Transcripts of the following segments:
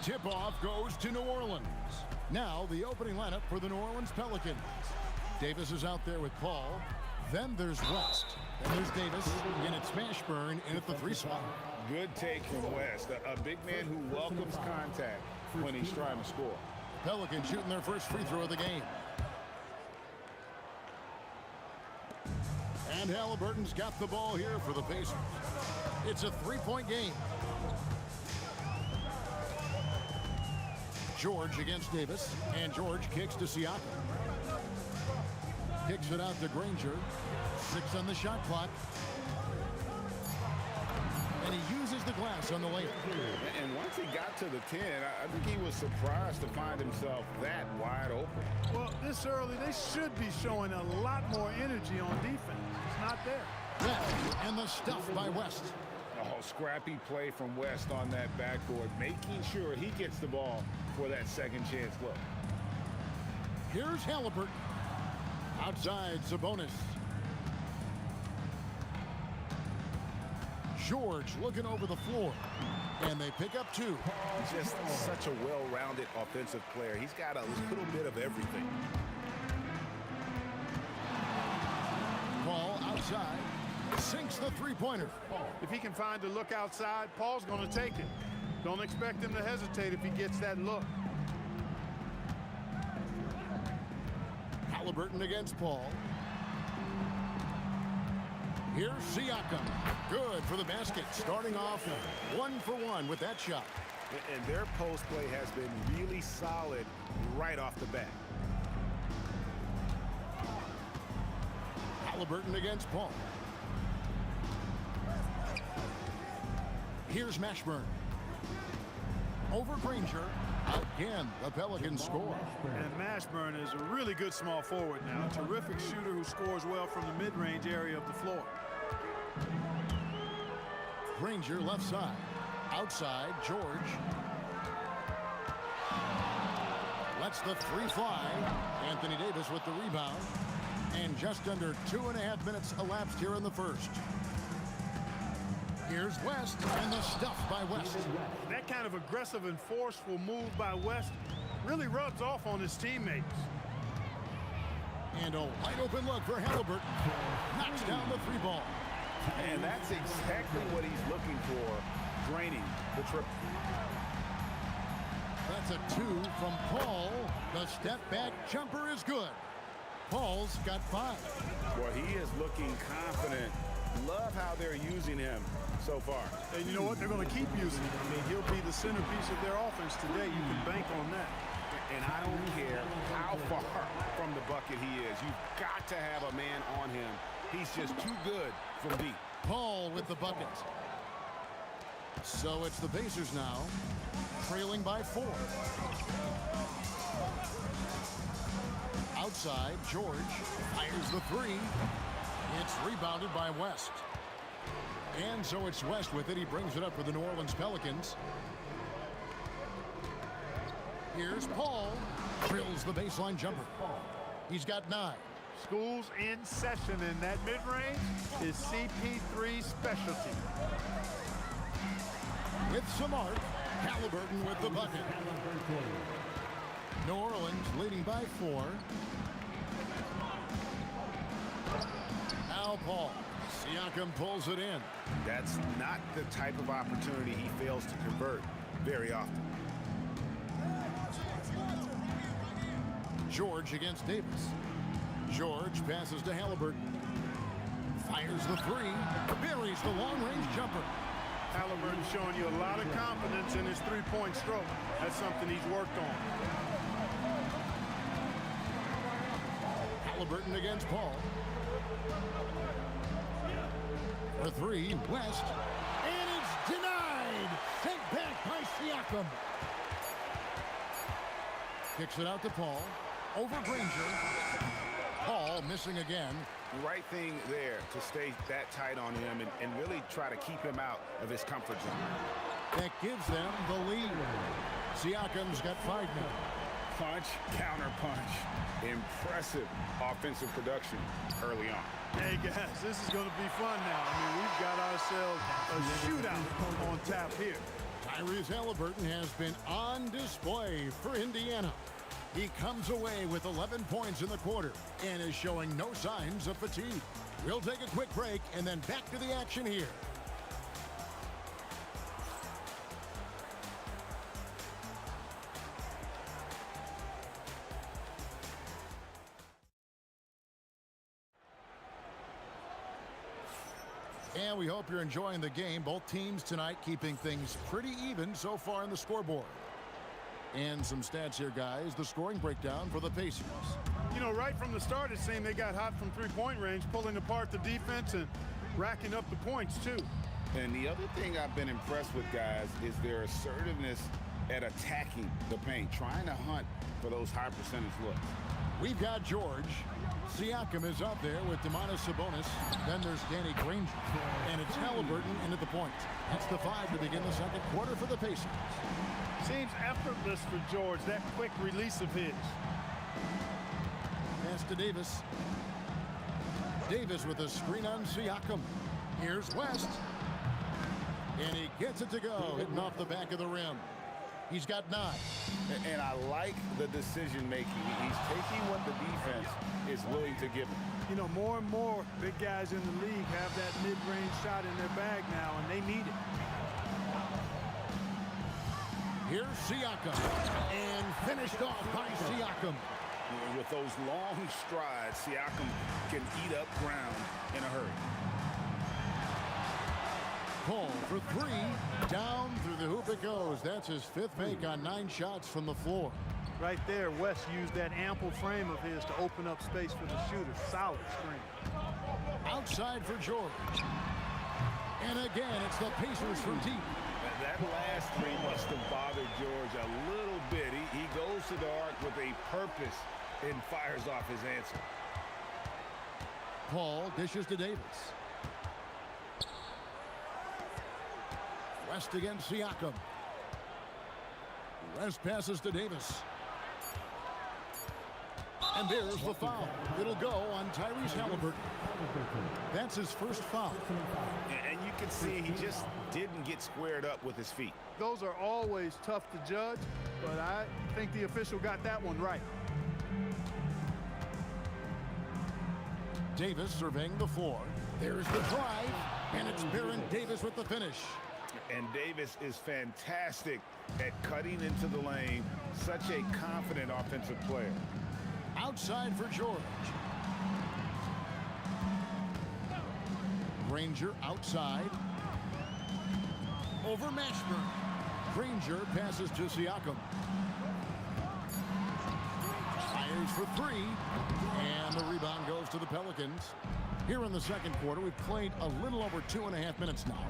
Tip-off goes to New Orleans. Now the opening lineup for the New Orleans Pelicans. Davis is out there with Paul. Then there's West. Then there's Davis. And it's Mashburn in at the 3 spot. Good take from West. A big man who welcomes contact when he's trying to score. Pelicans shooting their first free throw of the game. And Halliburton's got the ball here for the Pacers. It's a 3-point game. George against Davis, and George kicks to Siakam. Kicks it out to Granger. 6 on the shot clock. And he uses the glass on the layup. And once he got to the 10, I think he was surprised to find himself that wide open. Well, this early, they should be showing a lot more energy on defense. It's not there. West, and the stuff by West. Oh, scrappy play from West on that backboard, making sure he gets the ball for that second chance look. Here's Halliburton. Outside, Sabonis. George looking over the floor. And they pick up 2. Just such a well-rounded offensive player. He's got a little bit of everything. Paul outside. Sinks the 3-pointer. If he can find the look outside, Paul's going to take it. Don't expect him to hesitate if he gets that look. Halliburton against Paul. Here's Siakam. Good for the basket. Starting off 1 for 1 with that shot. And their post play has been really solid right off the bat. Halliburton against Paul. Here's Mashburn. Over Granger. Again, the Pelicans score. And Mashburn is a really good small forward now. A terrific shooter who scores well from the mid-range area of the floor. Granger left side. Outside, George. Lets the 3 fly. Anthony Davis with the rebound. And just under 2.5 minutes elapsed here in the first. Here's West, and the stuff by West. That kind of aggressive and forceful move by West really rubs off on his teammates. And a wide open look for Halliburton. Knocks down the 3 ball. And that's exactly what he's looking for, draining the triple. That's a 2 from Paul. The step back jumper is good. Paul's got 5. Well, he is looking confident. Love how they're using him so far. And you know what? They're going to keep using him. I mean, he'll be the centerpiece of their offense today. You can bank on that. And I don't care how far from the bucket he is. You've got to have a man on him. He's just too good from deep. Paul with the bucket. So it's the Pacers now, trailing by 4. Outside, George fires the 3. It's rebounded by West. And so it's West with it. He brings it up for the New Orleans Pelicans. Here's Paul. Drills the baseline jumper. He's got 9. School's in session, and that mid-range is CP3's specialty. With some arc, Halliburton with the bucket. New Orleans leading by 4. Now Paul. Siakam pulls it in. That's not the type of opportunity he fails to convert very often. George against Davis. George passes to Halliburton. Fires the 3. Buries the long-range jumper. Halliburton showing you a lot of confidence in his three-point stroke. That's something he's worked on. Halliburton against Paul. For 3, West. And it's denied. Sent back by Siakam. Kicks it out to Paul. Over Granger. Paul missing again. The right thing there to stay that tight on him and really try to keep him out of his comfort zone. That gives them the lead. Siakam's got 5 now. Punch, counter punch. Impressive offensive production early on. Hey, guys, this is going to be fun now. I mean, we've got ourselves a shootout on tap here. Tyrese Halliburton has been on display for Indiana. He comes away with 11 points in the quarter and is showing no signs of fatigue. We'll take a quick break and then back to the action here. And we hope you're enjoying the game. Both teams tonight keeping things pretty even so far in the scoreboard. And some stats here, guys. The scoring breakdown for the Pacers. You know, right from the start, it seemed they got hot from three-point range, pulling apart the defense and racking up the points, too. And the other thing I've been impressed with, guys, is their assertiveness at attacking the paint, trying to hunt for those high percentage looks. We've got George. Siakam is up there with Domantas Sabonis. Then there's Danny Granger. And it's Halliburton into the point. That's the 5 to begin the second quarter for the Pacers. Seems effortless for George, that quick release of his. Pass to Davis. Davis with a screen on Siakam. Here's West. And he gets it to go, hitting off the back of the rim. He's got 9. And I like the decision making. He's taking what the defense is willing to give him. You know, more and more big guys in the league have that mid-range shot in their bag now, and they need it. Here's Siakam. And finished off by Siakam. With those long strides, Siakam can eat up ground in a hurry. Paul for 3. Down through the hoop it goes. That's his 5th make on 9 shots from the floor. Right there, West used that ample frame of his to open up space for the shooter. Solid screen. Outside for George. And again, it's the Pacers from deep. That last three must have bothered George a little bit. He goes to the arc with a purpose and fires off his answer. Paul dishes to Davis. West against Siakam. West passes to Davis. And there's the foul. It'll go on Tyrese Halliburton. That's his first foul. And you can see he just didn't get squared up with his feet. Those are always tough to judge, but I think the official got that one right. Davis surveying the floor. There's the drive, and it's Baron Davis with the finish. And Davis is fantastic at cutting into the lane. Such a confident offensive player. Outside for George. Granger outside. Over Mashburn. Granger passes to Siakam. Fires for 3. And the rebound goes to the Pelicans. Here in the second quarter, we've played a little over 2.5 minutes now.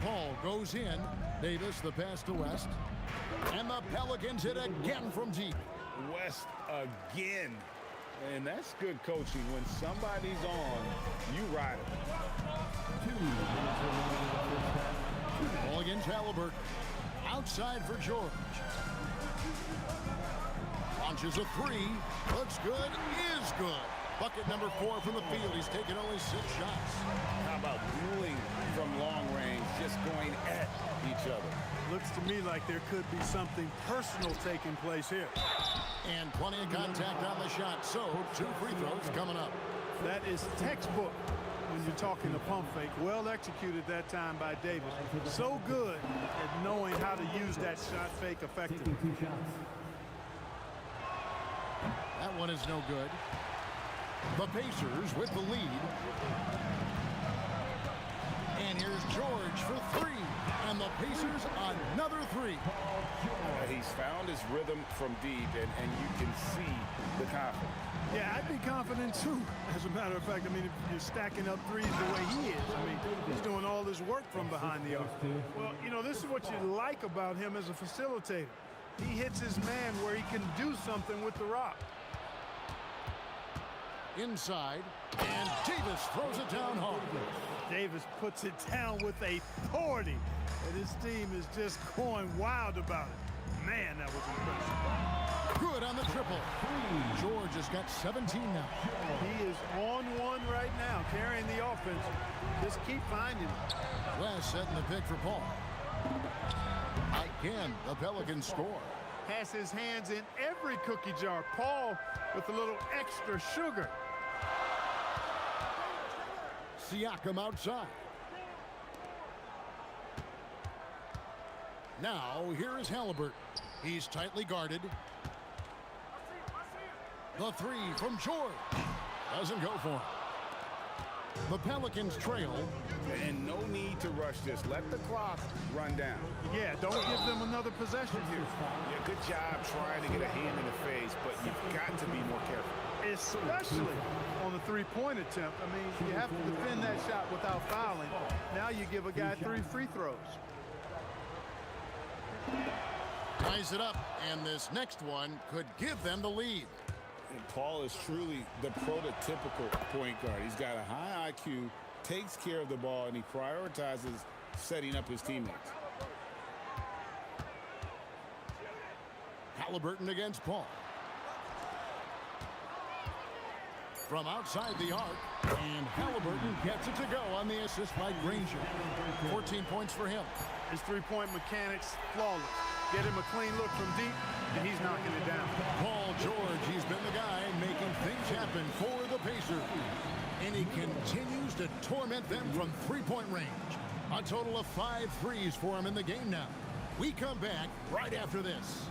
Paul goes in. Davis, the pass to West. And the Pelicans hit again from deep. West again. And that's good coaching. When somebody's on, you ride it. Ball against Halliburton. Outside for George. Launches a 3. Looks good. Is good. Bucket number 4 from the field. He's taken only 6 shots. How about dueling from long range, just going at each other? Looks to me like there could be something personal taking place here. And plenty of contact on the shot. So 2 free throws coming up. That is textbook when you're talking a pump fake. Well executed that time by Davis. So good at knowing how to use that shot fake effectively. That one is no good. The Pacers with the lead. And here's George for three. And the Pacers another three. He's found his rhythm from deep, and you can see the confidence. Yeah, I'd be confident too. As a matter of fact, I mean, if you're stacking up threes the way he is, I mean, he's doing all this work from behind the arc. Well, you know, this is what you like about him as a facilitator. He hits his man where he can do something with the rock. Inside, and Davis throws it down hard. Davis puts it down with authority, and his team is just going wild about it. Man, that was impressive. Good on the triple. George has got 17 now. He is on one right now, carrying the offense. Just keep finding it. West setting the pick for Paul. Again, the Pelicans score. Has his hands in every cookie jar. Paul with a little extra sugar. Siakam outside. Now, here is Halliburton. He's tightly guarded. The three from George. Doesn't go for him. The Pelicans trail. And no need to rush this. Let the clock run down. Yeah, don't give them another possession here. Yeah, good job trying to get a hand in the face, but you've got to be more careful. Especially on the three-point attempt. I mean, you have to defend that shot without fouling. Now you give a guy 3 free throws. Ties it up, and this next one could give them the lead. And Paul is truly the prototypical point guard. He's got a high IQ, takes care of the ball, and he prioritizes setting up his teammates. Halliburton against Paul. From outside the arc, and Halliburton gets it to go on the assist by Granger. 14 points for him. His three-point mechanics, flawless. Get him a clean look from deep, and he's knocking it down. Paul George, he's been the guy making things happen for the Pacers. And he continues to torment them from three-point range. A total of 5 threes for him in the game now. We come back right after this.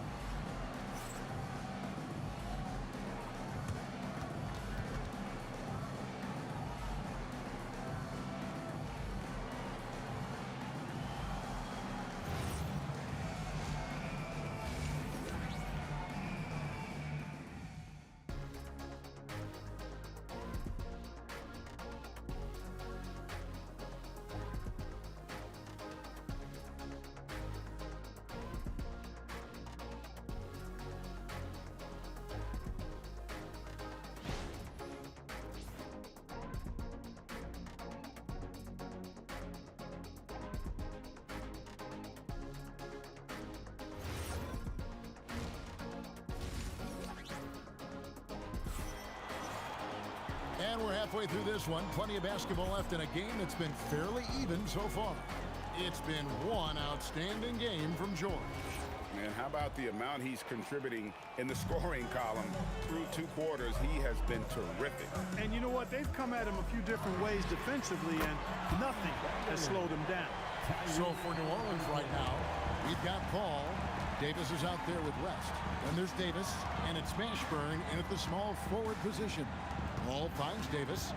And we're halfway through this one. Plenty of basketball left in a game that's been fairly even so far. It's been one outstanding game from George. And how about the amount he's contributing in the scoring column through 2 quarters? He has been terrific. And you know what? They've come at him a few different ways defensively, and nothing has slowed him down. So for New Orleans right now, we've got Paul. Davis is out there with West. Then there's Davis, and it's Mashburn in at the small forward position. Paul finds Davis.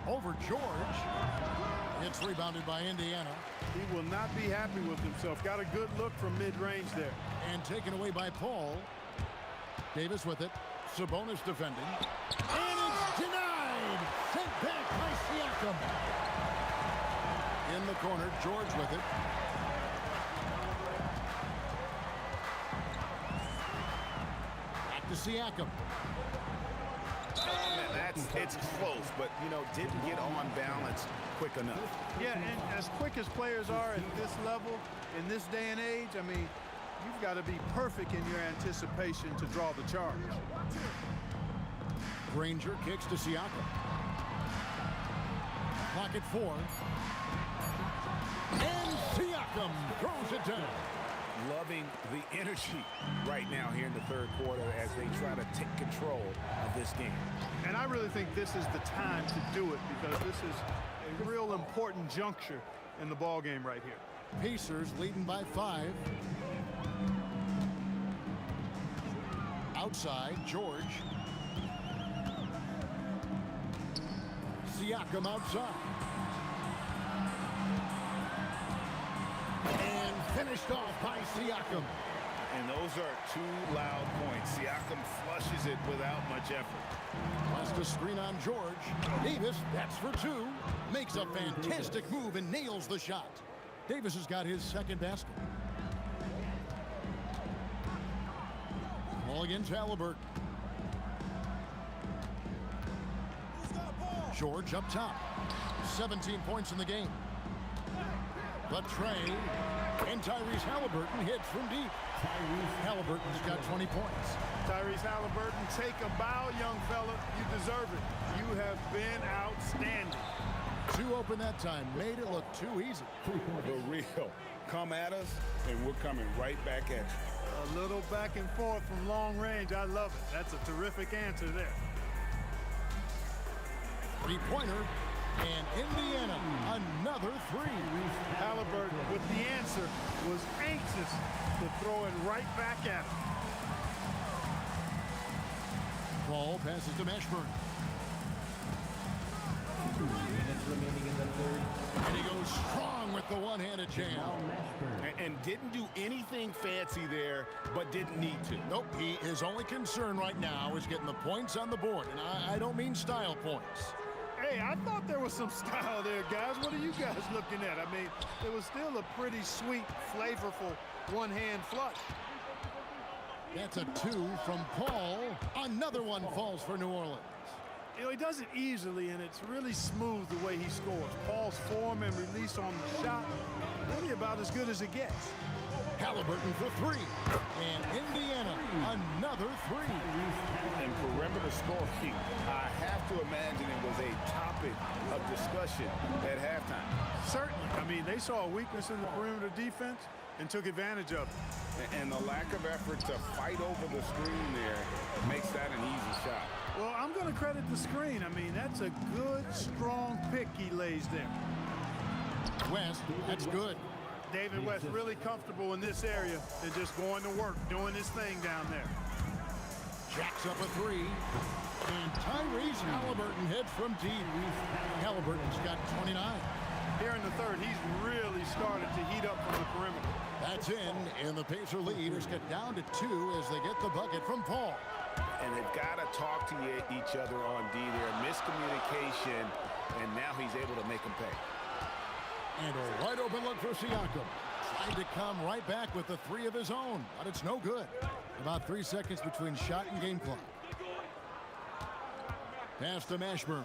Over George. It's rebounded by Indiana. He will not be happy with himself. Got a good look from mid-range there. And taken away by Paul. Davis with it. Sabonis defending. And it's denied. Sent back by Siakam. In the corner, George with it. Back to Siakam. It's close, but, you know, didn't get on balance quick enough. Yeah, and as quick as players are at this level, in this day and age, I mean, you've got to be perfect in your anticipation to draw the charge. Granger kicks to Siakam. Clock at 4. And Siakam throws it down. Loving the energy right now here in the 3rd quarter as they try to take control of this game. And I really think this is the time to do it because this is a real important juncture in the ball game right here. Pacers leading by 5. Outside, George. Siakam outside. And finished off by Siakam. And those are two loud points. Siakam flushes it without much effort. Wants to screen on George. Davis, that's for two. Makes a fantastic move and nails the shot. Davis has got his second basket. Ball against Halliburton. George up top. 17 points in the game. The tray. And Tyrese Halliburton hits from deep. Halliburton's got 20 points. Tyrese Halliburton, take a bow, young fella. You deserve it. You have been outstanding. Two open that time. Made it look too easy. For real. Come at us, and we're coming right back at you. A little back and forth from long range. I love it. That's a terrific answer there. Three-pointer. And Indiana, another three. Halliburton, with the answer, was anxious to throw it right back at him. Ball passes to Mashburn. 2 minutes remaining in the third. And he goes strong with the one-handed jam. And didn't do anything fancy there, but didn't need to. Nope, his only concern right now is getting the points on the board. And I don't mean style points. Hey, I thought there was some style there, guys. What are you guys looking at? I mean, it was still a pretty sweet, flavorful one-hand flush. That's a two from Paul. Another one falls for New Orleans. You know, he does it easily, and it's really smooth the way he scores. Paul's form and release on the shot, really about as good as it gets. Halliburton for three. And Indiana, another three. And perimeter scoring, I have to imagine it was a topic of discussion at halftime. Certainly. I mean, they saw a weakness in the perimeter defense and took advantage of it. And the lack of effort to fight over the screen there makes that an easy shot. Well, I'm going to credit the screen. I mean, that's a good, strong pick he lays there. West, that's good. David West really comfortable in this area and just going to work, doing his thing down there. Jacks up a three. And Tyrese Halliburton hits from deep. Halliburton's got 29. Here in the third, he's really started to heat up from the perimeter. That's in, and the Pacer leaders get down to two as they get the bucket from Paul. And they've got to talk to each other on D there. Miscommunication, and now he's able to make them pay. And a wide open look for Siakam. Tried to come right back with the three of his own, but it's no good. About 3 seconds between shot and game clock. Pass to Mashburn.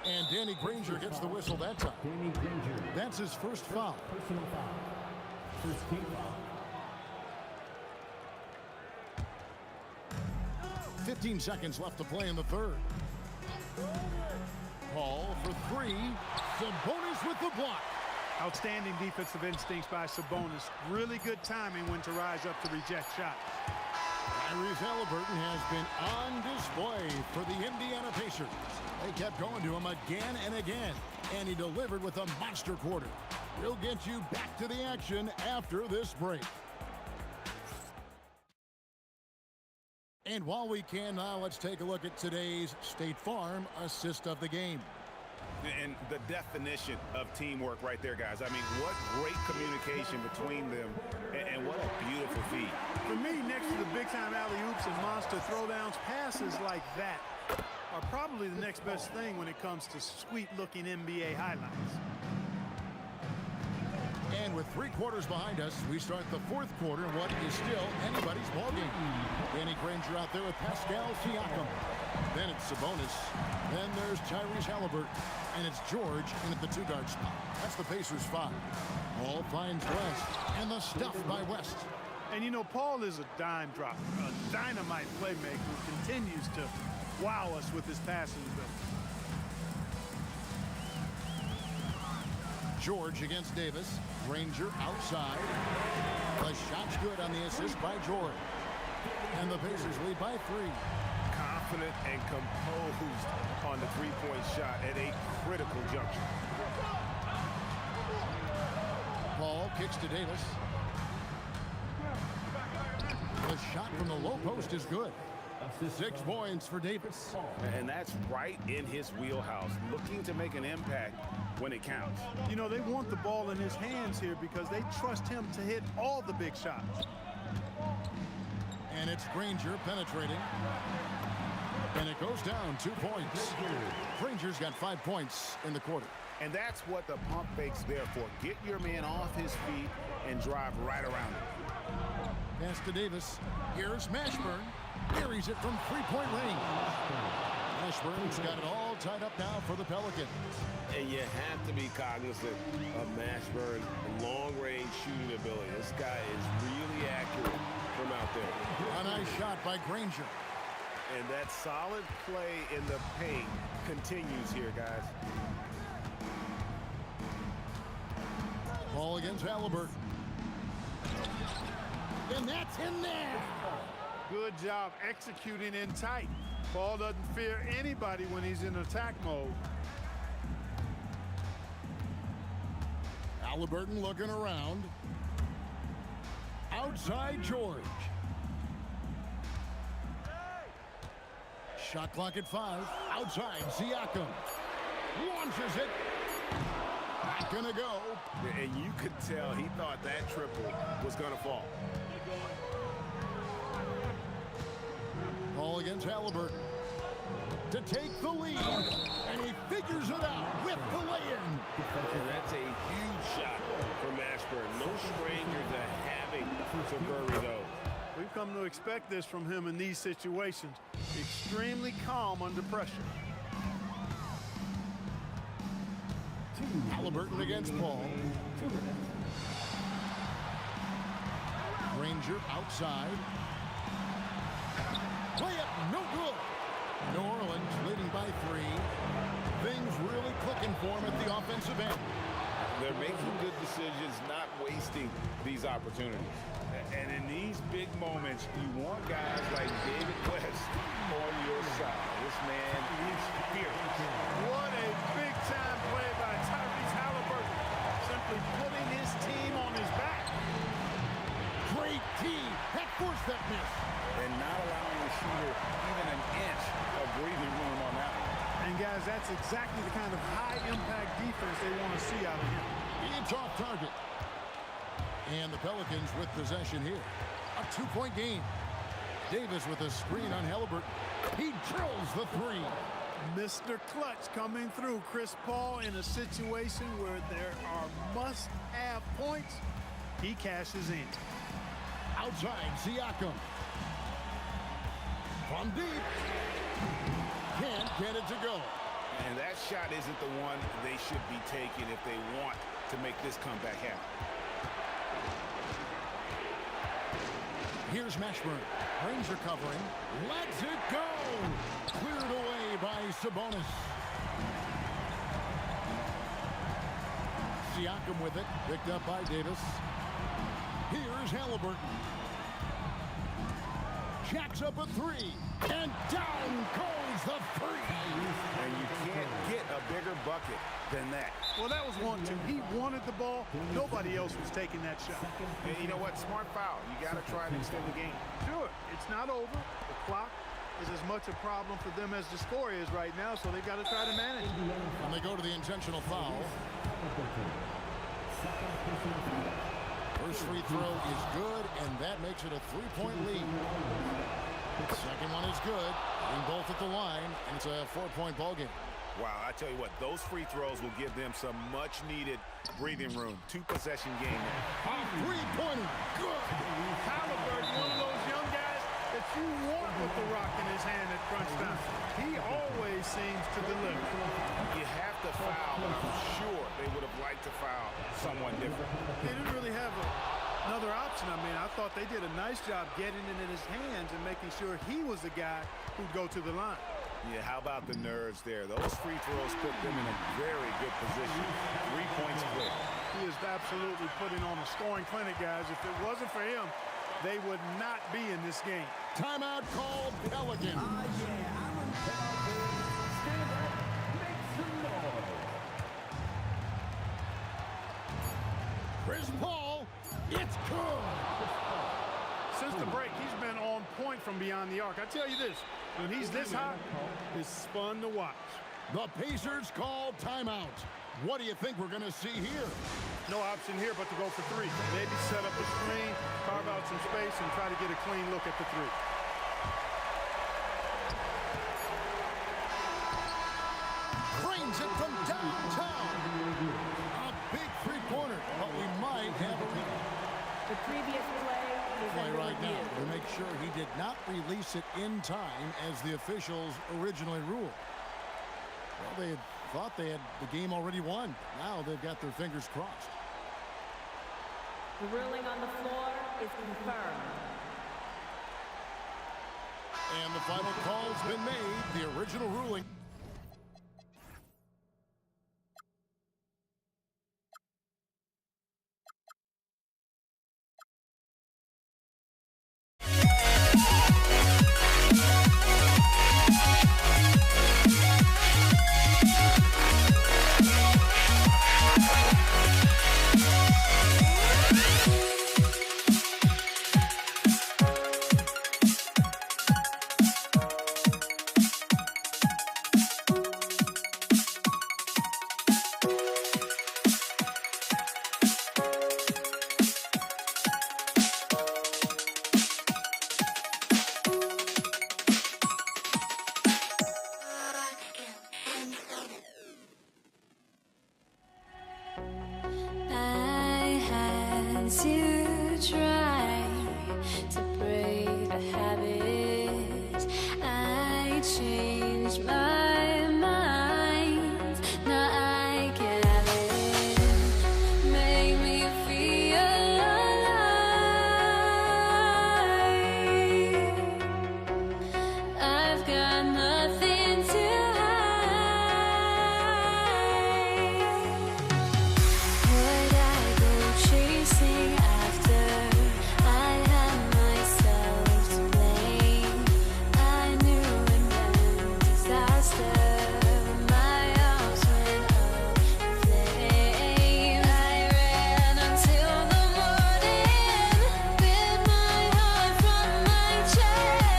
And Danny Granger gets the whistle that time. Danny Granger. That's his first foul. Personal foul. First team foul. 15 seconds left to play in the third. Paul for three. Sabonis with the block. Outstanding defensive instincts by Sabonis. Really good timing when to rise up to reject shots. Tyrese Halliburton has been on display for the Indiana Pacers. They kept going to him again and again, and he delivered with a monster quarter. We'll get you back to the action after this break. And while we can now, let's take a look at today's State Farm assist of the game. And the definition of teamwork right there, guys. I mean, what great communication between them, and what a beautiful feed. For me, next to the big-time alley-oops and monster throwdowns, passes like that are probably the next best thing when it comes to sweet-looking NBA highlights. And with 3 quarters behind us, we start the fourth quarter in what is still anybody's ballgame. Danny Granger out there with Pascal Siakam. Then it's Sabonis. Then there's Tyrese Halliburton. And it's George in at the 2-guard spot. That's the Pacers 5. Ball finds West. And the stuff by West. And you know, Paul is a dime drop, a dynamite playmaker who continues to wow us with his passing ability. George against Davis. Granger outside. The shot's good on the assist by George. And the Pacers lead by 3. Confident and composed on the three-point shot at a critical juncture. Paul kicks to Davis. The shot from the low post is good. Assist 6 from points for Davis. Paul. And that's right in his wheelhouse, looking to make an impact when it counts. You know, they want the ball in his hands here because they trust him to hit all the big shots. And it's Granger penetrating. And it goes down 2 points. Granger's got 5 points in the quarter. And that's what the pump fake's there for. Get your man off his feet and drive right around him. Pass to Davis. Here's Mashburn. Carries it from 3-point range. Mashburn's got it all tied up now for the Pelicans. And you have to be cognizant of Mashburn's long-range shooting ability. This guy is really accurate from out there. A nice shot by Granger. And that solid play in the paint continues here, guys. Ball against Halliburton. And that's in there. Good job executing in tight. Ball doesn't fear anybody when he's in attack mode. Halliburton looking around. Outside George. Shot clock at 5. Outside Siakam. Launches it. Not gonna go. And you could tell he thought that triple was going to fall. Ball against Halliburton. To take the lead. And he figures it out with the lay-in. And that's a huge shot from Mashburn. No stranger to having to bury those. We've come to expect this from him in these situations. Extremely calm under pressure. Halliburton against Paul. Granger outside. Layup, no good. New Orleans leading by 3. Things really clicking for him at the offensive end. They're making good decisions, not wasting these opportunities. And in these big moments, you want guys like David West on your side. This man is fierce. What a big-time play by Tyrese Halliburton. Simply putting his team on his back. Great team that forced that miss. And not allowing the shooter even an inch of breathing room on that one. And guys, that's exactly the kind of high-impact defense they want to see out of him. It's off target. And the Pelicans with possession here. A 2-point game. Davis with a screen on Halliburton. He drills the 3. Mr. Clutch coming through. Chris Paul in a situation where there are must-have points. He cashes in. Outside, Siakam. From deep. Can't get it to go. And that shot isn't the one they should be taking if they want to make this comeback happen. Here's Mashburn. Granger covering. Lets it go. Cleared away by Sabonis. Siakam with it. Picked up by Davis. Here's Halliburton. Jacks up a 3. And down goes the 3. And you can't get a bigger bucket than that. Well, that was 1-2. He wanted the ball. Nobody else was taking that shot. And you know what? Smart foul. You got to try to extend the game. Sure, it's not over. The clock is as much a problem for them as the score is right now, so they've got to try to manage it. And they go to the intentional foul. First free throw is good, and that makes it a 3-point lead. Second one is good. Getting both at the line, and it's a 4-point ball game. Wow, I tell you what, those free throws will give them some much-needed breathing room. 2-possession game now. A 3-pointer. Good. Halliburton, one of those young guys that you want with the rock in his hand at crunch time. He always seems to deliver. You have to foul, but I'm sure they would have liked to foul someone different. They didn't really have another option. I mean, I thought they did a nice job getting it in his hands and making sure he was the guy who'd go to the line. Yeah, how about the nerves there? Those free throws put them in a very good position. 3 points clear. He is absolutely putting on a scoring clinic, guys. If it wasn't for him, they would not be in this game. Timeout called Pelicans. Chris Paul, it's good. Since the break, he's been on point from beyond the arc. I tell you this, when he's this hot, it's fun to watch. The Pacers call timeout. What do you think we're going to see here? No option here but to go for three. Maybe set up a screen, carve out some space, and try to get a clean look at the three. Drains it from downtown. A big three-pointer, but we might have a lead. The previous play is under Right now review. to make sure he did not release it in time as the officials originally ruled. Well, they had thought they had the game already won. Now they've got their fingers crossed. The ruling on the floor is confirmed. And the final call's been made. The original ruling. I had to try to break the habit. I changed my mind. Now I can have it. Make me feel alive. I've got nothing to would I go chasing after? I had myself to blame. I knew it meant disaster. My arms went up in flames. I ran until the morning. Bit my heart from my chest.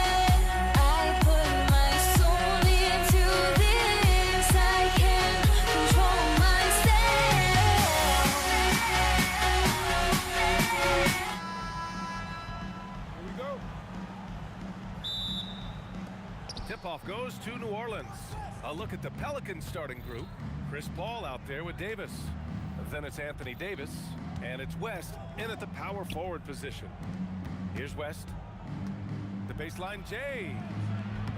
I put my soul into this. I can't control myself. Here we go. Tip-off goes to New Orleans. A look at the Pelicans starting group. Chris Paul out there with Davis. Then it's Anthony Davis. And it's West in at the power forward position. Here's West. The baseline J.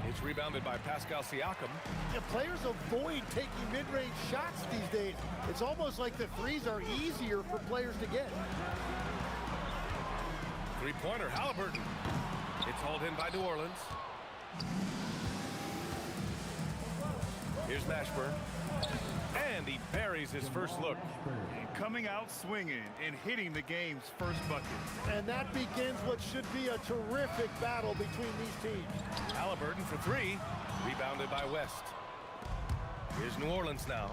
It's rebounded by Pascal Siakam. Yeah, players avoid taking mid-range shots these days. It's almost like the threes are easier for players to get. Three-pointer, Halliburton. It's hauled in by New Orleans. Here's Mashburn. And he buries his first look. Coming out swinging and hitting the game's first bucket. And that begins what should be a terrific battle between these teams. Halliburton for three. Rebounded by West. Here's New Orleans now.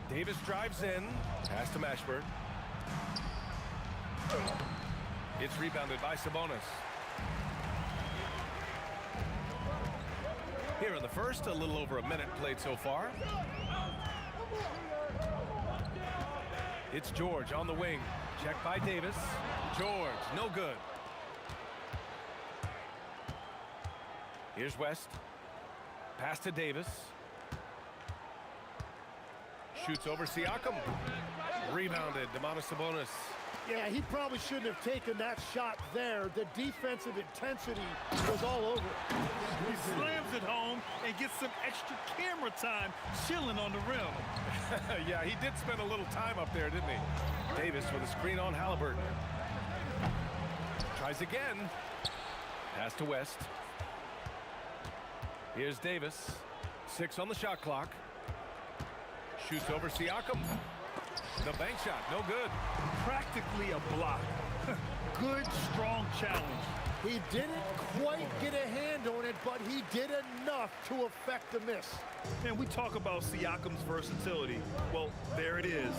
Davis drives in. Pass to Mashburn. It's rebounded by Sabonis. Here in the first, a little over a minute played so far. It's George on the wing. Check by Davis. George, no good. Here's West. Pass to Davis. Shoots over Siakam. Rebounded, Domantas Sabonis. Yeah, he probably shouldn't have taken that shot there. The defensive intensity was all over it. He slams it home and gets some extra camera time chilling on the rim. Yeah, he did spend a little time up there, didn't he? Davis with a screen on Halliburton. Tries again. Pass to West. Here's Davis. 6 on the shot clock. Shoots over Siakam. The bank shot, no good. Practically a block. Good, strong challenge. He didn't quite get a hand on it, but he did enough to affect the miss. Man, we talk about Siakam's versatility. Well, there it is.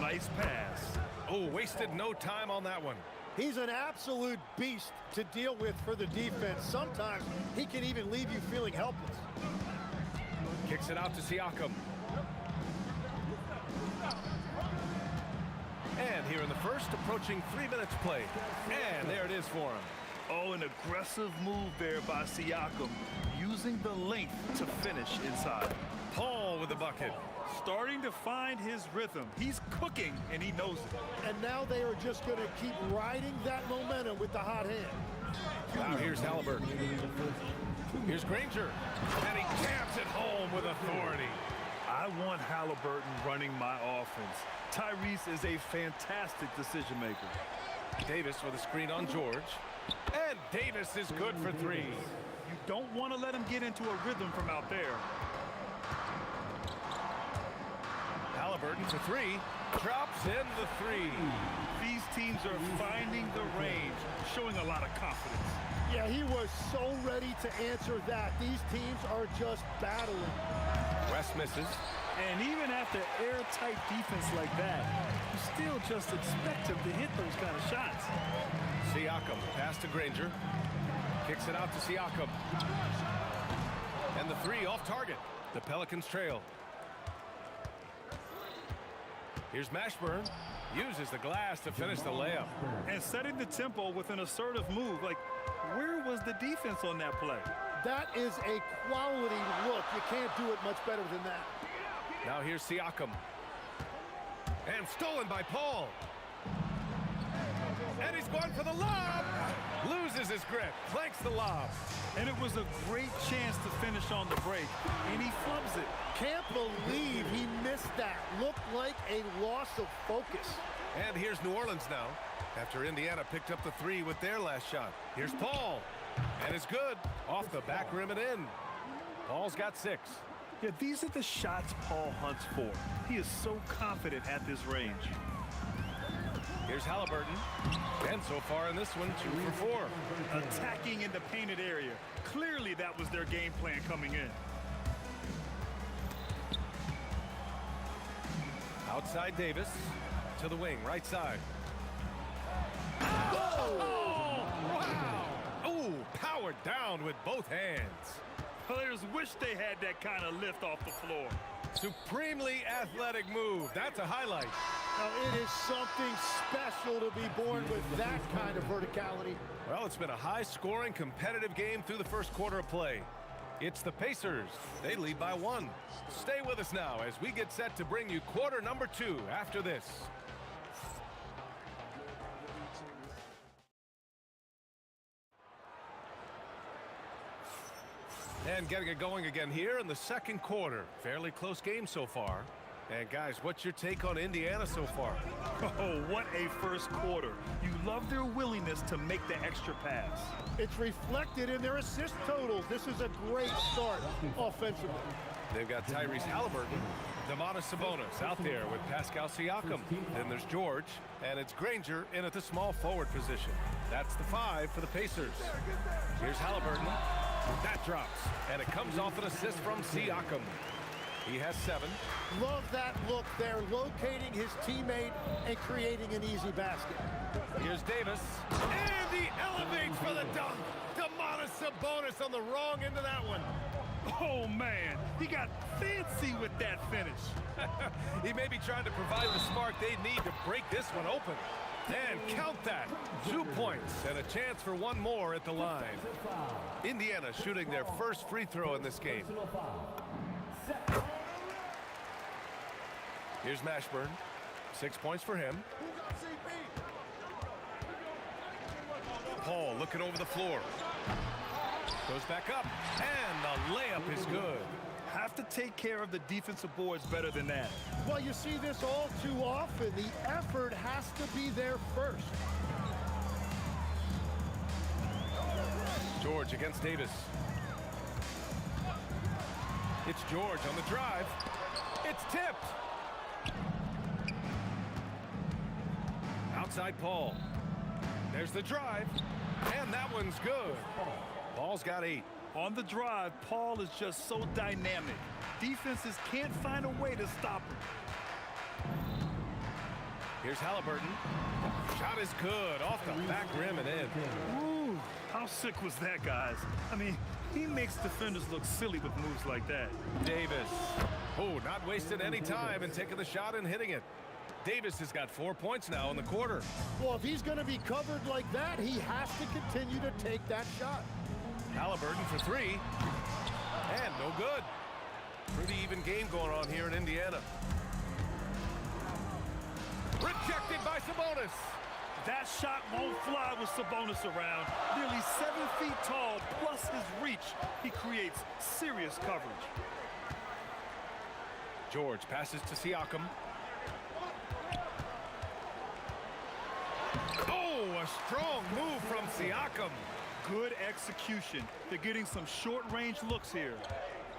Nice pass. Oh, wasted no time on that one. He's an absolute beast to deal with for the defense. Sometimes he can even leave you feeling helpless. Kicks it out to Siakam. And here in the first, approaching 3 minutes played. And there it is for him. Oh, an aggressive move there by Siakam, using the length to finish inside. Paul with the bucket. Starting to find his rhythm. He's cooking, and he knows it. And now they are just going to keep riding that momentum with the hot hand. Now here's Halliburton. Here's Granger. And he jams it home with authority. I want Halliburton running my offense. Tyrese is a fantastic decision maker. Davis with a screen on George. And Davis is good for three. You don't want to let him get into a rhythm from out there. Halliburton for three. Drops in the three. These teams are finding the range, showing a lot of confidence. Yeah, he was so ready to answer that. These teams are just battling. West misses. And even after airtight defense like that, you still just expect him to hit those kind of shots. Siakam, pass to Granger. Kicks it out to Siakam. And the three off target. The Pelicans trail. Here's Mashburn. Uses the glass to finish the layup. And setting the tempo with an assertive move. Like, where was the defense on that play? That is a quality look. You can't do it much better than that. Now here's Siakam. And stolen by Paul. And he's going for the lob. Loses his grip. Clanks the lob. And it was a great chance to finish on the break. And he flubs it. Can't believe he missed that. Looked like a loss of focus. And here's New Orleans now. After Indiana picked up the three with their last shot. Here's Paul. And it's good. Off the back rim and in. Paul's got 6. Yeah, these are the shots Paul hunts for. He is so confident at this range. Here's Halliburton. And so far in this one, 2 for 4. Attacking in the painted area. Clearly that was their game plan coming in. Outside Davis. To the wing, right side. Oh! Wow! Oh, powered down with both hands. Players wish they had that kind of lift off the floor. Supremely athletic move. That's a highlight. Now, it is something special to be born with that kind of verticality. Well, it's been a high-scoring, competitive game through the first quarter of play. It's the Pacers. They lead by 1. Stay with us now as we get set to bring you quarter number 2 after this. And getting it going again here in the second quarter. Fairly close game so far. And guys, what's your take on Indiana so far? Oh, what a first quarter. You love their willingness to make the extra pass. It's reflected in their assist totals. This is a great start offensively. They've got Tyrese Halliburton, Domantas Sabonis out there with Pascal Siakam. Then there's George, and it's Granger in at the small forward position. That's the 5 for the Pacers. Here's Halliburton. That drops, and it comes off an assist from Siakam. He has 7. Love that look there, locating his teammate and creating an easy basket. Here's Davis, and he elevates for the dunk. Domantas Sabonis on the wrong end of that one. Oh, man, he got fancy with that finish. He may be trying to provide the spark they need to break this one open. And count that. 2 points and a chance for one more at the line. Indiana shooting their first free throw in this game. Here's Mashburn. 6 points for him. Paul looking over the floor. Goes back up, and the layup is good. Have to take care of the defensive boards better than that. Well, you see this all too often. The effort has to be there first. George against Davis. It's George on the drive. It's tipped. Outside Paul. There's the drive, and that one's good. Paul's got 8. On the drive, Paul is just so dynamic. Defenses can't find a way to stop him. Here's Halliburton. Shot is good. Off the back rim and in. Ooh, how sick was that, guys? I mean, he makes defenders look silly with moves like that. Davis. Oh, not wasting any time and taking the shot and hitting it. Davis has got 4 points now in the quarter. Well, if he's going to be covered like that, he has to continue to take that shot. Halliburton for three. And no good. Pretty even game going on here in Indiana. Rejected by Sabonis. That shot won't fly with Sabonis around. Nearly 7 feet tall, plus his reach. He creates serious coverage. George passes to Siakam. Oh, a strong move from Siakam. Good execution. They're getting some short-range looks here.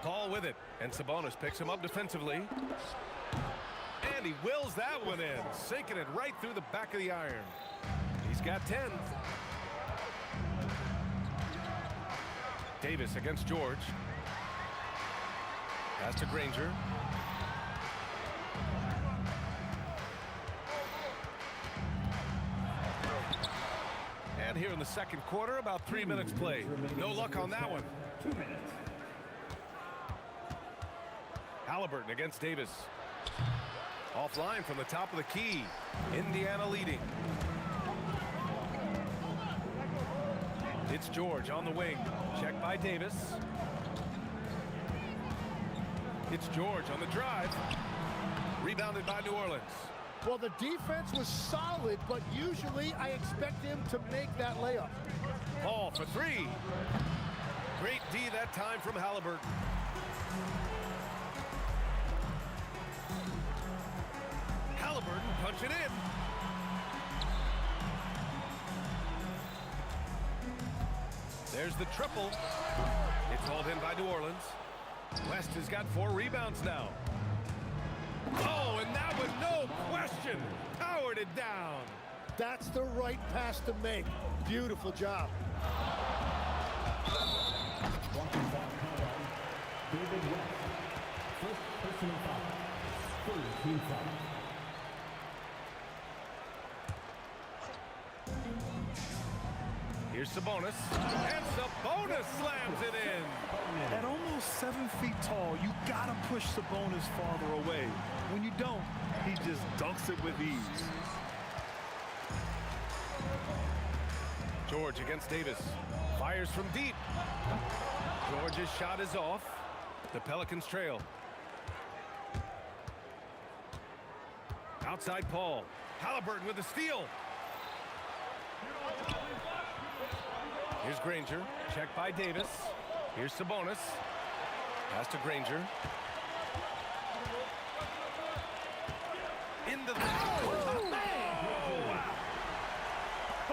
Paul with it, and Sabonis picks him up defensively. And he wills that one in, sinking it right through the back of the iron. He's got 10. Davis against George. Pass to Granger. And here in the second quarter, about 3 minutes played. No luck on that one. 2 minutes. Halliburton against Davis. Offline from the top of the key. Indiana leading. It's George on the wing. Checked by Davis. It's George on the drive. Rebounded by New Orleans. Well, the defense was solid, but usually I expect him to make that layup. Paul for three. Great D that time from Halliburton. Halliburton punching in. There's the triple. It's hauled in by New Orleans. West has got 4 rebounds now. Oh, and that one, no question, powered it down. That's the right pass to make. Beautiful job. Walking foul called on David West. First personal foul. Third team foul. Here's Sabonis, and Sabonis slams it in. At almost 7 feet tall, you gotta push Sabonis farther away. When you don't, he just dunks it with ease. George against Davis. Fires from deep. George's shot is off. The Pelicans trail. Outside Paul. Halliburton with the steal. Here's Granger. Checked by Davis. Here's Sabonis. Pass to Granger. Into the...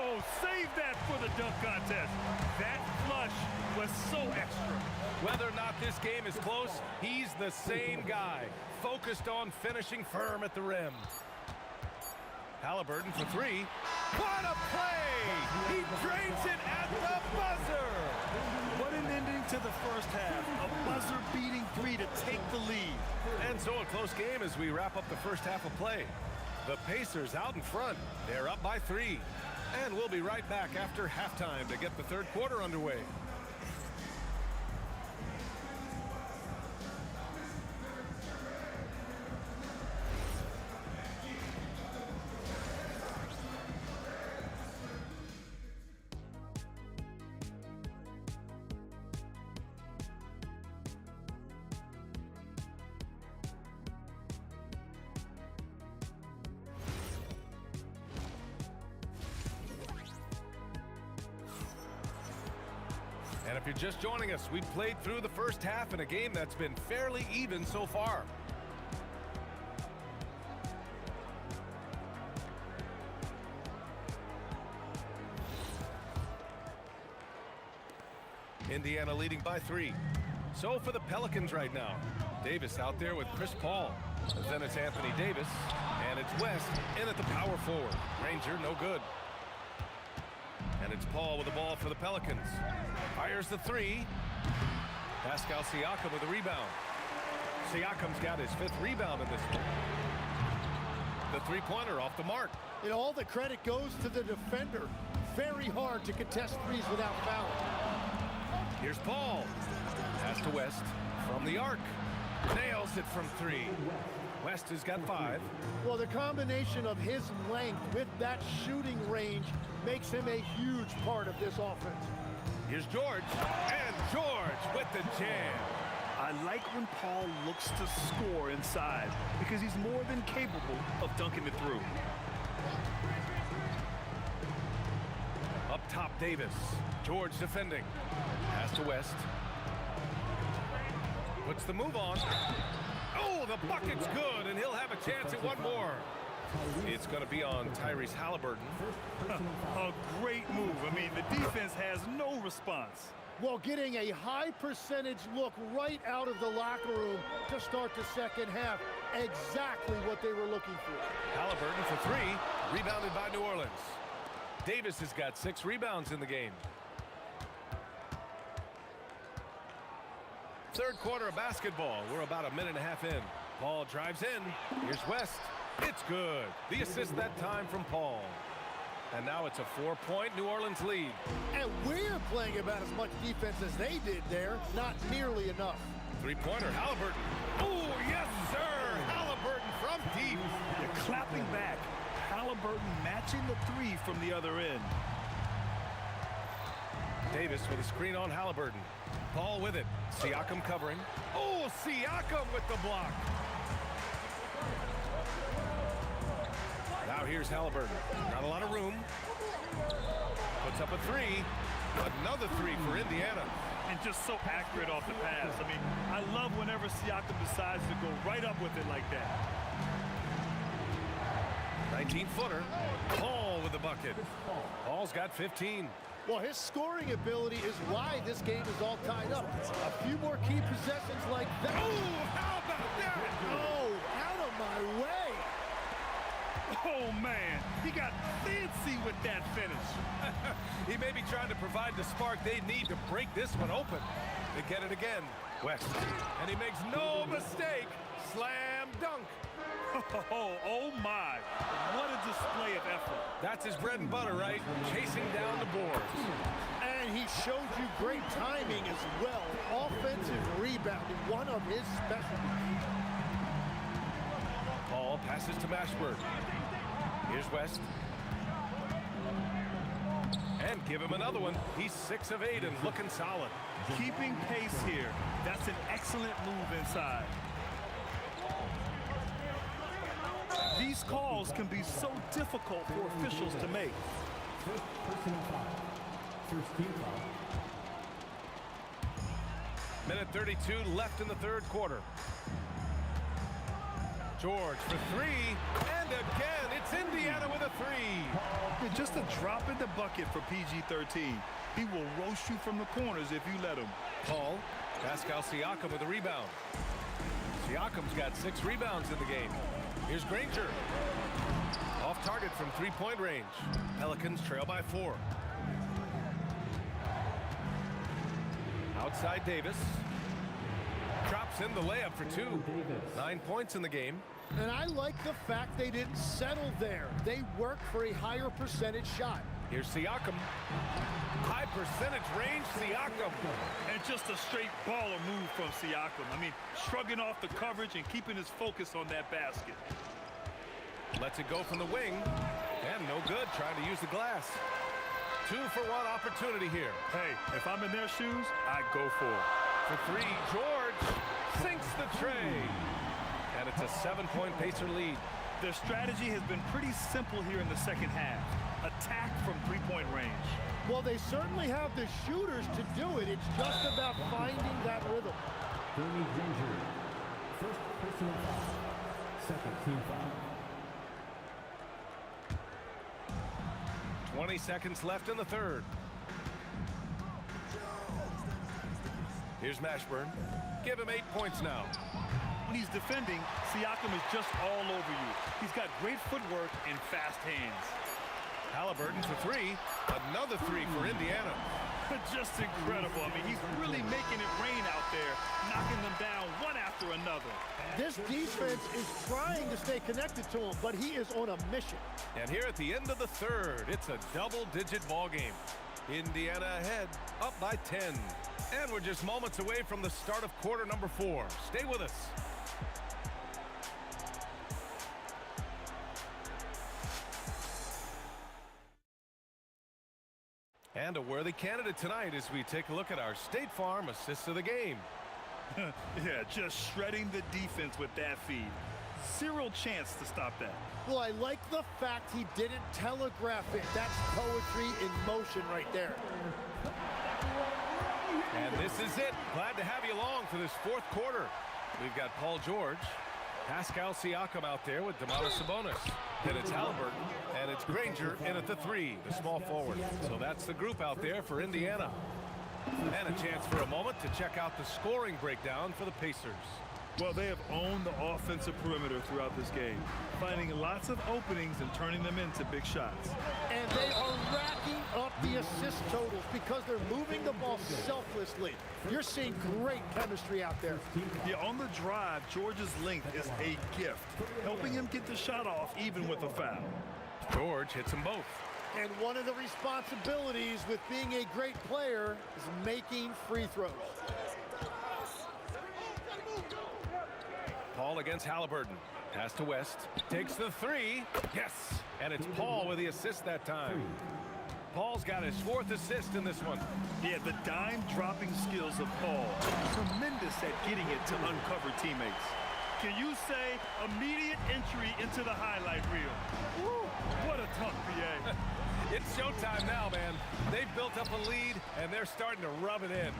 Oh, save that for the dunk contest. That flush was so extra. Whether or not this game is close, he's the same guy. Focused on finishing firm at the rim. Halliburton for three. What a play! He drains it at the buzzer! What an ending to the first half. A buzzer-beating three to take the lead. And so a close game as we wrap up the first half of play. The Pacers out in front. They're up by 3. And we'll be right back after halftime to get the third quarter underway. And if you're just joining us, we played through the first half in a game that's been fairly even so far. Indiana leading by 3. So for the Pelicans right now, Davis out there with Chris Paul. Then it's Anthony Davis, and it's West in at the power forward. Granger, no good. And it's Paul with the ball for the Pelicans. Fires the 3. Pascal Siakam with the rebound. Siakam's got his 5th rebound in this one. The three-pointer off the mark. And all the credit goes to the defender. Very hard to contest threes without foul. Here's Paul. Pass to West from the arc. Nails it from three. West has got 5. Well, the combination of his length with that shooting range makes him a huge part of this offense. Here's George. And George with the jam. I like when Paul looks to score inside because he's more than capable of dunking it through. Up top, Davis. George defending. Pass to West. Puts the move on. Oh, the bucket's good, and he'll have a chance at one more. It's going to be on Tyrese Halliburton. A great move. I mean, the defense has no response. Well, getting a high percentage look right out of the locker room to start the second half. Exactly what they were looking for. Halliburton for 3, rebounded by New Orleans. Davis has got 6 rebounds in the game. Third quarter of basketball. We're about a minute and a half in. Paul drives in. Here's West. It's good. The assist that time from Paul. And now it's a 4-point New Orleans lead. And we're playing about as much defense as they did there. Not nearly enough. Three-pointer, Halliburton. Oh, yes, sir. Halliburton from deep. You're clapping back. Halliburton matching the 3 from the other end. Davis with a screen on Halliburton. Paul with it. Siakam covering. Oh, Siakam with the block. Now here's Halliburton. Not a lot of room. Puts up a 3. Another 3 for Indiana. And just so accurate off the pass. I mean, I love whenever Siakam decides to go right up with it like that. 19-footer. Paul with the bucket. Paul's got 15. Well, his scoring ability is why this game is all tied up. A few more key possessions like that. Oh, how about that? Oh, out of my way. Oh, man. He got fancy with that finish. He may be trying to provide the spark they need to break this one open. They get it again. West. And he makes no mistake. Slam dunk. Oh, my. What a display of effort. That's his bread and butter, right? Chasing down the boards. And he showed you great timing as well. Offensive rebounding, one of his specialties. Paul passes to Mashburn. Here's West. And give him another one. He's 6 of 8 and looking solid. Keeping pace here. That's an excellent move inside. These calls can be so difficult for officials to make. First personal foul. First team foul. Minute 32 left in the third quarter. George for 3, and again, it's Indiana with a 3. Just a drop in the bucket for PG-13. He will roast you from the corners if you let him. Paul, Pascal Siakam with a rebound. Siakam's got 6 rebounds in the game. Here's Granger. Off target from 3-point range. Pelicans trail by 4. Outside Davis. Drops in the layup for 2. 9 points in the game. And I like the fact they didn't settle there. They worked for a higher percentage shot. Here's Siakam. High percentage range, Siakam. And just a straight baller move from Siakam. I mean, shrugging off the coverage and keeping his focus on that basket. Lets it go from the wing. And no good, trying to use the glass. 2-for-1 opportunity here. Hey, if I'm in their shoes, I go for it. For 3, George sinks the tray. And it's a 7-point Pacer lead. Their strategy has been pretty simple here in the second half. Attack from 3-point range. Well, they certainly have the shooters to do it. It's just about finding that rhythm. Danny Granger. First personal foul. Second team foul. 20 seconds left in the third. Here's Mashburn. Give him 8 points now. When he's defending, Siakam is just all over you. He's got great footwork and fast hands. Halliburton for 3. Another 3 for Indiana. Just incredible. I mean, he's really making it rain out there, knocking them down one after another. This defense is trying to stay connected to him, but he is on a mission. And here at the end of the third, it's a double-digit ball game. Indiana ahead, up by 10. And we're just moments away from the start of quarter number 4. Stay with us. And a worthy candidate tonight as we take a look at our State Farm assist of the game. Yeah, just shredding the defense with that feed. Zero chance to stop that. Well, I like the fact he didn't telegraph it. That's poetry in motion right there. And this is it. Glad to have you along for this fourth quarter. We've got Paul George, Pascal Siakam out there with Domantas Sabonis. Then it's Halliburton, and it's Granger in at the 3, the small forward. So that's the group out there for Indiana. And a chance for a moment to check out the scoring breakdown for the Pacers. Well, they have owned the offensive perimeter throughout this game, finding lots of openings and turning them into big shots. And they are racking up the assist totals because they're moving the ball selflessly. You're seeing great chemistry out there. Yeah, on the drive, George's length is a gift, helping him get the shot off even with a foul. George hits them both. And one of the responsibilities with being a great player is making free throws. Paul against Halliburton. Pass to West. Takes the 3. Yes. And it's Paul with the assist that time. Paul's got his 4th assist in this one. Yeah, the dime-dropping skills of Paul. Tremendous at getting it to uncover teammates. Can you say immediate entry into the highlight reel? Woo, what a tough PA. It's showtime now, man. They've built up a lead, and they're starting to rub it in.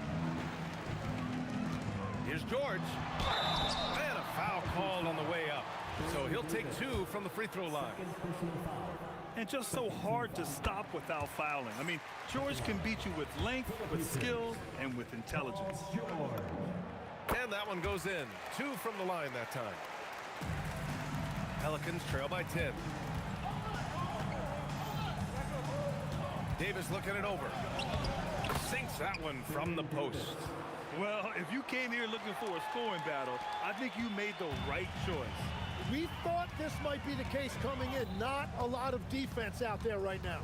Here's George. And a foul called on the way up. So he'll take 2 from the free throw line. And just so hard to stop without fouling. I mean, George can beat you with length, with skill, and with intelligence. And that one goes in. 2 from the line that time. Pelicans trail by 10. Davis looking it over. Sinks that one from the post. Well, if you came here looking for a scoring battle, I think you made the right choice. We thought this might be the case coming in. Not a lot of defense out there right now.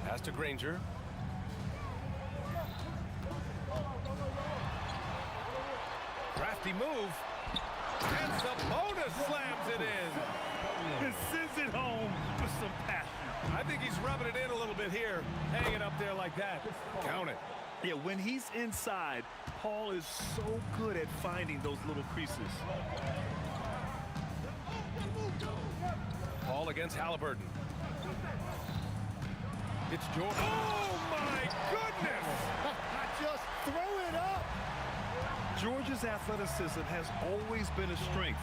Pass to Granger. Crafty move. And Sabonis slams it in. And sends it home with some passion. I think he's rubbing it in a little bit here. Hanging up there like that. Count it. Yeah, when he's inside, Paul is so good at finding those little creases. Paul against Halliburton. It's George. Oh, my goodness! Just throw it up! George's athleticism has always been a strength.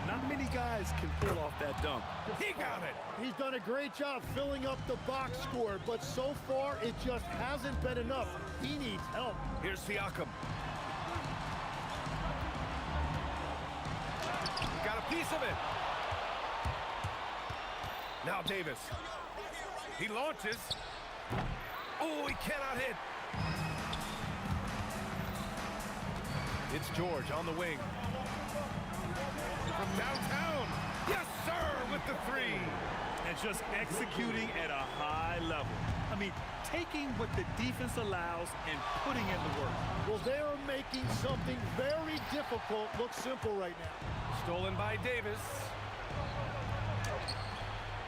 Not many guys can pull off that dunk. He got it! He's done a great job filling up the box score, but so far it just hasn't been enough. He needs help. Here's Siakam. Got a piece of it. Now Davis. He launches. Oh, he cannot hit. It's George on the wing. From downtown. Yes, sir, with the 3. And just executing at a high level. I mean, taking what the defense allows and putting in the work. Well, they are making something very difficult look simple right now. Stolen by Davis.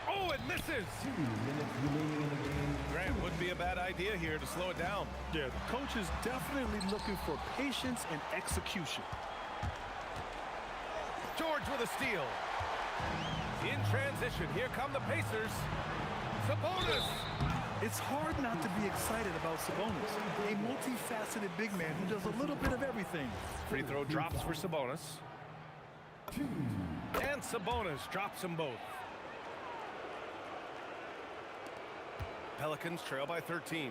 Oh, it misses. 2 minutes remaining in the game. Grant would be a bad idea here to slow it down. Yeah, the coach is definitely looking for patience and execution. George with a steal. In transition, here come the Pacers. Sabonis. It's hard not to be excited about Sabonis, a multifaceted big man who does a little bit of everything. Free throw drops for Sabonis. 2. And Sabonis drops them both. Pelicans trail by 13.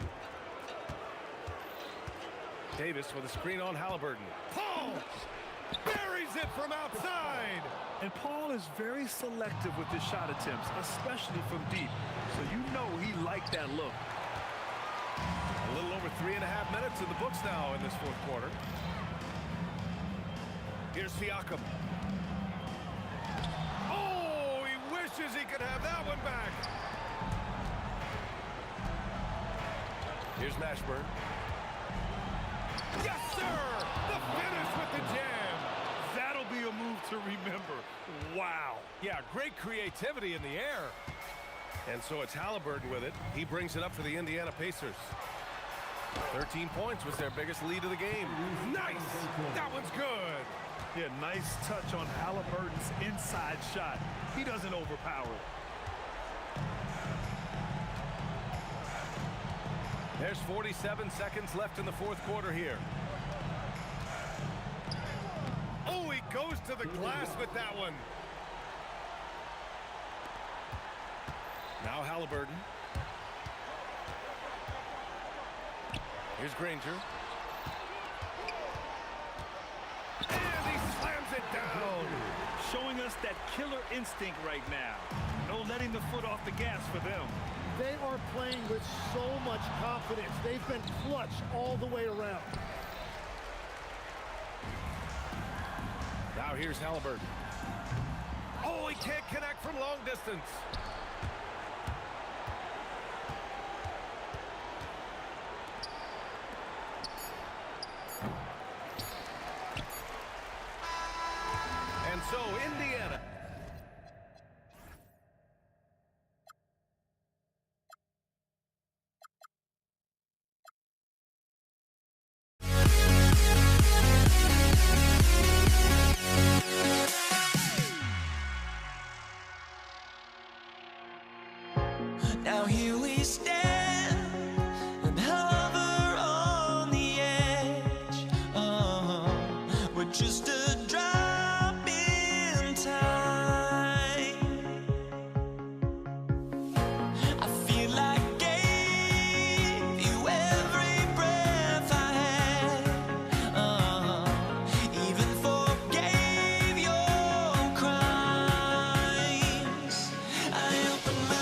Davis with a screen on Halliburton. Paul buries it from outside. And Paul is very selective with his shot attempts, especially from deep. So you know he liked that look. A little over 3.5 minutes in the books now in this fourth quarter. Here's Siakam. Oh, he wishes he could have that one back. Here's Mashburn. Yes, sir! The finish with the jam. That'll be a move to remember. Wow. Yeah, great creativity in the air. And so it's Halliburton with it. He brings it up for the Indiana Pacers. 13 points was their biggest lead of the game. Nice! That one's good. Yeah, nice touch on Halliburton's inside shot. He doesn't overpower it. There's 47 seconds left in the fourth quarter here. Oh, he goes to the glass with that one. Now Halliburton. Here's Granger. And he slams it down. Showing us that killer instinct right now. No letting the foot off the gas for them. They are playing with so much confidence. They've been clutch all the way around. Now here's Halliburton. Oh, he can't connect from long distance. And so Indiana. Now here we stand and hover on the edge. We're just a drop in time. I feel like I gave you every breath I had. Even forgave your crimes. I opened my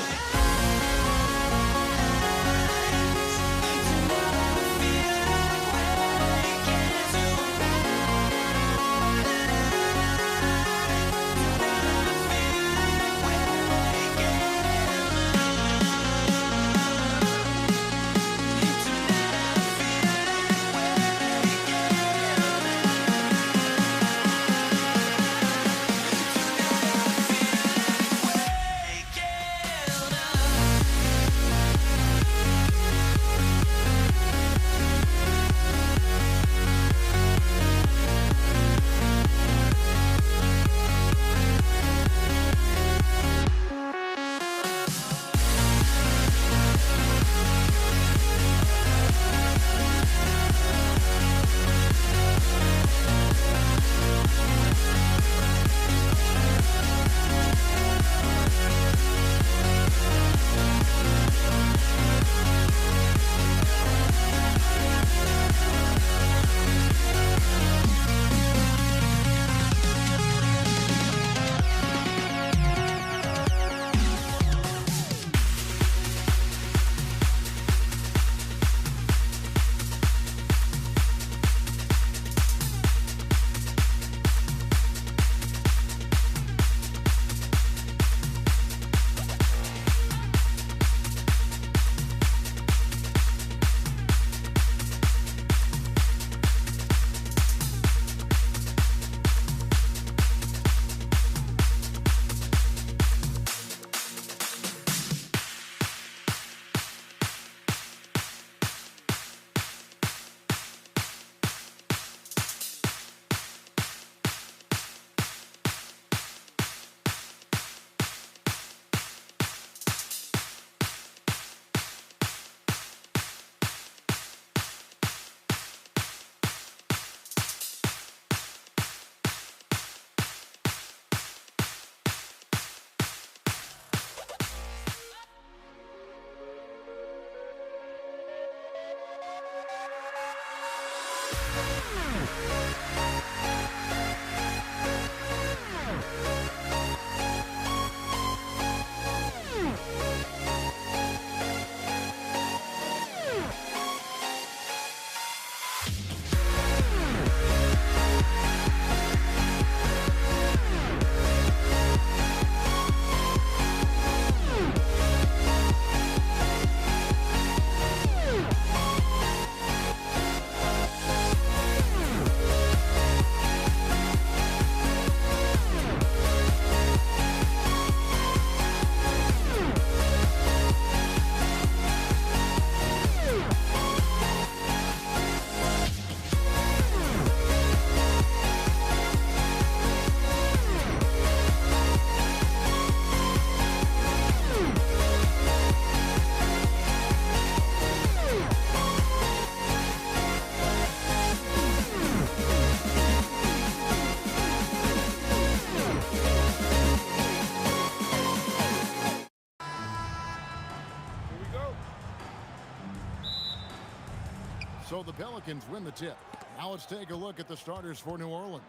So the Pelicans win the tip. Now let's take a look at the starters for New Orleans.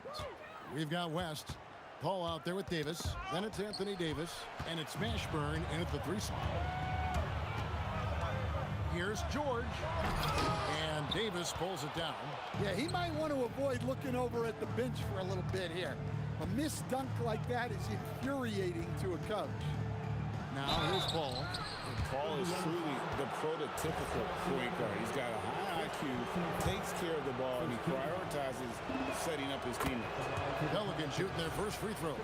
We've got West. Paul out there with Davis. Then it's Anthony Davis. And it's Mashburn in at the 3 spot. Here's George. And Davis pulls it down. Yeah, he might want to avoid looking over at the bench for a little bit here. A missed dunk like that is infuriating to a coach. Now here's Paul. Paul is truly the prototypical point guard. He's got a high IQ, takes care of the ball, and he prioritizes setting up his teammates. Pelicans shooting their first free throws.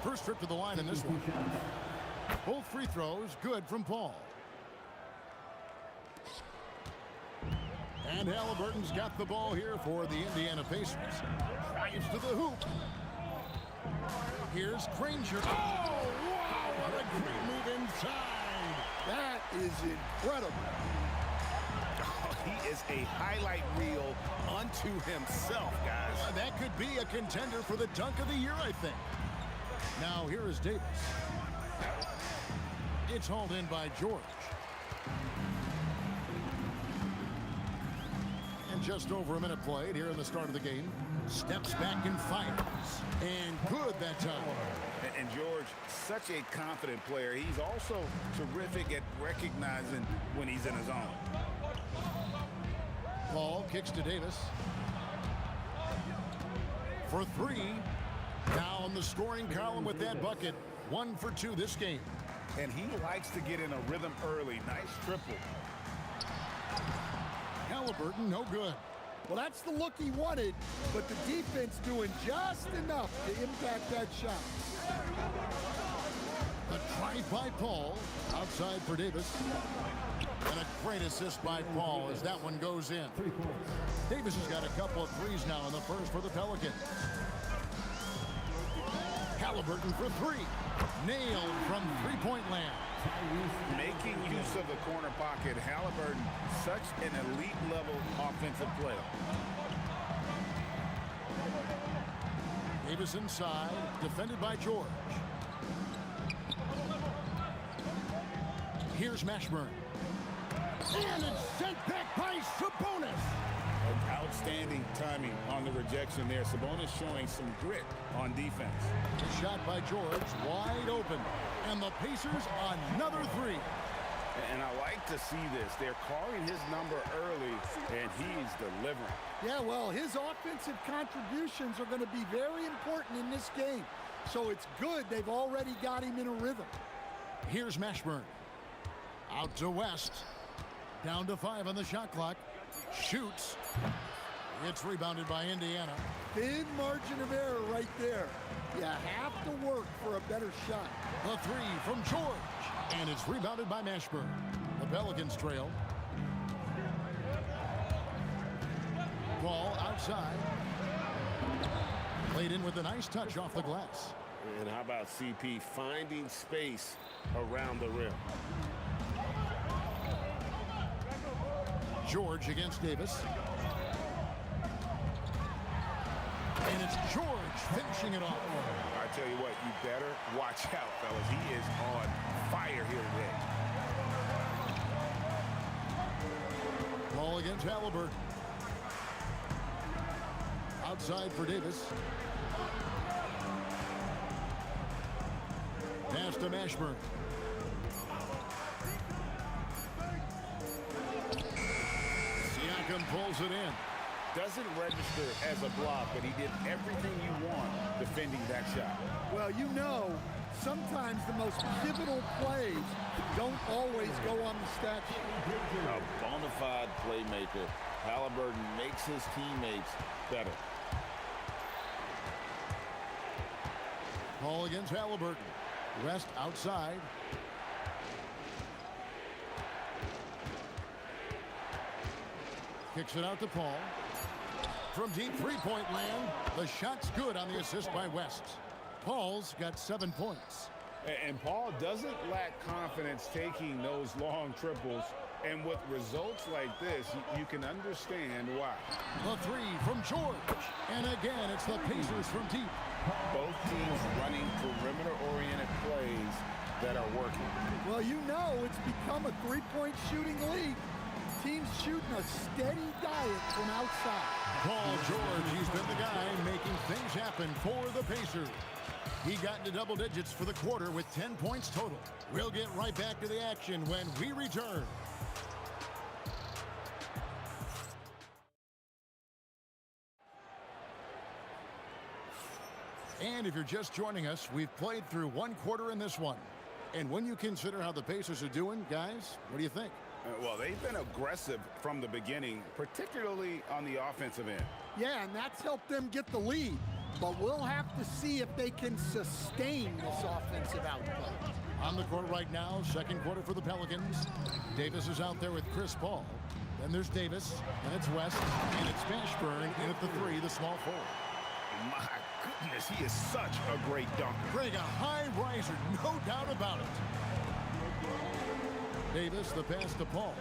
First trip to the line in this one. Both free throws good from Paul. And Halliburton's got the ball here for the Indiana Pacers. Drives to the hoop. Here's Granger. Oh, wow! What a great move inside. That is incredible. Oh, he is a highlight reel unto himself, guys. That could be a contender for the dunk of the year, I think. Now here is Davis. It's hauled in by George. And just over a minute played here in the start of the game. Steps back and fires. And good that time. And George, such a confident player. He's also terrific at recognizing when he's in his zone. Paul kicks to Davis. For 3. Now in the scoring column with that bucket. 1 for 2 this game. And he likes to get in a rhythm early. Nice triple. Halliburton, no good. Well, that's the look he wanted, but the defense doing just enough to impact that shot. The drive by Paul. Outside for Davis. And a great assist by Paul as that one goes in. Davis has got a couple of threes now in the first for the Pelicans. Halliburton for 3. Nailed from three-point land. Making use of the corner pocket. Halliburton, such an elite level offensive player. Davis inside, defended by George. Here's Mashburn. And it's sent back by Sabonis. Outstanding timing on the rejection there. Sabonis showing some grit on defense. The shot by George, wide open. And the Pacers another 3. And I like to see this. They're calling his number early, and he's delivering. Yeah, well, his offensive contributions are going to be very important in this game. So it's good they've already got him in a rhythm. Here's Mashburn. Out to West. Down to 5 on the shot clock. Shoots. It's rebounded by Indiana. Thin margin of error right there. You have to work for a better shot. The 3 from George. And it's rebounded by Mashburn. The Pelicans trail. Ball outside. Played in with a nice touch off the glass. And how about CP finding space around the rim? George against Davis. And it's George finishing it off. I tell you what, you better watch out, fellas. He is on fire here today. Ball against Halliburton. Outside for Davis. Pass to Mashburn. Siakam pulls it in. Doesn't register as a block, but he did everything you want defending that shot. Well, you know, sometimes the most pivotal plays don't always go on the stat sheet. A bona fide playmaker. Halliburton makes his teammates better. Ball against Halliburton. West outside. Kicks it out to Paul. From deep three-point land, the shot's good on the assist by West. Paul's got 7 points. And Paul doesn't lack confidence taking those long triples. And with results like this, you can understand why. The 3 from George. And again, it's the Pacers from deep. Both teams running perimeter-oriented plays that are working. Well, you know, it's become a three-point shooting league. team's shooting a steady diet from outside. Paul George, he's been the guy making things happen for the Pacers. He got into double digits for the quarter with 10 points total. We'll get right back to the action when we return. And if you're just joining us, we've played through one quarter in this one. And when you consider how the Pacers are doing, guys, what do you think? Well, they've been aggressive from the beginning, particularly on the offensive end. Yeah, and that's helped them get the lead. But we'll have to see if they can sustain this offensive outplay. On the court right now, second quarter for the Pelicans. Davis is out there with Chris Paul. Then there's Davis, and it's West, and it's Mashburn in at the three, the small forward. My goodness, he is such a great dunker. Greg, a high riser, no doubt about it. Davis, the pass to Paul.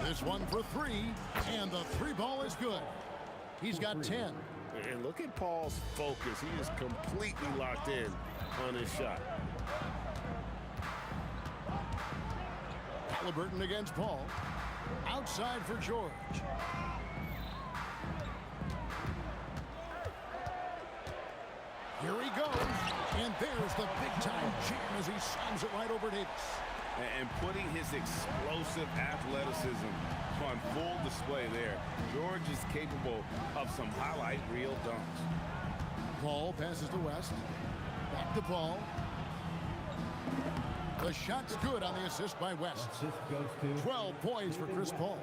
This one for three, and the three ball is good. He's got 10. And look at Paul's focus. He is completely locked in on his shot. Halliburton against Paul. Outside for George. Here he goes. And there's the big-time jam as he slams it right over Davis. And putting his explosive athleticism on full display there. George is capable of some highlight reel dunks. Paul passes to West. Back to Paul. The shot's good on the assist by West. 12 points for Chris Paul.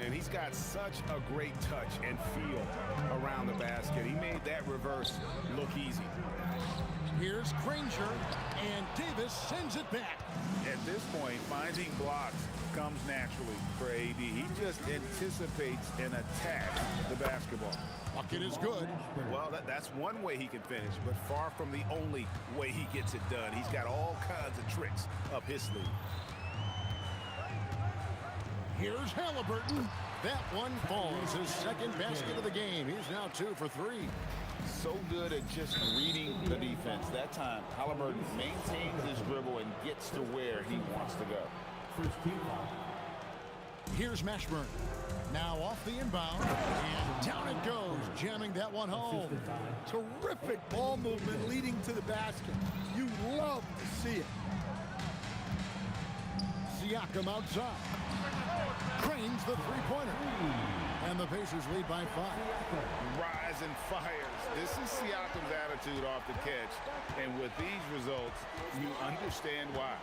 Man, he's got such a great touch and feel around the basket. He made that reverse look easy. Here's Granger, and Davis sends it back. At this point, finding blocks comes naturally for AD. He just anticipates and attacks the basketball. Bucket is good. Well, that's one way he can finish, but far from the only way he gets it done. He's got all kinds of tricks up his sleeve. Here's Halliburton. That one falls. His second basket of the game. He's now 2 for 3. So good at just reading the defense. That time, Halliburton maintains his dribble and gets to where he wants to go. Here's Mashburn. Now off the inbound, and down it goes, jamming that one home. Terrific ball movement leading to the basket. You love to see it. Siakam outside. Cranes the three-pointer. And the Pacers lead by 5. Rise and fires. This is Siakam's attitude off the catch. And with these results, you understand why.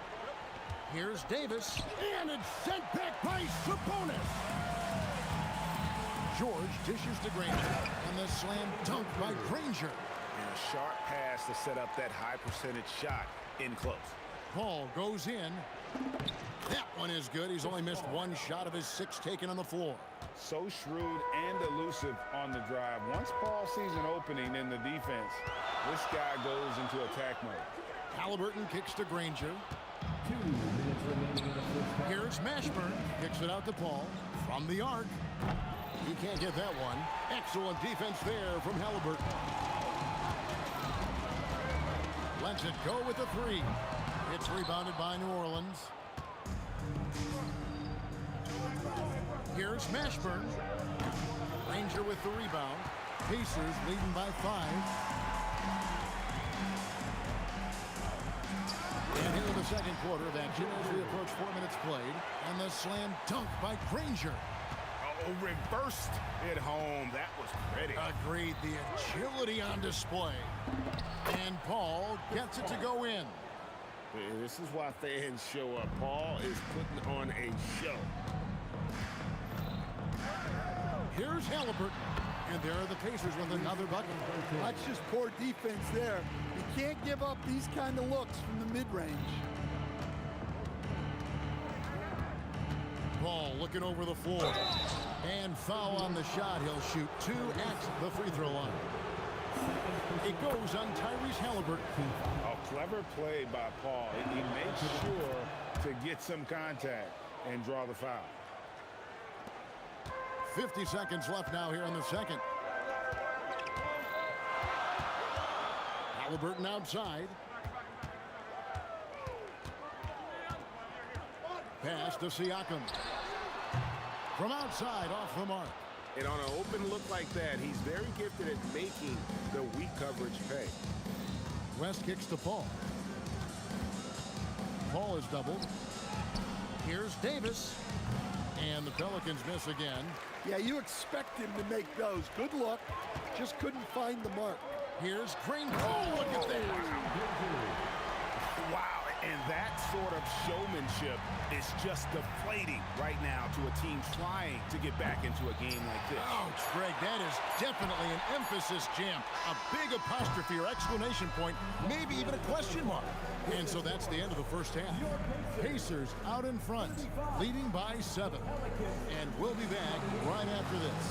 Here's Davis, and it's sent back by Sabonis. George dishes to Granger, and the slam dunk by Granger. And a sharp pass to set up that high percentage shot in close. Paul goes in. That one is good. He's only missed one shot of his 6 taken on the floor. So shrewd and elusive on the drive. Once Paul sees an opening in the defense, this guy goes into attack mode. Halliburton kicks to Granger. Here's Mashburn. Kicks it out to Paul. From the arc. He can't get that one. Excellent defense there from Halliburton. Lets it go with the 3. It's rebounded by New Orleans. Here's Mashburn. Granger with the rebound. Pacers leading by 5. And here in the second quarter of action as we approach 4 minutes played. And the slam dunk by Granger. Oh, reversed it home. That was pretty. Agreed. The agility on display. And Paul gets it to go in. This is why fans show up. Paul is putting on a show. Here's Halliburton. And there are the Pacers with another bucket. That's just poor defense there. You can't give up these kind of looks from the mid-range. Paul looking over the floor. And foul on the shot. He'll shoot 2 at the free throw line. It goes on Tyrese Halliburton. A clever play by Paul. He makes sure to get some contact and draw the foul. 50 seconds left now here in the second. Halliburton outside. Pass to Siakam. From outside, off the mark. And on an open look like that, he's very gifted at making the weak coverage pay. West kicks to Paul. Paul is doubled. Here's Davis. And the Pelicans miss again. Yeah, you expect him to make those. Good luck. Just couldn't find the mark. Here's Green. Oh, look at that. Wow, and that sort of showmanship is just deflating right now to a team trying to get back into a game like this. Ouch, Greg, that is definitely an emphasis jam. A big apostrophe or exclamation point, maybe even a question mark. And so that's the end of the first half. Pacers out in front, leading by 7. And we'll be back right after this.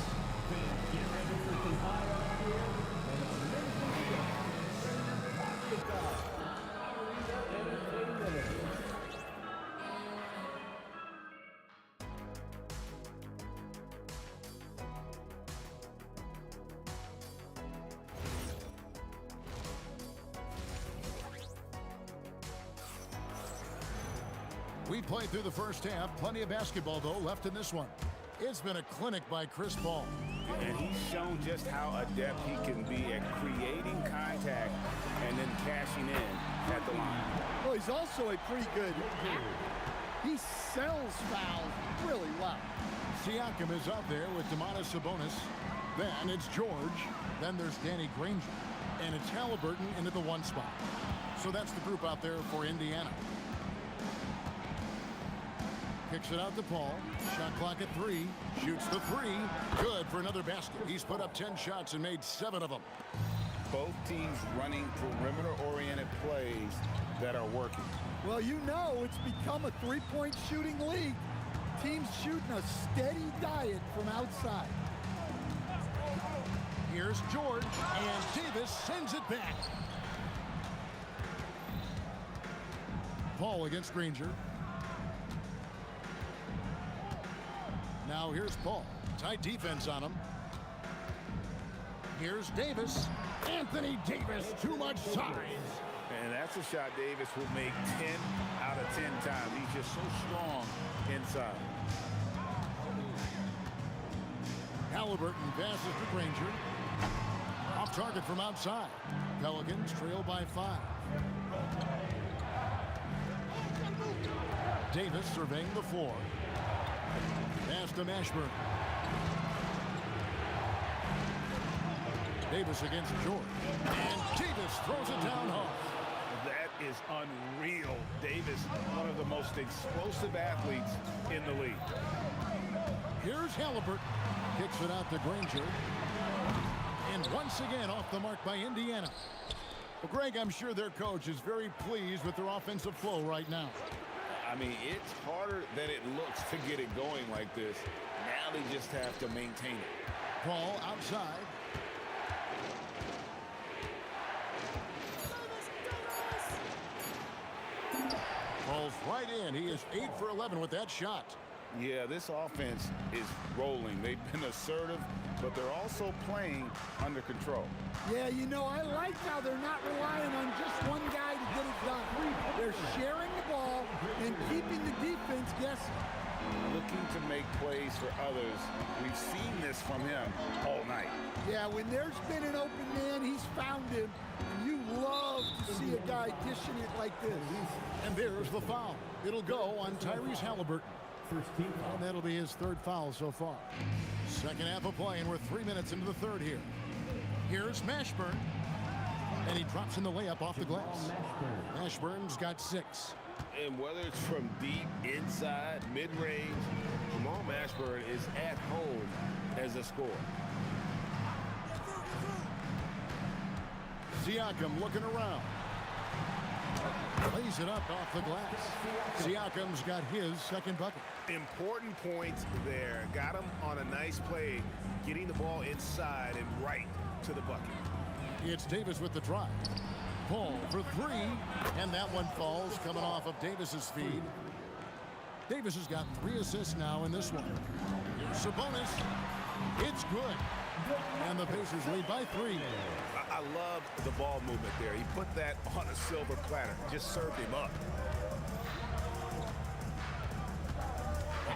We played through the first half. Plenty of basketball, though, left in this one. It's been a clinic by Chris Paul. And he's shown just how adept he can be at creating contact and then cashing in at the line. Well, he's also a pretty good He sells fouls really well. Siakam is out there with Domantas Sabonis. Then it's George. Then there's Danny Granger. And it's Halliburton into the 1 spot. So that's the group out there for Indiana. Kicks it out to Paul. Shot clock at 3. Shoots the 3. Good for another basket. He's put up 10 shots and made 7 of them. Both teams running perimeter-oriented plays that are working. Well, you know it's become a three-point shooting league. Teams shooting a steady diet from outside. Here's George, and Davis sends it back. Paul against Granger. Now here's Paul. Tight defense on him. Here's Davis. Anthony Davis, too much size. And that's a shot Davis will make 10 out of 10 times. He's just so strong inside. Halliburton passes to Granger. Off target from outside. Pelicans trail by 5. Davis surveying the floor. Pass to Mashburn. Davis against George. And Davis throws it down hard. That is unreal. Davis, one of the most explosive athletes in the league. Here's Halliburton. Kicks it out to Granger. And once again off the mark by Indiana. Well, Greg, I'm sure their coach is very pleased with their offensive flow right now. I mean, it's harder than it looks to get it going like this. Now they just have to maintain it. Paul outside. Paul's right in. He is 8 for 11 with that shot. Yeah, this offense is rolling. They've been assertive, but they're also playing under control. Yeah, you know, I like how they're not relying on just one guy to get it done. They're sharing the ball and keeping the defense guessing. Looking to make plays for others. We've seen this from him all night. Yeah, when there's been an open man, he's found him. And you love to see a guy dishing it like this. And there's the foul. It'll go on Tyrese Halliburton. First team foul. And that'll be his 3rd foul so far. Second half of play, and we're 3 minutes into the 3rd here. Here's Mashburn. And he drops in the layup off the glass. Mashburn's got 6. And whether it's from deep, inside, mid-range, Jamal Mashburn is at home as a scorer. Siakam looking around. Lays it up off the glass. Siakam's got his 2nd bucket. Important points there. Got him on a nice play, getting the ball inside and right to the bucket. It's Davis with the drive. Paul for 3, and that one falls coming off of Davis's feed. Davis has got 3 assists now in this one. Here's Sabonis. It's good. And the Pacers lead by 3. I love the ball movement there. He put that on a silver platter. Just served him up.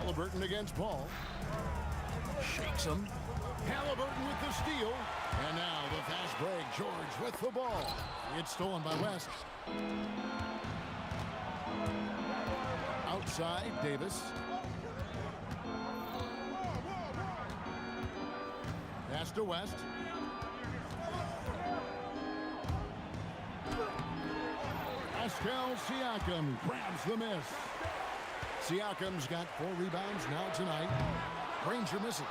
Halliburton against Paul. Shakes him. Halliburton with the steal. And now the fast break. George with the ball. It's stolen by West. Outside, Davis. Pass to West. Pascal Siakam grabs the miss. Siakam's got 4 rebounds now tonight. Granger misses.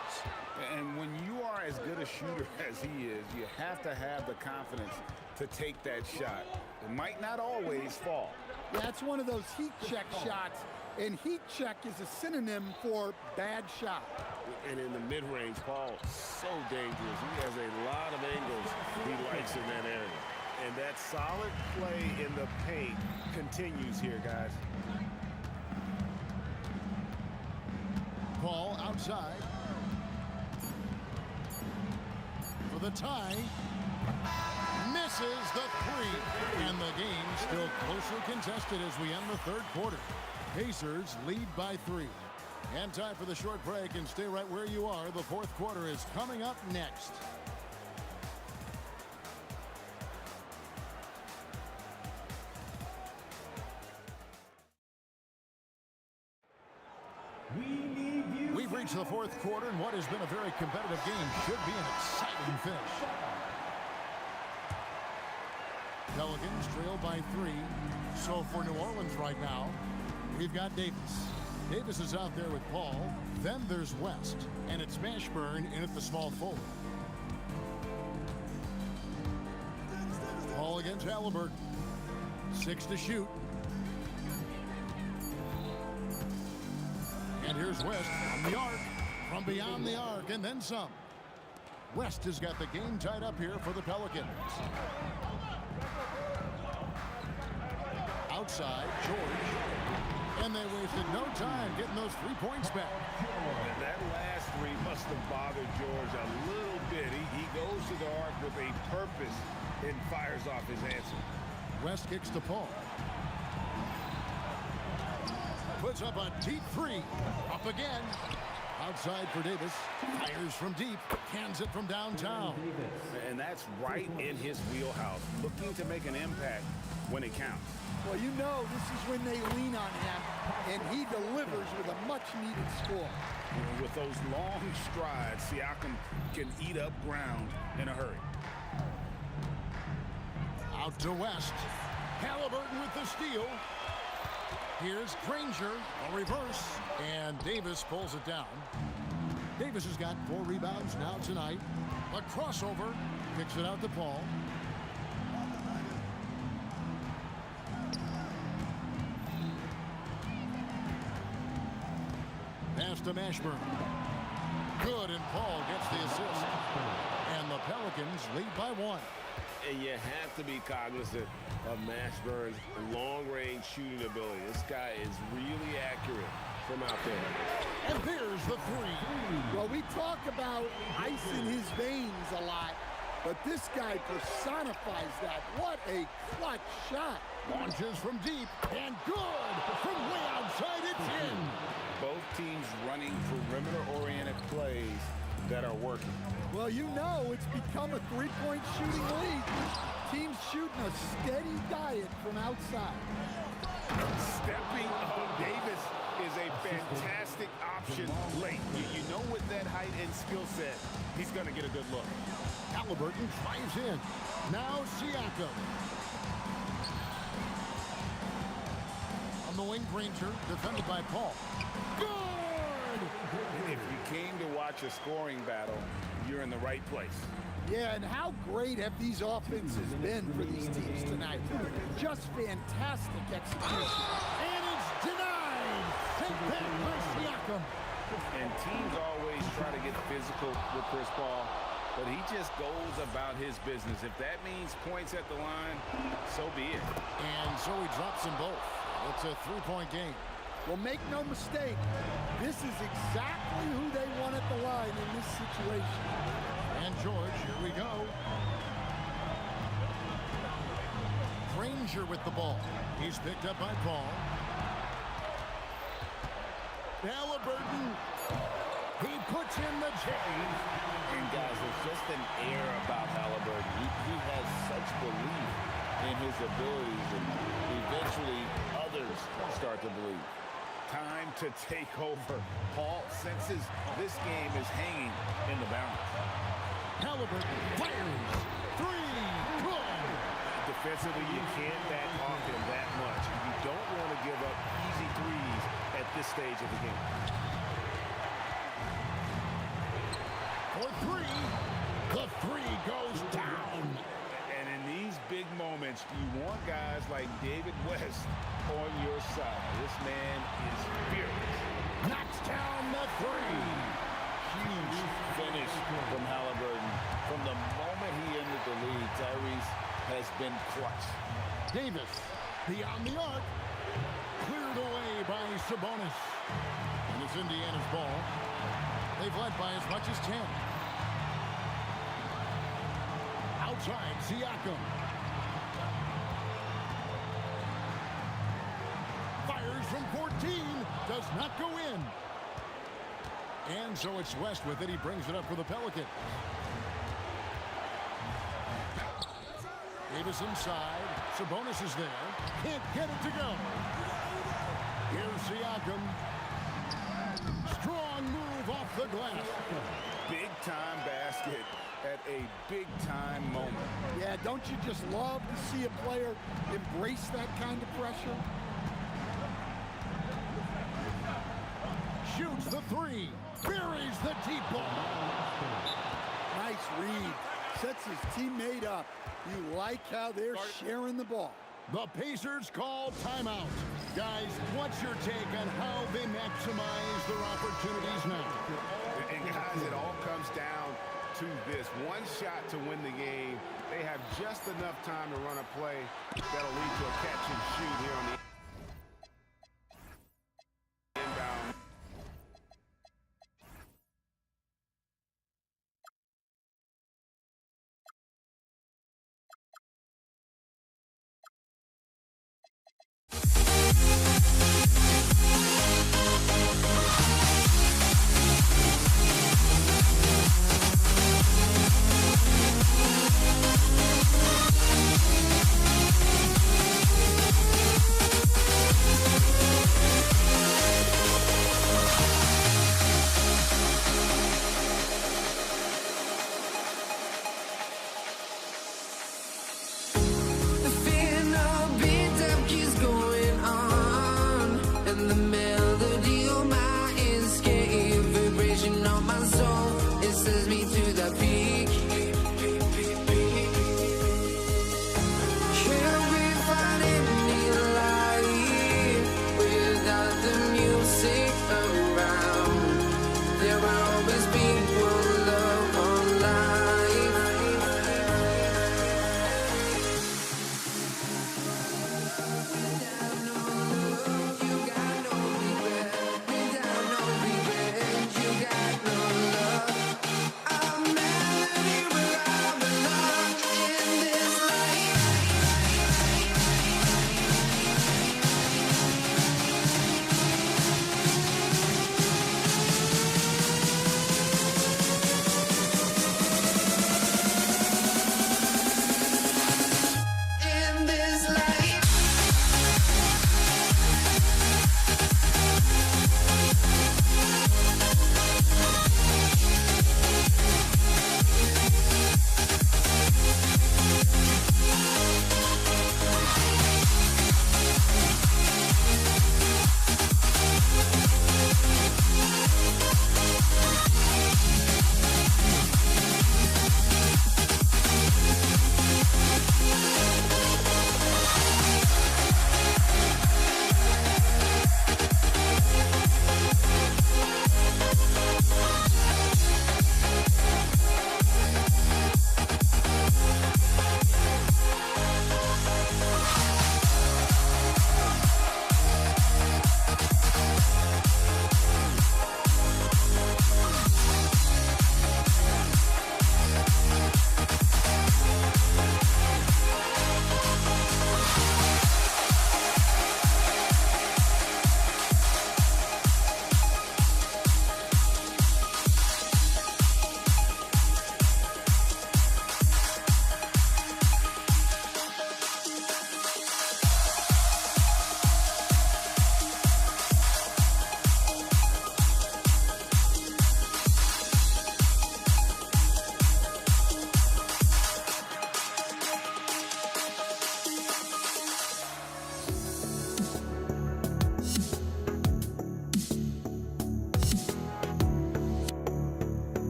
And when you are as good a shooter as he is, you have to have the confidence to take that shot. It might not always fall. Yeah, that's one of those heat check shots, and heat check is a synonym for bad shot. And in the mid-range, Paul, so dangerous. He has a lot of angles he likes in that area. And that solid play in the paint continues here, guys. Paul outside. For the tie. Misses the 3. And the game still closer contested as we end the third quarter. Pacers lead by 3. And time for the short break, and stay right where you are. The fourth quarter is coming up next. We've reached the fourth quarter, and what has been a very competitive game should be an exciting finish. Pelicans trail by 3. So for New Orleans right now, we've got Davis. Davis is out there with Paul. Then there's West, and it's Mashburn in at the small forward. Paul against Halliburton. 6 to shoot. And here's West from the arc, from beyond the arc, and then some. West has got the game tied up here for the Pelicans. Outside, George. And they wasted no time getting those 3 points back. And that last 3 must have bothered George a little bit. He goes to the arc with a purpose and fires off his answer. West kicks to Paul. Puts up a deep 3. Up again. Outside for Davis. Fires from deep. Cans it from downtown. And that's right in his wheelhouse. Looking to make an impact when it counts. Well, you know this is when they lean on him, and he delivers with a much-needed score. With those long strides, Siakam can eat up ground in a hurry. Out to West. Halliburton with the steal. Here's Granger, a reverse, and Davis pulls it down. Davis has got 4 rebounds now tonight. A crossover, kicks it out to Paul. Pass to Mashburn. Good, and Paul gets the assist. And the Pelicans lead by 1. And you have to be cognizant of Mashburn's long-range shooting ability. This guy is really accurate from out there. And there's the 3. Well, we talk about ice in his veins a lot, but this guy personifies that. What a clutch shot. Launches from deep, and good! From way outside, it's in! Both teams running perimeter-oriented plays that are working. Well, you know it's become a 3-point shooting league. Teams shooting a steady diet from outside. Stepping up, Davis is a fantastic option late. You know with that height and skill set, he's going to get a good look. Halliburton drives in. Now Siakam. On the wing, Granger, defended by Paul. Good! If you came to watch a scoring battle, you're in the right place. Yeah, and how great have these offenses been for these teams tonight? Just fantastic execution. And it's denied! Take that by Siakam. And teams always try to get physical with Chris Paul, but he just goes about his business. If that means points at the line, so be it. And so he drops them both. It's a 3-point game. Well, make no mistake, this is exactly who they want at the line in this situation. And George, here we go. Granger with the ball. He's picked up by Paul. Halliburton. He puts in the change. And guys, there's just an air about Halliburton. He has such belief in his abilities, and eventually others start to believe. Time to take over. Paul senses this game is hanging in the balance. Halliburton fires. Three. Good. Defensively, you can't back off him that much. You don't want to give up easy threes at this stage of the game. For three. The three goes down. And in these big moments, you want guys like David West on your side. This man is fearless. Knocks down the three. Huge finish from Halliburton. From the moment he entered the league, Tyrese has been clutch. Davis beyond the arc. Cleared away by Sabonis. And it's Indiana's ball. They've led by as much as 10. Outside, Siakam. Fires from 14. Does not go in. And so it's West with it. He brings it up for the Pelicans. Davis inside. Sabonis is there. Can't get it to go. Here's Siakam. Strong move off the glass. Big-time basket at a big-time moment. Yeah, don't you just love to see a player embrace that kind of pressure? Shoots the three. Buries the deep ball. Nice read. Sets his teammate up. You like how they're sharing the ball. The Pacers call timeout. Guys, what's your take on how they maximize their opportunities now? And guys, it all comes down to this. One shot to win the game. They have just enough time to run a play that'll lead to a catch and shoot here on the inbound.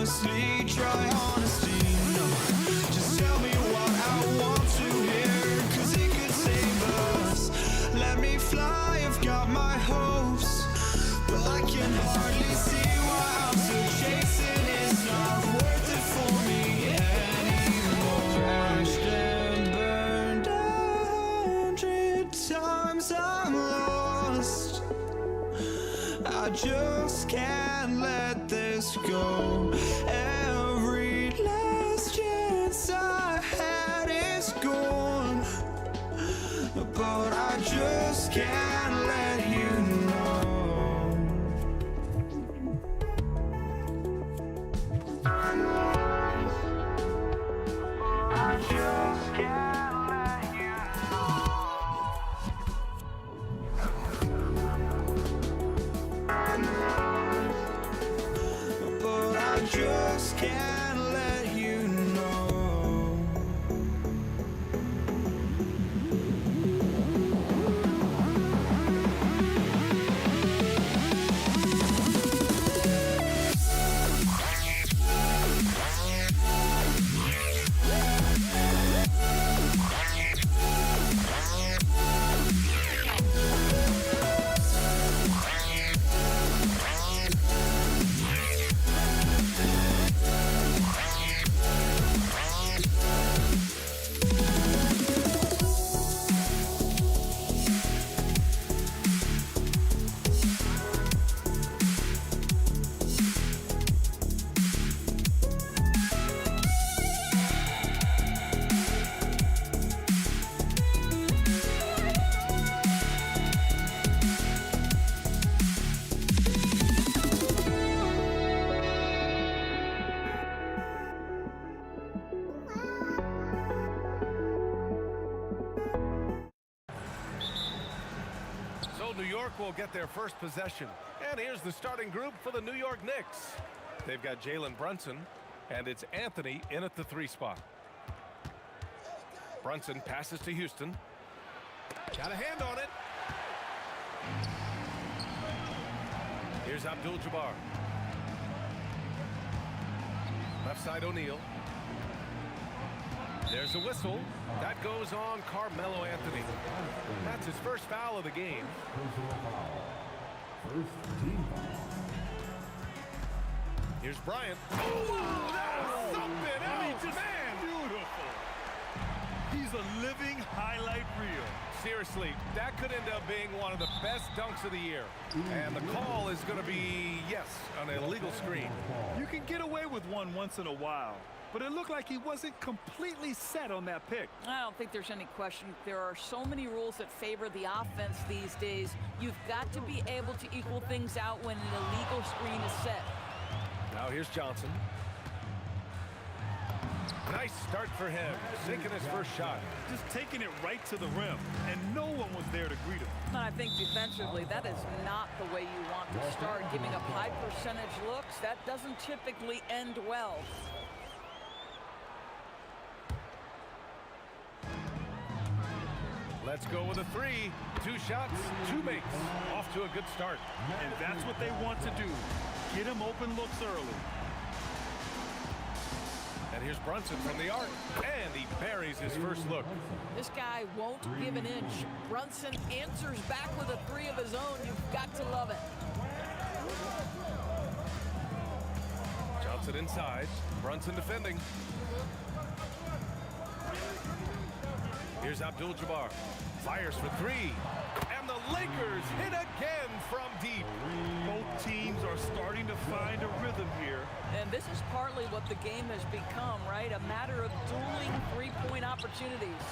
honestly, try honesty. No, just tell me what I want to hear, 'cause it could save us. Let me fly, I've got my hopes, but I can hardly see why I'm still chasing. It's not worth it for me anymore. Crashed and burned 100 times, I'm lost. I just can't let this go. Every last chance I had is gone, but I just can't let you know. I just can't let you know. But I just can't let you know. So New York will get their first possession. And here's the starting group for the New York Knicks. They've got Jalen Brunson, and it's Anthony in at the 3 spot. Brunson passes to Houston. Got a hand on it. Here's Abdul-Jabbar. Left side O'Neal. There's a whistle. That goes on Carmelo Anthony. That's his first foul of the game. Here's Bryant. Oh, that's something else, man. Beautiful. He's a living highlight reel. Seriously, that could end up being one of the best dunks of the year. And the call is going to be, yes, an illegal screen. You can get away with one once in a while, but it looked like he wasn't completely set on that pick. I don't think there's any question. There are so many rules that favor the offense these days. You've got to be able to equal things out when an illegal screen is set. Now here's Johnson. Nice start for him, sinking his first shot. Just taking it right to the rim, and no one was there to greet him. And I think defensively, that is not the way you want to start. Giving up high percentage looks, that doesn't typically end well. Let's go with a 3. 2 shots, 2 makes. Off to a good start. And that's what they want to do. Get him open looks early. And here's Brunson from the arc. And he buries his first look. This guy won't give an inch. Brunson answers back with a 3 of his own. You've got to love it. Johnson inside. Brunson defending. Here's Abdul-Jabbar. Fires for 3. And the Lakers hit again from deep. Both teams are starting to find a rhythm here. And this is partly what the game has become, right? A matter of dueling three-point opportunities.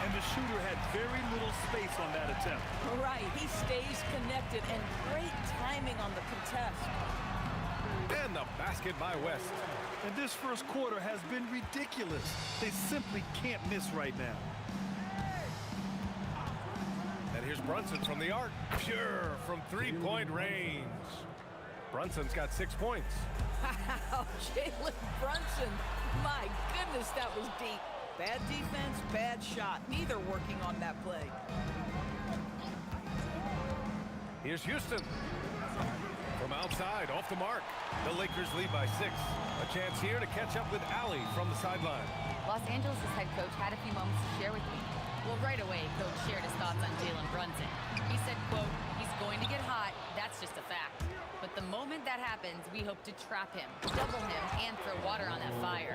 And the shooter had very little space on that attempt. Right, he stays connected, and great timing on the contest. And the basket by West. And this first quarter has been ridiculous. They simply can't miss right now. And here's Brunson from the arc. Pure from 3-point range. Brunson's got 6 points. Wow, Jalen Brunson. My goodness, that was deep. Bad defense, bad shot. Neither working on that play. Here's Houston. From outside, off the mark. The Lakers lead by 6. A chance here to catch up with Allie from the sideline. Los Angeles' head coach had a few moments to share with me. Well, right away, Coach shared his thoughts on Jalen Brunson. He said, quote, "He's going to get hot. That's just a fact. But the moment that happens, we hope to trap him, double him, and throw water on that fire."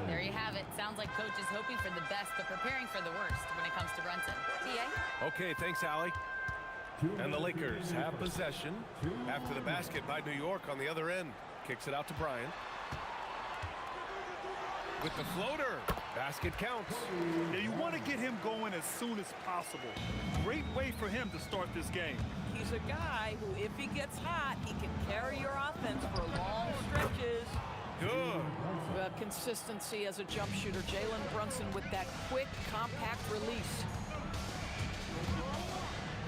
There you have it. Sounds like Coach is hoping for the best, but preparing for the worst when it comes to Brunson. TA? Okay, thanks, Allie. And the Lakers have possession after the basket by New York on the other end. Kicks it out to Bryant. With the floater, basket counts. Now you want to get him going as soon as possible. Great way for him to start this game. He's a guy who, if he gets hot, he can carry your offense for long stretches. Good. Consistency as a jump shooter. Jalen Brunson with that quick, compact release.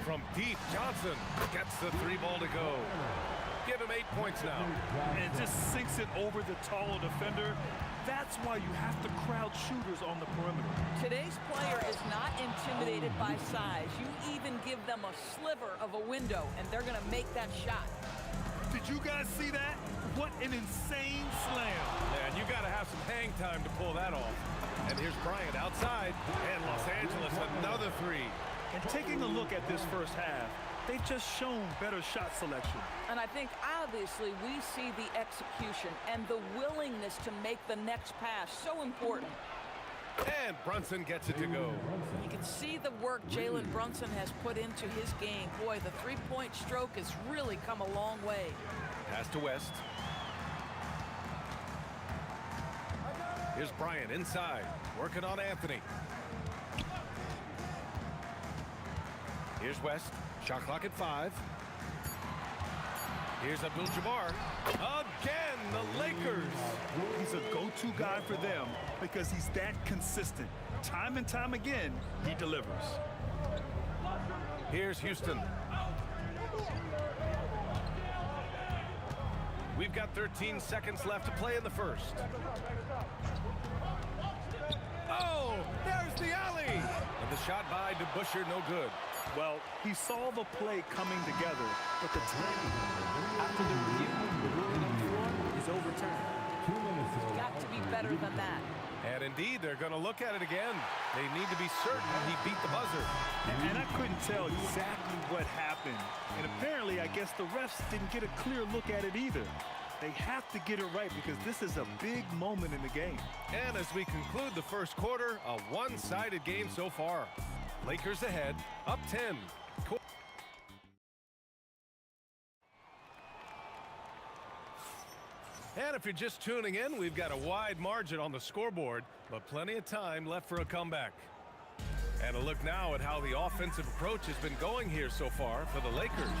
From deep, Johnson gets the 3 ball to go. Give him 8 points now. And just sinks it over the taller defender. That's why you have to crowd shooters on the perimeter. Today's player is not intimidated by size. You even give them a sliver of a window, and they're going to make that shot. Did you guys see that? What an insane slam. Man, you got to have some hang time to pull that off. And here's Bryant outside, and Los Angeles another 3. And taking a look at this first half, they've just shown better shot selection. And I think, obviously, we see the execution and the willingness to make the next pass so important. And Brunson gets it to go. You can see the work Jalen Brunson has put into his game. Boy, the three-point stroke has really come a long way. Pass to West. Here's Bryant inside, working on Anthony. Here's West. Shot clock at 5. Here's Abdul-Jabbar. Again, the Lakers. He's a go-to guy for them because he's that consistent. Time and time again, he delivers. Here's Houston. We've got 13 seconds left to play in the first. Oh, there's the alley. And the shot by DeBusschere, no good. Well, he saw the play coming together, but the timing. After the review, the ruling on the floor is overturned. It's got to be better than that. And indeed, they're going to look at it again. They need to be certain he beat the buzzer. And I couldn't tell exactly what happened. And apparently, I guess the refs didn't get a clear look at it either. They have to get it right because this is a big moment in the game. And as we conclude the first quarter, a one-sided game so far. Lakers ahead, up 10. And if you're just tuning in, we've got a wide margin on the scoreboard, but plenty of time left for a comeback. And a look now at how the offensive approach has been going here so far for the Lakers.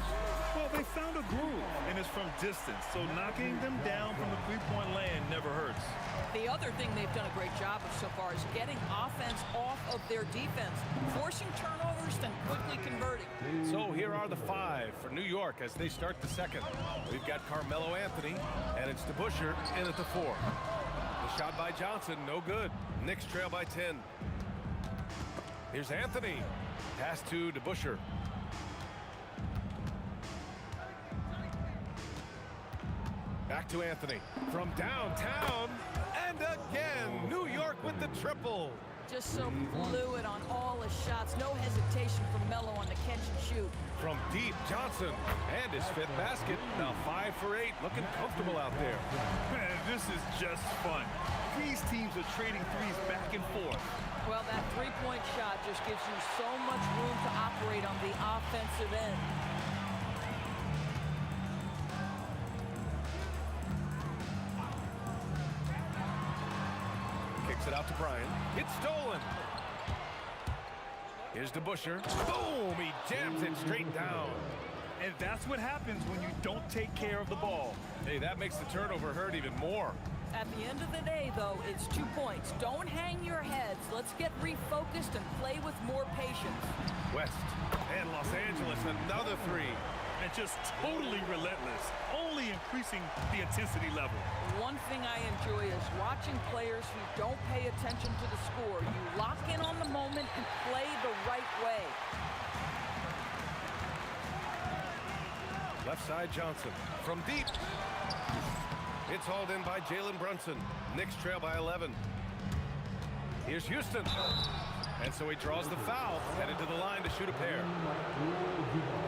Well, they found a groove, and it's from distance, so knocking them down from the three-point land never hurts. The other thing they've done a great job of so far is getting offense off of their defense, forcing turnovers, then quickly converting. So here are the 5 for New York as they start the second. We've got Carmelo Anthony, and it's DeBusschere in at the 4. The shot by Johnson, no good. Knicks trail by 10. Here's Anthony. Pass to DeBusschere. Back to Anthony. From downtown. And again, New York with the triple. Just so fluid on all his shots. No hesitation from Melo on the catch and shoot. From deep, Johnson. And his 5th basket. Now 5 for 8. Looking comfortable out there. Man, this is just fun. These teams are trading threes back and forth. Well, that three-point shot just gives you so much room to operate on the offensive end. Kicks it out to Bryant. It's stolen. Here's DeBusschere. Boom! He jams it straight down. And that's what happens when you don't take care of the ball. Hey, that makes the turnover hurt even more. At the end of the day, though, it's 2 points. Don't hang your heads. Let's get refocused and play with more patience. West and Los Angeles, another 3. And just totally relentless, only increasing the intensity level. One thing I enjoy is watching players who don't pay attention to the score. You lock in on the moment and play the right way. Left side Johnson from deep. It's hauled in by Jalen Brunson. Knicks trail by 11. Here's Houston. And so he draws the foul, headed to the line to shoot a pair.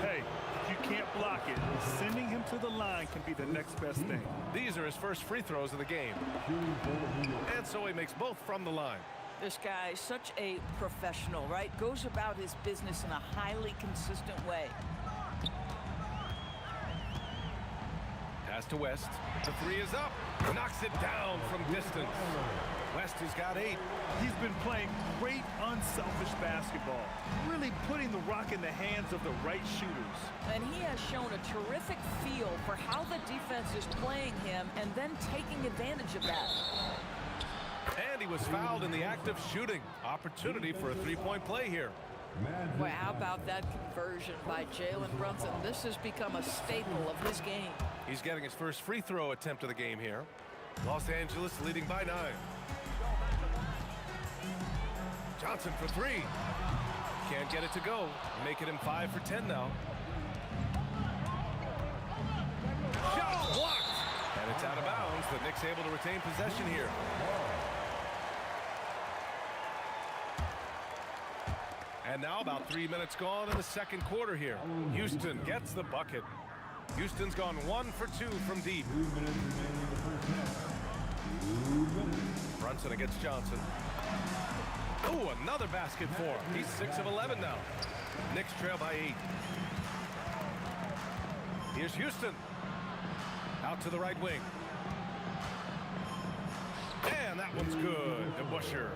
Hey, if you can't block it, sending him to the line can be the next best thing. These are his first free throws of the game. And so he makes both from the line. This guy is such a professional, right? Goes about his business in a highly consistent way. Pass to West. The three is up. Knocks it down from distance. West has got 8. He's been playing great, unselfish basketball, really putting the rock in the hands of the right shooters. And he has shown a terrific feel for how the defense is playing him and then taking advantage of that. And he was fouled in the act of shooting. Opportunity for a three-point play here. Boy, how about that conversion by Jalen Brunson? This has become a staple of his game. He's getting his first free throw attempt of the game here. Los Angeles leading by 9. Johnson for 3. Can't get it to go. Making him 5 for 10 now. Shot blocked. And it's out of bounds. The Knicks able to retain possession here. And now about 3 minutes gone in the second quarter here. Houston gets the bucket. Houston's gone 1 for 2 from deep. Brunson against Johnson. Oh, another basket for him. He's 6 of 11 now. Knicks trail by 8. Here's Houston. Out to the right wing. And that one's good. DeBusschere.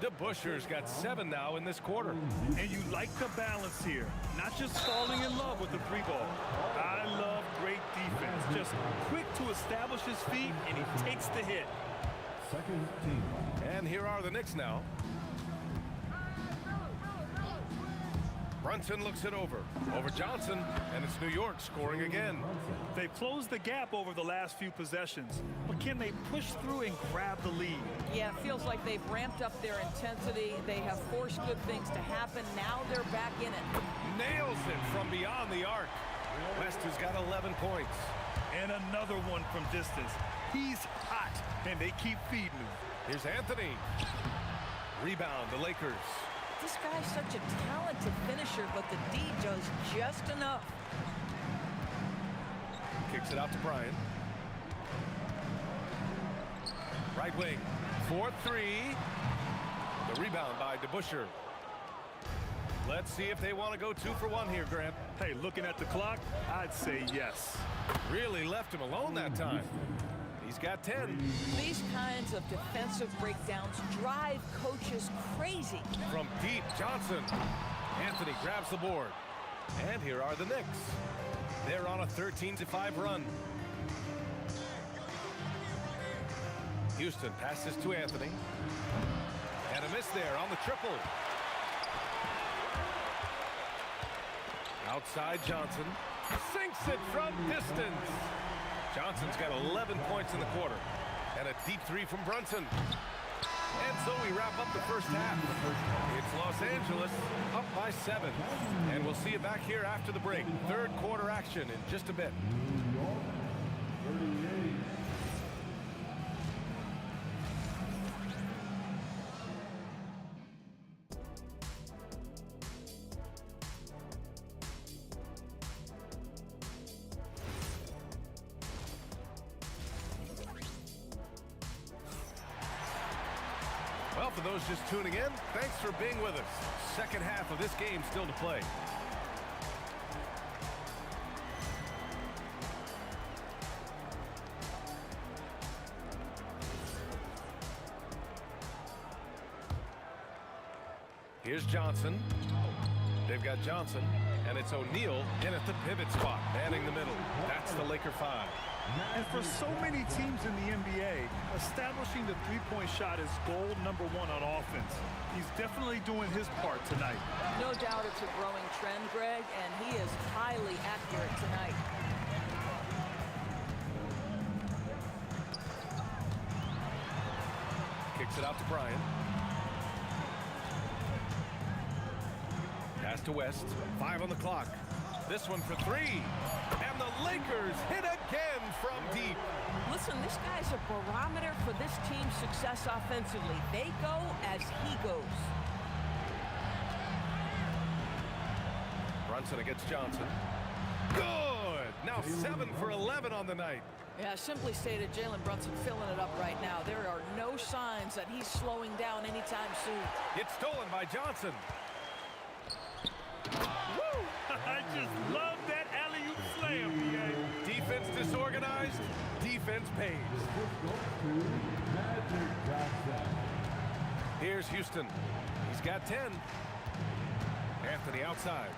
DeBusschere's got 7 now in this quarter. And you like the balance here. Not just falling in love with the 3-ball. I love great defense. Just quick to establish his feet, and he takes the hit. Second team. And here are the Knicks now. Brunson looks it over Johnson, and it's New York scoring again. They've closed the gap over the last few possessions, but can they push through and grab the lead? Yeah, it feels like they've ramped up their intensity. They have forced good things to happen. Now they're back in it. Nails it from beyond the arc. West has got 11 points. And another one from distance. He's hot, and they keep feeding him. Here's Anthony. Rebound, the Lakers. This guy's such a talented finisher, but the D does just enough. Kicks it out to Bryant. Right wing, 4-3. The rebound by DeBusschere. Let's see if they want to go 2 for 1 here, Grant. Hey, looking at the clock, I'd say yes. Really left him alone that time. He's got 10. These kinds of defensive breakdowns drive coaches crazy. From deep, Johnson. Anthony grabs the board. And here are the Knicks. They're on a 13-5 run. Houston passes to Anthony. And a miss there on the triple. Outside Johnson. Sinks it from distance. Johnson's got 11 points in the quarter. And a deep 3 from Brunson. And so we wrap up the first half. It's Los Angeles up by 7. And we'll see you back here after the break. Third quarter action in just a bit. Well, for those just tuning in, thanks for being with us. Second half of this game still to play. Here's Johnson. They've got Johnson, and it's O'Neal in at the pivot spot, manning the middle. That's the Laker 5. And for so many teams in the NBA, establishing the three-point shot is goal number 1 on offense. He's definitely doing his part tonight. No doubt it's a growing trend, Greg, and he is highly accurate tonight. Kicks it out to Bryant. Pass to West. 5 on the clock. This one for 3. And the Lakers hit again from deep. Listen, this guy's a barometer for this team's success offensively. They go as he goes. Brunson against Johnson. Good! Now 7 for 11 on the night. Yeah, simply stated, Jalen Brunson filling it up right now. There are no signs that he's slowing down anytime soon. It's stolen by Johnson. Woo! I just love that alley-oop slam, BA. Defense disorganized, defense pays. Here's Houston. He's got 10. Anthony outside.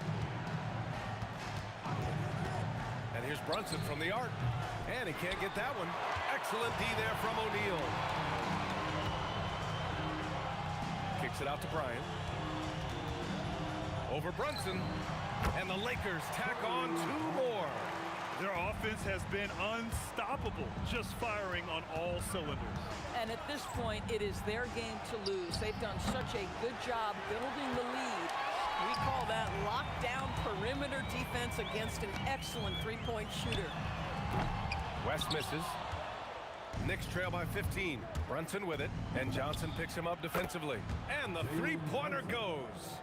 And here's Brunson from the arc. And he can't get that one. Excellent D there from O'Neal. Kicks it out to Bryant. Over Brunson. And the Lakers tack on 2 more. Their offense has been unstoppable, just firing on all cylinders. And at this point, it is their game to lose. They've done such a good job building the lead. We call that lockdown perimeter defense against an excellent three-point shooter. West misses. Knicks trail by 15. Brunson with it, and Johnson picks him up defensively. And the three-pointer goes.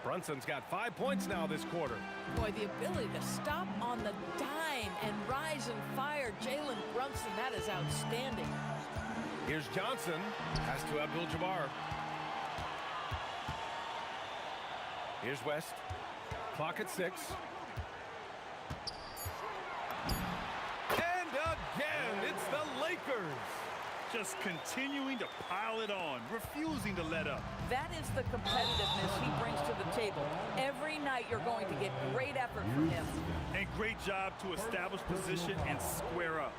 Brunson's got 5 points now this quarter. Boy, the ability to stop on the dime and rise and fire Jalen Brunson, that is outstanding. Here's Johnson. Pass to Abdul-Jabbar. Here's West. Clock at 6. And again, it's the Lakers. Just continuing to pile it on, refusing to let up. That is the competitiveness he brings to the table. Every night you're going to get great effort from him. And great job to establish position and square up.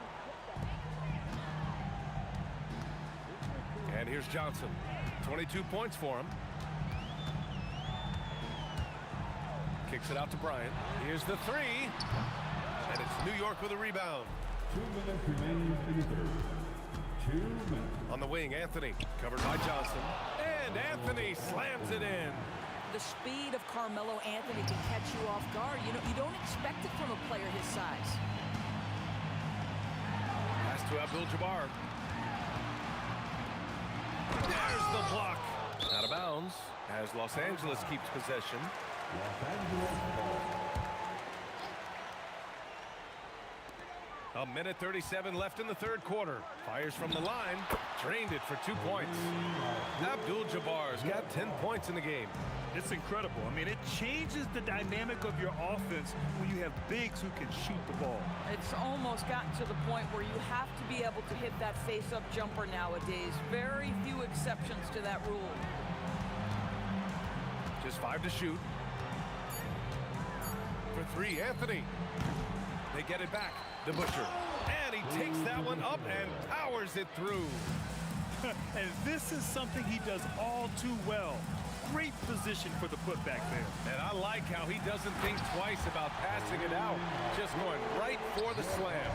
And here's Johnson. 22 points for him. Kicks it out to Bryant. Here's the 3. And it's New York with a rebound. 2 minutes remaining in the third. 2 minutes. On the wing, Anthony. Covered by Johnson. And Anthony slams it in. The speed of Carmelo Anthony can catch you off guard. You don't expect it from a player his size. Pass to Abdul-Jabbar. There's the block. Out of bounds as Los Angeles keeps possession. Los Angeles. A minute 37 left in the third quarter. Fires from the line. Drained it for 2 points. Abdul-Jabbar's got 10 points in the game. It's incredible. I mean, it changes the dynamic of your offense when you have bigs who can shoot the ball. It's almost gotten to the point where you have to be able to hit that face-up jumper nowadays. Very few exceptions to that rule. Just 5 to shoot. For 3, Anthony. They get it back. The Butcher. And he takes that one up and powers it through. And this is something he does all too well. Great position for the putback there. And I like how he doesn't think twice about passing it out. Just going right for the slam.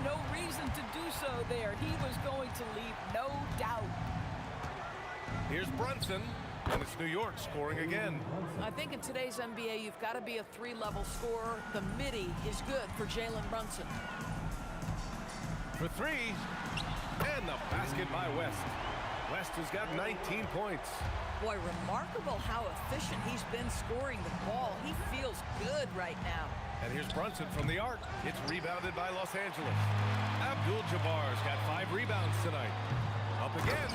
No reason to do so there. He was going to leave no doubt. Here's Brunson. And it's New York scoring again. I think in today's NBA, you've got to be a 3-level scorer. The midi is good for Jalen Brunson. For 3. And the basket by West. West has got 19 points. Boy, remarkable how efficient he's been scoring the ball. He feels good right now. And here's Brunson from the arc. It's rebounded by Los Angeles. Abdul-Jabbar's got 5 rebounds tonight. Up again.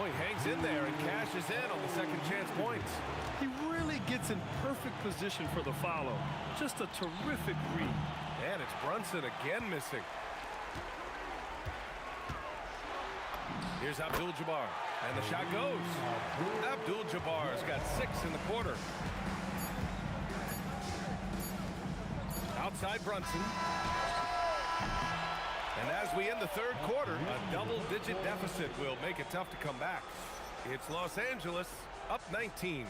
Oh, he hangs in there and cashes in on the second chance points. He really gets in perfect position for the follow. Just a terrific read. And it's Brunson again missing. Here's Abdul-Jabbar. And the shot goes. Abdul-Jabbar's got 6 in the quarter. Outside Brunson. And as we end the third quarter, a double-digit deficit will make it tough to come back. It's Los Angeles up 19.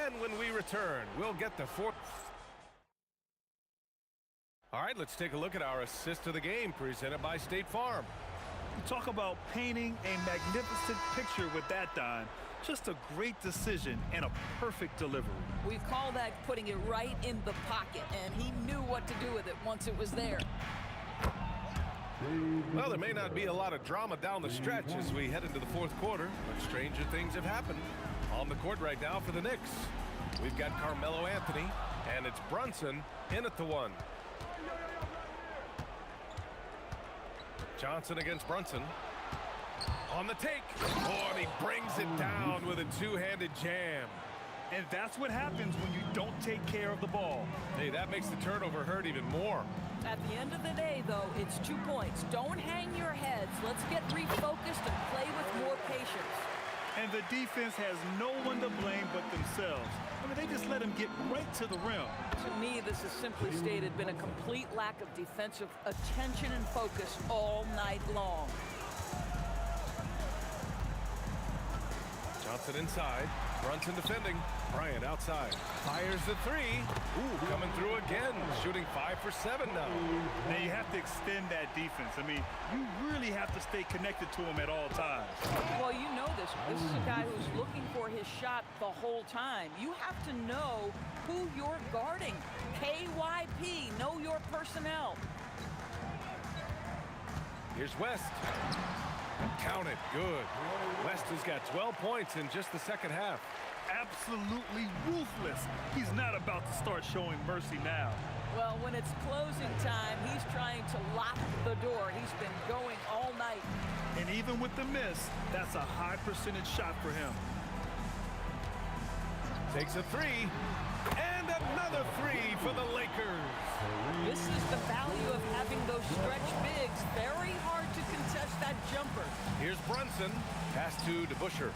And when we return, we'll get the fourth. All right, let's take a look at our assist of the game presented by State Farm. You talk about painting a magnificent picture with that, Don. Just a great decision and a perfect delivery. We call that putting it right in the pocket, and he knew what to do with it once it was there. Well, there may not be a lot of drama down the stretch as we head into the fourth quarter, but stranger things have happened. On the court right now for the Knicks, we've got Carmelo Anthony, and it's Brunson in at the one. Johnson against Brunson. On the take. Oh, and he brings it down with a two-handed jam. And that's what happens when you don't take care of the ball. Hey, that makes the turnover hurt even more. At the end of the day, though, it's 2 points. Don't hang your heads. Let's get refocused and play with more patience. And the defense has no one to blame but themselves. I mean, they just let him get right to the rim. To me, this has simply stated been a complete lack of defensive attention and focus all night long. Johnson inside. Brunson defending. Bryant outside. Fires the three. Ooh, coming through again. Shooting 5 for 7 now. Now you have to extend that defense. I mean, you really have to stay connected to him at all times. Well, you know this. This is a guy who's looking for his shot the whole time. You have to know who you're guarding. KYP, know your personnel. Here's West. Count it. Good. West has got 12 points in just the second half. Absolutely ruthless. He's not about to start showing mercy now. Well, when it's closing time, he's trying to lock the door. He's been going all night. And even with the miss, that's a high percentage shot for him. Takes a three. And another three for the Lakers. This is the value of having those stretch bigs. Very hard to contest that jumper. Here's Brunson. Pass to DeBusschere.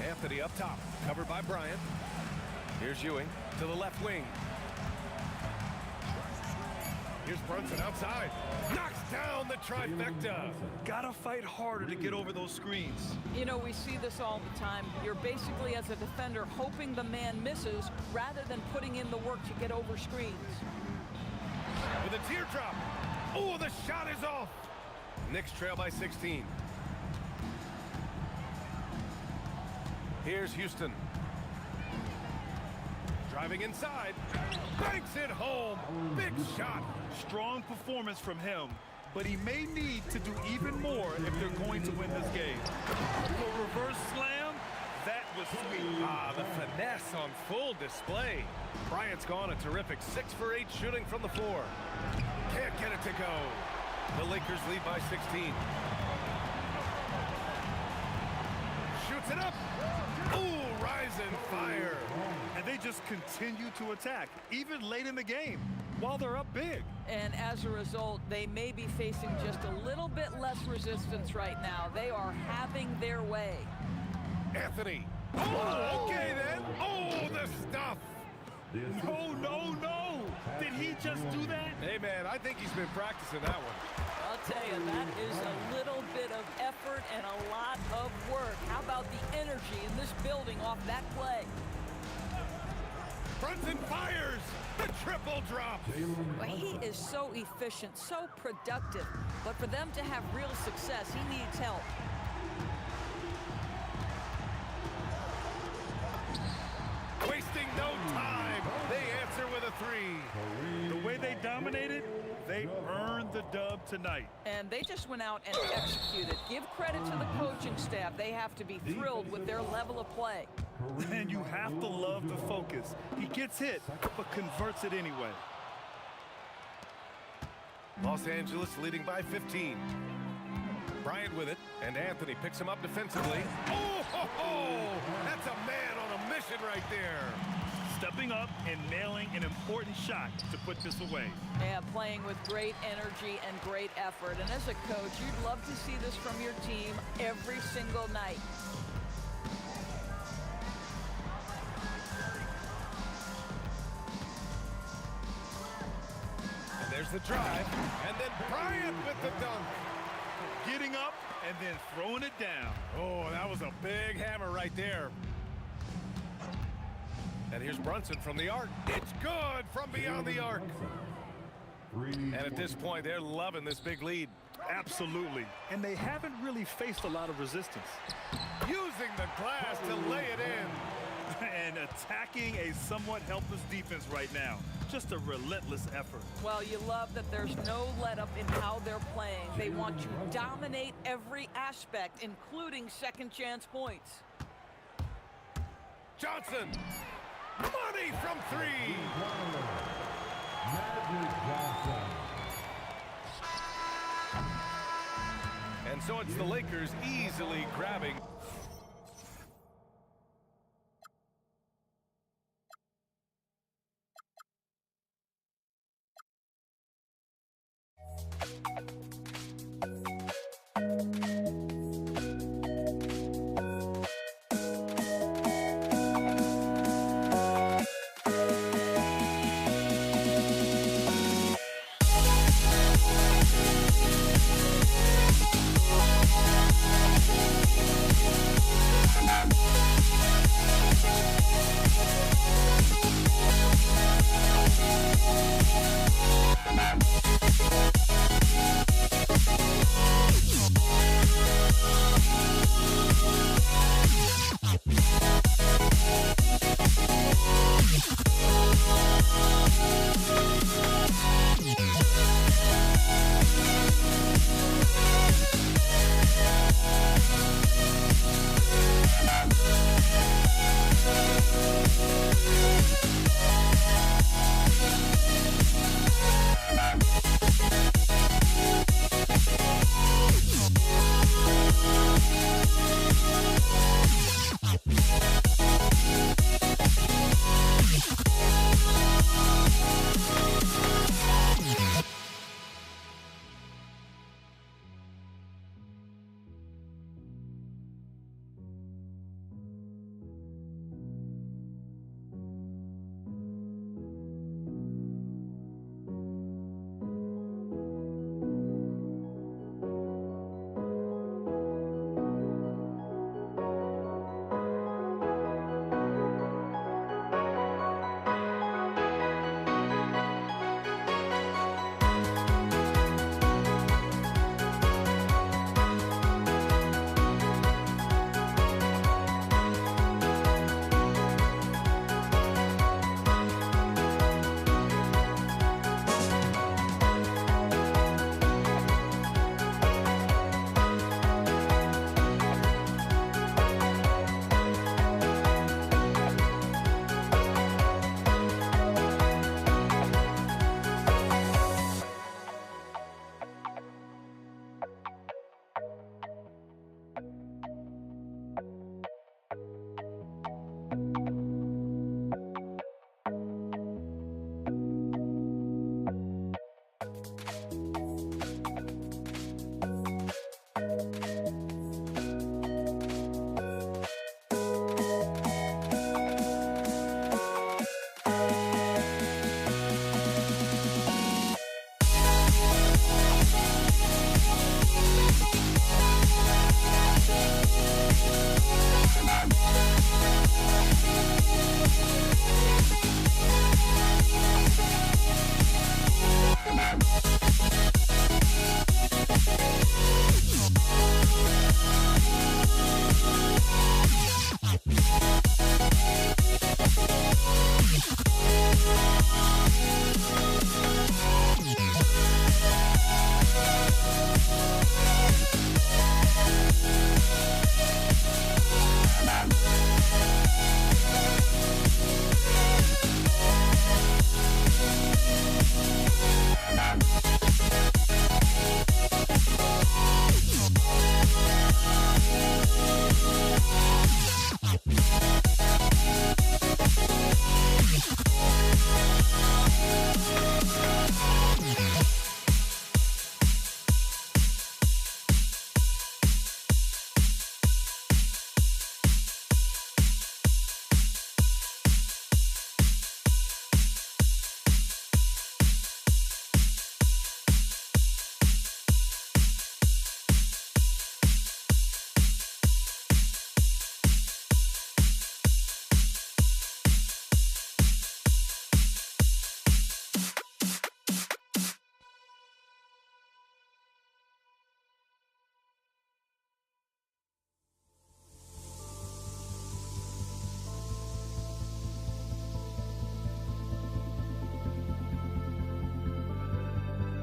Anthony up top. Covered by Bryant. Here's Ewing to the left wing. Here's Brunson outside. Knocks down the trifecta. Gotta fight harder to get over those screens. You know, we see this all the time. You're basically, as a defender, hoping the man misses rather than putting in the work to get over screens. With a teardrop. Oh, the shot is off. Knicks trail by 16. Here's Houston. Driving inside. Banks it home. Big shot. Strong performance from him, but he may need to do even more if they're going to win this game. The reverse slam, that was sweet. Ah, the finesse on full display. Bryant's gone a terrific 6 for 8 shooting from the floor. Can't get it to go. The Lakers lead by 16. Shoots it up. Ooh, rising fire. And they just continue to attack, even late in the game, while they're up big. And as a result, they may be facing just a little bit less resistance right now. They are having their way. Anthony. Oh, okay then. Oh, the stuff. No, no, no. Did he just do that? Hey, man, I think he's been practicing that one. I'll tell you, that is a little bit of effort and a lot of work. How about the energy in this building off that play? Brunson fires the triple drop. Well, he is so efficient, so productive. But for them to have real success, he needs help. Wasting no time. They answer with a three. The way they dominated, they earned the dub tonight. And they just went out and executed. Give credit to the coaching staff. They have to be thrilled with their level of play. And you have to love the focus. He gets hit, but converts it anyway. Los Angeles leading by 15. Bryant with it, and Anthony picks him up defensively. Oh, ho, ho! That's a man on a mission right there. Stepping up and nailing an important shot to put this away. Yeah, playing with great energy and great effort. And as a coach, you'd love to see this from your team every single night. And there's the drive, and then Bryant with the dunk. Getting up and then throwing it down. Oh, that was a big hammer right there. And here's Brunson from the arc. It's good from beyond the arc. And at this point, they're loving this big lead. Absolutely. And they haven't really faced a lot of resistance. Using the glass to lay it in. And attacking a somewhat helpless defense right now. Just a relentless effort. Well, you love that there's no let-up in how they're playing. They want to dominate every aspect, including second-chance points. Johnson. Money from three. And so it's the Lakers easily grabbing.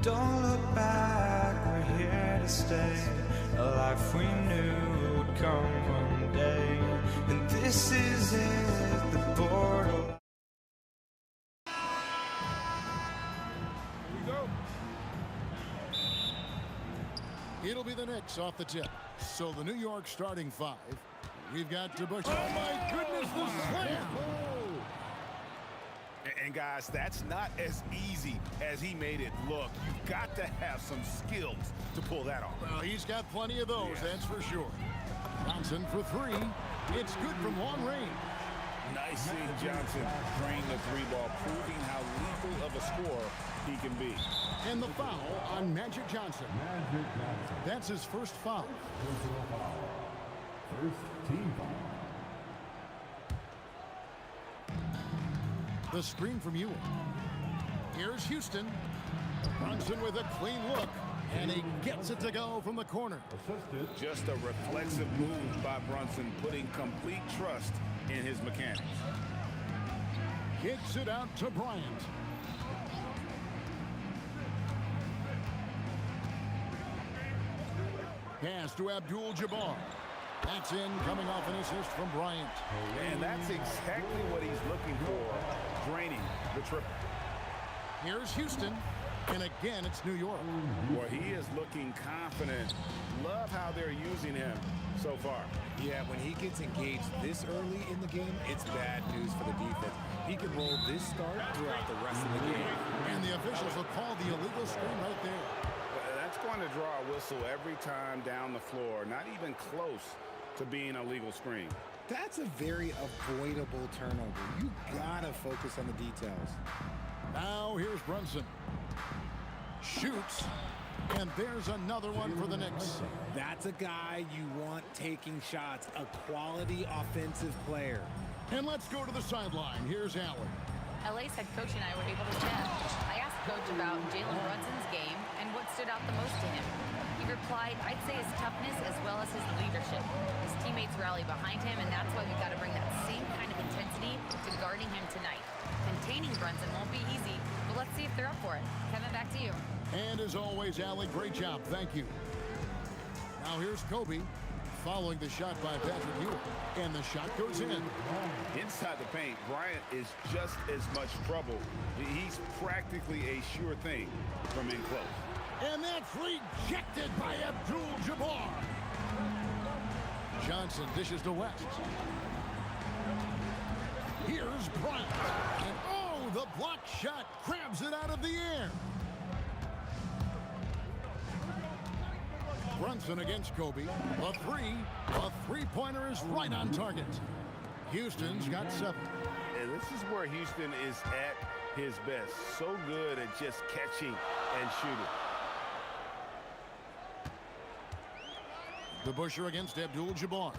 Don't look back, we're here to stay. A life we knew would come one day. And this is it, the borderline. It'll be the Knicks off the tip. So the New York starting five. We've got DeBusschere. Oh, my goodness, the slam. And guys, that's not as easy as he made it look. You've got to have some skills to pull that off. Well, he's got plenty of those, that's for sure. Johnson for three. It's good from long range. Nice seeing Johnson drain the three ball, proving how lethal of a scorer he can be. And the foul on Magic Johnson. That's his first foul. First team foul. The screen from Ewing. Here's Houston. Brunson with a clean look. And he gets it to go from the corner. Just a reflexive move by Brunson, putting complete trust in his mechanics. Kicks it out to Bryant. Pass to Abdul-Jabbar. That's in, coming off an assist from Bryant. And that's exactly what he's looking for, draining the triple. Here's Houston. And again, it's New York. Boy, he is looking confident. Love how they're using him so far. Yeah, when he gets engaged this early in the game, it's bad news for the defense. He can roll this start throughout the rest of the game. And the officials will call the illegal screen right there. That's going to draw a whistle every time down the floor. Not even close to being a legal screen. That's a very avoidable turnover. You gotta focus on the details. Now here's Brunson. Shoots, and there's another one for the Knicks. That's a guy you want taking shots, a quality offensive player. And let's go to the sideline. Here's Allen. LA's head coach and I were able to chat. I asked Coach about Jalen Brunson's game and what stood out the most to him. He replied, I'd say his toughness as well as his leadership. His teammates rally behind him, and that's why we've got to bring that same kind of intensity to guarding him tonight. Containing Brunson won't be easy, but let's see if they're up for it. Kevin, back to you. And as always, Allie, great job. Thank you. Now here's Kobe following the shot by Patrick Ewing. And the shot goes in. Inside the paint, Bryant is just as much trouble. He's practically a sure thing from in close. And that's rejected by Abdul-Jabbar. Johnson dishes to West. Here's Bryant. And oh, the block shot grabs it out of the air. Brunson against Kobe. A three-pointer is right on target. Houston's got 7. And this is where Houston is at his best. So good at just catching and shooting. DeBusschere against Abdul-Jabbar.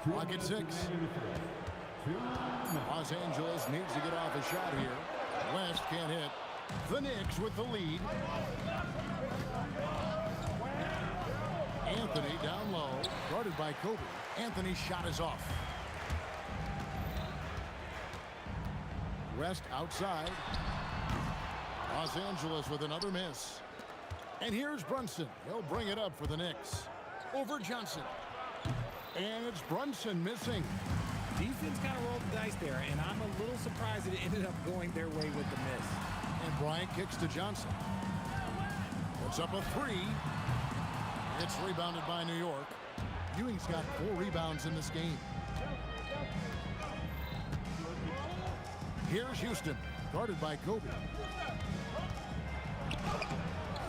Clock at 6. Los Angeles needs to get off a shot here. West can't hit. The Knicks with the lead. Anthony down low, guarded by Kobe. Anthony's shot is off. West outside. Los Angeles with another miss. And here's Brunson. He'll bring it up for the Knicks. Over Johnson. And it's Brunson missing. Defense kind of rolled the dice there, and I'm a little surprised that it ended up going their way with the miss. And Bryant kicks to Johnson. Puts up a 3. It's rebounded by New York. Ewing's got 4 rebounds in this game. Here's Houston, guarded by Kobe.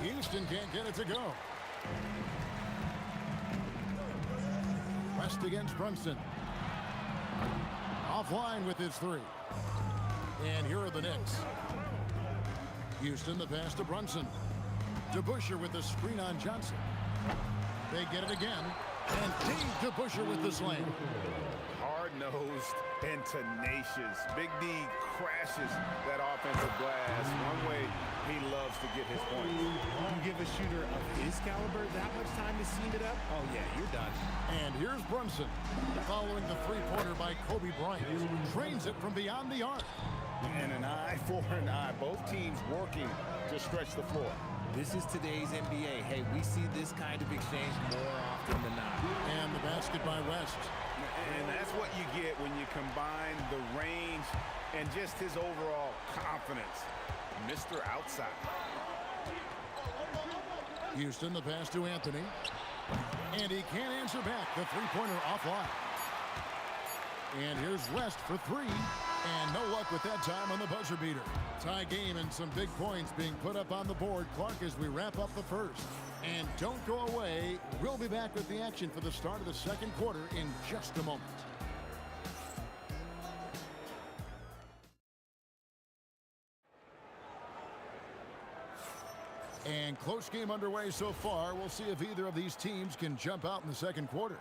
Houston can't get it to go. West against Brunson. Offline with his 3. And here are the Knicks. Houston, the pass to Brunson. DeBusschere with the screen on Johnson. They get it again. And Dave DeBusschere with the slam. Hard-nosed and tenacious. Big D crashes that offensive glass. One way he loves to get his points. You give a shooter of his caliber that much time to seam it up, oh yeah, you're done. And here's Brunson, following the 3-pointer by Kobe Bryant. Trains it from beyond the arc. And an eye for an eye. Both teams working to stretch the floor. This is today's NBA. Hey, we see this kind of exchange more often than not. And the basket by West. And that's what you get when you combine the range and just his overall confidence. Mr. Outside. Houston, the pass to Anthony. And he can't answer back. The three-pointer offline. And here's West for three. And no luck with that time on the buzzer beater. Tie game and some big points being put up on the board. Clark, as we wrap up the first. And don't go away. We'll be back with the action for the start of the second quarter in just a moment. And close game underway so far. We'll see if either of these teams can jump out in the second quarter.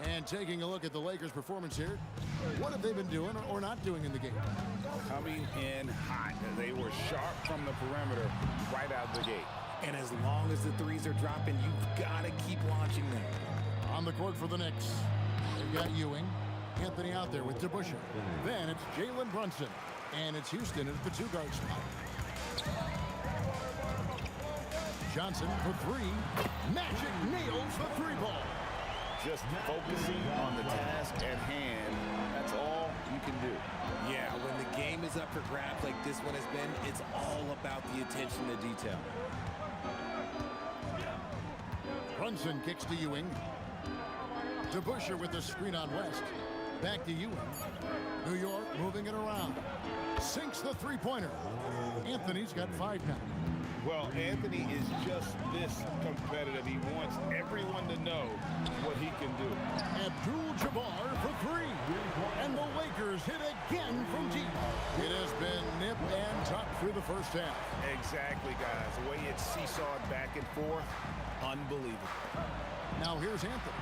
And taking a look at the Lakers' performance here, what have they been doing or not doing in the game? Coming in hot. They were sharp from the perimeter right out the gate. And as long as the threes are dropping, you've got to keep launching them. On the court for the Knicks, they've got Ewing. Anthony out there with DeBusschere. Then it's Jalen Brunson. And it's Houston at the two-guard spot. Johnson for three. Magic nails the three ball. Just focusing on the task at hand. That's all you can do. Yeah, when the game is up for grabs like this one has been, it's all about the attention to detail. Brunson kicks to Ewing. DeBusschere with the screen on West. Back to Ewing. New York moving it around. Sinks the three-pointer. Anthony's got five now. Well, Anthony is just this competitive. He wants everyone to know what he can do. Abdul-Jabbar for three. And the Lakers hit again from deep. It has been nip and tuck through the first half. Exactly, guys. The way it seesawed back and forth, unbelievable. Now here's Anthony.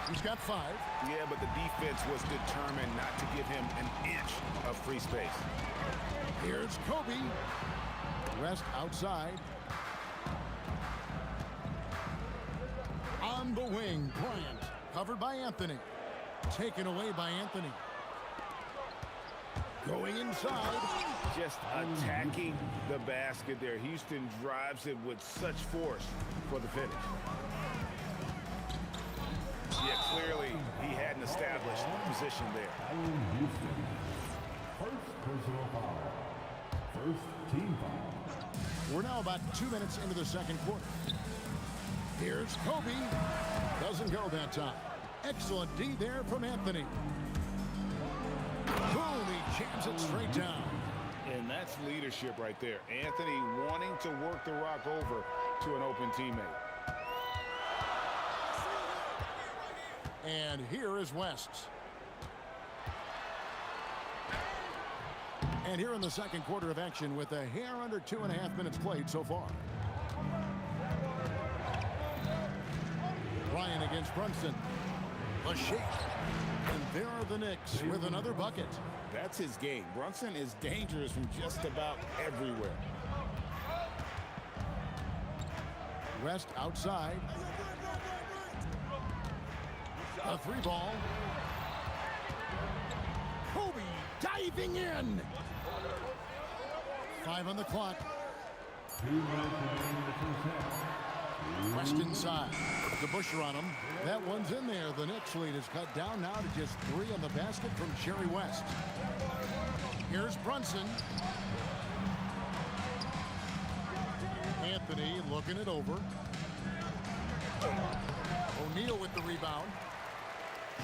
He's got five. Yeah, but the defense was determined not to give him an inch of free space. Here's Kobe. West outside. On the wing, Bryant. Covered by Anthony. Taken away by Anthony. Going inside. Just attacking the basket there. Houston drives it with such force for the finish. Yeah, clearly he hadn't established position there. Houston. First personal foul. First team foul. We're now about 2 minutes into the second quarter. Here's Kobe. Doesn't go that time. Excellent D there from Anthony. Boom, he jams it straight down. And that's leadership right there. Anthony wanting to work the rock over to an open teammate. And here is West. And here in the second quarter of action with a hair under 2.5 minutes played so far. Ryan against Brunson. A shake. And there are the Knicks with another bucket. That's his game. Brunson is dangerous from just about everywhere. West outside. A three ball. Kobe diving in. 5 on the clock. 2 minutes remaining in the first half. West inside. DeBusschere on him. That one's in there. The Knicks lead is cut down now to just 3 on the basket from Jerry West. Here's Brunson. Anthony looking it over. O'Neal with the rebound.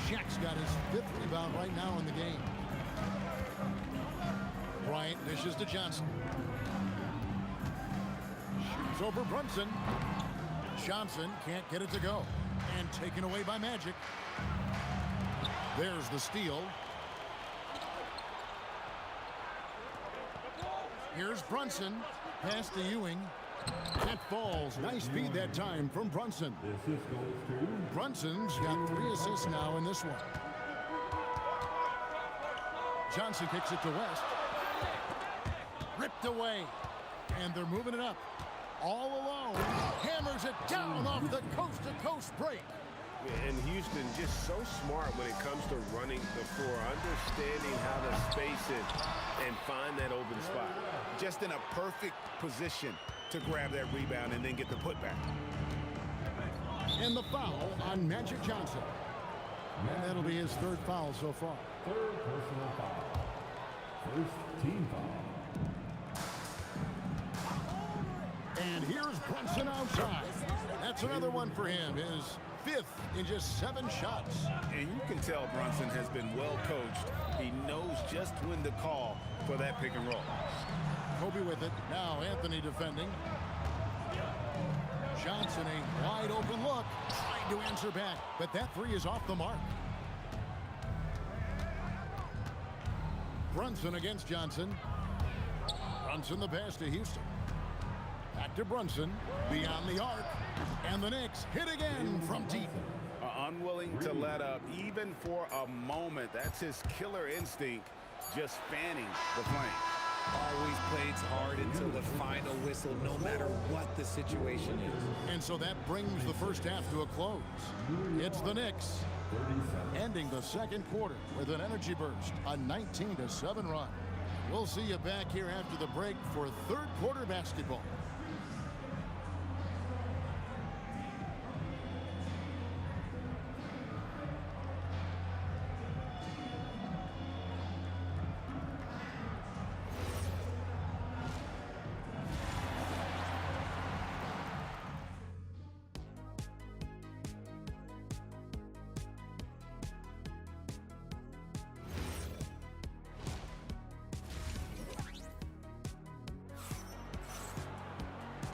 Shaq's got his 5th rebound right now in the game. Bryant dishes to Johnson. Shoots over Brunson. Johnson can't get it to go. And taken away by Magic. There's the steal. Here's Brunson. Pass to Ewing. That falls. Nice feed that time from Brunson. The assist goes to Brunson's got 3 assists now in this one. Johnson kicks it to West. Ripped away. And they're moving it up. All alone. Hammers it down off the coast-to-coast break. And Houston just so smart when it comes to running the floor, understanding how to space it and find that open spot. Just in a perfect position to grab that rebound and then get the putback. And the foul on Magic Johnson. And that'll be his third foul so far. Third personal foul. First team foul. And here's Brunson outside. That's another one for him. His fifth in just 7 shots. And you can tell Brunson has been well coached. He knows just when to call for that pick and roll. Kobe with it. Now Anthony defending. Johnson, a wide open look. Trying to answer back, but that three is off the mark. Brunson against Johnson. Brunson the pass to Houston. Back to Brunson. Beyond the arc. And the Knicks hit again from deep. Unwilling to let up even for a moment. That's his killer instinct, just fanning the flame. Always plays hard until the final whistle, no matter what the situation is. And so that brings the first half to a close. It's the Knicks ending the second quarter with an energy burst, a 19-7 run. We'll see you back here after the break for third quarter basketball.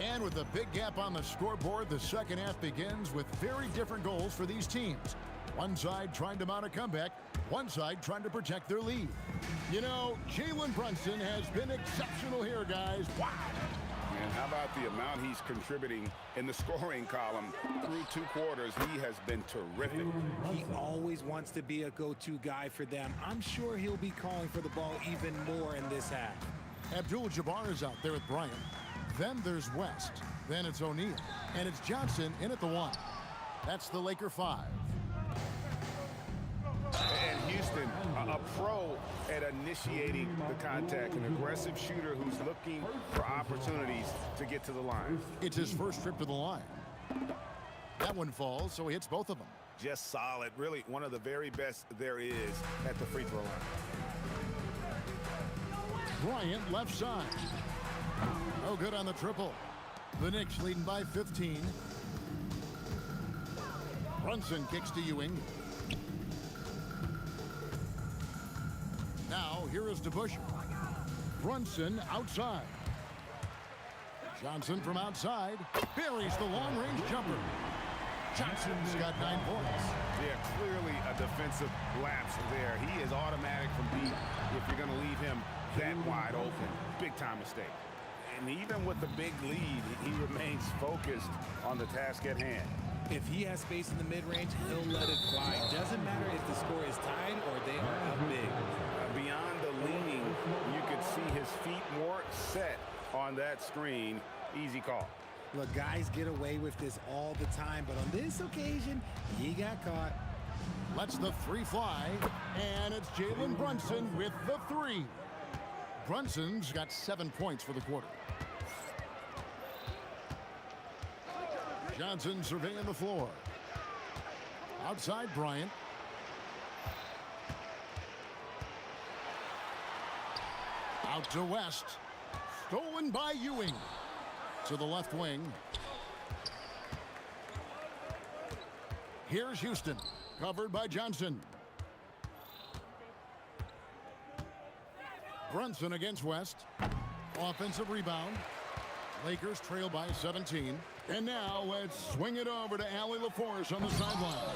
And with a big gap on the scoreboard, the second half begins with very different goals for these teams. One side trying to mount a comeback, one side trying to protect their lead. You know, Jalen Brunson has been exceptional here, guys. Wow. And how about the amount he's contributing in the scoring column through 2 quarters? He has been terrific. He always wants to be a go-to guy for them. I'm sure he'll be calling for the ball even more in this half. Abdul-Jabbar is out there with Bryant. Then there's West. Then it's O'Neal. And it's Johnson in at the 1. That's the Laker 5. And Houston, a pro at initiating the contact, an aggressive shooter who's looking for opportunities to get to the line. It's his first trip to the line. That one falls, so he hits both of them. Just solid. Really one of the very best there is at the free throw line. Bryant left side. No good on the triple. The Knicks leading by 15. Brunson kicks to Ewing. Now here is DeBusschere. Brunson outside. Johnson from outside buries the long-range jumper. Johnson's got 9 points. Yeah, clearly a defensive lapse there. He is automatic from deep if you're going to leave him that wide open. Big-time mistake. And even with the big lead, he remains focused on the task at hand. If he has space in the mid-range, he'll let it fly. Doesn't matter if the score is tied or they are up big. Beyond the leaning, you could see his feet more set on that screen. Easy call. Look, guys get away with this all the time, but on this occasion, he got caught. Lets the 3 fly, and it's Jalen Brunson with the 3. Brunson's got 7 points for the quarter. Johnson surveying the floor. Outside Bryant. Out to West. Stolen by Ewing. To the left wing. Here's Houston. Covered by Johnson. Brunson against West. Offensive rebound. Lakers trail by 17. And now let's swing it over to Allie LaForce on the sideline.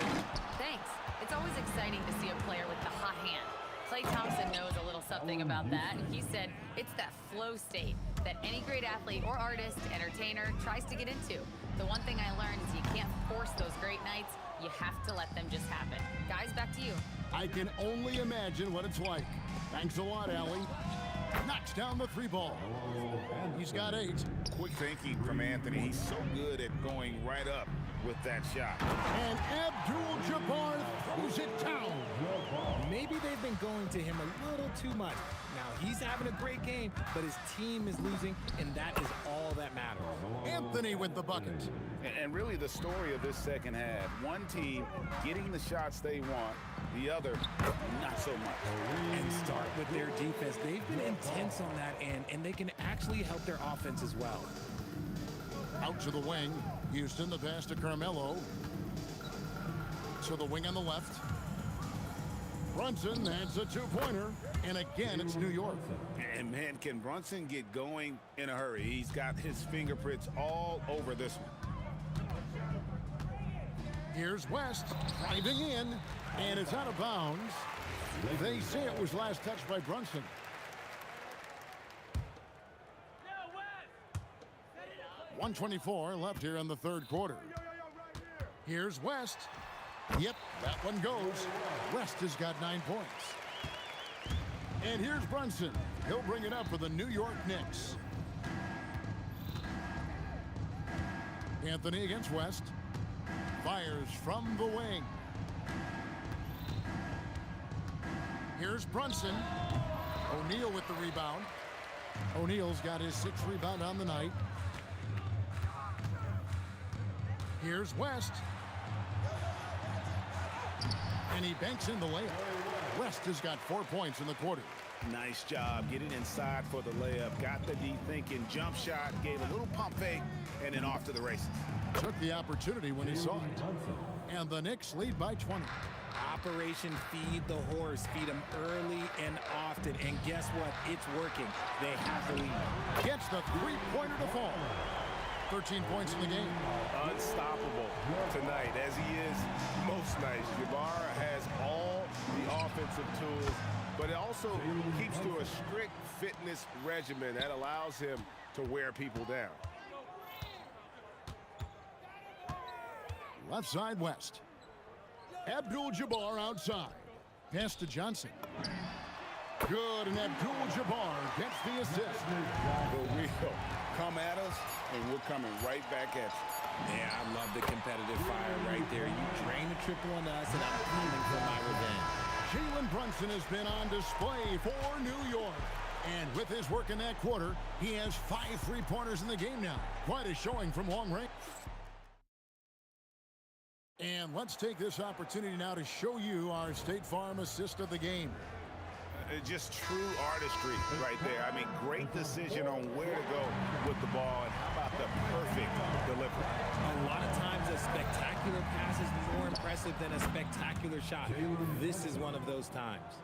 Thanks. It's always exciting to see a player with the hot hand. Klay Thompson knows a little something about that. He said it's that flow state that any great athlete or artist, entertainer tries to get into. The one thing I learned is you can't force those great nights. You have to let them just happen. Guys, back to you. I can only imagine what it's like. Thanks a lot, Allie. Knocks down the 3 ball. He's got 8. Quick thinking from Anthony. He's so good at going right up with that shot. And Abdul-Jabbar throws it down. Maybe they've been going to him a little too much. Now, he's having a great game, but his team is losing, and that is all that matters. Anthony with the bucket. And really the story of this second half, one team getting the shots they want, the other not so much. And start with their defense. They've been intense on that end, and they can actually help their offense as well. Out to the wing. Houston, the pass to Carmelo. To the wing on the left. Brunson, that's a two-pointer. And again, it's New York. And man, can Brunson get going in a hurry? He's got his fingerprints all over this one. Here's West driving in, and it's out of bounds. They say it was last touched by Brunson. .124 left here in the third quarter. Here's West. Yep, that one goes. West has got 9 points. And here's Brunson. He'll bring it up for the New York Knicks. Anthony against West. Fires from the wing. Here's Brunson. O'Neal with the rebound. O'Neal's got his 6th rebound on the night. Here's West. And he banks in the layup. West has got 4 points in the quarter. Nice job getting inside for the layup. Got the D thinking, jump shot, gave a little pump fake, and then off to the races. Took the opportunity when he saw it. And the Knicks lead by 20. Operation Feed the Horse. Feed them early and often. And guess what? It's working. They have the lead. Gets the three-pointer to fall. 13 points in the game. Unstoppable tonight, as he is most nights. Jabbar has all the offensive tools, but it also keeps to a strict fitness regimen that allows him to wear people down. Left side West. Abdul-Jabbar outside. Pass to Johnson. Good, and Abdul-Jabbar gets the assist. The wheel. Come at us, and we're coming right back at you. Yeah, I love the competitive fire right there. You drain the triple on us, and I'm coming for my revenge. Jalen Brunson has been on display for New York. And with his work in that quarter, he has 5 3-pointers in the game now. Quite a showing from long range. And let's take this opportunity now to show you our State Farm assist of the game. Just true artistry right there. I mean, great decision on where to go with the ball, and how about the perfect delivery. A lot of times a spectacular pass is more impressive than a spectacular shot. This is one of those times.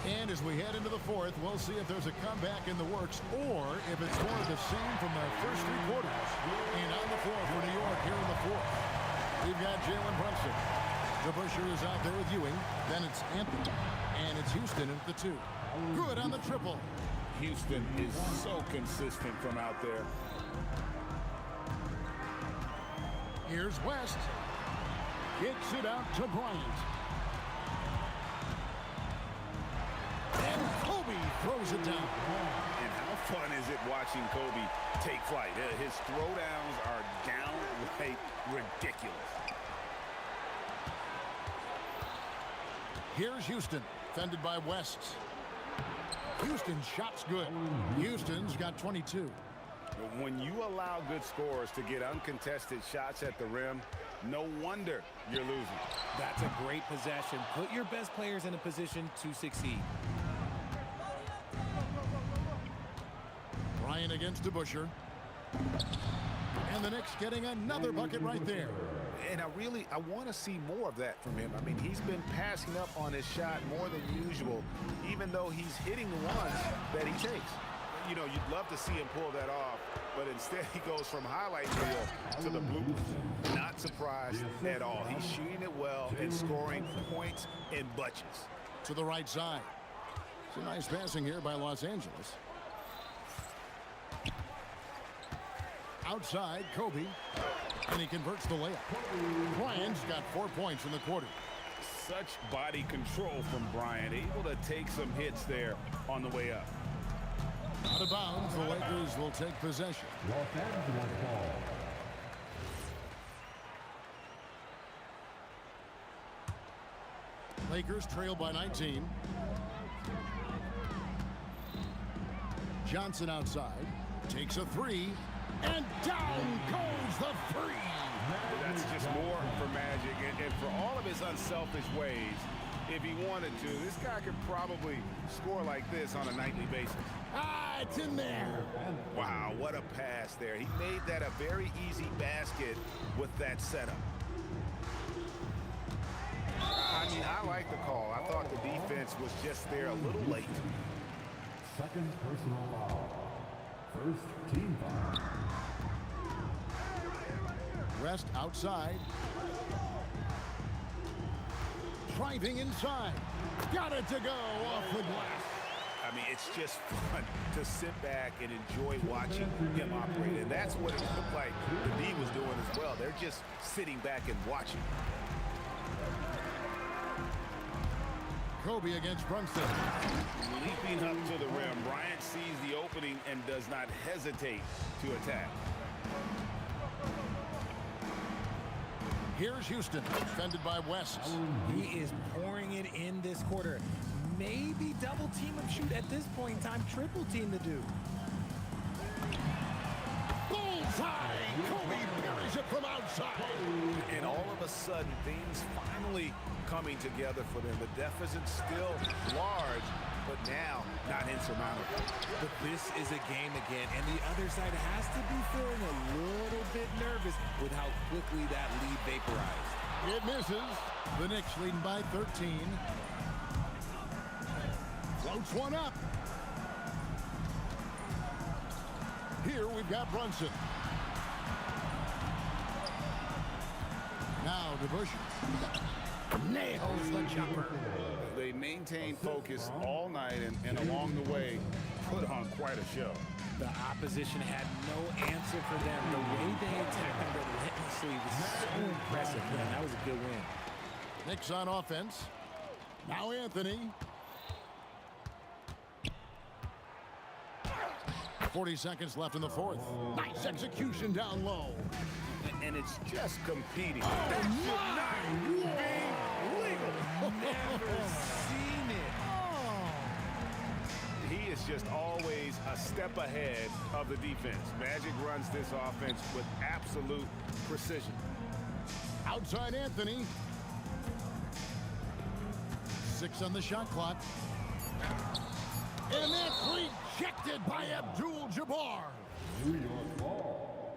And as we head into the fourth, we'll see if there's a comeback in the works or if it's more of the same from the first 3 quarters. And on the floor for New York here in the fourth, we've got Jalen Brunson. The Busher is out there with Ewing. Then it's Anthony. And it's Houston at the 2. Good on the triple. Houston is so consistent from out there. Here's West. Kicks it out to Bryant. And Kobe throws it down. And how fun is it watching Kobe take flight? His throwdowns are downright ridiculous. Here's Houston, fended by West. Houston's shot's good. Houston's got 22. When you allow good scorers to get uncontested shots at the rim, no wonder you're losing. That's a great possession. Put your best players in a position to succeed. Bryant against DeBuscher. And the Knicks getting another bucket right there. And I want to see more of that from him. I mean, he's been passing up on his shot more than usual, even though he's hitting the ones that he takes. You know, you'd love to see him pull that off, but instead he goes from highlight reel to the bloopers. Not surprised at all. He's shooting it well and scoring points in bunches. To the right side. It's a nice passing here by Los Angeles. Outside, Kobe. And he converts the layup. Bryant's got 4 points in the quarter. Such body control from Bryant, able to take some hits there on the way up. Out of bounds, the Lakers will take possession. Los Angeles ball. Lakers trail by 19. Johnson outside. Takes a three. And down goes the three. That's just more for Magic. And for all of his unselfish ways, if he wanted to, this guy could probably score like this on a nightly basis. Ah, it's in there. Wow, what a pass there. He made that a very easy basket with that setup. I mean, I like the call. I thought the defense was just there a little late. Second personal foul. First team foul. Rest outside. Driving inside. Got it to go off the glass. I mean, it's just fun to sit back and enjoy watching him operate. And that's what it looked like the D was doing as well. They're just sitting back and watching. Kobe against Brunson. Leaping up to the rim. Bryant sees the opening and does not hesitate to attack. Here's Houston, defended by West. He is pouring it in this quarter. Maybe double team him, shoot at this point in time, triple team the dude. Bullseye! Kobe buries it from outside. And all of a sudden, things finally coming together for them. The deficit's still large, but now not insurmountable. But this is a game again, and the other side has to be feeling a little bit nervous with how quickly that lead vaporized. It misses. The Knicks leading by 13. Floats one up. Here we've got Brunson. Now DeBush nails the jumper. They maintained focus all night and along the way put on quite a show. The opposition had no answer for them. The way they attacked them relentlessly was so impressive. Man, that was a good win. Knicks on offense. Now Anthony. 40 seconds left in the fourth. Nice execution down low. And it's just competing. That should not be legal. Never seen it. He is just always a step ahead of the defense. Magic runs this offense with absolute precision. Outside Anthony. 6 on the shot clock. And that's rejected by Abdul-Jabbar. New York ball.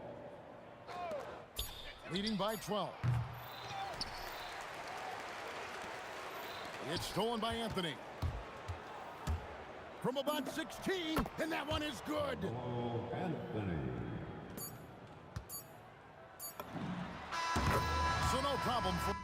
Leading by 12. It's stolen by Anthony. From about 16, and that one is good. Oh, Anthony. So no problem for...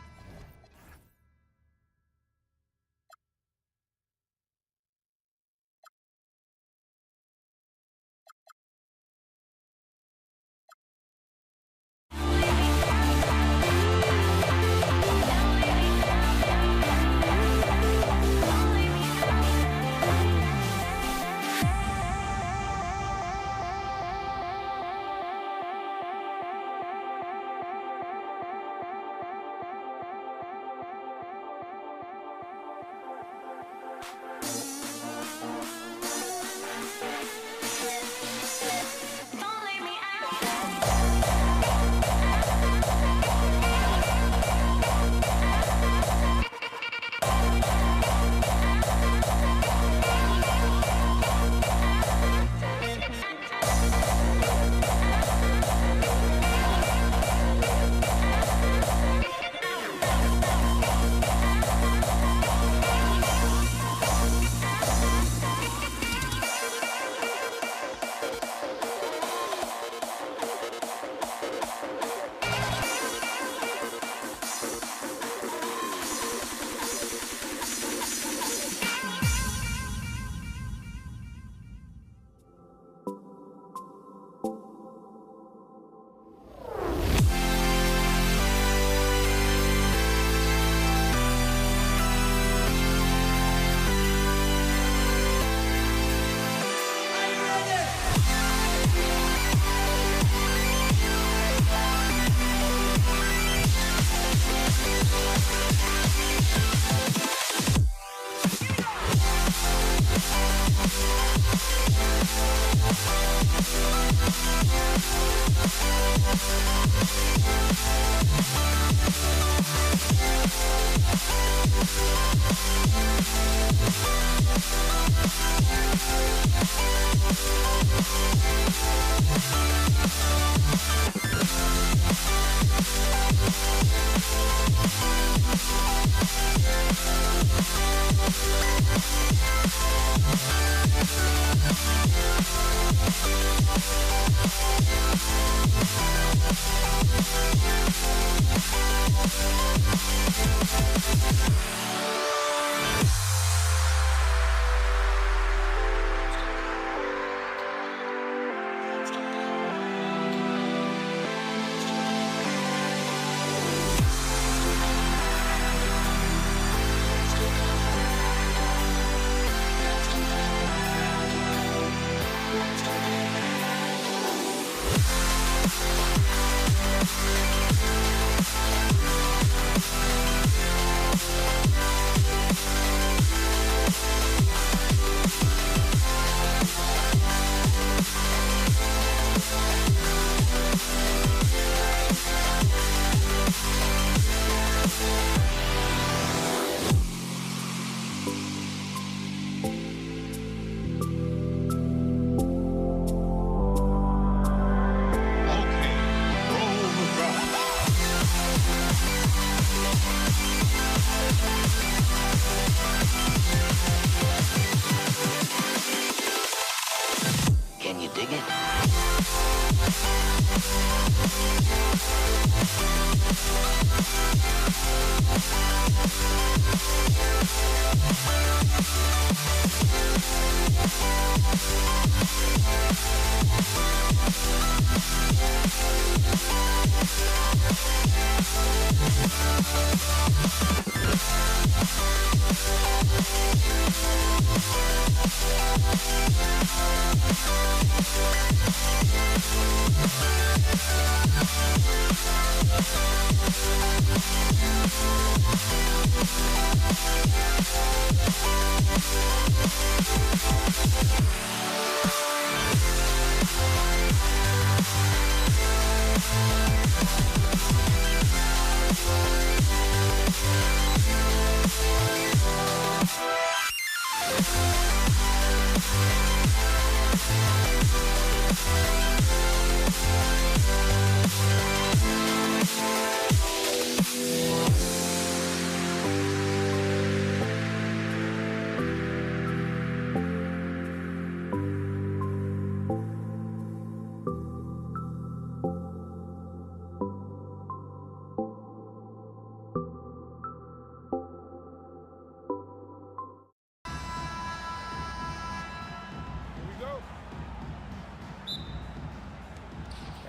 Can you dig it?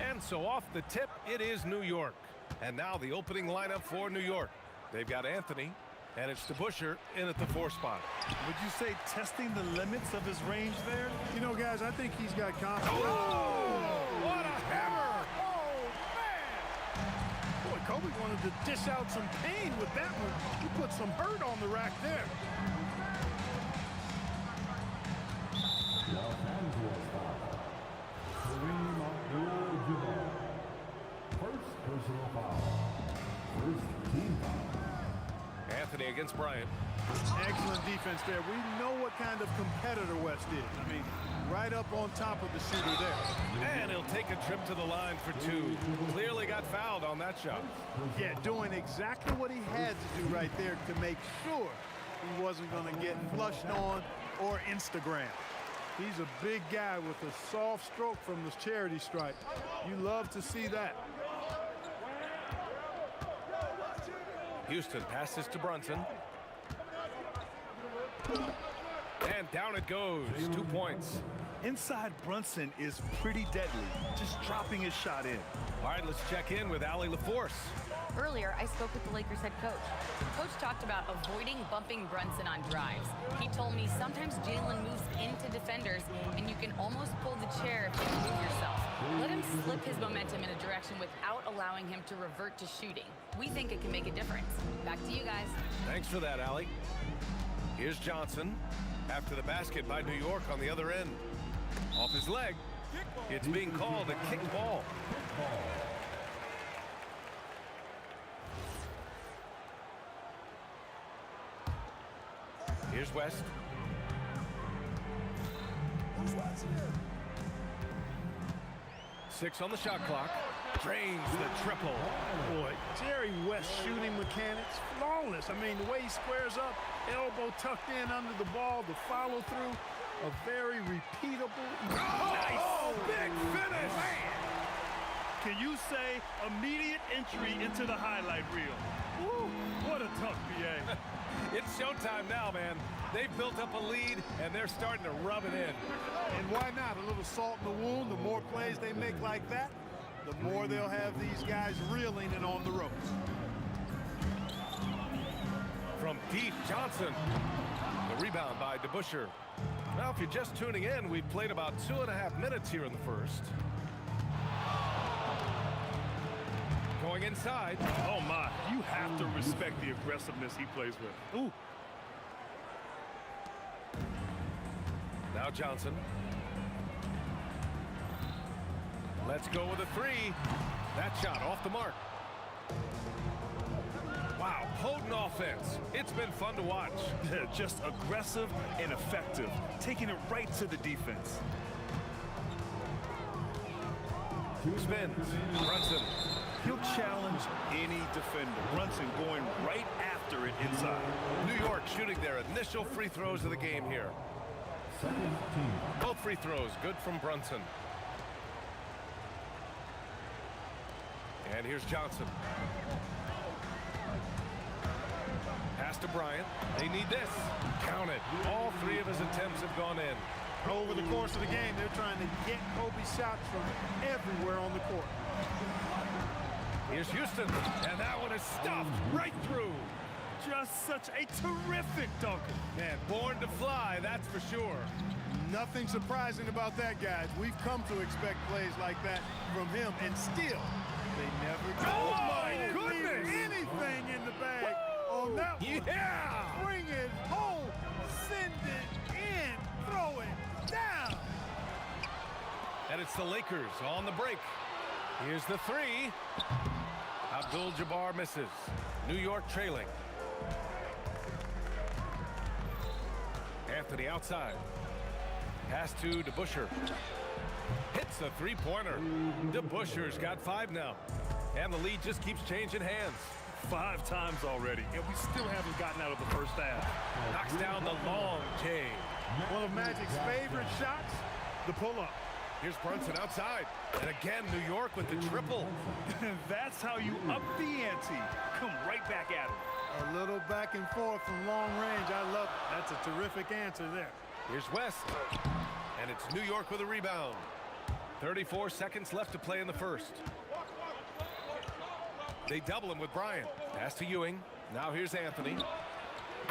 And so off the tip, it is New York. And now the opening lineup for New York. They've got Anthony, and it's DeBusschere in at the 4 spot. Would you say testing the limits of his range there? You know, guys, I think he's got confidence. Oh, what a hammer! Oh, man! Boy, Kobe wanted to dish out some pain with that one. He put some hurt on the rack there. Los Angeles foul. Kareem Abdul-Jabbar. First personal foul. First team foul. Anthony against Bryant. Excellent defense there. We know what kind of competitor West is. I mean, right up on top of the shooter there. And he'll take a trip to the line for 2. Clearly got fouled on that shot. Yeah, doing exactly what he had to do right there to make sure he wasn't going to get flushed on or Instagram. He's a big guy with a soft stroke from the charity stripe. You love to see that. Houston passes to Brunson. And down it goes. 2 points. Inside Brunson is pretty deadly, just dropping his shot in. All right, let's check in with Allie LaForce. Earlier, I spoke with the Lakers head coach. Coach talked about avoiding bumping Brunson on drives. He told me sometimes Jalen moves into defenders, and you can almost pull the chair if you move yourself. Let him slip his momentum in a direction without allowing him to revert to shooting. We think it can make a difference. Back to you guys. Thanks for that, Allie. Here's Johnson. After the basket by New York on the other end. Off his leg. It's being called a kicked ball. Here's West. 6 on the shot clock. Drains the triple. Boy, Jerry West shooting mechanics, flawless. I mean, the way he squares up, elbow tucked in under the ball, the follow through, a very repeatable. Nice. Big finish. Can you say immediate entry into the highlight reel? Woo, what a dunk, BA. It's showtime now, man. They've built up a lead, and they're starting to rub it in. And why not? A little salt in the wound. The more plays they make like that, the more they'll have these guys reeling and on the ropes. From deep, Johnson. The rebound by DeBusschere. Now, if you're just tuning in, we've played about 2.5 minutes here in the first. Going inside. Oh, my. You have to respect the aggressiveness he plays with. Ooh. Now Johnson. Let's go with a three. That shot off the mark. Wow, potent offense. It's been fun to watch. Just aggressive and effective, taking it right to the defense. Spins. Brunson. He'll challenge any defender. Brunson going right after it inside. New York shooting their initial free throws of the game here. Both free throws good from Brunson. And here's Johnson. Pass to Bryant. They need this. Count it. All three of his attempts have gone in. Over the course of the game, they're trying to get Kobe shots from everywhere on the court. Here's Houston, and that one is stuffed right through. Just such a terrific dunker. Man, born to fly, that's for sure. Nothing surprising about that, guys. We've come to expect plays like that from him, and still, they never go. Oh, my goodness! Anything in the bag on that one. Yeah! Bring it home, send it in, throw it down. And it's the Lakers on the break. Here's the three. Abdul-Jabbar misses. New York trailing. Anthony outside. Pass to DeBusschere. Hits a three-pointer. DeBusschere's got 5 now. And the lead just keeps changing hands. 5 times already, and we still haven't gotten out of the first half. Knocks down the long J. One of Magic's favorite shots, the pull-up. Here's Brunson outside. And again, New York with the triple. That's how you up the ante. Come right back at him. A little back and forth from long range. I love it. That's a terrific answer there. Here's West. And it's New York with a rebound. 34 seconds left to play in the first. They double him with Bryant. Pass to Ewing. Now here's Anthony.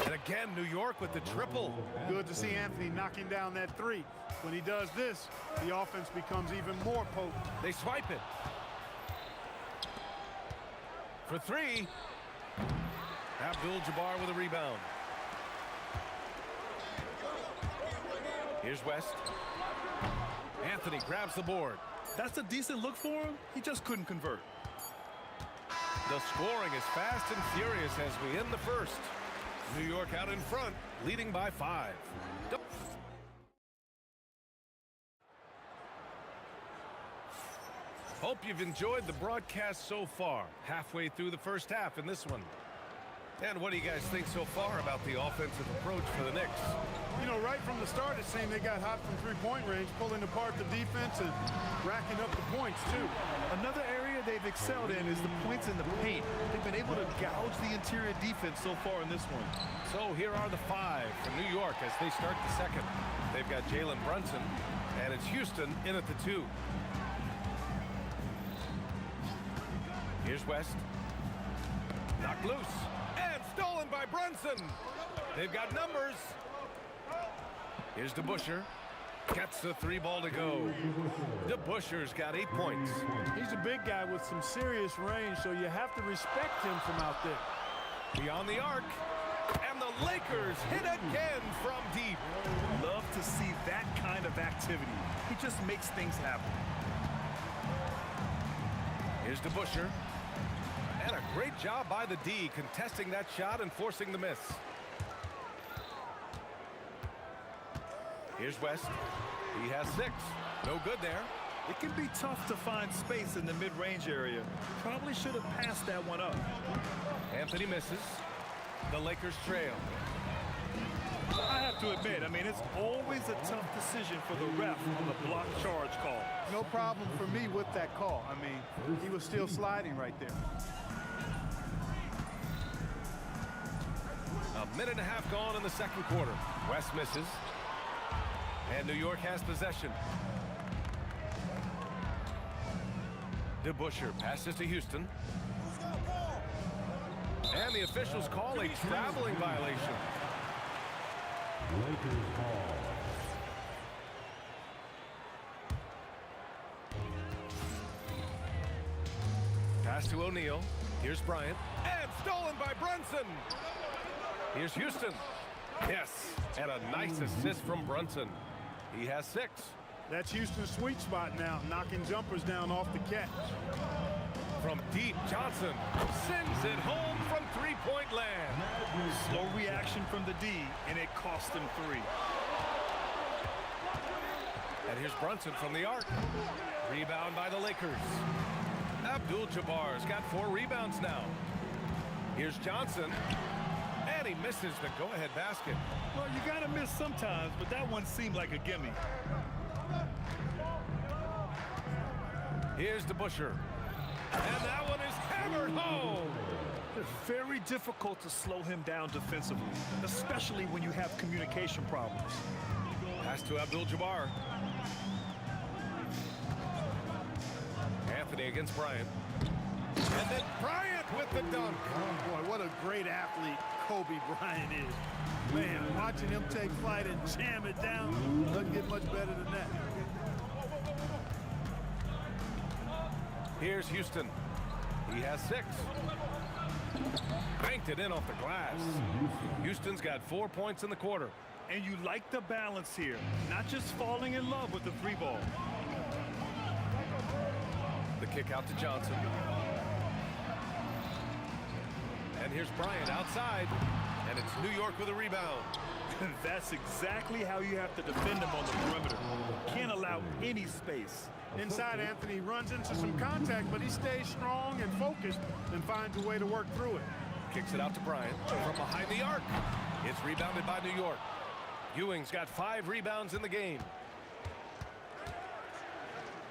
And again, New York with the triple. Good to see Anthony knocking down that three. When he does this, the offense becomes even more potent. They swipe it. For 3. Abdul-Jabbar with a rebound. Here's West. Anthony grabs the board. That's a decent look for him. He just couldn't convert. The scoring is fast and furious as we end the first. New York out in front, leading by 5. Hope you've enjoyed the broadcast so far. Halfway through the first half in this one. And what do you guys think so far about the offensive approach for the Knicks? You know, right from the start, it seemed they got hot from three-point range, pulling apart the defense and racking up the points, too. Another area they've excelled in is the points in the paint. They've been able to gouge the interior defense so far in this one. So here are the 5 for New York as they start the second. They've got Jalen Brunson, and it's Houston in at the 2. Here's West. Knocked loose. And stolen by Brunson. They've got numbers. Here's DeBusschere. Gets the 3 ball to go. DeBusschere's got 8 points. He's a big guy with some serious range, so you have to respect him from out there. Beyond the arc. And the Lakers hit again from deep. Love to see that kind of activity. He just makes things happen. Here's DeBusschere. And a great job by the D contesting that shot and forcing the miss. Here's West. He has 6. No good there. It can be tough to find space in the mid-range area. Probably should have passed that one up. Anthony misses. The Lakers trail. I have have to admit, I mean, it's always a tough decision for the ref on the block charge call. No problem for me with that call. I mean, he was still sliding right there. A minute and a half gone in the second quarter. West misses. And New York has possession. DeBusschere passes to Houston. And the officials call a traveling violation. Lakers ball. Pass to O'Neal. Here's Bryant. And stolen by Brunson. Here's Houston. Yes, and a nice assist from Brunson. He has 6. That's Houston's sweet spot now, knocking jumpers down off the catch. From deep, Johnson sends it home from three-point land. Slow reaction from the D, and it cost him 3. And here's Brunson from the arc. Rebound by the Lakers. Abdul-Jabbar's got 4 rebounds now. Here's Johnson. And he misses the go-ahead basket. Well, you got to miss sometimes, but that one seemed like a gimme. Here's DeBusschere. And that one is hammered home. It's very difficult to slow him down defensively, especially when you have communication problems. Pass to Abdul-Jabbar. Anthony against Bryant. And then Bryant with the dunk. Oh, boy, what a great athlete Kobe Bryant is. Man, watching him take flight and jam it down doesn't get much better than that. Here's Houston. He has 6. Banked it in off the glass. Houston's got 4 points in the quarter. And you like the balance here, not just falling in love with the 3-ball. The kick out to Johnson. And here's Bryant outside. And it's New York with a rebound. That's exactly how you have to defend him on the perimeter. Can't allow any space. Inside, Anthony runs into some contact, but he stays strong and focused and finds a way to work through it. Kicks it out to Bryant from behind the arc. It's rebounded by New York. Ewing's got 5 rebounds in the game.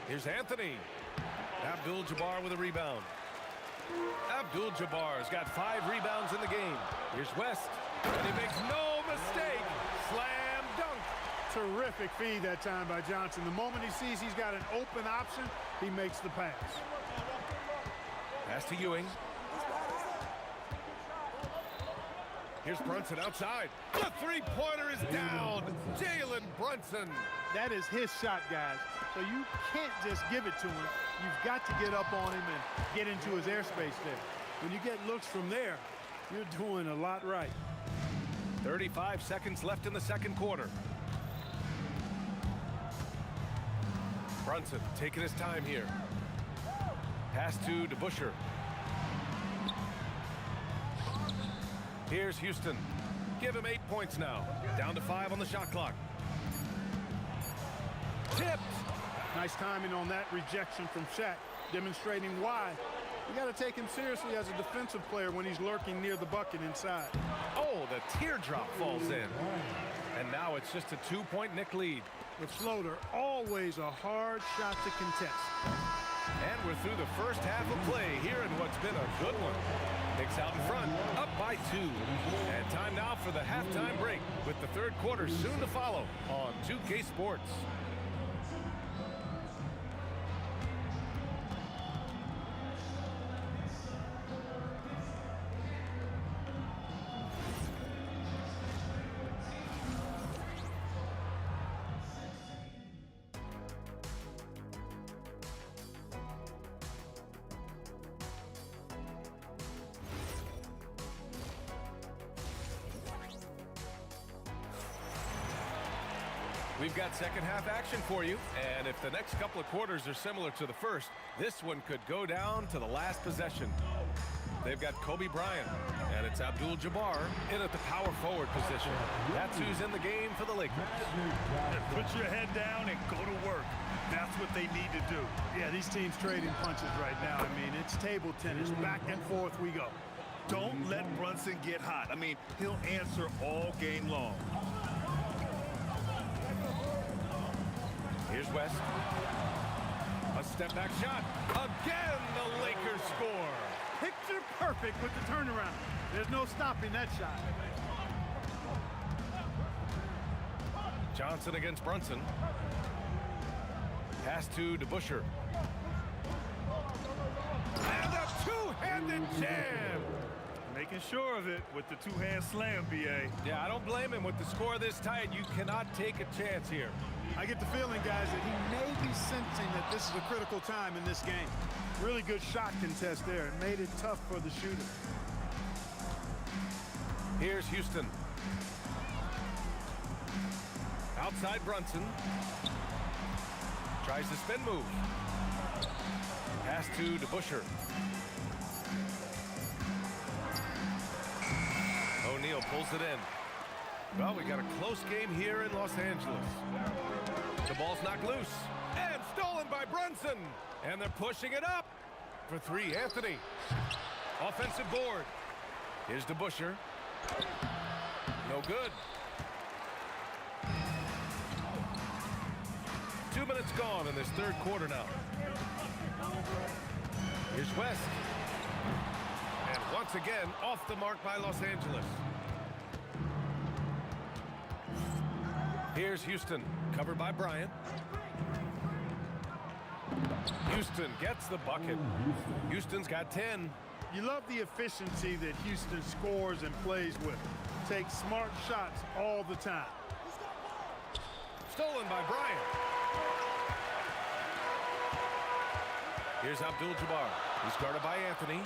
Here's Anthony. Abdul-Jabbar with a rebound. Abdul-Jabbar's got 5 rebounds in the game. Here's West. And he makes no mistake. Slam dunk. Terrific feed that time by Johnson. The moment he sees he's got an open option, he makes the pass. Pass to Ewing. Here's Brunson outside. The three-pointer is down. Jalen Brunson. That is his shot, guys. So you can't just give it to him. You've got to get up on him and get into his airspace there. When you get looks from there, you're doing a lot right. 35 seconds left in the second quarter. Brunson taking his time here. Pass to DeBusschere. Here's Houston. Give him 8 points now. Down to 5 on the shot clock. Tipped. Nice timing on that rejection from Shaq, demonstrating why. You got to take him seriously as a defensive player when he's lurking near the bucket inside. Oh, the teardrop falls in. And now it's just a 2-point Knick lead. With floater, always a hard shot to contest. And we're through the first half of play here in what's been a good one. Knicks out in front, up by 2. And time now for the halftime break, with the third quarter soon to follow on 2K Sports. We've got second half action for you, and if the next couple of quarters are similar to the first, this one could go down to the last possession. They've got Kobe Bryant, and it's Abdul-Jabbar in at the power forward position. That's who's in the game for the Lakers. And put your head down and go to work. That's what they need to do. Yeah, these teams trading punches right now. I mean, it's table tennis. Back and forth we go. Don't let Brunson get hot. I mean, he'll answer all game long. West. A step-back shot. Again, the Lakers score. Picture perfect with the turnaround. There's no stopping that shot. Johnson against Brunson. Pass to DeBusschere. And a two-handed jam. Making sure of it with the two-hand slam, B.A. Yeah, I don't blame him. With the score this tight, you cannot take a chance here. I get the feeling, guys, that he may be sensing that this is a critical time in this game. Really good shot contest there. It made it tough for the shooter. Here's Houston. Outside Brunson. Tries the spin move. Pass to DeBusschere. O'Neal pulls it in. Well, we got a close game here in Los Angeles. The ball's knocked loose. And stolen by Brunson. And they're pushing it up. For three, Anthony. Offensive board. Here's DeBusschere. No good. 2 minutes gone in this third quarter now. Here's West. And once again, off the mark by Los Angeles. Here's Houston, covered by Bryant. Houston gets the bucket. Houston's got 10. You love the efficiency that Houston scores and plays with. Takes smart shots all the time. Stolen by Bryant. Here's Abdul-Jabbar. He's guarded by Anthony.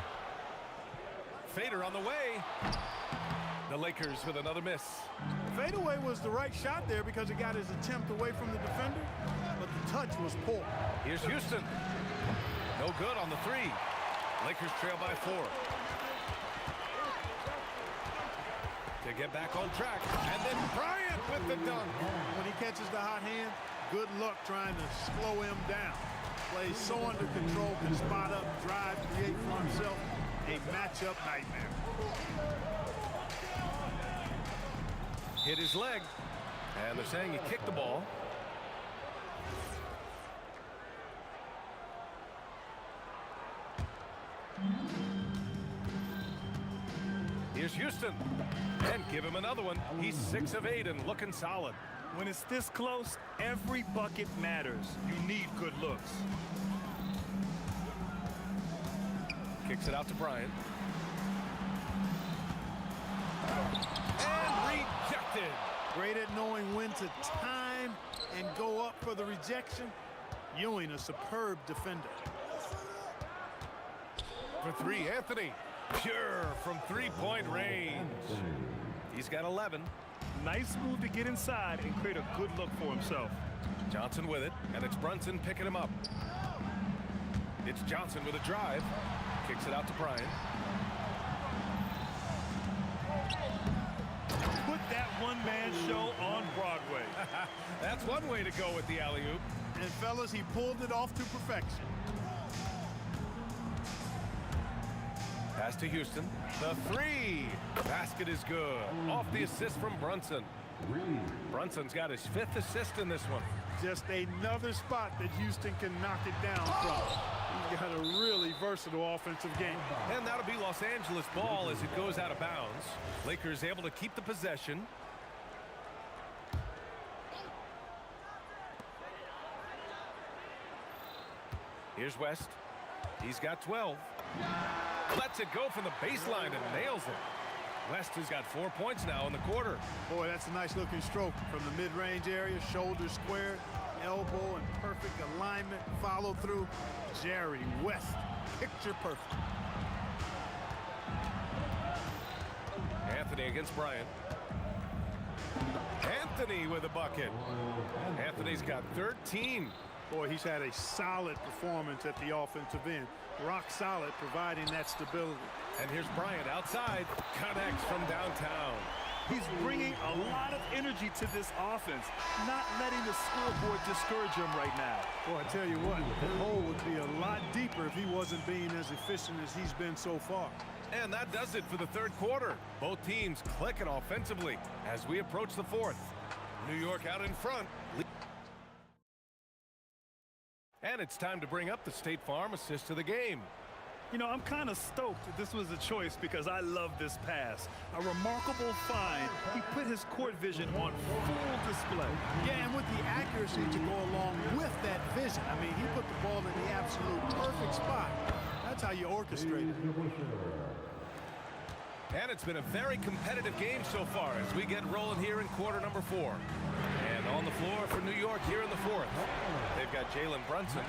Fader on the way. The Lakers with another miss. Fadeaway was the right shot there because it got his attempt away from the defender, but the touch was poor. Here's Houston. No good on the three. Lakers trail by 4. To get back on track. And then Bryant with the dunk. When he catches the hot hand, good luck trying to slow him down. Plays so under control, can spot up, drive, create for himself. A matchup nightmare. Hit his leg. And they're saying he kicked the ball. Here's Houston. And give him another one. He's 6 of 8 and looking solid. When it's this close, every bucket matters. You need good looks. Kicks it out to Bryant. And rejected. Great at knowing when to time and go up for the rejection. Ewing, a superb defender. For 3, Anthony. Pure from three-point range. He's got 11. Nice move to get inside and create a good look for himself. Johnson with it, and it's Brunson picking him up. It's Johnson with a drive. Kicks it out to Bryant. Put that one-man show on Broadway. That's one way to go with the alley-oop. And fellas, he pulled it off to perfection. Pass to Houston. The 3. Basket is good. Off the assist from Brunson. Brunson's got his 5th assist in this one. Just another spot that Houston can knock it down from. He's got a really versatile offensive game. And that'll be Los Angeles ball as it goes out of bounds. Lakers able to keep the possession. Here's West. He's got 12. Lets it go from the baseline and nails it. West has got 4 points now in the quarter. Boy, that's a nice looking stroke from the mid-range area. Shoulders squared, elbow in perfect alignment, follow through. Jerry West, picture perfect. Anthony against Bryant. Anthony with a bucket. Anthony's got 13. Boy, he's had a solid performance at the offensive end. Rock solid, providing that stability. And here's Bryant outside. Connects from downtown. He's bringing a lot of energy to this offense, not letting the scoreboard discourage him right now. Boy, I tell you what, the hole would be a lot deeper if he wasn't being as efficient as he's been so far. And that does it for the third quarter. Both teams clicking offensively as we approach the fourth. New York out in front. And it's time to bring up the State Farm assist to the game. You know, I'm kind of stoked that this was a choice because I love this pass. A remarkable find. He put his court vision on full display. Yeah, and with the accuracy to go along with that vision. I mean, he put the ball in the absolute perfect spot. That's how you orchestrate it. And it's been a very competitive game so far as we get rolling here in quarter number 4. And on the floor for New York here in the 4th. They've got Jalen Brunson,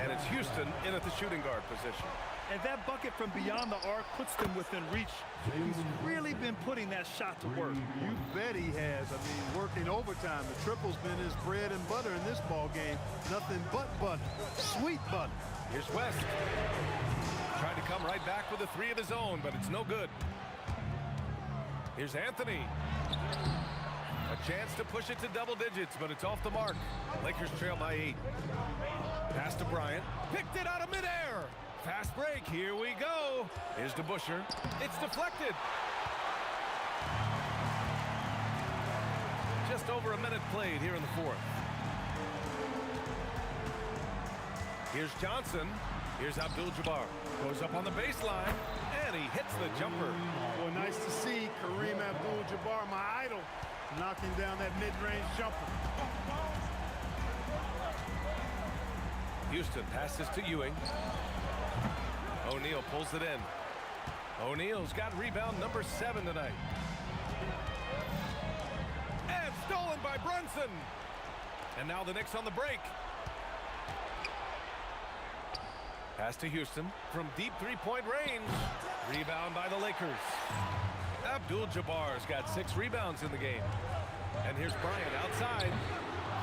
and it's Houston in at the shooting guard position. And that bucket from beyond the arc puts them within reach. He's really been putting that shot to work. You bet he has. I mean, working overtime. The triple's been his bread and butter in this ball game. Nothing but butter. Sweet butter. Here's West. Trying to come right back with a 3 of his own, but it's no good. Here's Anthony. A chance to push it to double digits, but it's off the mark. Lakers trail by 8. Pass to Bryant. Picked it out of midair. Fast break. Here we go. Here's to Busher. It's deflected. Just over a minute played here in the 4th. Here's Johnson. Here's Abdul-Jabbar. Goes up on the baseline, and he hits the jumper. Well, nice to see Kareem Abdul-Jabbar, my idol, knocking down that mid-range jumper. Houston passes to Ewing. O'Neal pulls it in. O'Neal's got rebound number 7 tonight. And stolen by Brunson. And now the Knicks on the break. Pass to Houston from deep 3-point range. Rebound by the Lakers. Abdul-Jabbar's got 6 rebounds in the game. And here's Bryant outside.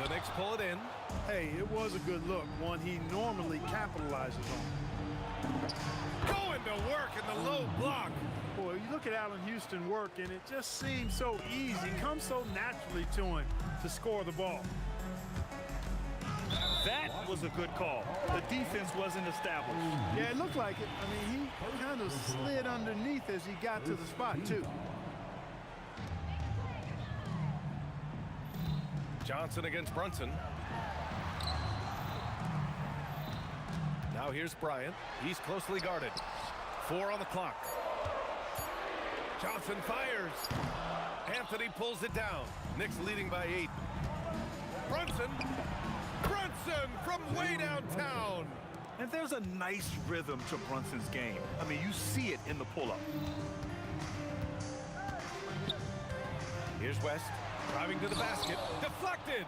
The Knicks pull it in. Hey, it was a good look, one he normally capitalizes on. Going to work in the low block. Boy, you look at Allen Houston work, and it just seems so easy, comes so naturally to him to score the ball. That was a good call. The defense wasn't established. Yeah, it looked like it. I mean, he kind of slid underneath as he got to the spot, too. Johnson against Brunson. Now here's Bryant. He's closely guarded. 4 on the clock. Johnson fires. Anthony pulls it down. Knicks leading by 8. Brunson from way downtown. And there's a nice rhythm to Brunson's game. I mean, you see it in the pull-up. Here's West, driving to the basket. Deflected.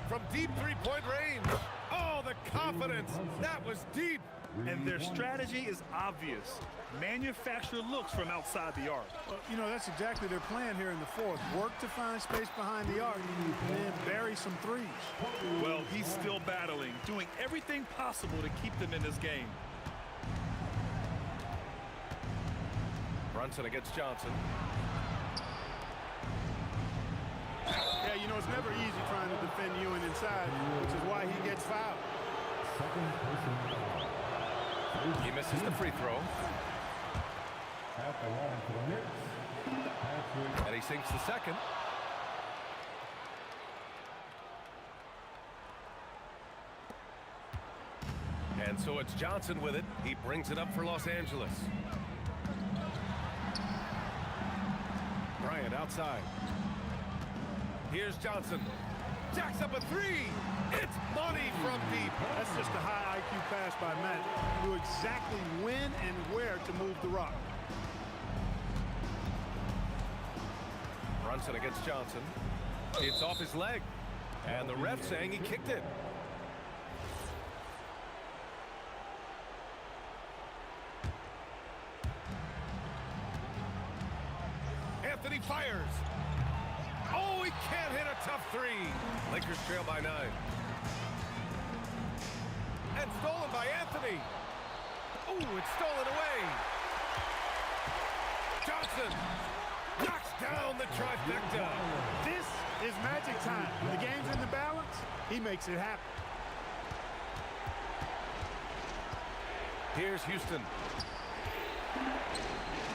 From deep 3-point range. Oh, the confidence. That was deep. And their strategy is obvious. Manufacture looks from outside the arc. Well, you know, that's exactly their plan here in the 4th. Work to find space behind the arc and then bury some threes. Well, he's still battling, doing everything possible to keep them in this game. Brunson against Johnson. Yeah, you know, it's never easy trying to defend Ewing inside, which is why he gets fouled. He misses the free throw. And he sinks the second. And so it's Johnson with it. He brings it up for Los Angeles. Bryant outside. Here's Johnson. Jacks up a 3. It's money from deep. That's just a high IQ pass by Matt. Knew exactly when and where to move the rock. Brunson against Johnson. It's off his leg. And the ref saying he kicked it. Anthony fires. Oh, he can't hit a tough 3. Lakers trail by 9. And stolen by Anthony. Oh, it's stolen away. Johnson knocks down the trifecta. This is magic time. When the game's in the balance, he makes it happen. Here's Houston.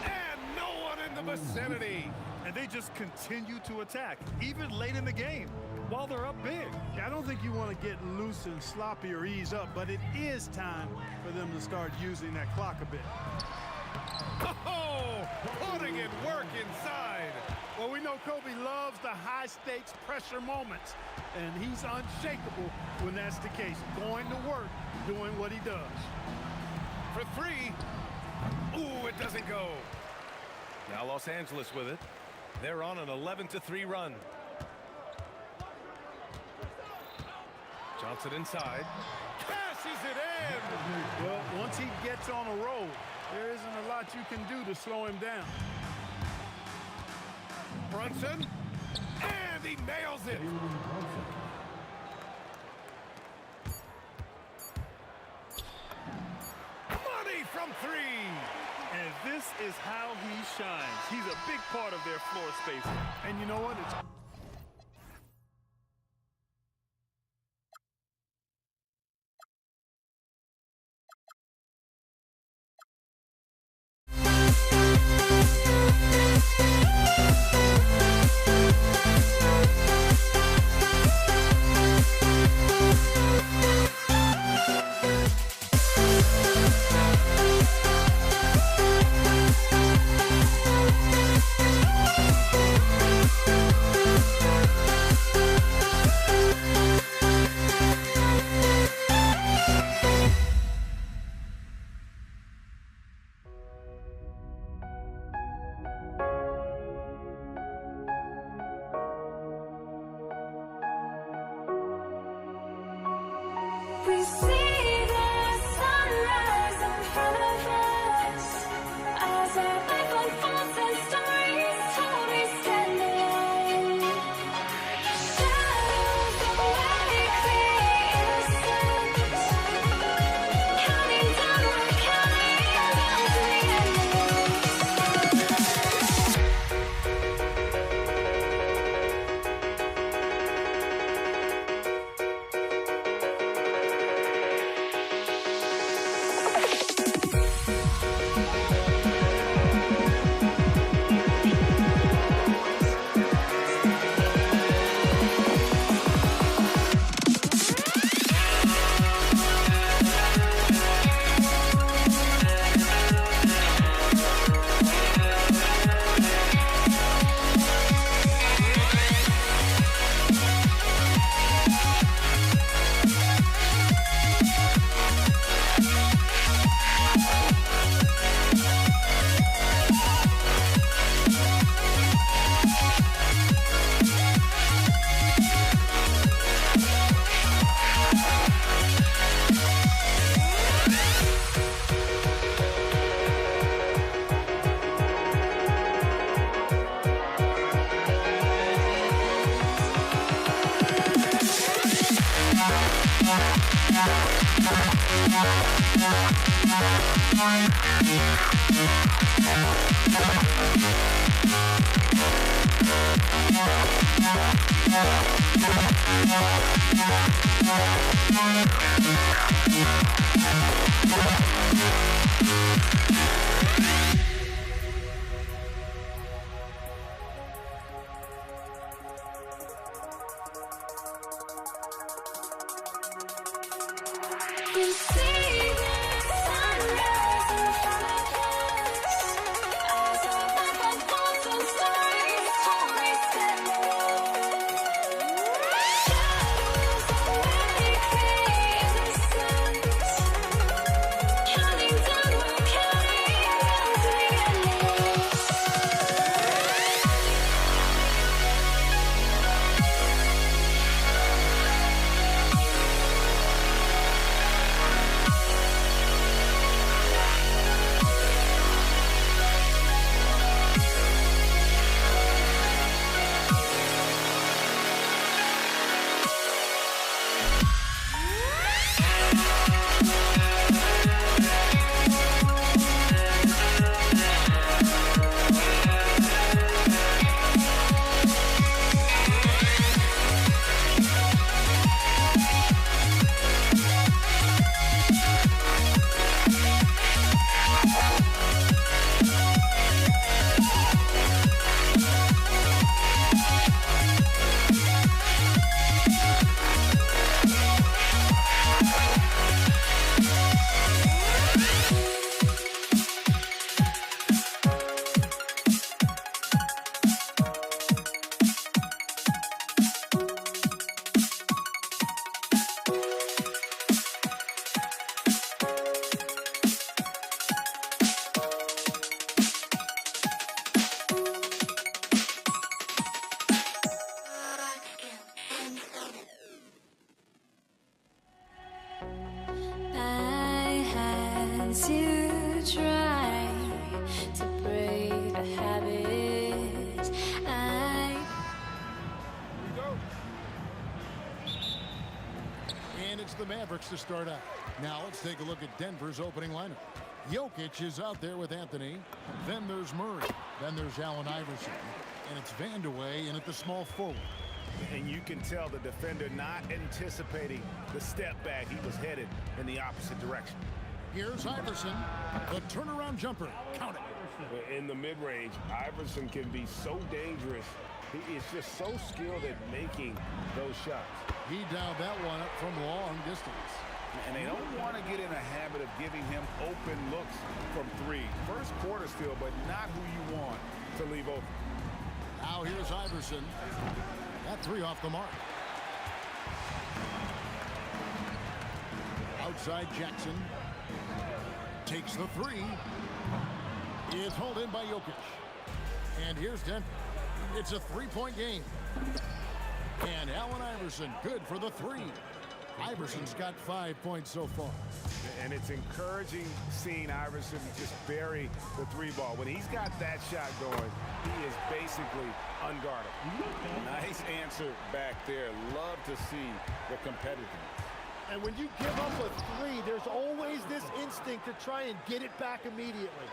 And no one in the vicinity. And they just continue to attack, even late in the game. while they're up big. Yeah, I don't think you want to get loose and sloppy or ease up, but it is time for them to start using that clock a bit. Oh, putting in work inside. Well, we know Kobe loves the high-stakes pressure moments, and he's unshakable when that's the case. Going to work, doing what he does. For three. Ooh, it doesn't go. Now Los Angeles with it. They're on an 11-3 run. Johnson inside. Cashes it in. Well, once he gets on a roll, there isn't a lot you can do to slow him down. Brunson. And he nails it. Money from three. And this is how he shines. He's a big part of their floor spacing. And you know what? It's We see the sunrise in front of us as our life unfolds and stories told. We stand alone. Shadows awake the innocent, counting down, we're counting down to the We see the sunrise in front of us as our life unfolds and stories told. We stand alone. Shadows awake the innocent, counting down, we're counting down to the endless. And it's the Mavericks to start out. Now let's take a look at Denver's opening lineup. Jokic is out there with Anthony. Then there's Murray. Then there's Allen Iverson. And it's Vandeweghe in at the small forward. And you can tell the defender not anticipating the step back. He was headed in the opposite direction. Here's Iverson. The turnaround jumper. Count it. In the mid-range, Iverson can be so dangerous. He is just so skilled at making those shots. He dialed that one up from long distance. And they don't want to get in a habit of giving him open looks from three. First quarter still, but not who you want to leave open. Now here's Iverson. That three off the mark. Outside Jackson. Takes the three. It's hauled in by Jokic. And here's Denver. It's a three-point game. And Allen Iverson, good for the three. Iverson's got 5 points so far. And it's encouraging seeing Iverson just bury the three ball. When he's got that shot going, he is basically unguardable. Nice answer back there. Love to see the competitiveness. And when you give up a three, there's always this instinct to try and get it back immediately.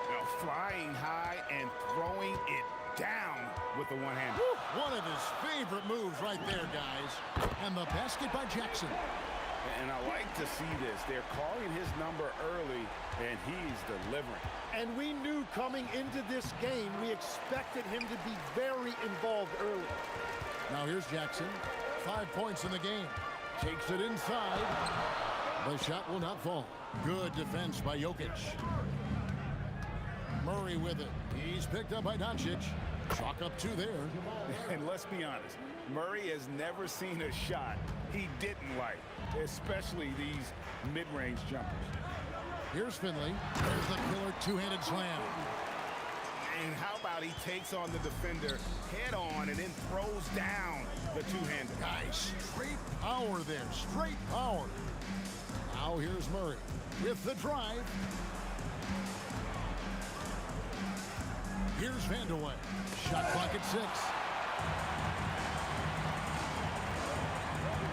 Now flying high and throwing it down with the one-hander. One of his favorite moves right there, guys. And the basket by Jackson. And I like to see this. They're calling his number early, and he's delivering. And we knew coming into this game, we expected him to be very involved early. Now here's Jackson. 5 points in the game. Takes it inside. The shot will not fall. Good defense by Jokic. Murray with it. He's picked up by Doncic. Chalk up two there. And let's be honest, Murray has never seen a shot he didn't like, especially these mid-range jumpers. Here's Finley. There's the killer two-handed slam. And how about he takes on the defender head on and then throws down the two-hander. Nice. Straight power there. Straight power. Now here's Murray with the drive. Here's Vandeweghe. Shot clock at 6.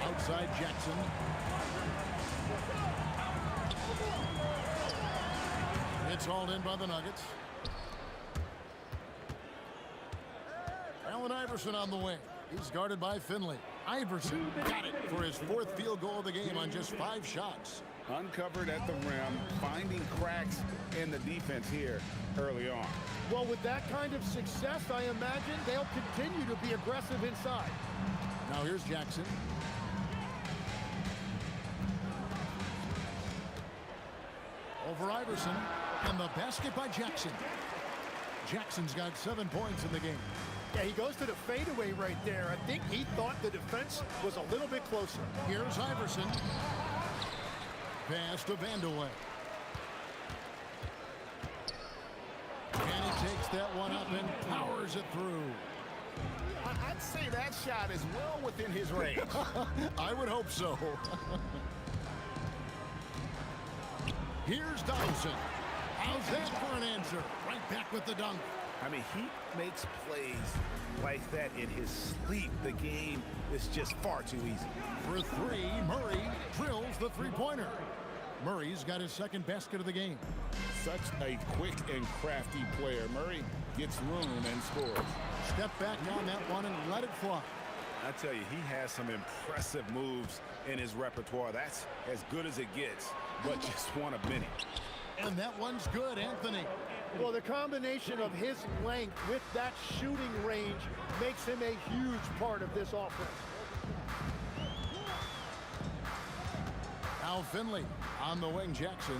Outside Jackson. It's hauled in by the Nuggets. Allen Iverson on the wing. He's guarded by Finley. Iverson got it for his 4th field goal of the game on just 5 shots. Uncovered at the rim, finding cracks in the defense here early on. Well, with that kind of success, I imagine they'll continue to be aggressive inside. Now here's Jackson. Over Iverson, and the basket by Jackson. Jackson's got 7 points in the game. Yeah, he goes to the fadeaway right there. I think he thought the defense was a little bit closer. Here's Iverson. Pass to Vandeweghe. And he takes that one up and powers it through. I'd say that shot is well within his range. I would hope so. Here's Donaldson. How's that for an answer? Right back with the dunk. I mean, he makes plays like that in his sleep. The game is just far too easy. For 3, Murray drills the three-pointer. Murray's got his 2nd basket of the game. Such a quick and crafty player. Murray gets room and scores. Step back on that one and let it fly. I tell you, he has some impressive moves in his repertoire. That's as good as it gets, but just one of many. And that one's good, Anthony. Well, the combination of his length with that shooting range makes him a huge part of this offense. Now Finley on the wing, Jackson.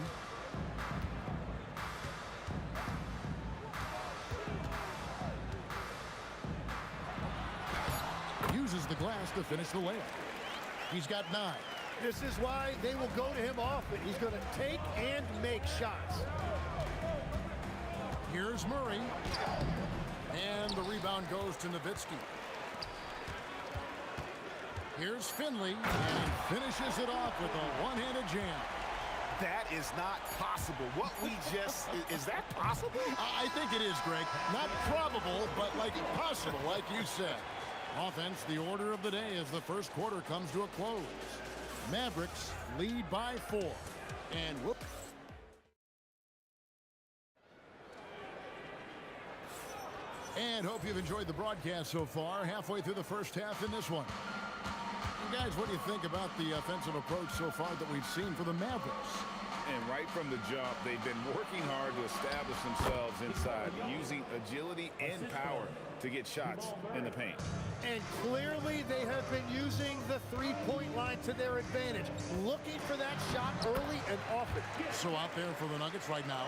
Uses the glass to finish the layup. He's got 9. This is why they will go to him often. He's going to take and make shots. Here's Murray. And the rebound goes to Nowitzki. Here's Finley. And he finishes it off with a one-handed jam. That is not possible. What we just, is that possible? I think it is, Greg. Not probable, but like possible, like you said. Offense, the order of the day as the first quarter comes to a close. Mavericks lead by 4. And whoop. And hope you've enjoyed the broadcast so far. Halfway through the first half in this one. And guys, what do you think about the offensive approach so far that we've seen for the Mavericks? And right from the jump, they've been working hard to establish themselves inside, using agility and power to get shots in the paint. And clearly they have been using the three-point line to their advantage, looking for that shot early and often. So out there for the Nuggets right now,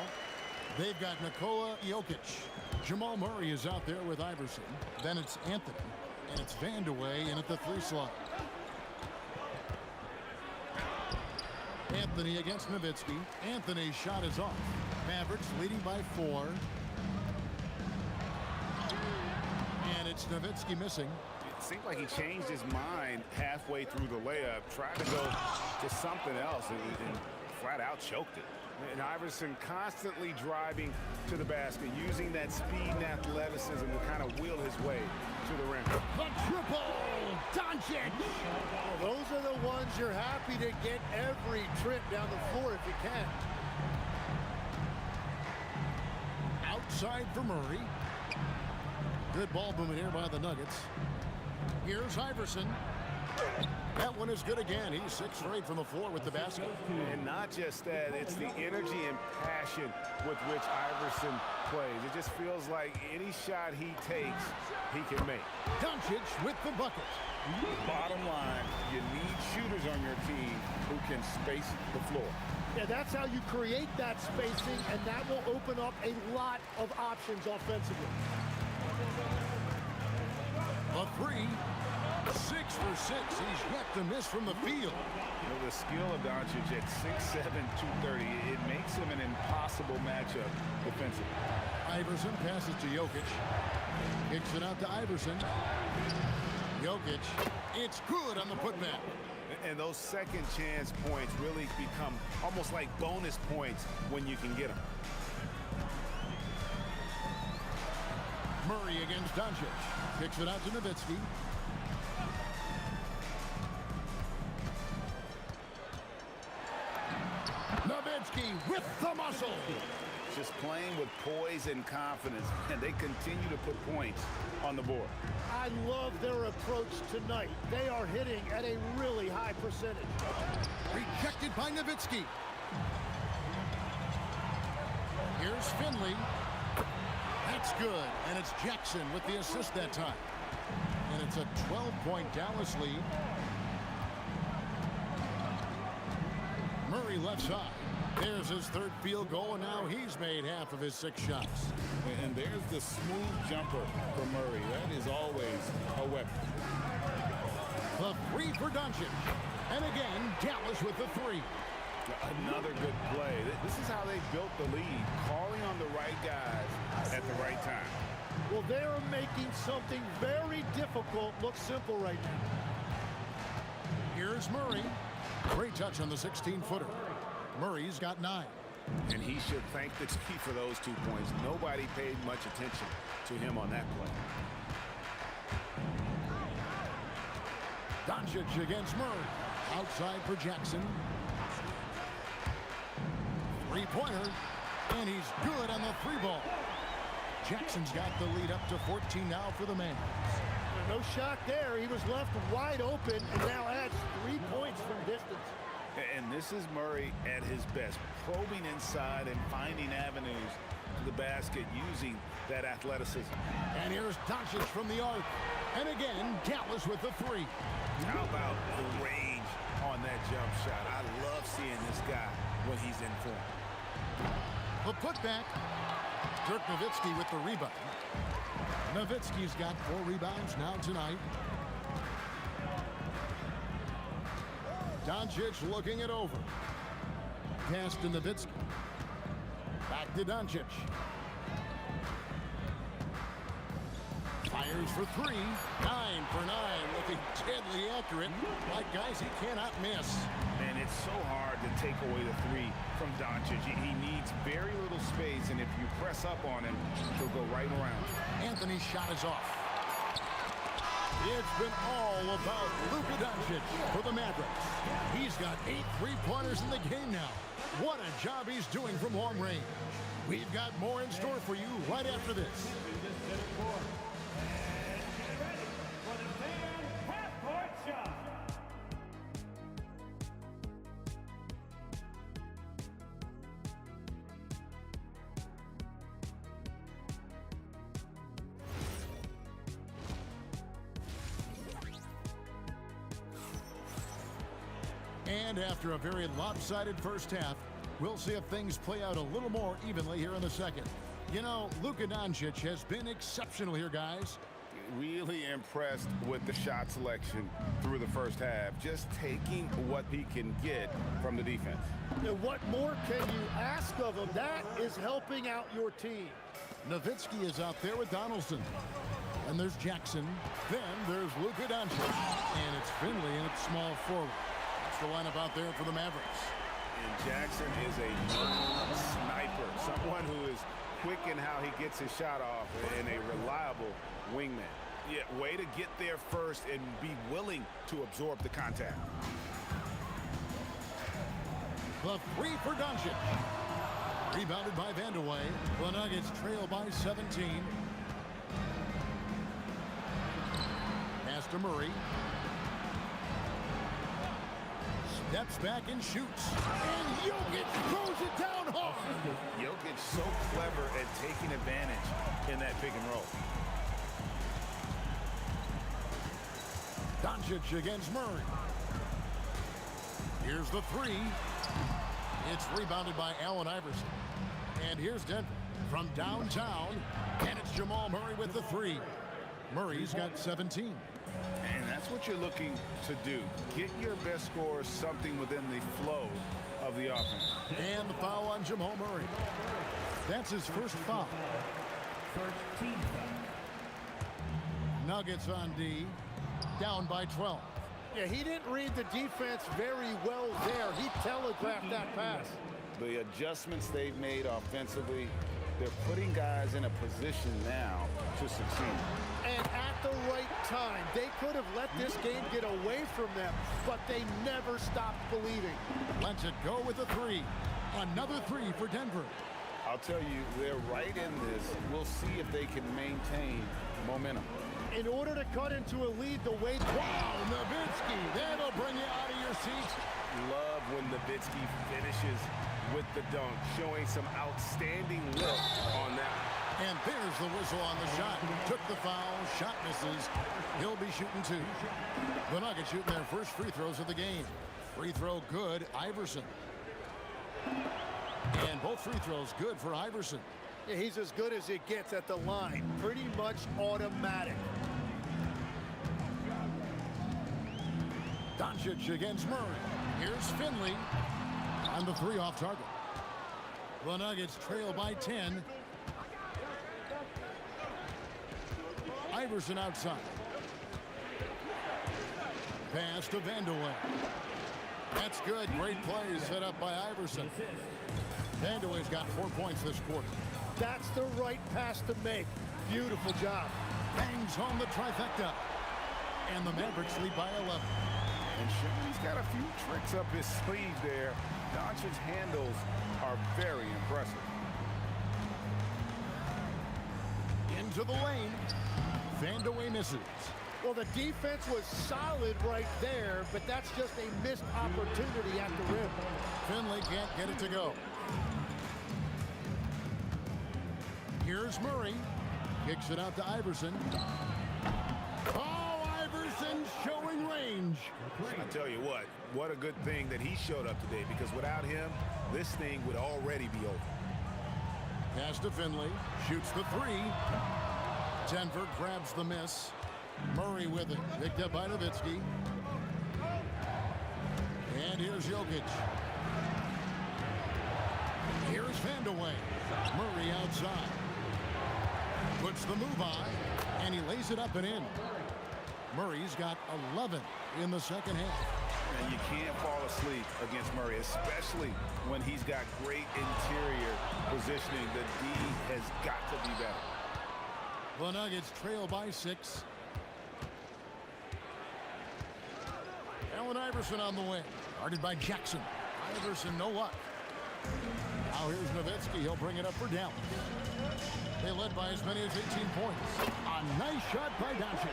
they've got Nikola Jokic. Jamal Murray is out there with Iverson. Then it's Anthony, and it's Vandeweghe in at the 3 slot. Anthony against Nowitzki. Anthony's shot is off. Mavericks leading by 4. And it's Nowitzki missing. It seemed like he changed his mind halfway through the layup, tried to go to something else, and flat out choked it. And Iverson constantly driving to the basket, using that speed and athleticism to kind of wheel his way to the rim. The triple! Doncic! Well, those are the ones you're happy to get every trip down the floor if you can. Outside for Murray. Good ball movement here by the Nuggets. Here's Iverson. That one is good again. He's 6 for 8 from the floor with the basket. And not just that, it's the energy and passion with which Iverson plays. It just feels like any shot he takes, he can make. Doncic with the bucket. Bottom line, you need shooters on your team who can space the floor. Yeah, that's how you create that spacing, and that will open up a lot of options offensively. A 3. 6 for 6. He's yet to miss from the field. With the skill of Doncic at 6'7", 230, it makes him an impossible matchup defensively. Iverson passes to Jokic. Kicks it out to Iverson. Jokic. It's good on the putback. And those second chance points really become almost like bonus points when you can get them. Murray against Doncic. Kicks it out to Nowitzki. Nowitzki with the muscle. Just playing with poise and confidence, and they continue to put points on the board. I love their approach tonight. They are hitting at a really high percentage. Rejected by Nowitzki. Here's Finley. That's good, and it's Jackson with the assist that time. And it's a 12-point Dallas lead. Murray left side. There's his 3rd field goal, and now he's made half of his 6 shots. And there's the smooth jumper for Murray. That is always a weapon. The 3 for Doncic. And again, Dallas with the 3. Another good play. This is how they built the lead, calling on the right guys at the right time. Well, they're making something very difficult look simple right now. Here's Murray. Great touch on the 16-footer. Murray's got 9. And he should thank the team for those 2 points. Nobody paid much attention to him on that play. Doncic against Murray. Outside for Jackson. 3-pointer. And he's good on the 3-ball. Jackson's got the lead up to 14 now for the Mavs. No shot there. He was left wide open and now adds 3 points from distance. And this is Murray at his best, probing inside and finding avenues to the basket using that athleticism. And here's Doncic from the arc. And again, Dallas with the 3. How about the range on that jump shot? I love seeing this guy when he's in form. The putback. Dirk Nowitzki with the rebound. Nowitzki's got 4 rebounds now tonight. Doncic looking it over. Pass to Nowitzki. Back to Doncic. Fires for 3. 9 for 9. Looking deadly accurate. Like guys, he cannot miss. And it's so hard to take away the 3 from Doncic. He needs very little space, and if you press up on him, he'll go right around. Anthony's shot is off. It's been all about Luka Doncic for the Mavericks. He's got 8 3-pointers in the game now. What a job he's doing from long range. We've got more in store for you right after this. And after a very lopsided first half, we'll see if things play out a little more evenly here in the second. You know, Luka Doncic has been exceptional here, guys. Really impressed with the shot selection through the first half, just taking what he can get from the defense. And what more can you ask of him? That is helping out your team. Nowitzki is out there with Donaldson. And there's Jackson. Then there's Luka Doncic. And it's Finley in its small forward. That's the lineup out there for the Mavericks. And Jackson is a known sniper, someone who is quick in how he gets his shot off and a reliable wingman. Yeah, way to get there first and be willing to absorb the contact. The 3 for Doncic. Rebounded by Vandeweghe. The Nuggets trail by 17. Pass to Murray. Steps back and shoots. And Jokic throws it down hard. Jokic so clever at taking advantage in that pick and roll. Doncic against Murray. Here's the 3. It's rebounded by Allen Iverson. And here's Denver from downtown. And it's Jamal Murray with the 3. Murray's got 17. And that's what you're looking to do. Get your best score something within the flow of the offense. And the foul on Jamal Murray. That's his first foul. Nuggets on D. Down by 12. Yeah, he didn't read the defense very well there. He telegraphed that pass. The adjustments they've made offensively, they're putting guys in a position now to succeed. And at the right time, they could have let this game get away from them, but they never stopped believing. Lets it go with a 3. Another 3 for Denver. I'll tell you, they're right in this. We'll see if they can maintain momentum. In order to cut into a lead the way... Wow, Nowitzki, that'll bring you out of your seats. Love when Nowitzki finishes with the dunk, showing some outstanding look on that. And there's the whistle on the shot. Took the foul, shot misses. He'll be shooting 2. The Nuggets shooting their first free throws of the game. Free throw good, Iverson. And both free throws good for Iverson. Yeah, he's as good as it gets at the line. Pretty much automatic. Doncic against Murray. Here's Finley on the 3 off target. The Nuggets trail by 10. Iverson outside. Pass to Vandeweghe. That's good. Great play set up by Iverson. Vandeweghe's got 4 points this quarter. That's the right pass to make. Beautiful job. Bangs home the trifecta. And the Mavericks lead by 11. And Sean's got a few tricks up his sleeve there. Doncic's handles are very impressive. Into the lane. Vandeweghe misses. Well, the defense was solid right there, but that's just a missed opportunity at the rim. Finley can't get it to go. Here's Murray. Kicks it out to Iverson. Oh, Iverson showing range. I tell you what a good thing that he showed up today, because without him, this thing would already be over. Pass to Finley. Shoots the 3. Denver grabs the miss. Murray with it. Picked up by Nowitzki. And here's Jokic. Here's Vandeweghe. Murray outside. Puts the move on, and he lays it up and in. Murray's got 11 in the second half. And you can't fall asleep against Murray, especially when he's got great interior positioning. The D has got to be better. The Nuggets trail by 6. Allen Iverson on the wing. Guarded by Jackson. Iverson, no luck. Now here's Nowitzki. He'll bring it up for Dallas. They led by as many as 18 points. A nice shot by Doncic.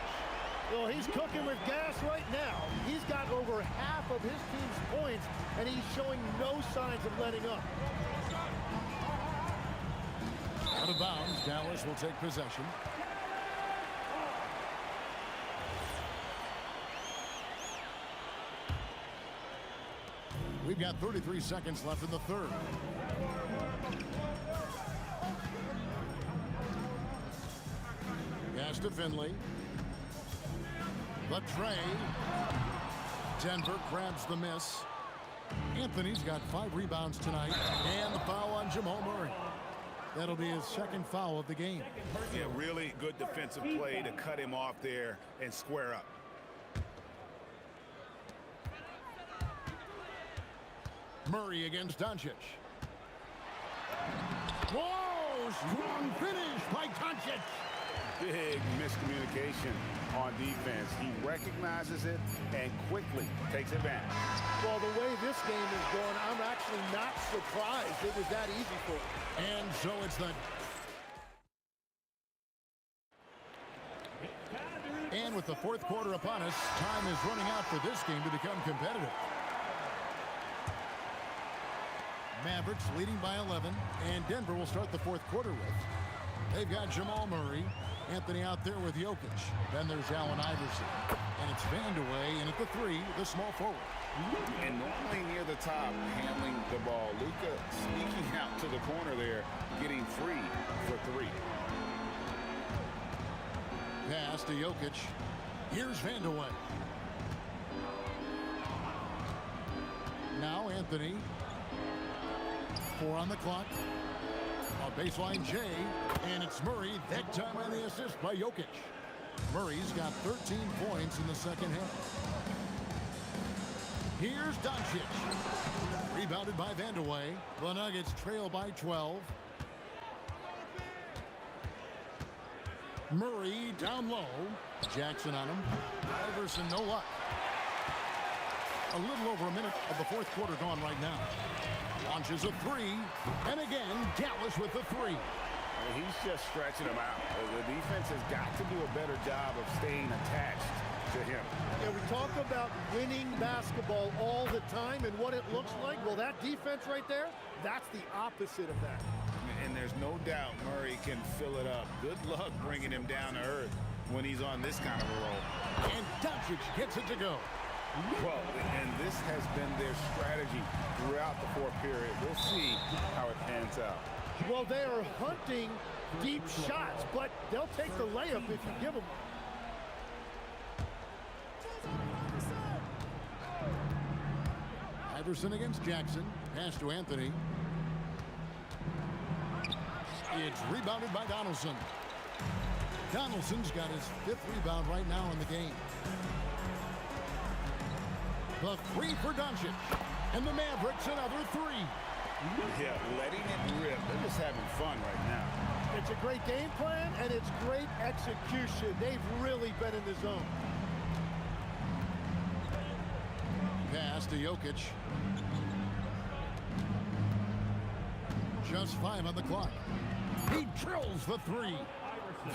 Well, he's cooking with gas right now. He's got over half of his team's points, and he's showing no signs of letting up. Out of bounds, Dallas will take possession. We've got 33 seconds left in the third. Pass to Finley. The tray. Denver grabs the miss. Anthony's got 5 rebounds tonight. And the foul on Jamal Murray. That'll be his second foul of the game. Yeah, really good defensive play to cut him off there and square up. Murray against Doncic. Whoa! Strong finish by Doncic. Big miscommunication on defense. He recognizes it and quickly takes advantage. Well, the way this game is going, I'm actually not surprised it was that easy for him. And so it's the... And with the fourth quarter upon us, time is running out for this game to become competitive. Mavericks leading by 11, and Denver will start the fourth quarter with. They've got Jamal Murray, Anthony out there with Jokic. Then there's Allen Iverson. And it's Vandeweghe, and at the 3, the small forward. And normally near the top, handling the ball. Luka sneaking out to the corner there, getting free for 3. Pass to Jokic. Here's Vandeweghe. Now Anthony. 4 on the clock. A baseline J, and it's Murray. That time on the assist by Jokic. Murray's got 13 points in the second half. Here's Doncic. Rebounded by Vandeweghe. The Nuggets trail by 12. Murray down low. Jackson on him. Iverson, no luck. A little over a minute of the fourth quarter gone right now. Launches a 3, and again, Dallas with the 3. He's just stretching them out. The defense has got to do a better job of staying attached to him. Yeah, we talk about winning basketball all the time and what it looks like. Well, that defense right there, that's the opposite of that. And there's no doubt Murray can fill it up. Good luck bringing him down to earth when he's on this kind of a roll. And Doncic gets it to go. Well, and this has been their strategy throughout the fourth period. We'll see how it pans out. Well, they are hunting deep shots, but they'll take the layup if you give them. Iverson against Jackson. Pass to Anthony. It's rebounded by Donaldson. Donaldson's got his 5th rebound right now in the game. The 3 for Doncic. And the Mavericks another 3. Yeah, letting it rip. They're just having fun right now. It's a great game plan, and it's great execution. They've really been in the zone. Pass to Jokic. Just 5 on the clock. He drills the 3.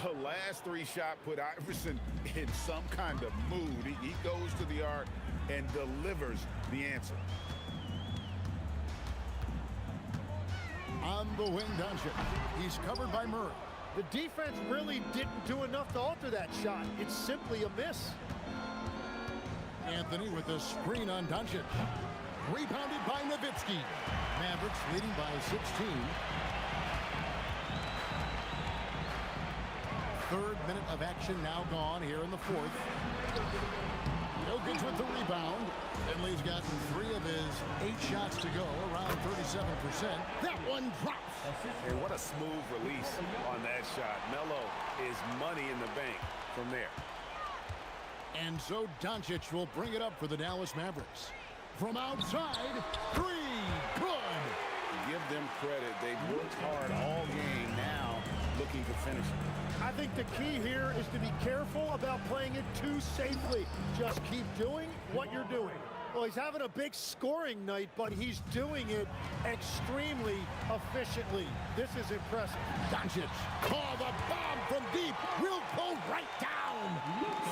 The last 3 shot put Iverson in some kind of mood. He goes to the arc and delivers the answer. On the wing, Doncic. He's covered by Murray. The defense really didn't do enough to alter that shot. It's simply a miss. Anthony with a screen on Doncic. Rebounded by Nowitzki. Mavericks leading by 16. 3rd minute of action now gone here in the 4th. Jokic with the rebound. Finley's gotten 3 of his 8 shots to go, around 37%. That one drops. And what a smooth release on that shot. Melo is money in the bank from there. And so Doncic will bring it up for the Dallas Mavericks. From outside, 3. Good. Give them credit. They've worked hard all game, now looking to finish it. I think the key here is to be careful about playing it too safely. Just keep doing what you're doing. Well, he's having a big scoring night, but he's doing it extremely efficiently. This is impressive. Doncic, call the bomb from deep. Will go right down.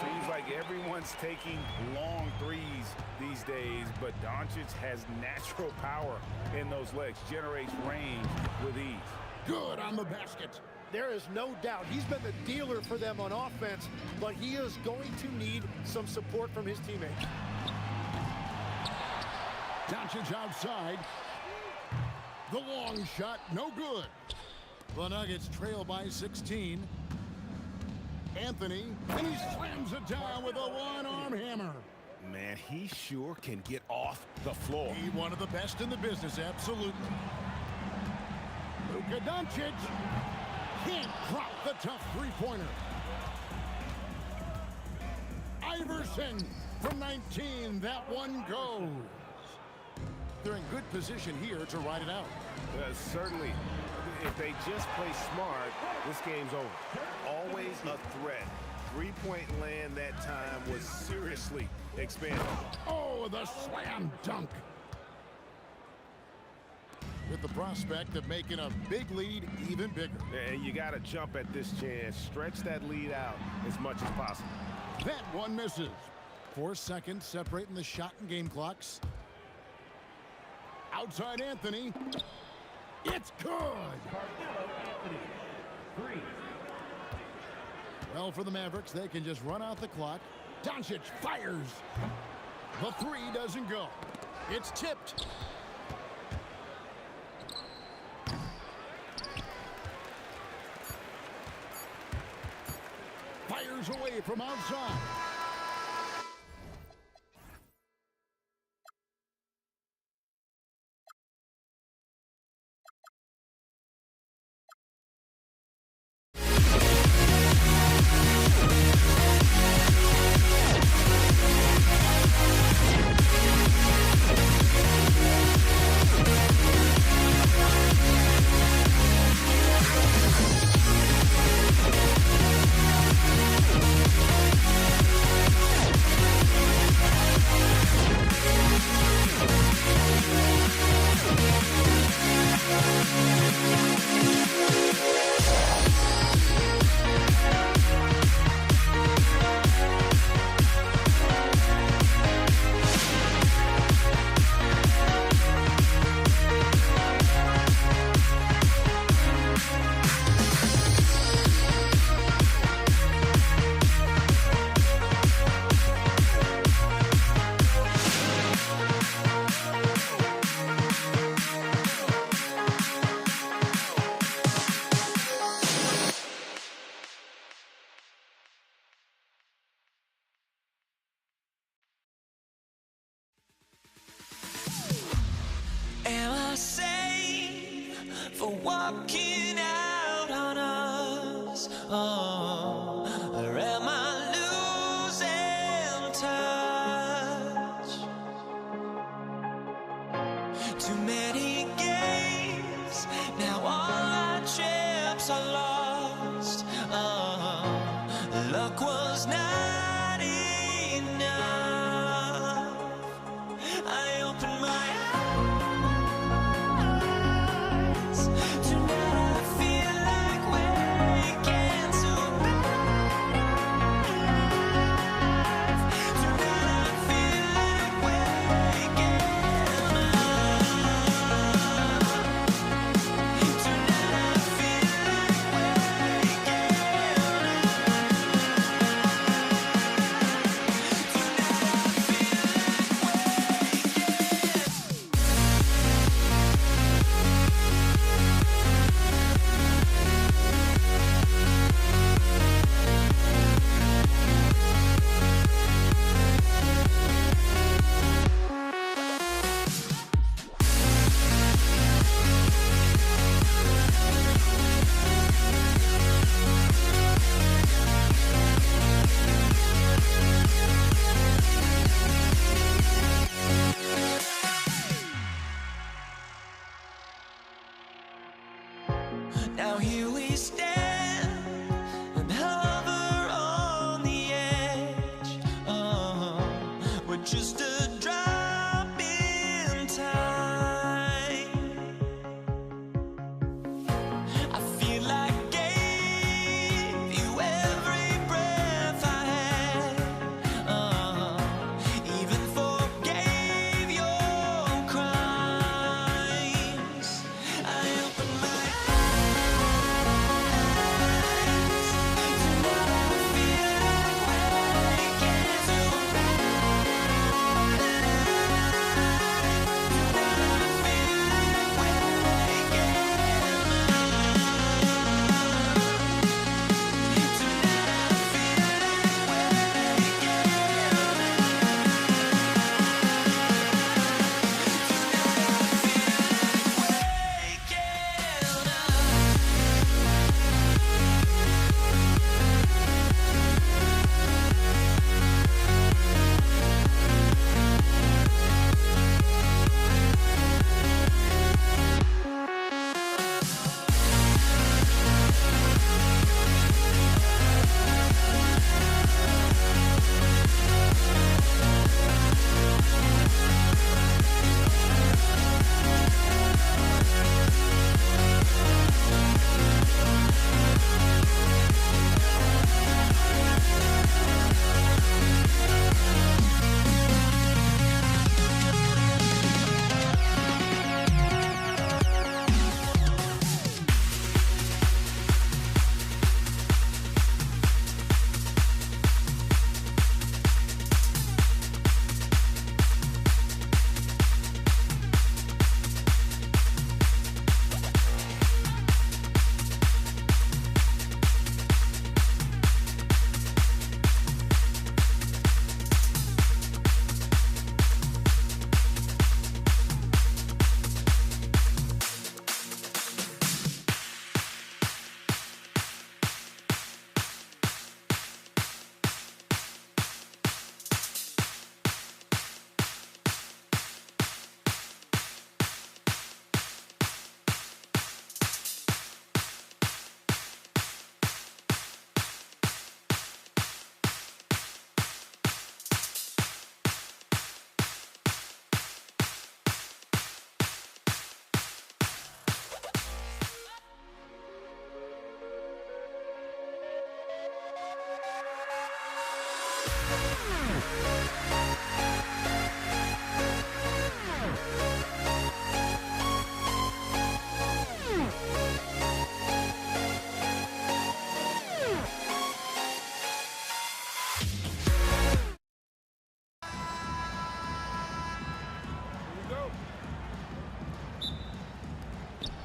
Seems like everyone's taking long threes these days, but Doncic has natural power in those legs, generates range with ease. Good on the basket. There is no doubt he's been the dealer for them on offense, but he is going to need some support from his teammates. Doncic outside. The long shot, no good. The Nuggets trail by 16. Anthony, and he slams it down with a one-arm hammer. Man, he sure can get off the floor. He's one of the best in the business, absolutely. Luka Doncic can't drop the tough three-pointer. Iverson from 19, that one goes. They're in good position here to ride it out. Certainly, if they just play smart, this game's over. Always a threat. Three-point land that time was seriously expanded. Oh, the slam dunk. With the prospect of making a big lead even bigger. And you got to jump at this chance. Stretch that lead out as much as possible. That one misses. 4 seconds separating the shot and game clocks. Outside Anthony. It's good. Anthony. 3. Well, for the Mavericks, they can just run out the clock. Doncic fires. The three doesn't go. It's tipped. Fires away from outside. Am I sane for walking out on us? Oh, or am I losing touch? Too many games, now all our chips are lost. Oh, luck was not enough. I opened my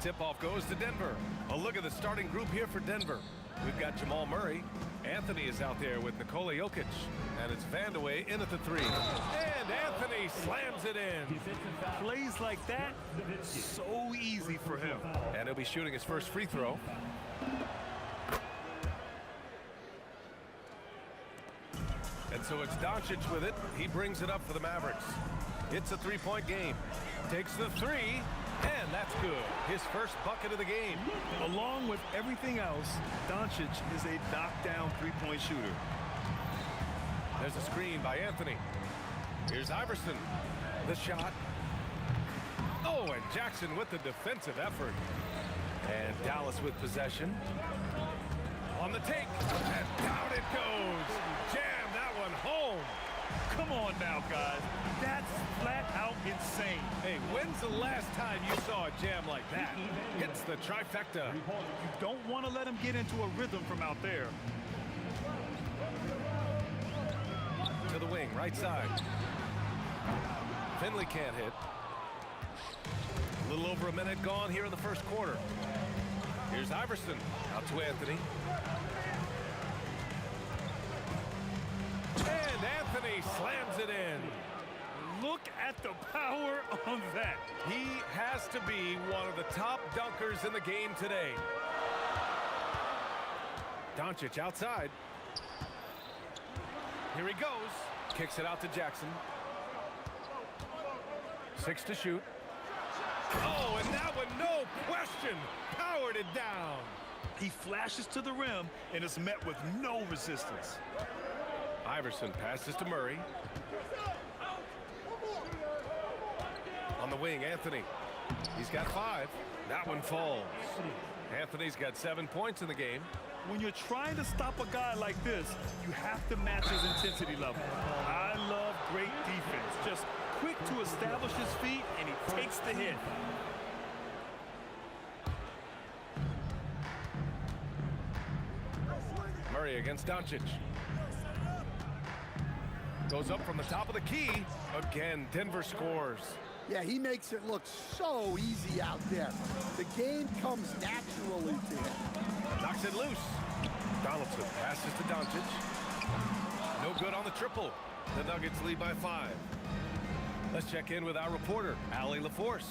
tip-off goes to Denver. A look at the starting group here for Denver. We've got Jamal Murray. Anthony is out there with Nikola Jokic. And it's Vandeweghe in at the 3. And Anthony slams it in. Plays like that, so easy for him. And he'll be shooting his first free throw. And so it's Doncic with it. He brings it up for the Mavericks. It's a three-point game. Takes the 3, and that's good. His first bucket of the game. Along with everything else, Doncic is a knockdown three-point shooter. There's a screen by Anthony. Here's Iverson. The shot. Oh, and Jackson with the defensive effort. And Dallas with possession. On the take. And down it goes. Jam that one home. Come on now, guys. That's flat out insane. Hey, when's the last time you saw a jam like that? Hits the trifecta. You don't want to let him get into a rhythm from out there. To the wing, right side. Finley can't hit. A little over a minute gone here in the first quarter. Here's Iverson. Out to Anthony. And Anthony slams it in. Look at the power on that. He has to be one of the top dunkers in the game today. Doncic outside. Here he goes. Kicks it out to Jackson. 6 to shoot. Oh, and that one, no question, powered it down. He flashes to the rim and is met with no resistance. Iverson passes to Murray. On the wing, Anthony. He's got 5. That one falls. Anthony's got 7 points in the game. When you're trying to stop a guy like this, you have to match his intensity level. I love great defense. Just quick to establish his feet, and he takes the hit. Murray against Doncic. Goes up from the top of the key. Again, Denver scores. Yeah, he makes it look so easy out there. The game comes naturally to him. Knocks it loose. Donaldson passes to Doncic. No good on the triple. The Nuggets lead by 5. Let's check in with our reporter, Allie LaForce.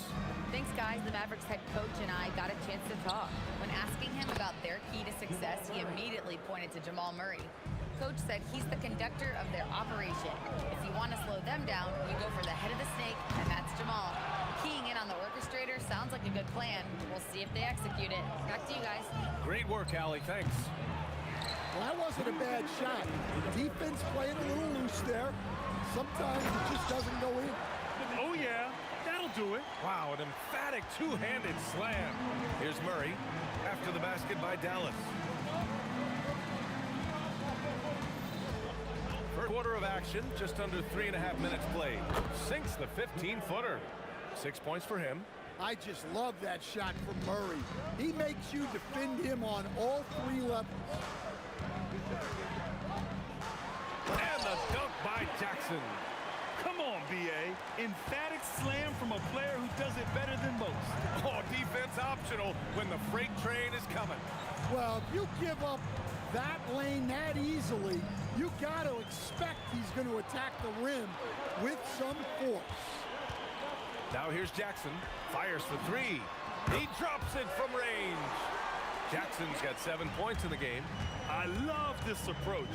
Thanks, guys. The Mavericks head coach and I got a chance to talk. When asking him about their key to success, he immediately pointed to Jamal Murray. Coach said he's the conductor of their operation. If you want to slow them down, you go for the head of the snake, and that's Jamal. Keying in on the orchestrator sounds like a good plan. We'll see if they execute it. Back to you guys. Great work, Allie. Thanks. Well, that wasn't a bad shot. Defense playing a little loose there. Sometimes it just doesn't go in. Oh, yeah. That'll do it. Wow, an emphatic two-handed slam. Here's Murray after the basket by Dallas. First quarter of action, just under 3.5 minutes played. Sinks the 15-footer. 6 points for him. I just love that shot from Murray. He makes you defend him on all 3 levels. And the dunk by Jackson. Come on, B.A. Emphatic slam from a player who does it better than most. Oh, defense optional when the freight train is coming. Well, if you give up that lane that easily, you got to expect he's going to attack the rim with some force. Now here's Jackson. Fires for 3. He drops it from range. Jackson's got 7 points in the game. I love this approach.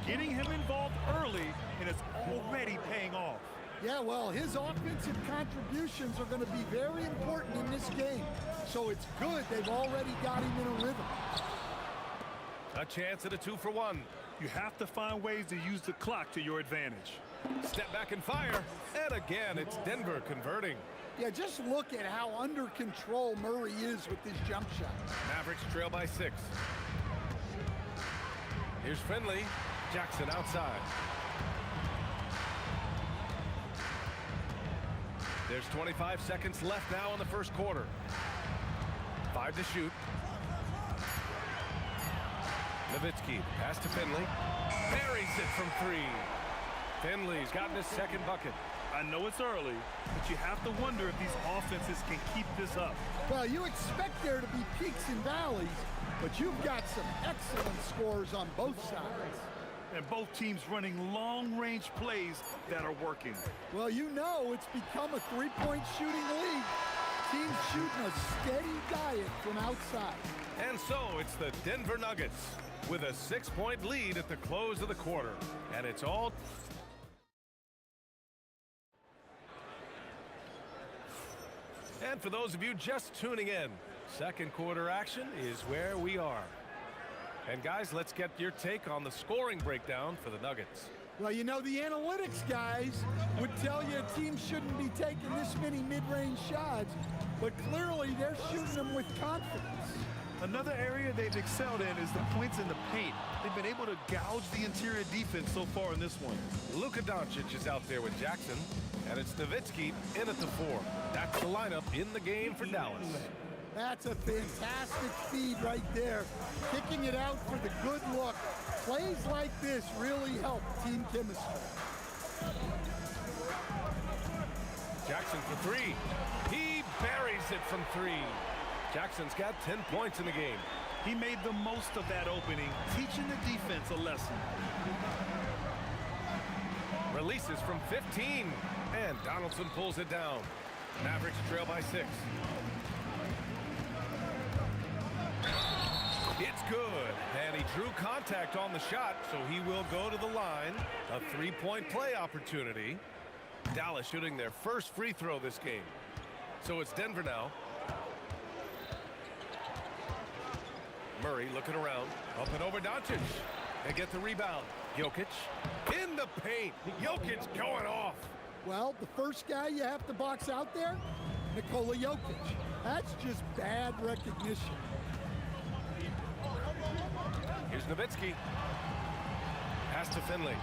Getting him involved early, and it's already paying off. Yeah, well, his offensive contributions are going to be very important in this game. So it's good they've already got him in a rhythm. A chance at a 2-for-1. You have to find ways to use the clock to your advantage. Step back and fire. And again, it's Denver converting. Yeah, just look at how under control Murray is with his jump shot. Mavericks trail by 6. Here's Finley. Jackson outside. There's 25 seconds left now in the first quarter. 5 to shoot. Nowitzki, pass to Finley. Buries it from 3. Finley's gotten his second bucket. I I know it's early, but you have to wonder if these offenses can keep this up. Well, you expect there to be peaks and valleys, but you've got some excellent scores on both sides. And both teams running long-range plays that are working. Well, you know it's become a three-point shooting league. Teams shooting a steady diet from outside. And so it's the Denver Nuggets with a 6-point lead at the close of the quarter. And it's all... And for those of you just tuning in, second quarter action is where we are. And guys, let's get your take on the scoring breakdown for the Nuggets. Well, you know, the analytics guys would tell you a team shouldn't be taking this many mid-range shots, but clearly they're shooting them with confidence. Another area they've excelled in is the points in the paint. They've been able to gouge the interior defense so far in this one. Luka Doncic is out there with Jackson, and it's Nowitzki in at the 4. That's the lineup in the game for Dallas. That's a fantastic feed right there. Kicking it out for the good look. Plays like this really help team chemistry. Jackson for 3. He buries it from 3. Jackson's got 10 points in the game. He made the most of that opening, teaching the defense a lesson. Releases from 15, and Donaldson pulls it down. Mavericks trail by 6. It's good, and he drew contact on the shot, so he will go to the line. A 3-point play opportunity. Dallas shooting their first free throw this game. So it's Denver now. Murray looking around, up and over Doncic. They get the rebound. Jokic in the paint. Jokic going off. Well, the first guy you have to box out there, Nikola Jokic. That's just bad recognition. Here's Nowitzki. Pass to Finley.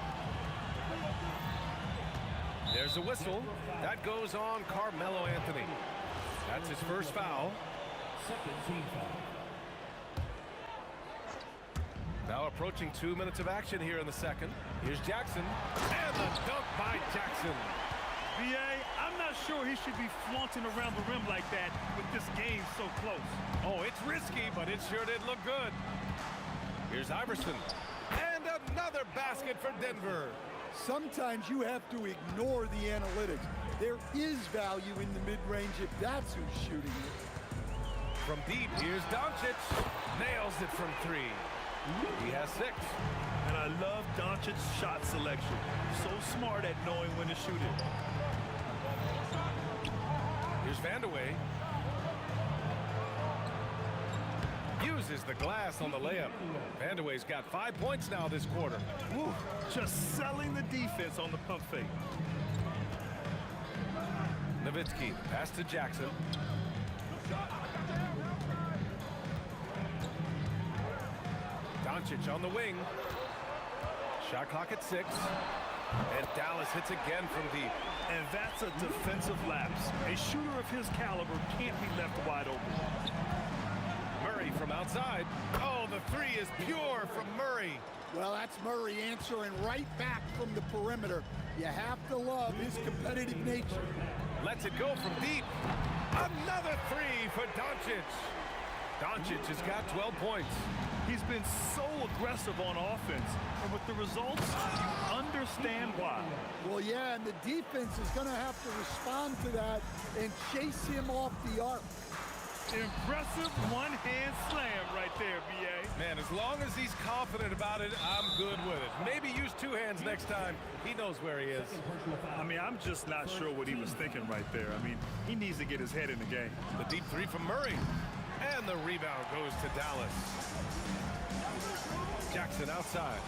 There's a whistle. That goes on Carmelo Anthony. That's his first foul. Second team foul. Now approaching 2 minutes of action here in the second. Here's Jackson. And the dunk by Jackson. B.A., I'm not sure he should be flaunting around the rim like that with this game so close. Oh, it's risky, but it sure did look good. Here's Iverson. And another basket for Denver. Sometimes you have to ignore the analytics. There is value in the mid-range if that's who's shooting it. From deep, here's Doncic. Nails it from 3. He has 6. And I love Doncic's shot selection. So smart at knowing when to shoot it. Here's Vandeweghe. Uses the glass on the layup. Vandeweghe's got 5 points now this quarter. Woo, just selling the defense on the pump fake. Nowitzki, pass to Jackson. Doncic on the wing. Shot clock at 6. And Dallas hits again from deep. And that's a defensive lapse. A shooter of his caliber can't be left wide open. Murray from outside. Oh, the 3 is pure from Murray. Well, that's Murray answering right back from the perimeter. You have to love his competitive nature. Lets it go from deep. Another 3 for Doncic. Doncic has got 12 points. He's been so aggressive on offense, and with the results, you understand why. Well, yeah, and the defense is going to have to respond to that and chase him off the arc. Impressive one-hand slam right there, B.A. Man, as long as he's confident about it, I'm good with it. Maybe use 2 hands next time. He knows where he is. I mean, I'm just not sure what he was thinking right there. I mean, he needs to get his head in the game. The deep 3 from Murray. And the rebound goes to Dallas. Jackson outside.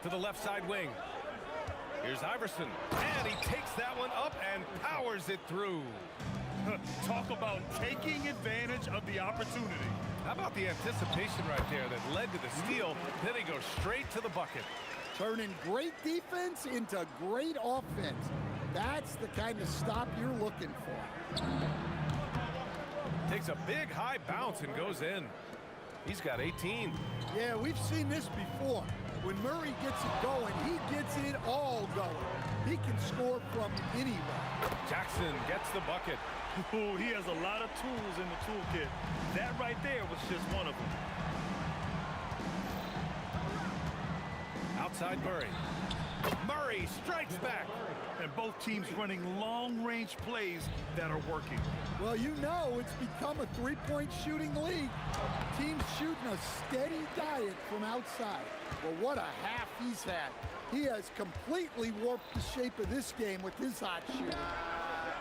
To the left side wing. Here's Iverson. And he takes that one up and powers it through. Talk about taking advantage of the opportunity. How about the anticipation right there that led to the steal? Then he goes straight to the bucket. Turning great defense into great offense. That's the kind of stop you're looking for. Takes a big high bounce and goes in. He's got 18. Yeah, we've seen this before. When Murray gets it going, he gets it all going. He can score from anywhere. Jackson gets the bucket. Oh, he has a lot of tools in the toolkit. That right there was just one of them. Outside Murray. Murray strikes back. And both teams running long-range plays that are working. Well, you know it's become a three-point shooting league. Teams shooting a steady diet from outside. Well, what a half he's had. He has completely warped the shape of this game with his hot shooting.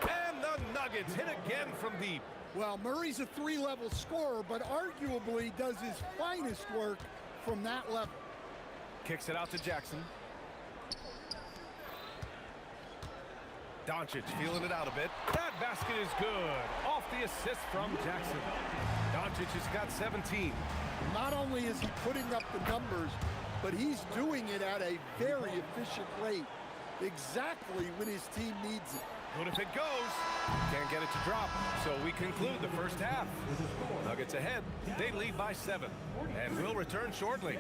And the Nuggets hit again from deep. Well, Murray's a three-level scorer, but arguably does his finest work from that level. Kicks it out to Jackson. Doncic feeling it out a bit. That basket is good. Off the assist from Jackson. Doncic has got 17. Not only is he putting up the numbers, but he's doing it at a very efficient rate. Exactly when his team needs it. But if it goes, can't get it to drop. So we conclude the first half. Nuggets ahead. They lead by 7. And we'll return shortly.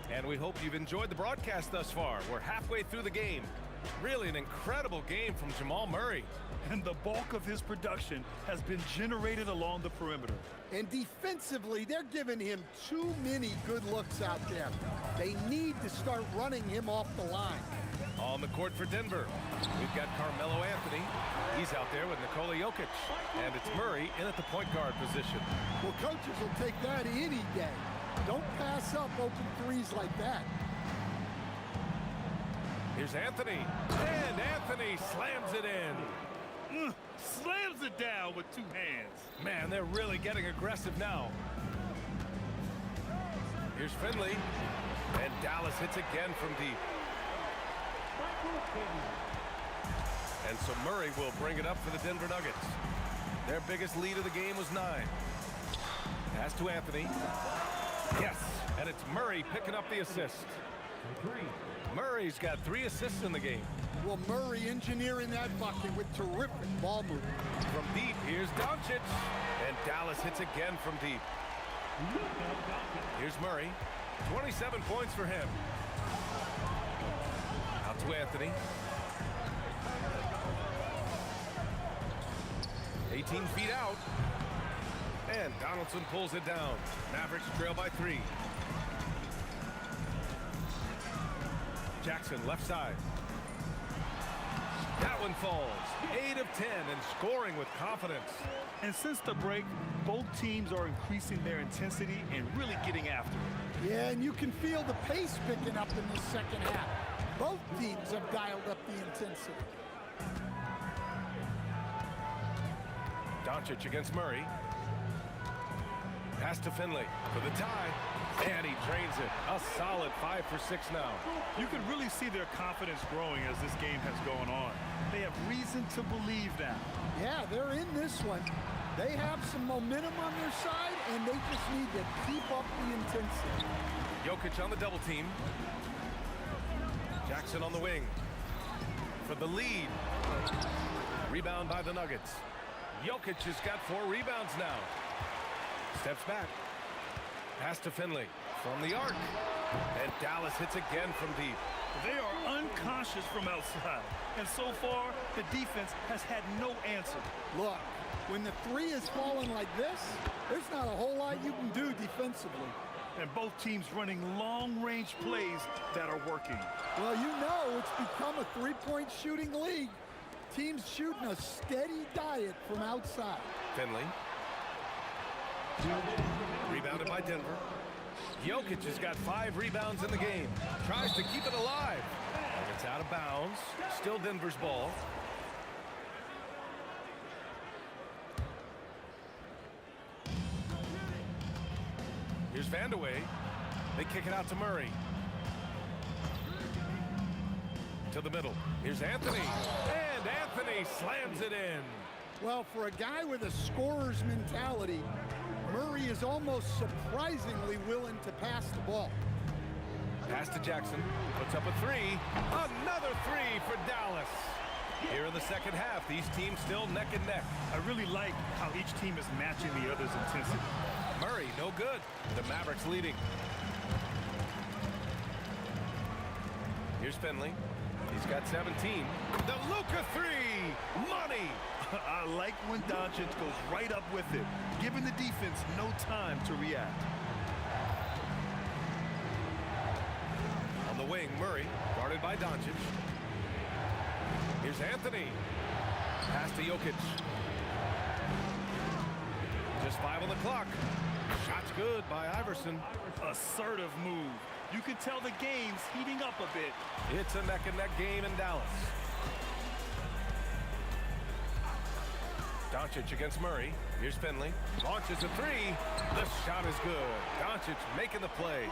And we hope you've enjoyed the broadcast thus far. We're halfway through the game. Really an incredible game from Jamal Murray. And the bulk of his production has been generated along the perimeter. And defensively, they're giving him too many good looks out there. They need to start running him off the line. On the court for Denver, we've got Carmelo Anthony. He's out there with Nikola Jokic. And it's Murray in at the point guard position. Well, coaches will take that any day. Don't pass up open threes like that. Here's Anthony. And Anthony slams it in. Slams it down with 2 hands. Man, they're really getting aggressive now. Here's Finley. And Dallas hits again from deep. And so Murray will bring it up for the Denver Nuggets. Their biggest lead of the game was 9. Pass to Anthony. Yes, and it's Murray picking up the assist. Murray's got 3 assists in the game. Well, Murray engineering that bucket with terrific ball movement. From deep, here's Doncic. And Dallas hits again from deep. Here's Murray. 27 points for him. Out to Anthony. 18 feet out. And Donaldson pulls it down. Mavericks trail by 3. Jackson left side. That one falls. 8 of 10 and scoring with confidence. And since the break, both teams are increasing their intensity and really getting after it. Yeah, and you can feel the pace picking up in the second half. Both teams have dialed up the intensity. Doncic against Murray. Pass to Finley for the tie. And he drains it. A solid 5 for 6 now. You can really see their confidence growing as this game has gone on. They have reason to believe that. Yeah, they're in this one. They have some momentum on their side, and they just need to keep up the intensity. Jokic on the double team. Jackson on the wing. For the lead. Rebound by the Nuggets. Jokic has got 4 rebounds now. Steps back. Pass to Finley from the arc. And Dallas hits again from deep. They are unconscious from outside. And so far, the defense has had no answer. Look, when the 3 is falling like this, there's not a whole lot you can do defensively. And both teams running long-range plays that are working. Well, you know it's become a three-point shooting league. Teams shooting a steady diet from outside. Finley. Rebounded by Denver. Jokic has got 5 rebounds in the game. Tries to keep it alive. And it's out of bounds. Still Denver's ball. Here's Vandeweghe. They kick it out to Murray. To the middle. Here's Anthony. And Anthony slams it in. Well, for a guy with a scorer's mentality, Murray is almost surprisingly willing to pass the ball. Pass to Jackson. Puts up a three. Another three for Dallas. Here in the second half, these teams still neck and neck. I really like how each team is matching the other's intensity. Murray, no good. The Mavericks leading. Here's Finley. He's got 17. The Luka three. Money. I like when Doncic goes right up with it, giving the defense no time to react. On the wing, Murray, guarded by Doncic. Here's Anthony. Pass to Jokic. Just 5 on the clock. Shot's good by Iverson. Assertive move. You can tell the game's heating up a bit. It's a neck-and-neck game in Dallas. Doncic against Murray. Here's Finley. Launches a three. The shot is good. Doncic making the play.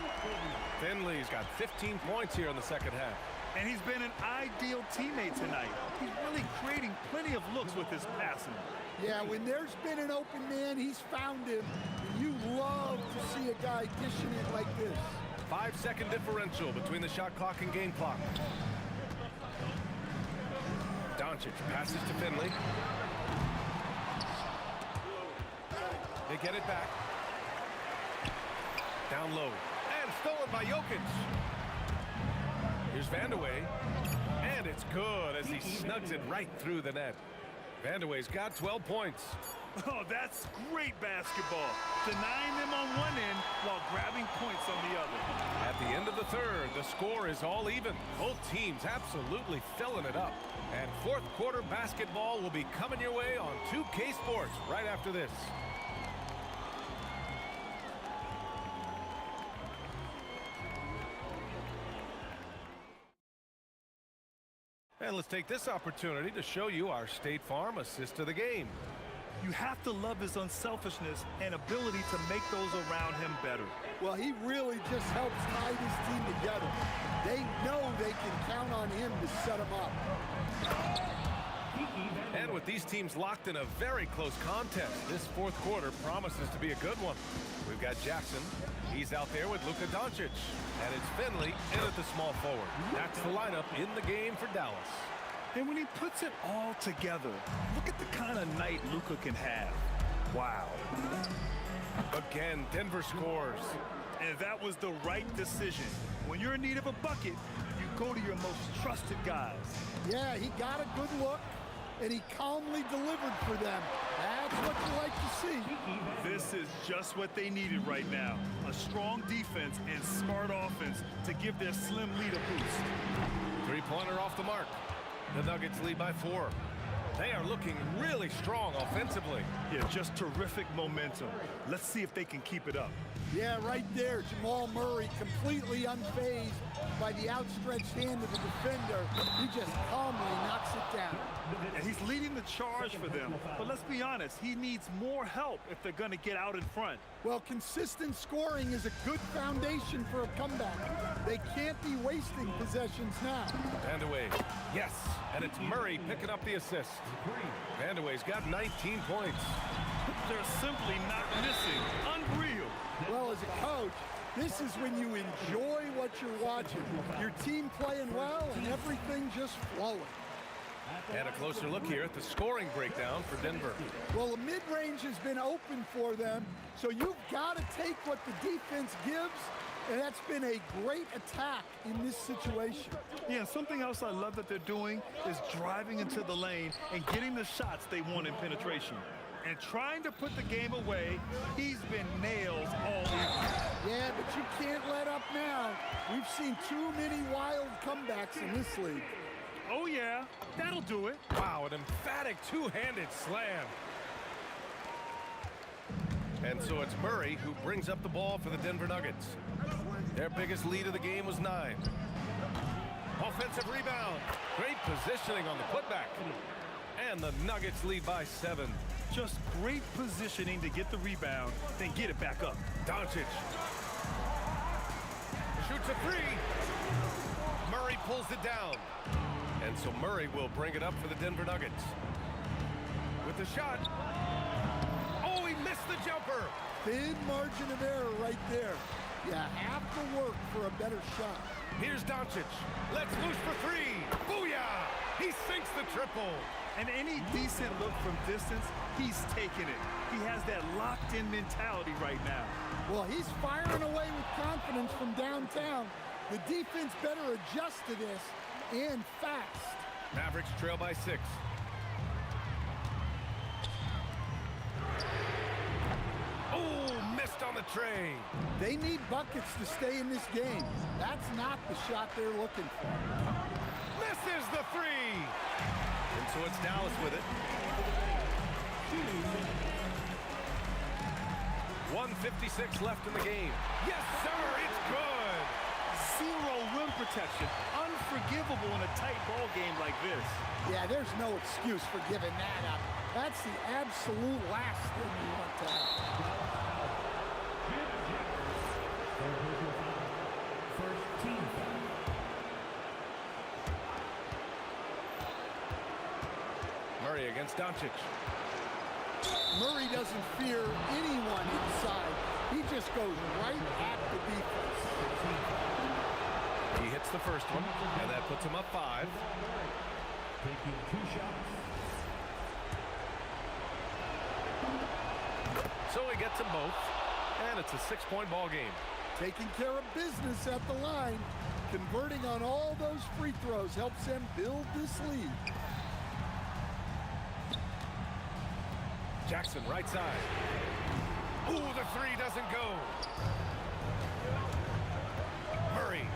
Finley's got 15 points here in the second half. And he's been an ideal teammate tonight. He's really creating plenty of looks with his passing. Yeah, when there's been an open man, he's found him. And you love to see a guy dishing it like this. 5-second differential between the shot clock and game clock. Doncic passes to Finley. They get it back. Down low. And stolen by Jokic. Here's Vandeweghe. And it's good as he snugs it right through the net. Vandeweghe's got 12 points. Oh, that's great basketball. Denying them on one end while grabbing points on the other. At the end of the third, the score is all even. Both teams absolutely filling it up. And fourth quarter basketball will be coming your way on 2K Sports right after this. And let's take this opportunity to show you our State Farm assist to the game. You have to love his unselfishness and ability to make those around him better. Well, he really just helps tie this team together. They know they can count on him to set them up. And with these teams locked in a very close contest, this fourth quarter promises to be a good one. We've got Jackson. He's out there with Luka Doncic. And it's Finley in at the small forward. That's the lineup in the game for Dallas. And when he puts it all together, look at the kind of night Luka can have. Wow. Again, Denver scores. And that was the right decision. When you're in need of a bucket, you go to your most trusted guys. Yeah, he got a good look, and he calmly delivered for them. That's what you like to see. This is just what they needed right now. A strong defense and smart offense to give their slim lead a boost. Three-pointer off the mark. The Nuggets lead by 4. They are looking really strong offensively. Yeah, just terrific momentum. Let's see if they can keep it up. Yeah, right there, Jamal Murray completely unfazed by the outstretched hand of the defender. He just calmly knocks it down. And he's leading the charge for them. But let's be honest, he needs more help if they're going to get out in front. Well, consistent scoring is a good foundation for a comeback. They can't be wasting possessions now. Vandeweghe, yes, and it's Murray picking up the assist. Vandeweghe's got 19 points. They're simply not missing. Unreal. Well, as a coach, this is when you enjoy what you're watching. Your team playing well and everything just flowing. And a closer look here at the scoring breakdown for Denver. Well, the mid-range has been open for them, so you've got to take what the defense gives, and that's been a great attack in this situation. Yeah, and something else I love that they're doing is driving into the lane and getting the shots they want in penetration. And trying to put the game away, he's been nails all evening. Yeah, but you can't let up now. We've seen too many wild comebacks in this league. Oh, yeah, that'll do it. Wow, an emphatic two-handed slam. And so it's Murray who brings up the ball for the Denver Nuggets. Their biggest lead of the game was 9. Offensive rebound. Great positioning on the putback. And the Nuggets lead by 7. Just great positioning to get the rebound, then get it back up. Doncic shoots a 3. Murray pulls it down. And so Murray will bring it up for the Denver Nuggets. With the shot. Oh, he missed the jumper. Thin margin of error right there. You have to work for a better shot. Here's Doncic. Let's loose for three. Booyah! He sinks the triple. And any decent look from distance, he's taking it. He has that locked-in mentality right now. Well, he's firing away with confidence from downtown. The defense better adjust to this, and fast. Mavericks trail by 6. Oh, missed on the tray. They need buckets to stay in this game. That's not the shot they're looking for. Misses the 3. And so it's Dallas with it. 1:56 left in the game. Yes, sir, it's good. Zero rim protection. Unforgivable in a tight ball game like this. Yeah, there's no excuse for giving that up. That's the absolute last thing you want to have. First team foul. Murray against Doncic. Murray doesn't fear anyone inside. He just goes right at the defense. He hits the first one, and that puts him up 5. Taking 2 shots. So he gets them both, and it's a 6-point ball game. Taking care of business at the line. Converting on all those free throws helps them build this lead. Jackson, right side. Ooh, the 3 doesn't go. Murray.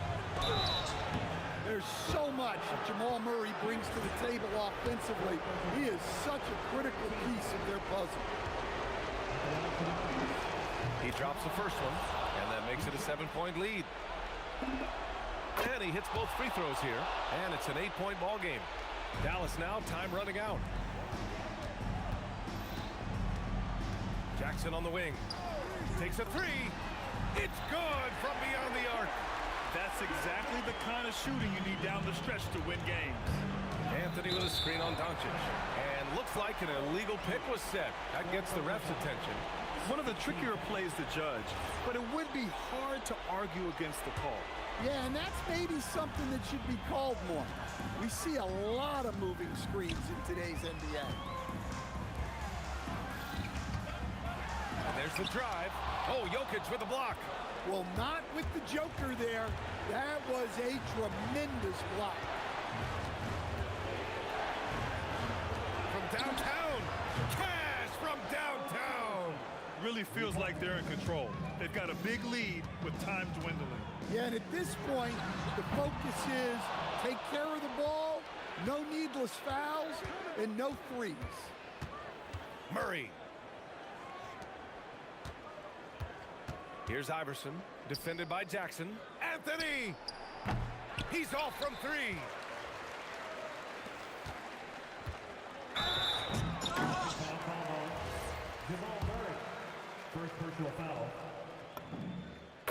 There's so much that Jamal Murray brings to the table offensively. He is such a critical piece of their puzzle. He drops the first one, and that makes it a 7-point lead. And he hits both free throws here, and it's an 8-point ball game. Dallas now, time running out. Jackson on the wing. Takes a 3. It's good from beyond the arc. That's exactly the kind of shooting you need down the stretch to win games. Anthony with a screen on Doncic. And looks like an illegal pick was set. That gets the ref's attention. One of the trickier plays to judge, but it would be hard to argue against the call. Yeah, and that's maybe something that should be called more. We see a lot of moving screens in today's NBA. And there's the drive. Oh, Jokic with a block. Well, not with the Joker there. That was a tremendous block. From downtown. Cash from downtown. Really feels like they're in control. They've got a big lead with time dwindling. Yeah, and at this point, the focus is take care of the ball, no needless fouls, and no threes. Murray. Here's Iverson, defended by Jackson. Anthony! He's off from 3. Jamal Murray. First personal foul.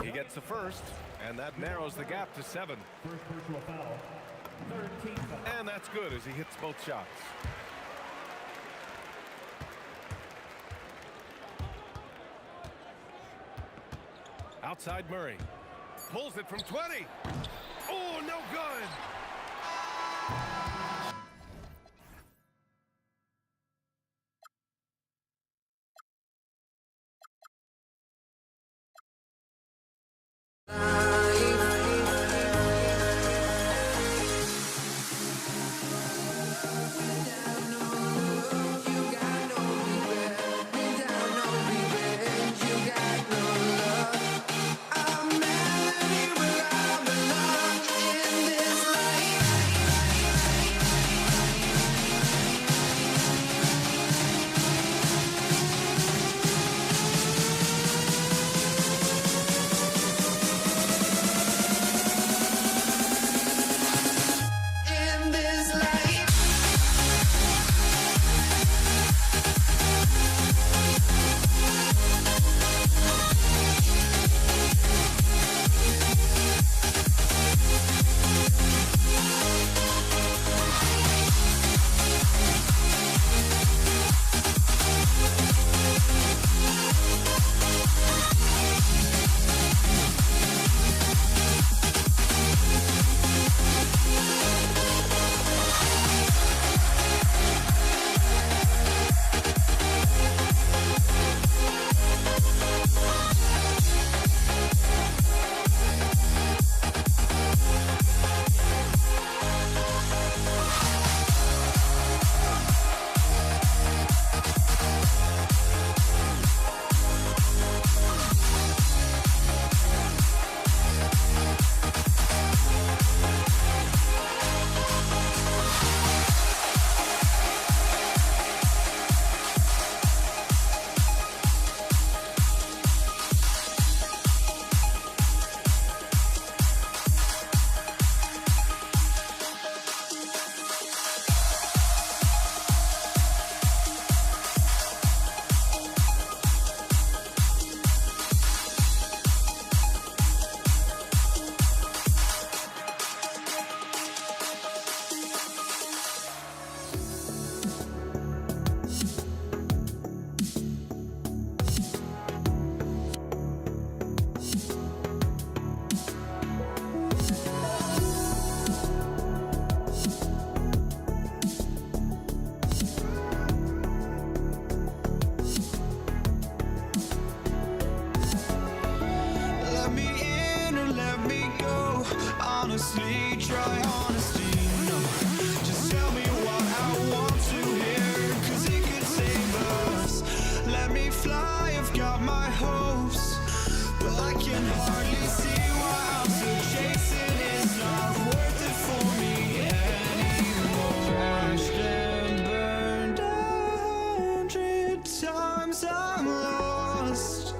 He gets the first, and that narrows the gap to 7. First personal foul. Third team foul. And that's good as he hits both shots. Outside Murray. Pulls it from 20. Oh, no good. I'm melody where I belong in this life. hopes, but I can hardly see why I'm still chasing. It's not worth it for me anymore. Crashed and burned 100 times I'm lost.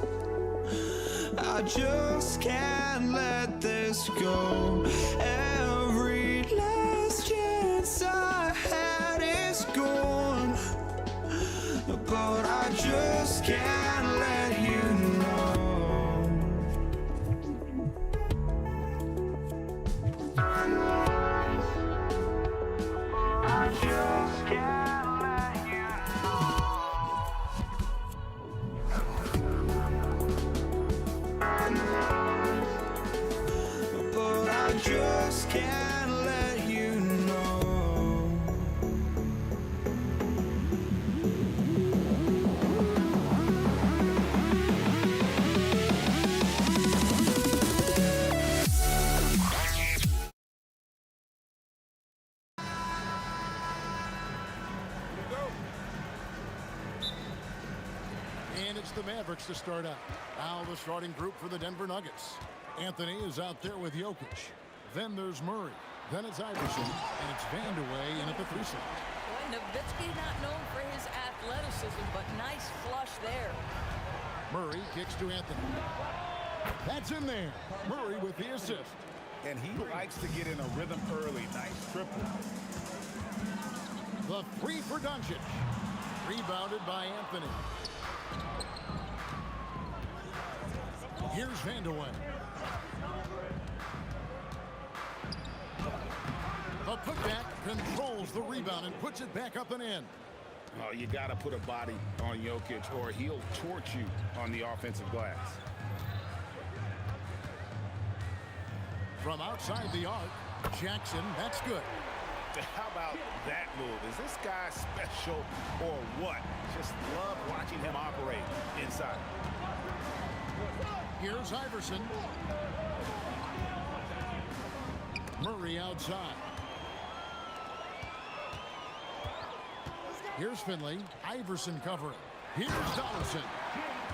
I just can't let this go. Every last chance I had is gone, but I just can't let you know. I just can't let you know. But I just can't let you know. And it's the Mavericks to start out. Now the starting group for the Denver Nuggets. Anthony is out there with Jokic. Then there's Murray. Then it's Iverson. And it's Vandeweghe in at the 3 slot. Boy, Nowitzki not known for his athleticism, but nice flush there. Murray kicks to Anthony. That's in there. Murray with the assist. And he likes to get in a rhythm early. Nice triple. The 3 for Doncic. Rebounded by Anthony. Here's Vandeweghe. A putback controls the rebound and puts it back up and in. Oh, you got to put a body on Jokic or he'll torch you on the offensive glass. From outside the arc, Jackson, that's good. How about that move? Is this guy special or what? Just love watching him operate inside. Here's Iverson. Murray outside. Here's Finley. Iverson covering. Here's Donaldson.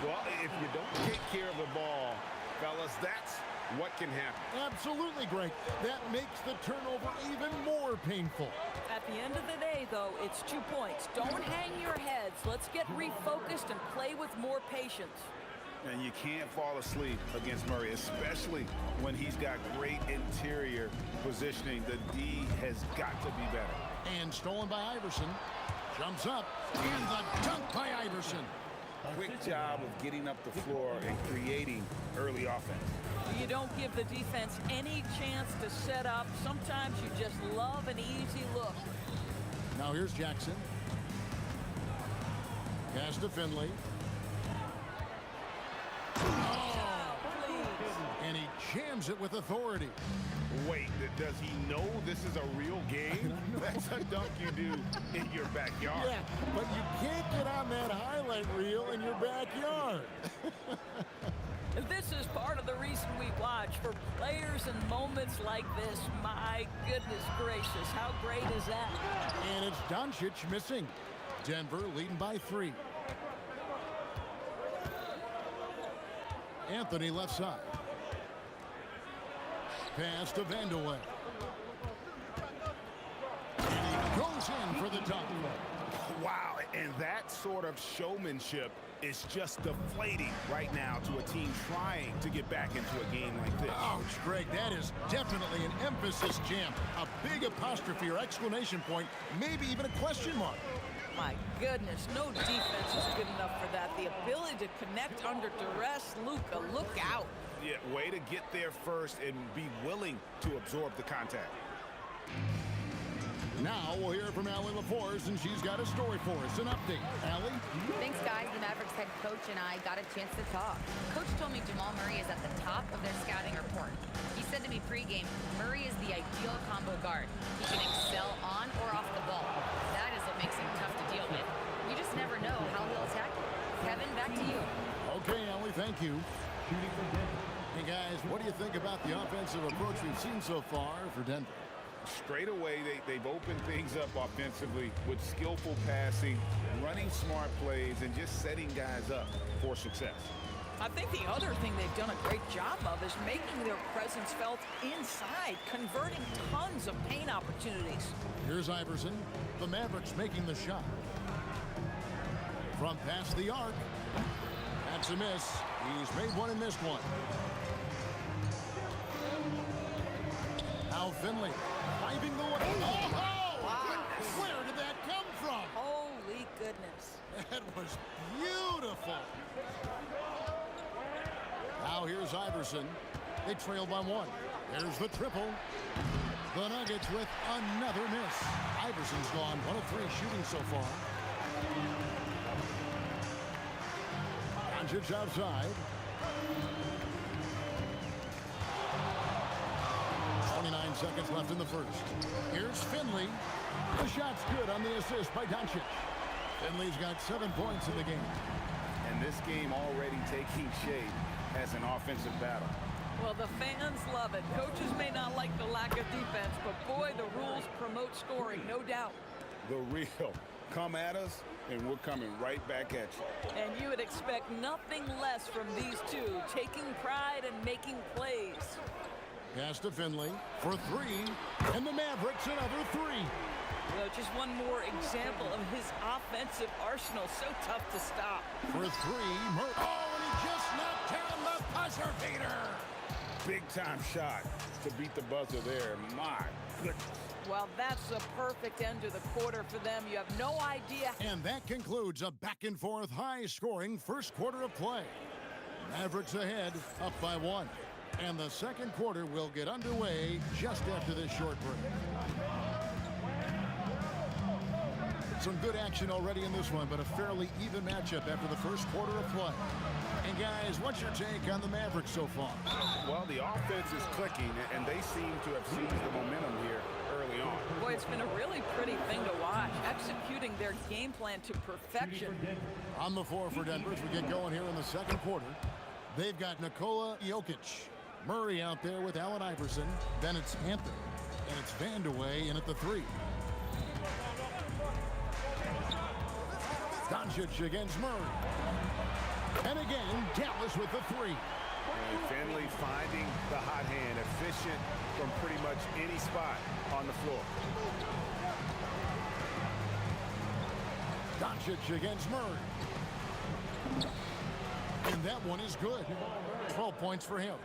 Well, if you don't take care of the ball, fellas, that's what can happen. Absolutely, Greg. That makes the turnover even more painful. At the end of the day, though, it's 2 points. Don't hang your heads. Let's get refocused and play with more patience. And you can't fall asleep against Murray, especially when he's got great interior positioning. The D has got to be better. And stolen by Iverson. Jumps up. And the dunk by Iverson. Quick job of getting up the floor and creating early offense. You don't give the defense any chance to set up. Sometimes you just love an easy look. Now here's Jackson. Pass to Finley. Oh, and he jams it with authority. Wait, does he know this is a real game? That's a dunk you do in your backyard. Yeah, but you can't get on that highlight reel in your backyard. This is part of the reason we watch. For players and moments like this, my goodness gracious, how great is that? And it's Doncic missing. Denver leading by 3. Anthony left side. Pass to Vandeweghe. And he goes in for the dunk. Wow, and that sort of showmanship is just deflating right now to a team trying to get back into a game like this. Ouch, Greg, that is definitely an emphasis jam. A big apostrophe or exclamation point, maybe even a question mark. My goodness, no defense is good enough for that. The ability to connect under duress, Luka, look out. Yeah, way to get there first and be willing to absorb the contact. Now we'll hear from Allie LaForce, and she's got a story for us. An update. Allie? Thanks, guys. The Mavericks head coach and I got a chance to talk. Coach told me Jamal Murray is at the top of their scouting report. He said to me pregame, Murray is the ideal combo guard. He can excel on or off the ball. That is what makes him tough to deal with. You just never know how he'll attack you. Kevin, back to you. Okay, Allie, thank you. Hey, guys, what do you think about the offensive approach we've seen so far for Denver? Straight away, they've opened things up offensively with skillful passing, running smart plays, and just setting guys up for success. I think the other thing they've done a great job of is making their presence felt inside, converting tons of paint opportunities. Here's Iverson. The Mavericks making the shot. From past the arc. That's a miss. He's made one and missed one. Now Finley driving the way. Oh! Wow. Where did that come from? Holy goodness. That was beautiful. Now here's Iverson. They trail by one. There's the triple. The Nuggets with another miss. Iverson's gone 1 of 3 shooting so far. Doncic outside. 29 seconds left in the first. Here's Finley. The shot's good on the assist by Doncic. Finley's got 7 points in the game. And this game already taking shape as an offensive battle. Well, the fans love it. Coaches may not like the lack of defense, but boy, the rules promote scoring, no doubt. The real. Come at us, and we're coming right back at you. And you would expect nothing less from these two, taking pride and making plays. Pass to Finley for 3, and the Mavericks another 3. Well, just one more example of his offensive arsenal. So tough to stop. For 3, Murray. Oh, and he just knocked down the buzzer beater. Big-time shot to beat the buzzer there. My goodness. Well, that's a perfect end to the quarter for them. You have no idea. And that concludes a back-and-forth, high-scoring first quarter of play. Mavericks ahead, up by 1. And the second quarter will get underway just after this short break. Some good action already in this one, but a fairly even matchup after the first quarter of play. And guys, what's your take on the Mavericks so far? Well, the offense is clicking, and they seem to have seized the momentum here early on. Boy, it's been a really pretty thing to watch, executing their game plan to perfection. On the floor for Denver as we get going here in the second quarter. They've got Nikola Jokic. Murray out there with Allen Iverson. Then it's Hampton. And it's Vandeweghe in at the 3. Doncic against Murray. And again, Dallas with the 3. And Finley finding the hot hand, efficient from pretty much any spot on the floor. Doncic against Murray. And that one is good. 12 points for him.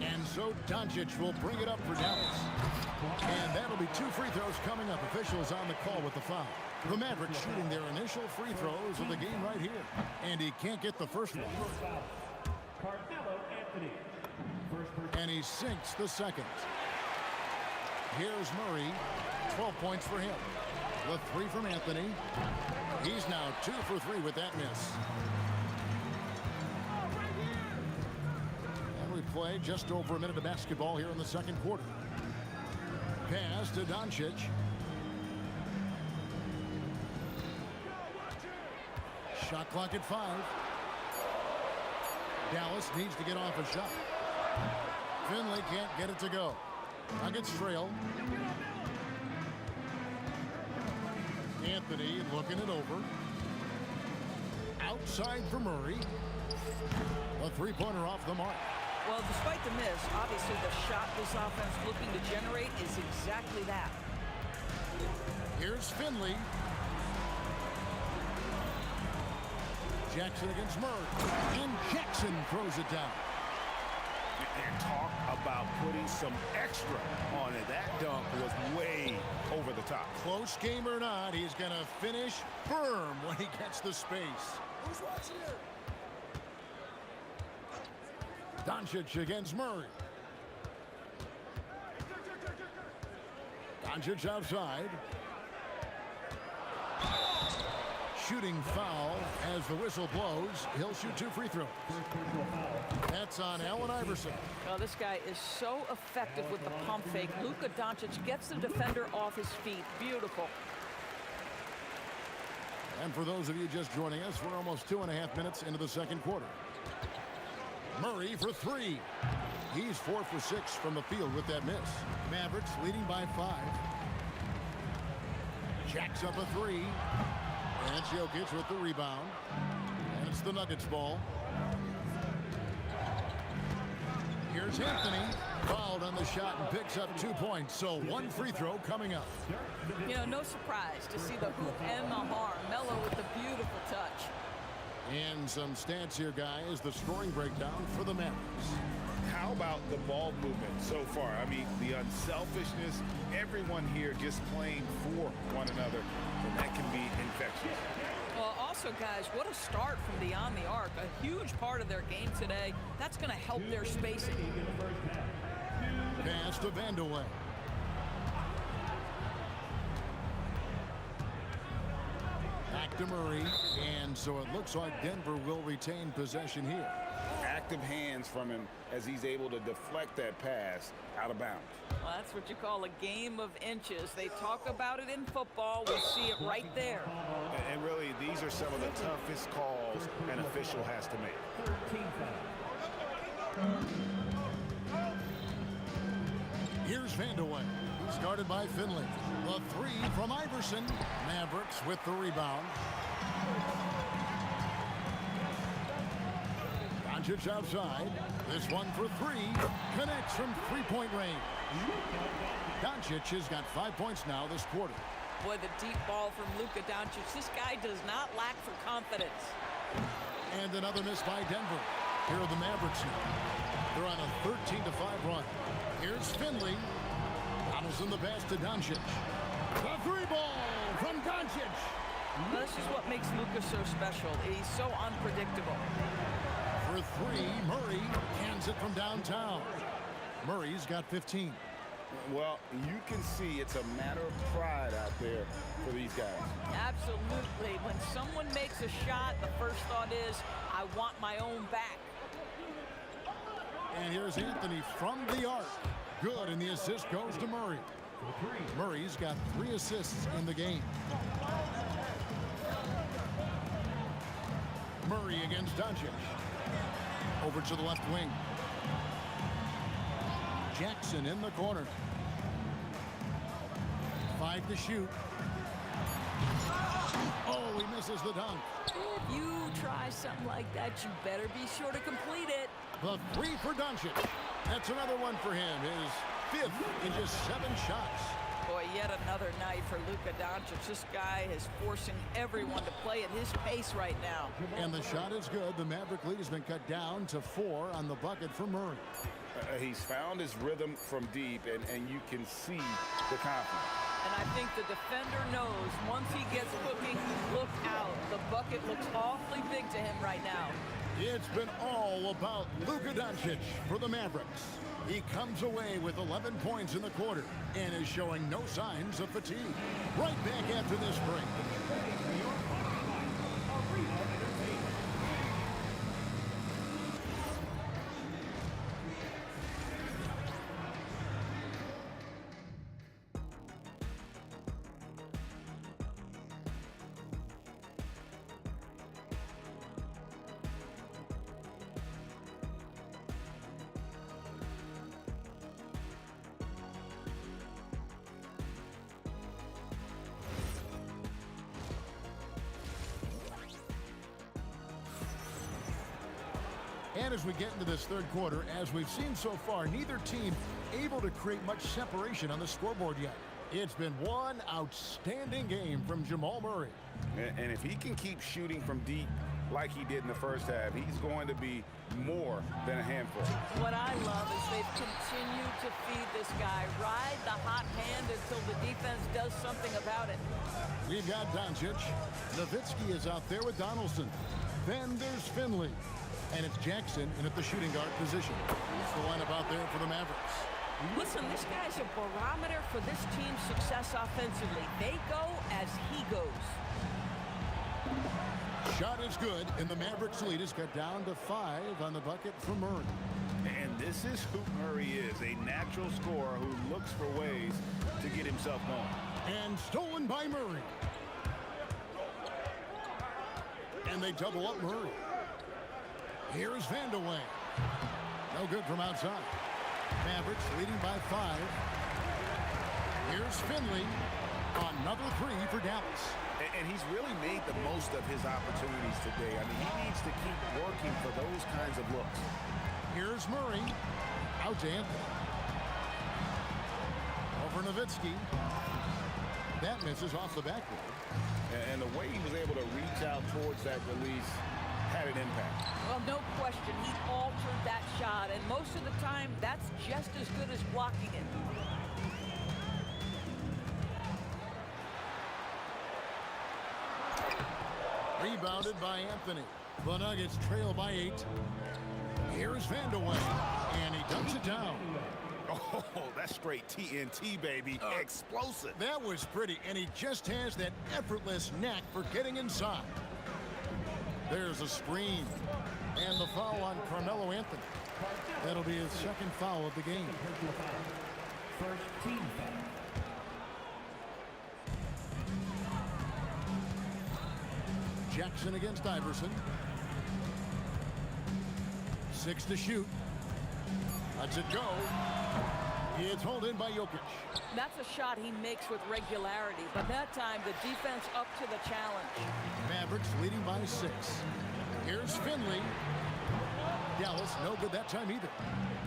And so Doncic will bring it up for Dallas. And that'll be 2 free throws coming up. Officials on the call with the foul. The Mavericks shooting their initial free throws of the game right here. And he can't get the first one. And he sinks the second. Here's Murray. 12 points for him. The 3 from Anthony. He's now 2 for 3 with that miss. And we play just over a minute of basketball here in the second quarter. Pass to Doncic. Shot clock at 5. Dallas needs to get off a shot. Finley can't get it to go. Nuggets trail. Anthony looking it over. Outside for Murray. A 3-pointer off the mark. Well, despite the miss, obviously the shot this offense looking to generate is exactly that. Here's Finley. Jackson against Murray. And Jackson throws it down. And talk about putting some extra on it. That dunk was way over the top. Close game or not, he's going to finish firm when he gets the space. Who's watching here? Doncic against Murray. Doncic outside. Shooting foul as the whistle blows. He'll shoot 2 free throws. That's on Allen Iverson. Oh, this guy is so effective with the pump fake. Luka Doncic gets the defender off his feet. Beautiful. And for those of you just joining us, we're almost 2.5 minutes into the second quarter. Murray for 3. He's 4 for 6 from the field with that miss. Mavericks leading by 5. Jacks up a 3. And it's Jokic with the rebound. And It's the Nuggets ball. Here's Anthony. Fouled on the shot and picks up 2 points. So one free throw coming up. You know, no surprise to see the hoop and the harm. Melo with the beautiful touch. And some stats here, guys. The scoring breakdown for the Mavericks. How about the ball movement so far? I mean, the unselfishness, everyone here just playing for one another, and that can be infectious. Well, also, guys, what a start from beyond the arc. A huge part of their game today. That's going to help their spacing. Pass to Vandeweghe. Back to Murray, and so it looks like Denver will retain possession here. Active hands from him as he's able to deflect that pass out of bounds. Well, that's what you call a game of inches. They talk about it in football. We see it right there. And really, these are some of the toughest calls an official has to make. Here's Vandeweghe. He's guarded by Finley. The three from Iverson. Mavericks with the rebound. Doncic outside. This one for three. Connects from three-point range. Doncic has got 5 points now this quarter. Boy, the deep ball from Luka Doncic. This guy does not lack for confidence. And another miss by Denver. Here are the Mavericks now. They're on a 13-5 run. Here's Finley. Donaldson the pass to Doncic. The three ball from Doncic. Well, this is what makes Luka so special. He's so unpredictable. For three, Murray cans it from downtown. Murray's got 15. Well, you can see it's a matter of pride out there for these guys. Absolutely. When someone makes a shot, the first thought is, I want my own back. And here's Anthony from the arc. Good, and the assist goes to Murray. Murray's got 3 assists in the game. Murray against Doncic. Over to the left wing. Jackson in the corner. 5 to shoot. Oh, he misses the dunk. If you try something like that, you better be sure to complete it. The three for Doncic. That's another one for him. His 5th in just 7 shots. Boy, yet another night for Luka Doncic. This guy is forcing everyone to play at his pace right now. And the shot is good. The Maverick lead has been cut down to 4 on the bucket for Murray. He's found his rhythm from deep, and you can see the confidence. And I think the defender knows once he gets cooking, look out. The bucket looks awfully big to him right now. It's been all about Luka Doncic for the Mavericks. He comes away with 11 points in the quarter and is showing no signs of fatigue. Right back after this break. And as we get into this third quarter, as we've seen so far, neither team able to create much separation on the scoreboard yet. It's been one outstanding game from Jamal Murray. And if he can keep shooting from deep like he did in the first half, he's going to be more than a handful. What I love is they've continued to feed this guy, ride the hot hand until the defense does something about it. We've got Doncic. Nowitzki is out there with Donaldson. Then there's Finley. And it's Jackson in at the shooting guard position. It's the lineup out there for the Mavericks. Listen, this guy's a barometer for this team's success offensively. They go as he goes. Shot is good, and the Mavericks lead is cut down to 5 on the bucket for Murray. And this is who Murray is, a natural scorer who looks for ways to get himself going. And stolen by Murray. And they double up Murray. Here's Vandeweghe. No good from outside. Mavericks leading by 5. Here's Finley. Another 3 for Dallas. And he's really made the most of his opportunities today. I mean, he needs to keep working for those kinds of looks. Here's Murray. Out to Anthony. Over Nowitzki. That misses off the backboard. And the way he was able to reach out towards that release had an impact. Well, no question, he altered that shot, and most of the time, that's just as good as blocking it. Rebounded by Anthony. The Nuggets trail by 8. Here's Van de Ven, and he dunks it down. Oh, that's straight TNT, baby. Explosive. That was pretty, and he just has that effortless knack for getting inside. There's a screen, and the foul on Carmelo Anthony. That'll be his second foul of the game. First team foul. Jackson against Iverson. 6 to shoot. Lets it go. It's hauled in by Jokic. That's a shot he makes with regularity, but that time the defense up to the challenge. Mavericks leading by 6. Here's Finley. Dallas no good that time either.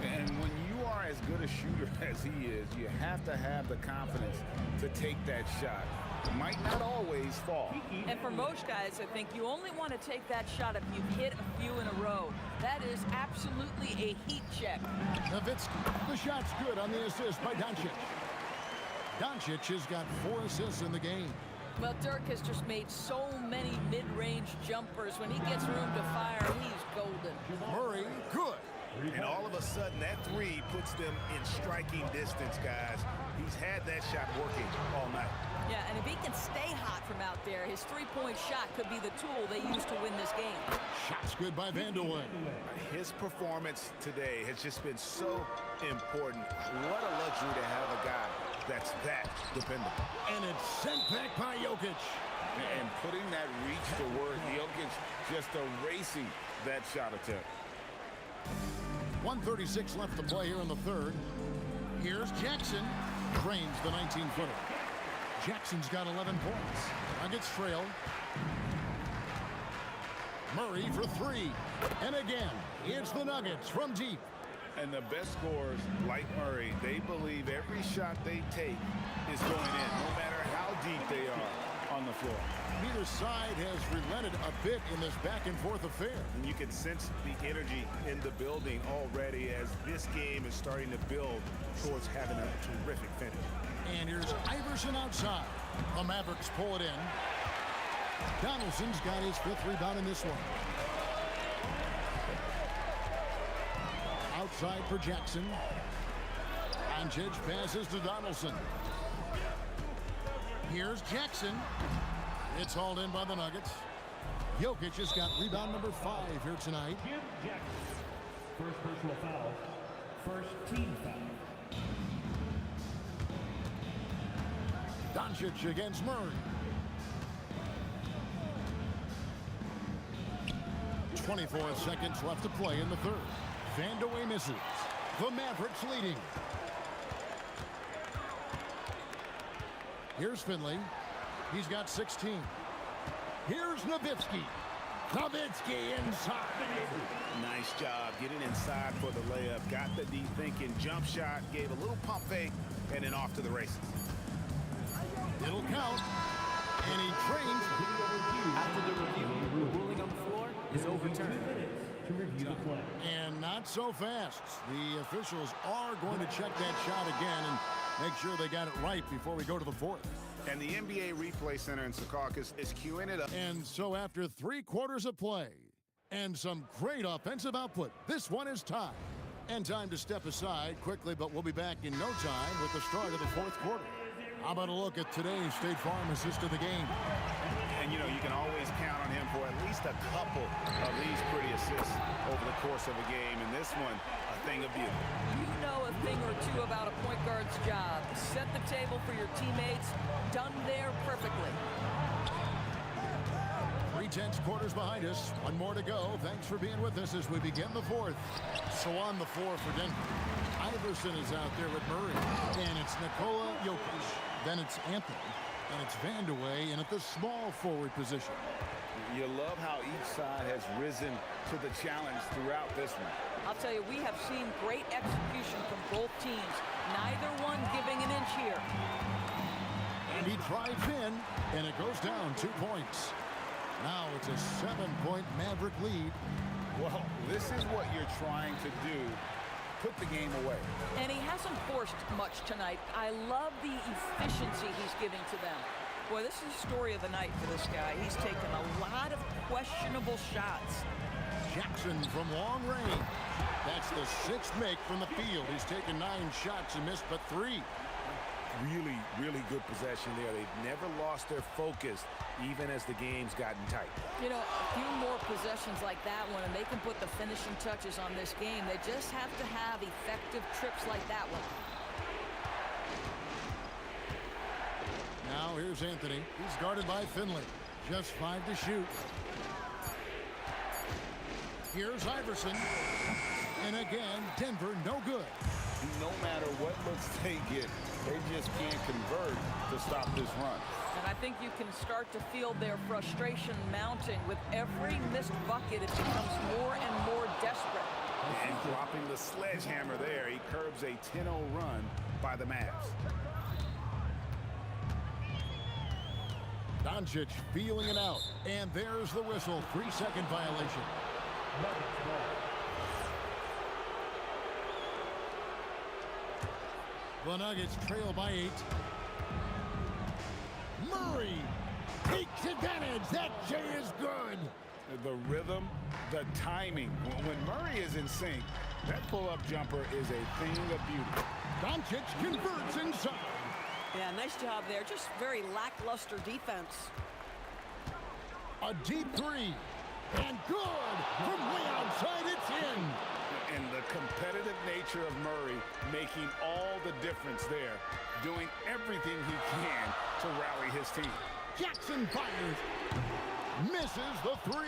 And when you are as good a shooter as he is, you have to have the confidence to take that shot. It might not always fall. And for most guys, I think you only want to take that shot if you've hit a few in a row. That is absolutely a heat check. Nowitzki, the shot's good on the assist by Doncic. Doncic has got 4 assists in the game. Well, Dirk has just made so many mid-range jumpers. When he gets room to fire, he's golden. Murray, good. And all of a sudden, that 3 puts them in striking distance, guys. He's had that shot working all night. Yeah, and if he can stay hot from out there, his three-point shot could be the tool they use to win this game. Shot's good by Van de Ven. His performance today has just been so important. What a luxury to have a guy that's that dependable. And it's sent back by Jokic. And putting that reach to work, Jokic just erasing that shot attempt. 1:36 left to play here in the third. Here's Jackson. Drains the 19-footer. Jackson's got 11 points. Nuggets trail. Murray for 3. And again, it's the Nuggets from deep. And the best scorers, like Murray, they believe every shot they take is going in, no matter how deep they are on the floor. Neither side has relented a bit in this back-and-forth affair. And you can sense the energy in the building already as this game is starting to build towards having a terrific finish. And here's Iverson outside. The Mavericks pull it in. Donaldson's got his 5th rebound in this one. Outside for Jackson. Doncic passes to Donaldson. Here's Jackson. It's hauled in by the Nuggets. Jokic has got rebound number 5 here tonight. Jackson. First personal foul. First team foul. Doncic against Murray. 24 seconds left to play in the third. Van de Ven misses. The Mavericks leading. Here's Finley. He's got 16. Here's Nowitzki. Nowitzki inside. Nice job getting inside for the layup. Got the deep thinking jump shot, gave a little pump fake, and then off to the races. It'll count. And he trains. After the review, the ruling on the floor is overturned. To review the play. And not so fast. The officials are going to check that shot again and make sure they got it right before we go to the fourth. And the NBA Replay Center in Secaucus is queuing it up. And so after 3 quarters of play and some great offensive output, this one is tied. And time to step aside quickly, but we'll be back in no time with the start of the 4th quarter. How about a look at today's State Farm assist of the game? And, you know, you can always count on him for at least a couple of these pretty assists over the course of a game. And this one, a thing of beauty. You know a thing or two about a point guard's job. Set the table for your teammates. Done there perfectly. 3/10 quarters behind us. One more to go. Thanks for being with us as we begin the 4th. So on the floor for Denver, Iverson is out there with Murray. And it's Nikola Jokic. Then it's Anthony. And it's Vandeweghe in at the small forward position. You love how each side has risen to the challenge throughout this one. I'll tell you, we have seen great execution from both teams. Neither one giving an inch here. And he drives in, and it goes down 2 points. Now it's a 7-point Maverick lead. Well, this is what you're trying to do. Put the game away. And he hasn't forced much tonight. I love the efficiency he's giving to them. Boy, this is the story of the night for this guy. He's taken a lot of questionable shots. Jackson from long range. That's the 6th make from the field. He's taken 9 shots and missed but 3. Really, really good possession there. They've never lost their focus, even as the game's gotten tight. You know, a few more possessions like that one, and they can put the finishing touches on this game. They just have to have effective trips like that one. Now here's Anthony. He's guarded by Finley. Just 5 to shoot. Here's Iverson. And again, Denver no good. No matter what looks they get, they just can't convert to stop this run. And I think you can start to feel their frustration mounting. With every missed bucket, it becomes more and more desperate. And dropping the sledgehammer there, he curbs a 10-0 run by the Mavs. Doncic feeling it out. And there's the whistle. 3-second violation. The Nuggets trail by 8. Murray takes advantage. That J is good. The rhythm, the timing. When Murray is in sync, that pull-up jumper is a thing of beauty. Doncic converts inside. Yeah, nice job there. Just very lackluster defense. A deep 3. And good. From way outside, it's in. And the competitive nature of Murray making all the difference there, doing everything he can to rally his team. Jackson fires. Misses the 3.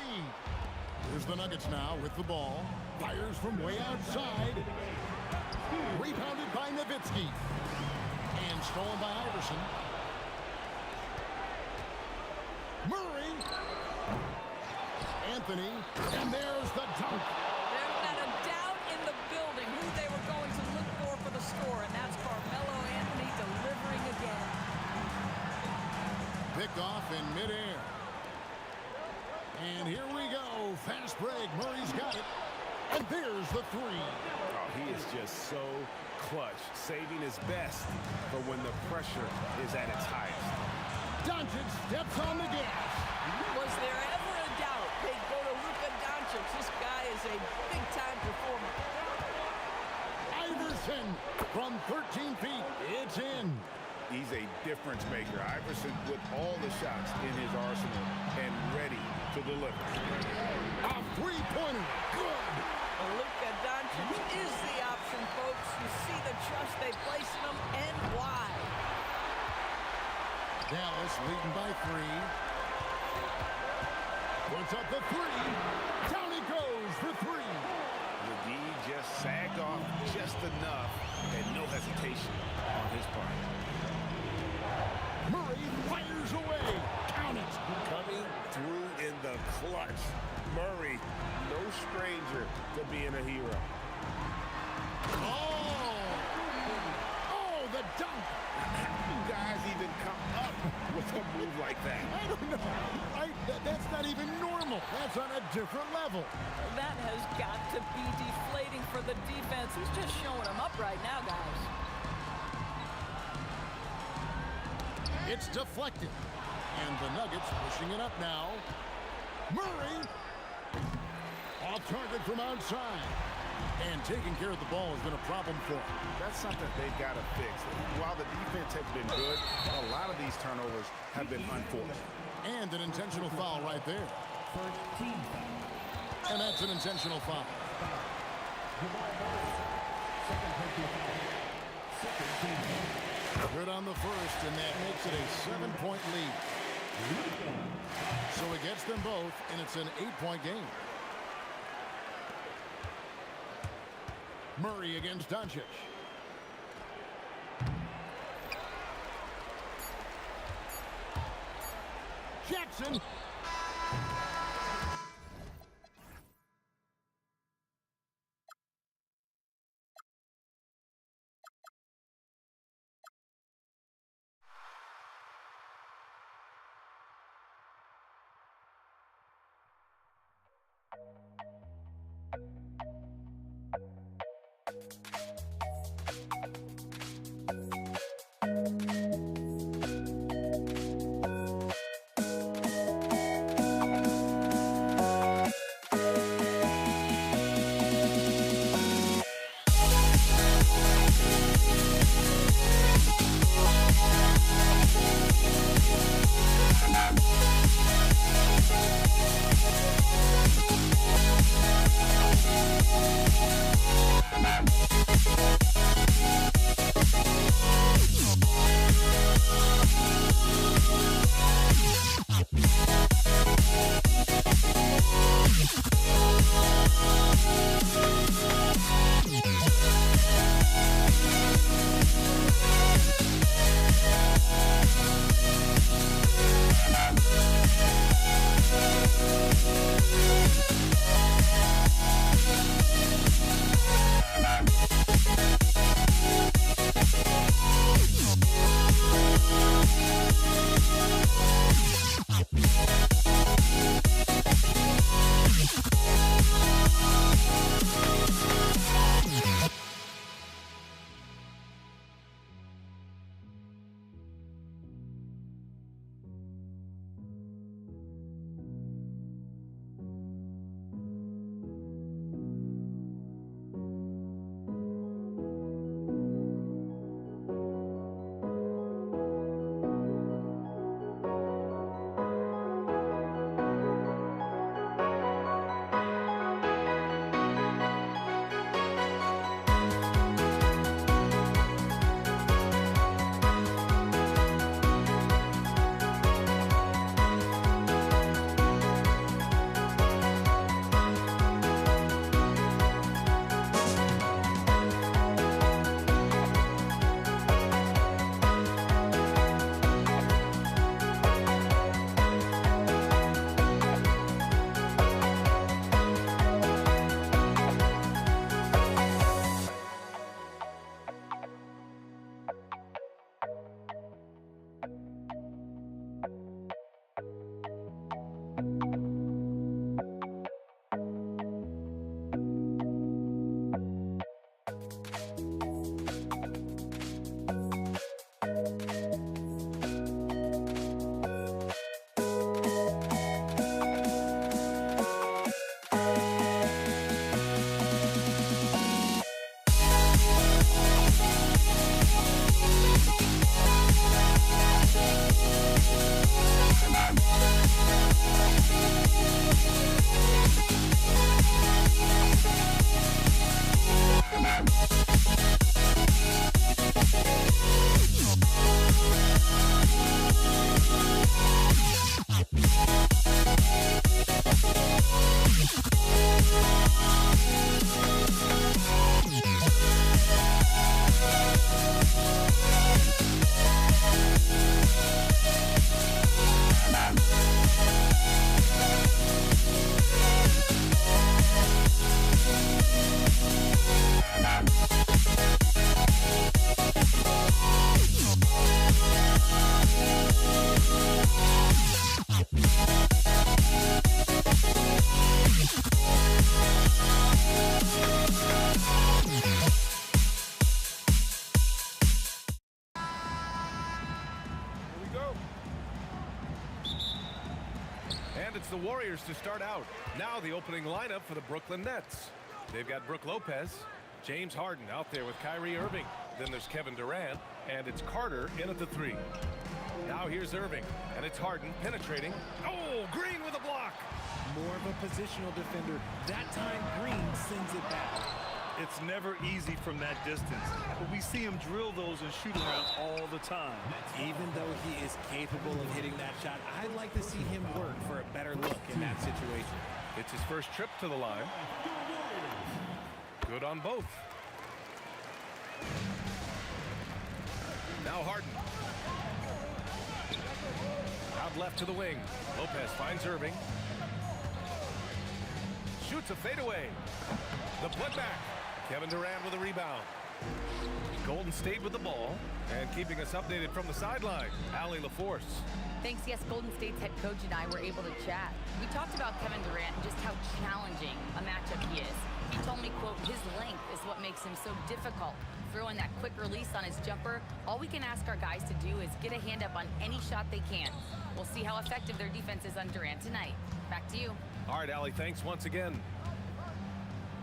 Here's the Nuggets now with the ball. Fires from way outside. Rebounded by Nowitzki. And stolen by Iverson. Murray. Anthony. And there's the dunk. There's not a doubt in the building who they were going to look for the score, and that's Carmelo Anthony delivering again. Picked off in midair. And here we go. Fast break. Murray's got it. And there's the 3. Oh, he is just so clutch, saving his best for when the pressure is at its highest. Doncic steps on the gas. Was there ever a doubt they'd go to Luka Doncic? This guy is a big-time performer. Iverson from 13 feet. It's in. He's a difference maker. Iverson with all the shots in his arsenal and ready to deliver. A 3-pointer. Good. Luka Doncic is the option, folks. You see the trust they place in him and why. Dallas leading by 3. Puts up the 3. Down he goes for 3. The D just sagged off just enough and no hesitation on his part. Murray fires away. Count it. Coming through in the clutch. Murray, no stranger to being a hero. Oh, the dunk. How do guys even come up with a move like that? I don't know. That's not even normal. That's on a different level. That has got to be deflating for the defense. He's just showing them up right now, guys. It's deflected. And the Nuggets pushing it up now. Murray. Off target from outside. And taking care of the ball has been a problem for him. That's something they've got to fix. While the defense has been good, a lot of these turnovers have been unforced. And an intentional foul right there. And that's an intentional foul. Good on the first, and that makes it a 7-point lead. So it gets them both, and it's an 8-point game. Murray against Doncic. Anderson. The Warriors to start out. Now the opening lineup for the Brooklyn Nets. They've got Brooke Lopez, James Harden out there with Kyrie Irving. Then there's Kevin Durant, and it's Carter in at the 3. Now here's Irving, and it's Harden penetrating. Oh, Green with a block. More of a positional defender. That time, Green sends it back. It's never easy from that distance, but we see him drill those and shoot around all the time. Even though he is capable of hitting that shot, I'd like to see him work for a better look in that situation. It's his first trip to the line. Good on both. Now Harden. Out left to the wing. Lopez finds Irving. Shoots a fadeaway. The putback. Kevin Durant with a rebound. Golden State with the ball. And keeping us updated from the sideline, Allie LaForce. Thanks, yes, Golden State's head coach and I were able to chat. We talked about Kevin Durant and just how challenging a matchup he is. He told me, quote, his length is what makes him so difficult. Throwing that quick release on his jumper, all we can ask our guys to do is get a hand up on any shot they can. We'll see how effective their defense is on Durant tonight. Back to you. All right, Allie, thanks once again.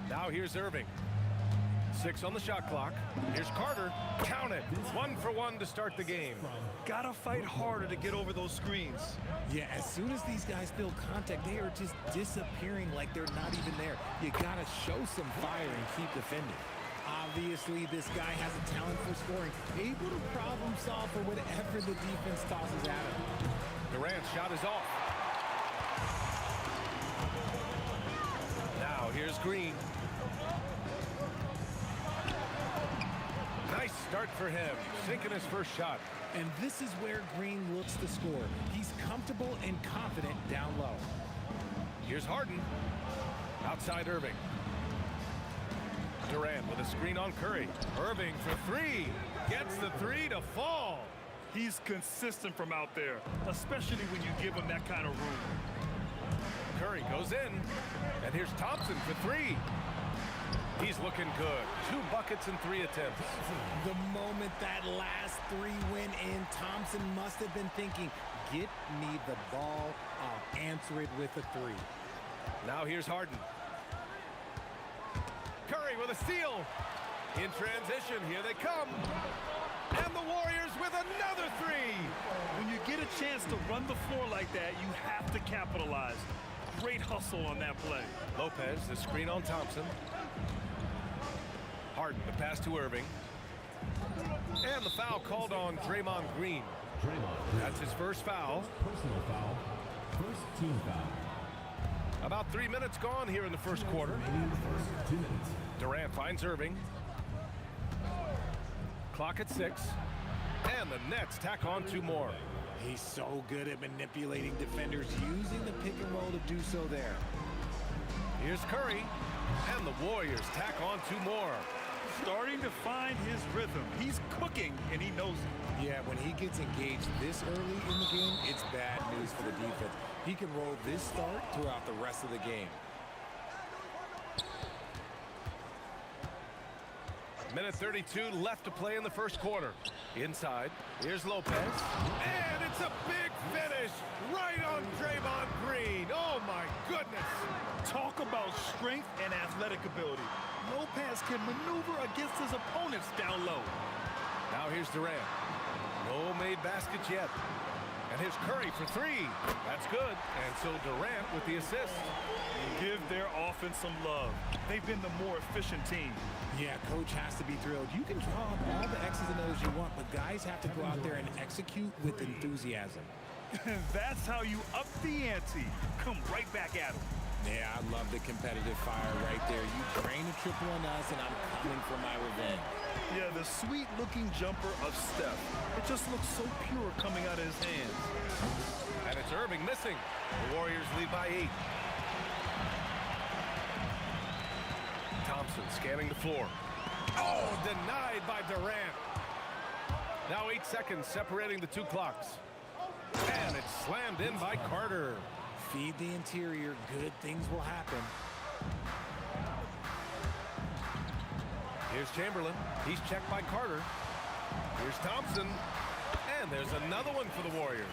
Now here's Irving. 6 on the shot clock. Here's Carter. Count it. 1 for 1 to start the game. Gotta fight harder to get over those screens. Yeah, as soon as these guys feel contact, they are just disappearing like they're not even there. You gotta show some fire and keep defending. Obviously, this guy has a talent for scoring, able to problem solve for whatever the defense tosses at him. Durant's shot is off. Now here's Green. Nice start for him, sinking his first shot. And this is where Green looks to score. He's comfortable and confident down low. Here's Harden. Outside Irving. Durant with a screen on Curry. Irving for 3. Gets the 3 to fall. He's consistent from out there, especially when you give him that kind of room. Curry goes in. And here's Thompson for 3. He's looking good. 2 buckets and 3 attempts. The moment that last 3 went in, Thompson must have been thinking, get me the ball, I'll answer it with a 3. Now here's Harden. Curry with a steal. In transition, here they come. And the Warriors with another 3. When you get a chance to run the floor like that, you have to capitalize. Great hustle on that play. Lopez, the screen on Thompson. Harden, the pass to Irving. And the foul called on Draymond Green. That's his first foul. Personal foul. First team foul. About 3 minutes gone here in the first quarter. First 2 minutes. Durant finds Irving. Clock at 6. And the Nets tack on 2 more. He's so good at manipulating defenders, using the pick and roll to do so there. Here's Curry. And the Warriors tack on 2 more. Starting to find his rhythm. He's cooking, and he knows it. Yeah, when he gets engaged this early in the game, it's bad news for the defense. He can roll this start throughout the rest of the game. Minute 32 left to play in the first quarter. Inside, here's Lopez. And it's a big finish right on Draymond Green. Oh, my goodness. Talk about strength and athletic ability. Lopez can maneuver against his opponents down low. Now here's Durant. No made baskets yet. And here's Curry for 3. That's good. And so Durant with the assist. Give their offense some love. They've been the more efficient team. Yeah, coach has to be thrilled. You can draw up all the X's and O's you want, but guys have to go out there and execute with enthusiasm. That's how you up the ante. Come right back at them. Yeah, I love the competitive fire right there. You drain a triple on us, and I'm coming for my revenge. Yeah, the sweet-looking jumper of Steph. It just looks so pure coming out of his hands. And it's Irving missing. The Warriors lead by 8. Thompson scanning the floor. Oh, denied by Durant. Now 8 seconds separating the 2 clocks. And it's slammed in by Carter. Feed the interior, good things will happen. Here's Chamberlain. He's checked by Carter. Here's Thompson. And there's another one for the Warriors.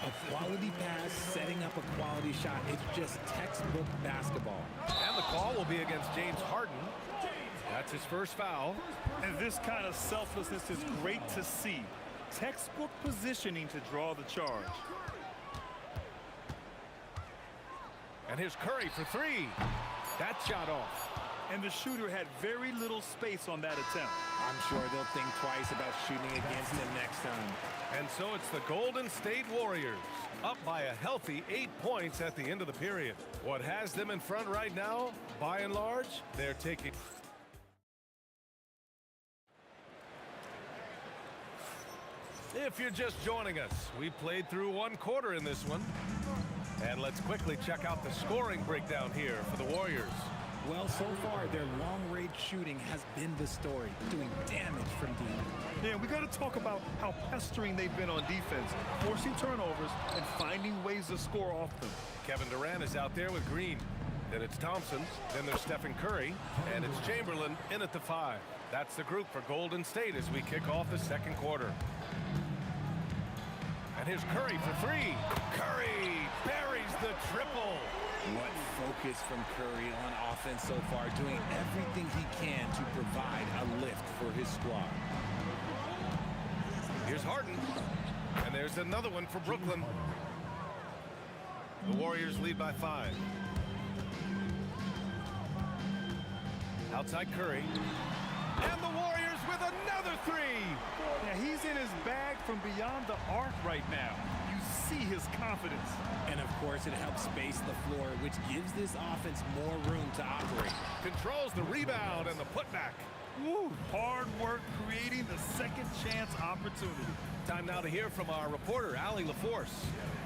A quality pass, setting up a quality shot. It's just textbook basketball. And the call will be against James Harden. That's his first foul. And this kind of selflessness is great to see. Textbook positioning to draw the charge. And here's Curry for 3. That shot off. And the shooter had very little space on that attempt. I'm sure they'll think twice about shooting against him next time. And so it's the Golden State Warriors, up by a healthy 8 points at the end of the period. What has them in front right now, by and large, they're taking... If you're just joining us, we played through one quarter in this one. And let's quickly check out the scoring breakdown here for the Warriors. Well, so far, their long-range shooting has been the story, doing damage from deep. Yeah, we got to talk about how pestering they've been on defense, forcing turnovers and finding ways to score off them. Kevin Durant is out there with Green. Then it's Thompson. Then there's Stephen Curry. And it's Chamberlain in at the 5. That's the group for Golden State as we kick off the second quarter. And here's Curry for 3. Curry buries the triple. What focus from Curry on offense so far, doing everything he can to provide a lift for his squad. Here's Harden. And there's another one for Brooklyn. The Warriors lead by 5. Outside Curry. And the Warriors with another 3. Yeah, he's in his bag from beyond the arc right now. You see his confidence. And of course, it helps space the floor, which gives this offense more room to operate. Controls the rebound and the putback. Woo, hard work creating the second chance opportunity. Time now to hear from our reporter, Allie LaForce.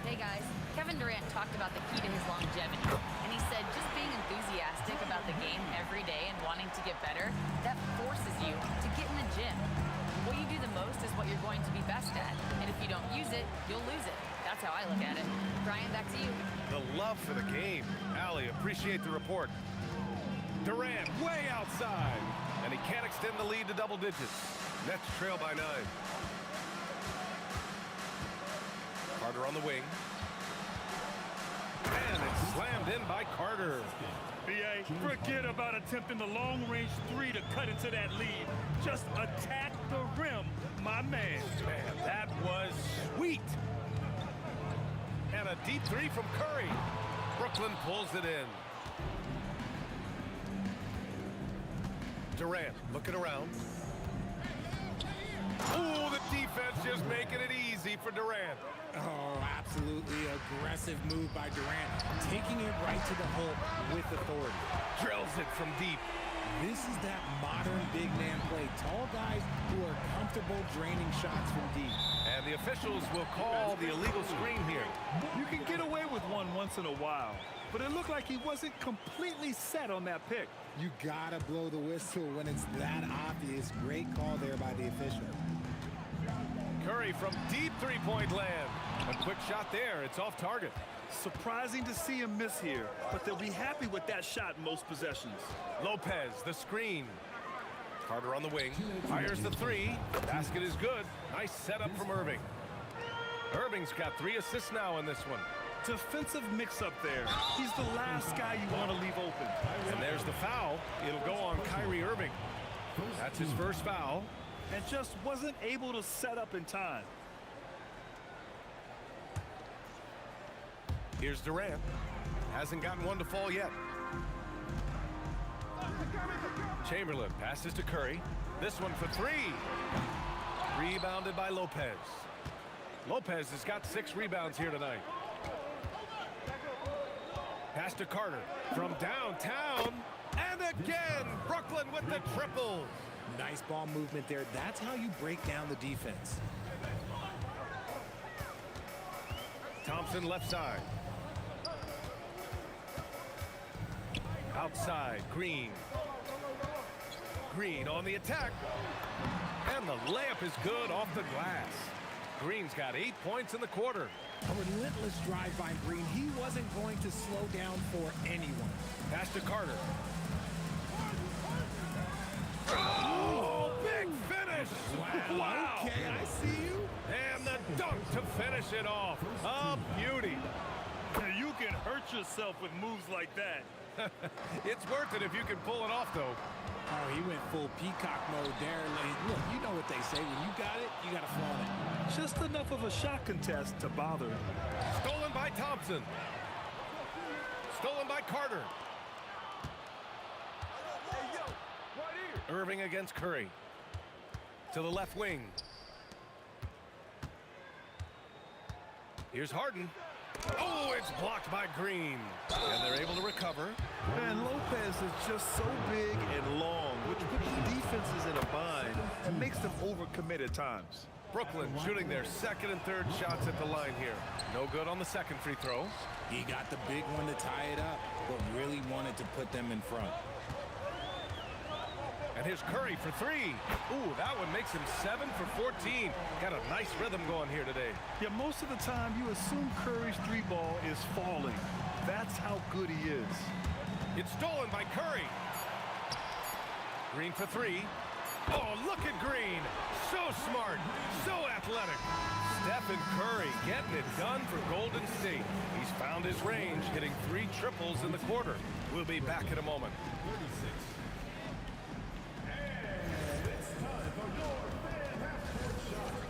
Hey guys, Kevin Durant talked about the key to his longevity. And he said just being enthusiastic about the game every day and wanting to get better, that forces you to get in the gym. What you do the most is what you're going to be best at. And if you don't use it, you'll lose it. That's how I look at it. Brian, back to you. The love for the game. Allie, appreciate the report. Durant way outside. And he can't extend the lead to double digits. Nets trail by 9. Carter on the wing. And it's slammed in by Carter. B.A., forget about attempting the long-range 3 to cut into that lead. Just attack the rim, my man. Man, that was sweet. And a deep 3 from Curry. Brooklyn pulls it in. Durant looking around. Ooh, the defense just making it easy for Durant. Oh, absolutely aggressive move by Durant, taking it right to the hole with authority. Drills it from deep. This is that modern big man play. Tall guys who are comfortable draining shots from deep. And the officials will call the illegal screen here. You can get away with one once in a while, but it looked like he wasn't completely set on that pick. You gotta blow the whistle when it's that obvious. Great call there by the official. Curry from deep three-point land. A quick shot there. It's off target. Surprising to see him miss here, but they'll be happy with that shot most possessions. Lopez, the screen. Carter on the wing. Fires the 3. Basket is good. Nice setup from Irving. Irving's got 3 assists now in this one. Defensive mix-up there. He's the last guy you want to leave open. And there's the foul. It'll go on Kyrie Irving. That's his first foul. And just wasn't able to set up in time. Here's Durant. Hasn't gotten one to fall yet. Chamberlain passes to Curry. This one for 3. Rebounded by Lopez. Lopez has got 6 rebounds here tonight. Pass to Carter from downtown. And again, Brooklyn with the triple. Nice ball movement there. That's how you break down the defense. Thompson left side. Outside, Green. Green on the attack. And the layup is good off the glass. Green's got 8 points in the quarter. A relentless drive by Green. He wasn't going to slow down for anyone. Pass to Carter. Oh, big finish! Wow. Okay, I see you. And the dunk to finish it off. A beauty. You can hurt yourself with moves like that. It's worth it if you can pull it off, though. Oh, he went full peacock mode there. Look, you know what they say. When you got it, you got to flaunt it. Just enough of a shot contest to bother him. Stolen by Thompson. Stolen by Carter. Irving against Curry. To the left wing. Here's Harden. Oh, it's blocked by Green. And they're able to recover. And Lopez is just so big and long, which puts the defenses in a bind and makes them overcommit at times. Brooklyn shooting their second and third shots at the line here. No good on the second free throw. He got the big one to tie it up, but really wanted to put them in front. And here's Curry for three. Ooh, that one makes him 7 for 14. Got a nice rhythm going here today. Yeah, most of the time you assume Curry's three ball is falling. That's how good he is. It's stolen by Curry. Green for three. Oh, look at Green. So smart, so athletic. Stephen Curry getting it done for Golden State. He's found his range, hitting 3 triples in the quarter. We'll be back in a moment.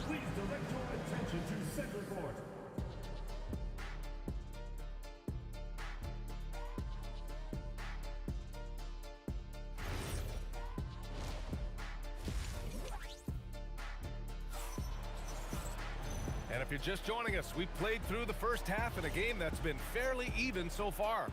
Please direct your attention to center court. And if you're just joining us, we played through the first half in a game that's been fairly even so far.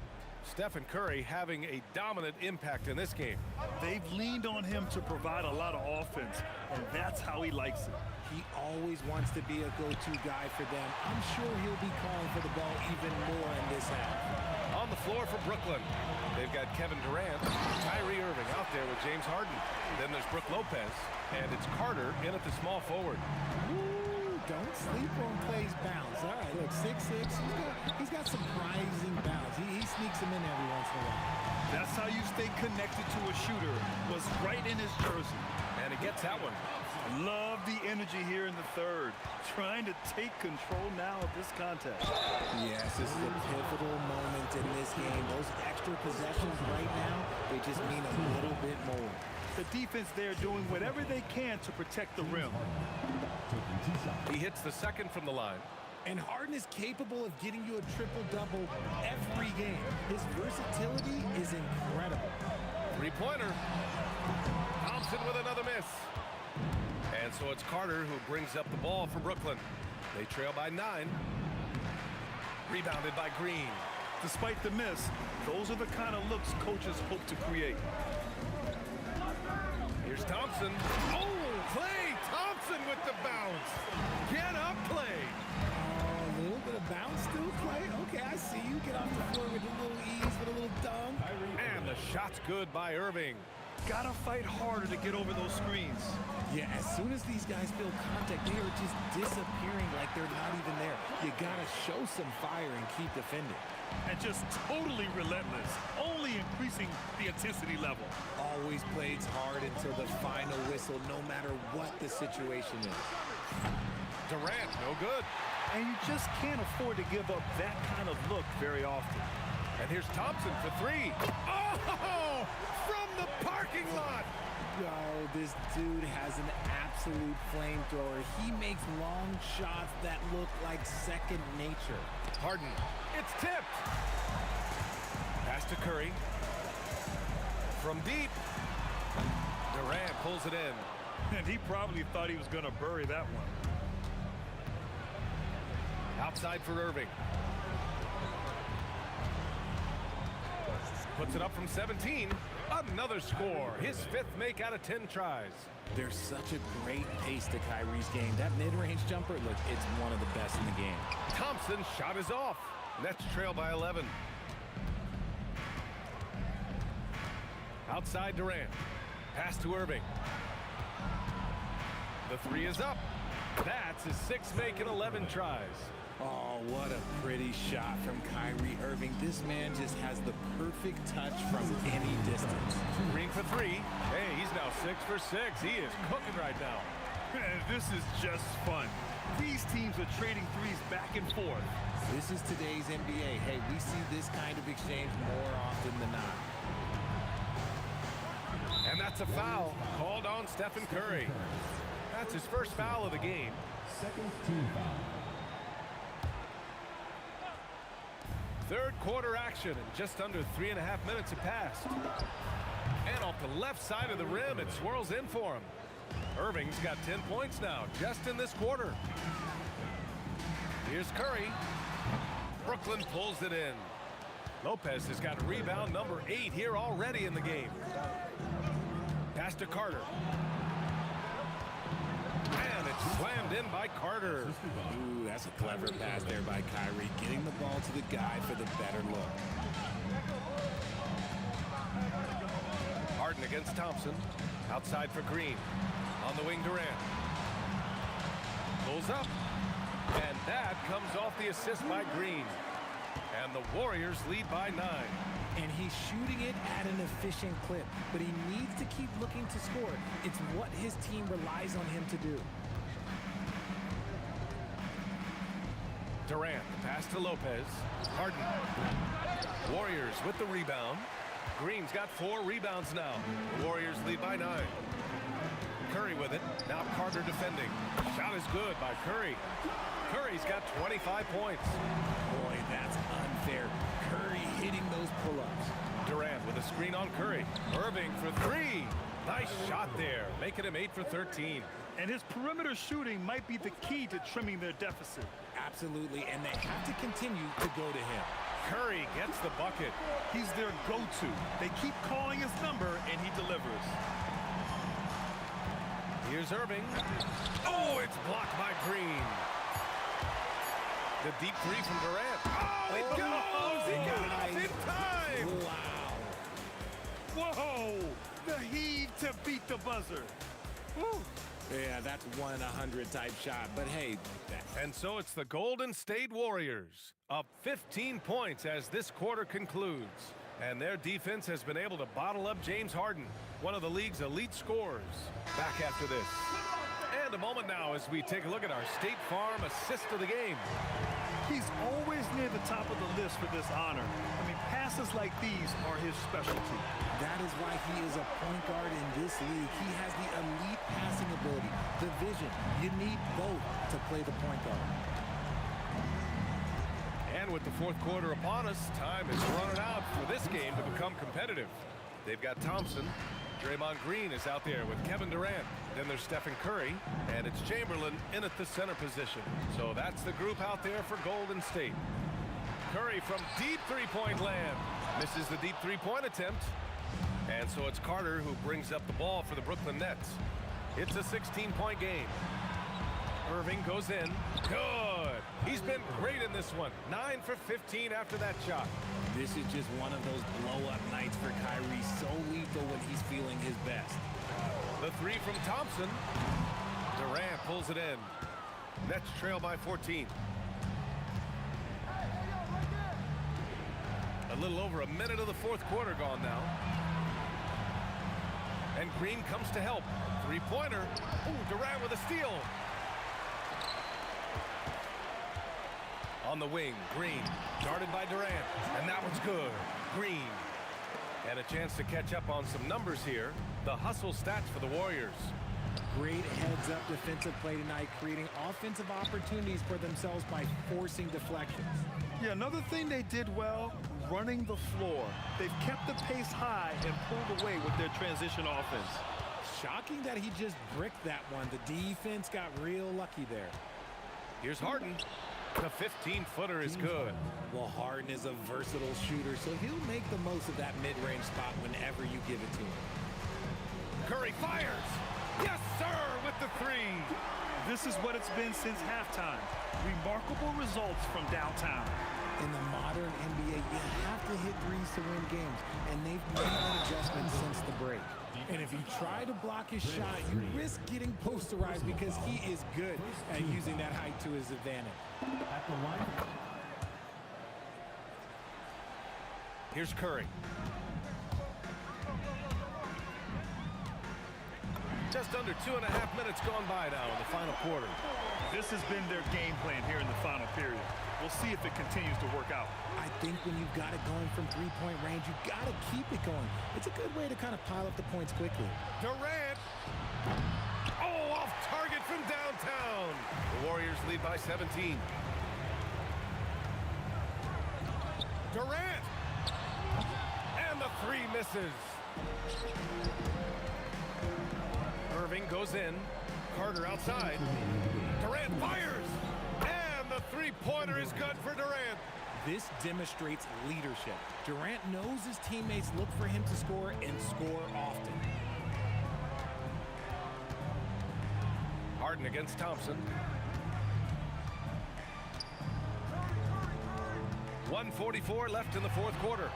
Stephen Curry having a dominant impact in this game. They've leaned on him to provide a lot of offense, and that's how he likes it. He always wants to be a go-to guy for them. I'm sure he'll be calling for the ball even more in this half. On the floor for Brooklyn, they've got Kevin Durant, Kyrie Irving out there with James Harden. Then there's Brook Lopez, and it's Carter in at the small forward. Ooh, don't sleep on Clay's bounce. All right, look, 6'6". He's got surprising bounce. He sneaks him in every once in a while. That's how you stay connected to a shooter. Was right in his jersey. And he gets that one. Love the energy here in the third. Trying to take control now of this contest. Yes, this is a pivotal moment in this game. Those extra possessions right now, they just mean a little bit more. The defense there doing whatever they can to protect the rim. He hits the second from the line. And Harden is capable of getting you a triple-double every game. His versatility is incredible. Three-pointer. Thompson with another miss. And so it's Carter who brings up the ball for Brooklyn. They trail by 9. Rebounded by Green. Despite the miss, those are the kind of looks coaches hope to create. Here's Thompson. Oh, Klay Thompson with the bounce. Get up, Klay. A little bit of bounce still, Klay. Okay, I see you. Get off the floor with a little ease, with a little dunk. And the shot's good by Irving. Gotta fight harder to get over those screens. Yeah, as soon as these guys feel contact, they are just disappearing like they're not even there. You gotta show some fire and keep defending. And just totally relentless, only increasing the intensity level. Always plays hard until the final whistle, no matter what the situation is. Durant, no good. And you just can't afford to give up that kind of look very often. And here's Thompson for three. Oh, from the parking lot. Oh, this dude has an absolute flamethrower. He makes long shots that look like second nature. Harden, it's tipped. Pass to Curry. From deep. Durant pulls it in. And he probably thought he was going to bury that one. Outside for Irving. Puts it up from 17. Another score. His 5th make out of 10 tries. There's such a great pace to Kyrie's game. That mid-range jumper, look, it's one of the best in the game. Thompson's shot is off. Nets trail by 11. Outside Durant. Pass to Irving. The 3 is up. That's his 6th make in 11 tries. Oh, what a pretty shot from Kyrie Irving. This man just has the perfect touch from any distance. Green for 3. Hey, he's now 6 for 6. He is cooking right now. And this is just fun. These teams are trading threes back and forth. This is today's NBA. Hey, we see this kind of exchange more often than not. And that's a foul called on Stephen Curry. That's his first foul of the game. Second team foul. Third quarter action, and just under 3.5 minutes have passed. And off the left side of the rim, it swirls in for him. Irving's got 10 points now, just in this quarter. Here's Curry. Brooklyn pulls it in. Lopez has got rebound number 8 here already in the game. Pass to Carter. And it's Slammed in by Carter. Ooh, that's a clever pass there by Kyrie, getting the ball to the guy for the better look. Harden against Thompson. Outside for Green. On the wing, Durant. Pulls up. And that comes off the assist by Green. And the Warriors lead by 9. And he's shooting it at an efficient clip, but he needs to keep looking to score. It's what his team relies on him to do. Durant, pass to Lopez. Harden. Warriors with the rebound. Green's got 4 rebounds now. The Warriors lead by 9. Curry with it. Now Carter defending. Shot is good by Curry. Curry's got 25 points. Boy, that's unfair. Curry hitting those pull-ups. Durant with a screen on Curry. Irving for 3. Nice shot there, making him 8 for 13. And his perimeter shooting might be the key to trimming their deficit. Absolutely, and they have to continue to go to him. Curry gets the bucket. He's their go-to. They keep calling his number, and he delivers. Here's Irving. Oh, it's blocked by Green. The deep 3 from Durant. Oh, it goes! He got it off in time! Wow. Whoa! The heave to beat the buzzer. Woo. Yeah, that's 1 in 100 type shot, but hey. And so it's the Golden State Warriors, up 15 points as this quarter concludes. And their defense has been able to bottle up James Harden, one of the league's elite scorers. Back after this. And a moment now as we take a look at our State Farm assist of the game. He's always near the top of the list for this honor. I mean, passes like these are his specialty. That is why he is a point guard in this league. He has the elite passing ability, the vision. You need both to play the point guard. And with the fourth quarter upon us, time is running out for this game to become competitive. They've got Thompson. Draymond Green is out there with Kevin Durant. Then there's Stephen Curry, and it's Chamberlain in at the center position. So that's the group out there for Golden State. Curry from deep three-point land. Misses the deep three-point attempt. And so it's Carter who brings up the ball for the Brooklyn Nets. It's a 16-point game. Irving goes in. Good. He's been great in this one. 9 for 15 after that shot. This is just one of those blow-up nights for Kyrie. So lethal when he's feeling his best. The 3 from Thompson. Durant pulls it in. Nets trail by 14. A little over a minute of the fourth quarter gone now. And Green comes to help. Three-pointer. Ooh, Durant with a steal. On the wing, Green, guarded by Durant, and that one's good. Green. And a chance to catch up on some numbers here. The hustle stats for the Warriors. Great heads-up defensive play tonight, creating offensive opportunities for themselves by forcing deflections. Yeah, another thing they did well, running the floor. They've kept the pace high and pulled away with their transition offense. Shocking that he just bricked that one. The defense got real lucky there. Here's Harden. The 15-footer is good. Well, Harden is a versatile shooter, so he'll make the most of that mid-range spot whenever you give it to him. Curry fires. Yes, sir, with the 3. This is what it's been since halftime. Remarkable results from downtown. In the modern NBA, you have to hit threes to win games, and they've made that adjustment since the break. And if you try to block his shot, you risk getting posterized because he is good at using that height to his advantage. At the line. Here's Curry. Just under 2.5 minutes gone by now in the final quarter. This has been their game plan here in the final period. We'll see if it continues to work out. I think when you've got it going from three-point range, you've got to keep it going. It's a good way to kind of pile up the points quickly. Durant. Oh, off target from downtown. The Warriors lead by 17. Durant. And the 3 misses. Irving goes in. Carter outside. Durant fires. And the three-pointer is good for Durant. This demonstrates leadership. Durant knows his teammates look for him to score and score often. Harden Harden against Thompson. 1:44 left in the fourth quarter.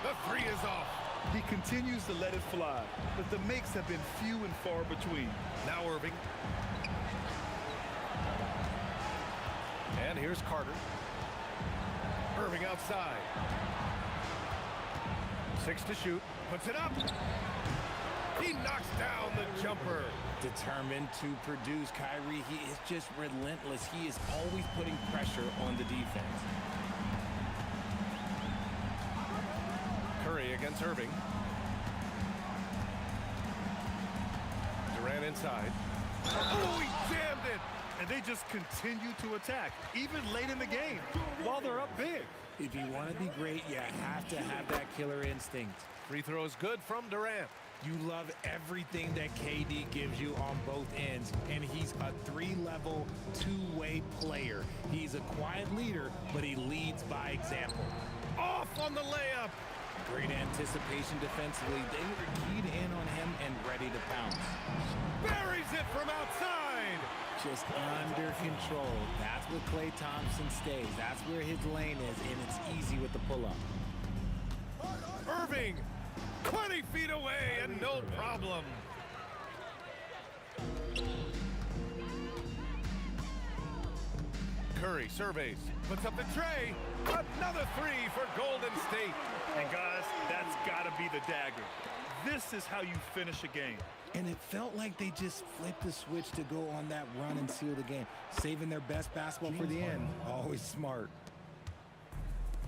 The three is off. He continues to let it fly, but the makes have been few and far between. Now Irving. And here's Carter. Irving outside. 6 to shoot. Puts it up. He knocks down the jumper. Determined to produce. Kyrie, he is just relentless. He is always putting pressure on the defense. Curry against Irving. Durant inside. Oh, he jammed it! And they just continue to attack, even late in the game, while they're up big. If you want to be great, you have to have that killer instinct. Free throw is good from Durant. You love everything that KD gives you on both ends, and he's a three-level, two-way player. He's a quiet leader, but he leads by example. Off on the layup. Great anticipation defensively. They were keyed in on him and ready to pounce. Buries it from outside. Just under control. That's where Klay Thompson stays. That's where his lane is, and it's easy with the pull-up. Irving, 20 feet away and no problem. Curry surveys, puts up the tray. Another three for Golden State. And guys, that's got to be the dagger. This is how you finish a game. And it felt like they just flipped the switch to go on that run and seal the game, saving their best basketball for the end. Always smart.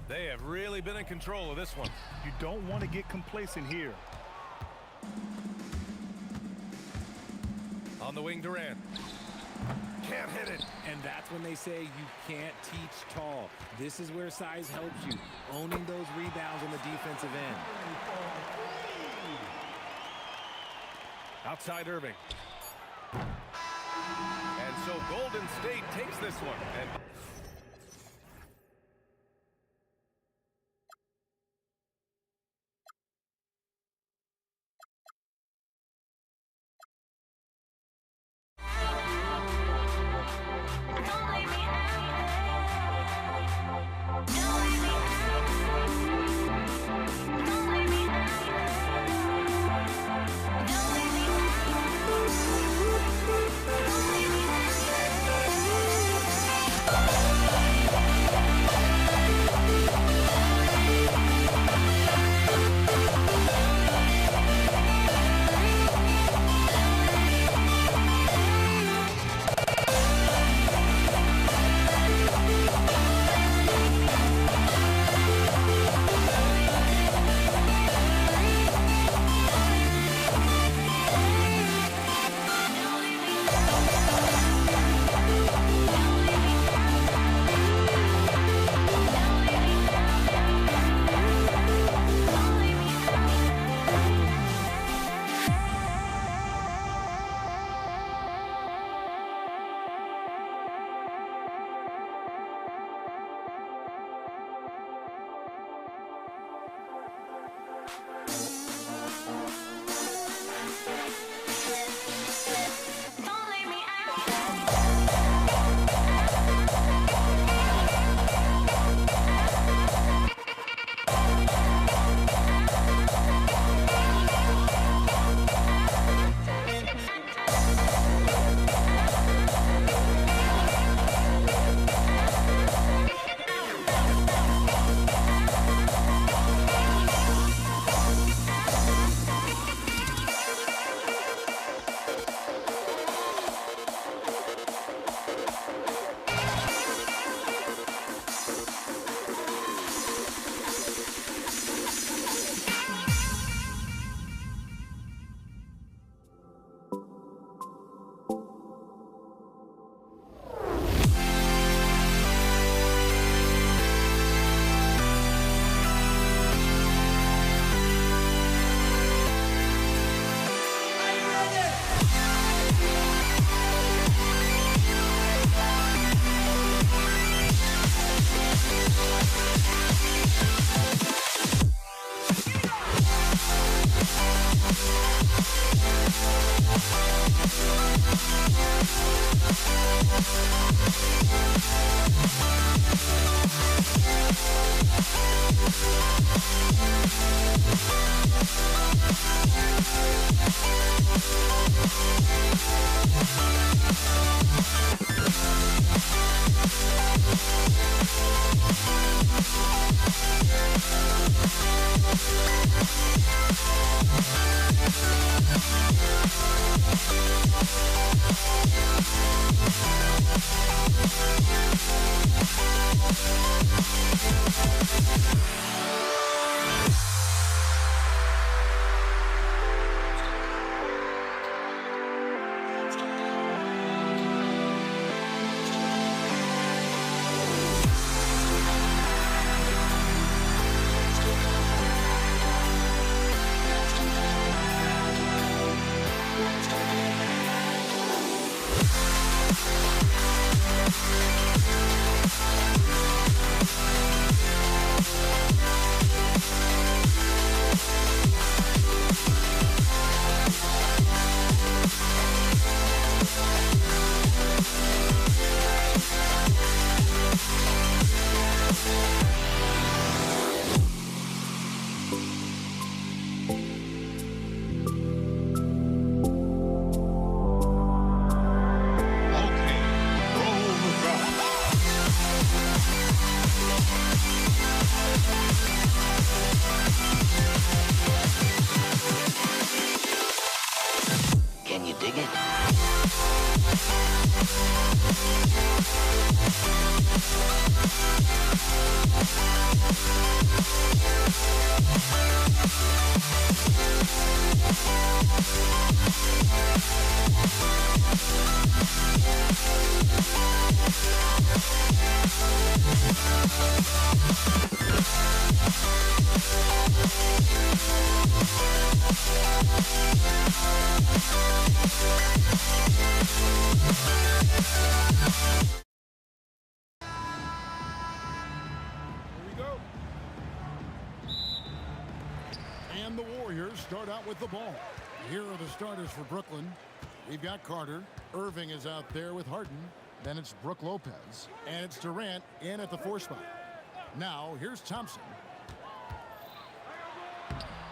They have really been in control of this one. You don't want to get complacent here. On the wing, Durant. Can't hit it. And that's when they say you can't teach tall. This is where size helps you, owning those rebounds on the defensive end. Outside Irving. And so Golden State takes this one. And And the Warriors start out with the ball. Here are the starters for Brooklyn. We've got Carter. Irving is out there with Harden. Then it's Brook Lopez. And it's Durant in at the 4 spot. Now, here's Thompson.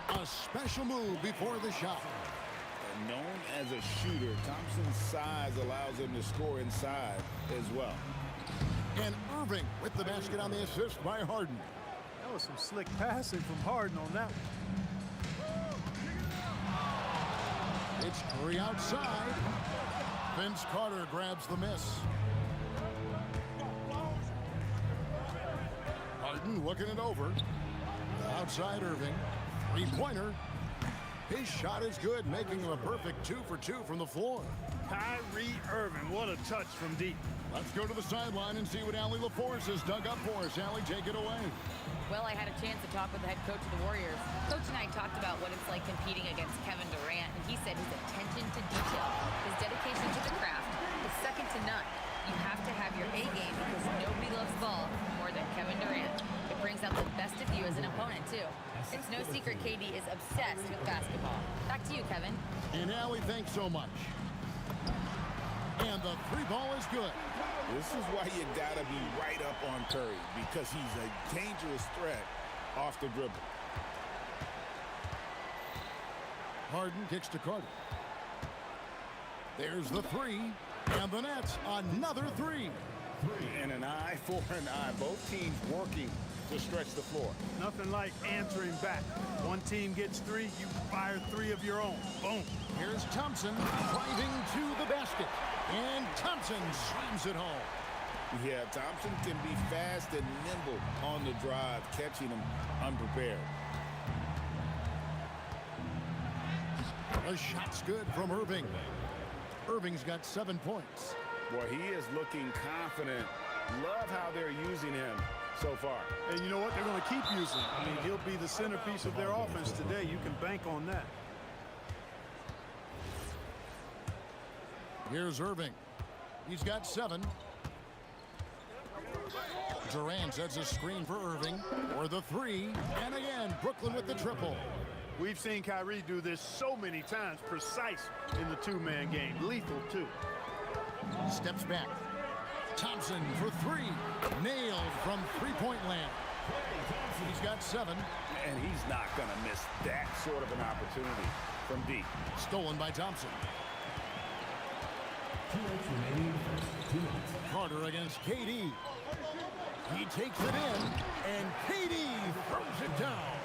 A special move before the shot. And known as a shooter, Thompson's size allows him to score inside as well. And Irving with the basket on the assist by Harden. That was some slick passing from Harden on that one. It's Curry outside. Vince Carter grabs the miss. Harden looking it over. Outside Irving. 3-pointer. His shot is good, making him a perfect 2 for 2 from the floor. Kyrie Irving, what a touch from deep. Let's go to the sideline and see what Allie LaForce has dug up for us. Allie, take it away. Well, I had a chance to talk with the head coach of the Warriors. Coach and I talked about what it's like competing against Kevin Durant, and he said his attention to detail, his dedication to the craft, is second to none. You have to have your A game because nobody loves ball more than Kevin Durant. It brings out the best of you as an opponent, too. It's no secret KD is obsessed with basketball. Back to you, Kevin. And Allie, thanks so much. And the 3 ball is good. This is why you gotta be right up on Curry, because he's a dangerous threat off the dribble. Harden kicks to Carter. There's the 3, and the Nets another 3. And an eye for an eye. Both teams working to stretch the floor. Nothing like answering back. One team gets 3, you fire 3 of your own. Boom. Here's Thompson driving to the basket. And Thompson slams it home. Yeah, Thompson can be fast and nimble on the drive, catching him unprepared. The shot's good from Irving. Irving's got 7 points. Boy, he is looking confident. Love how they're using him so far. And you know what? They're going to keep using him. I mean, he'll be the centerpiece of their offense today. You can bank on that. Here's Irving. He's got 7. Durant sets a screen for Irving for the 3. And again, Brooklyn with the triple. We've seen Kyrie do this so many times, precise in the 2-man game. Lethal, too. Steps back. Thompson for 3. Nailed from 3-point land. He's got 7. And he's not going to miss that sort of an opportunity from deep. Stolen by Thompson. Carter against KD. He takes it in, and KD throws it down.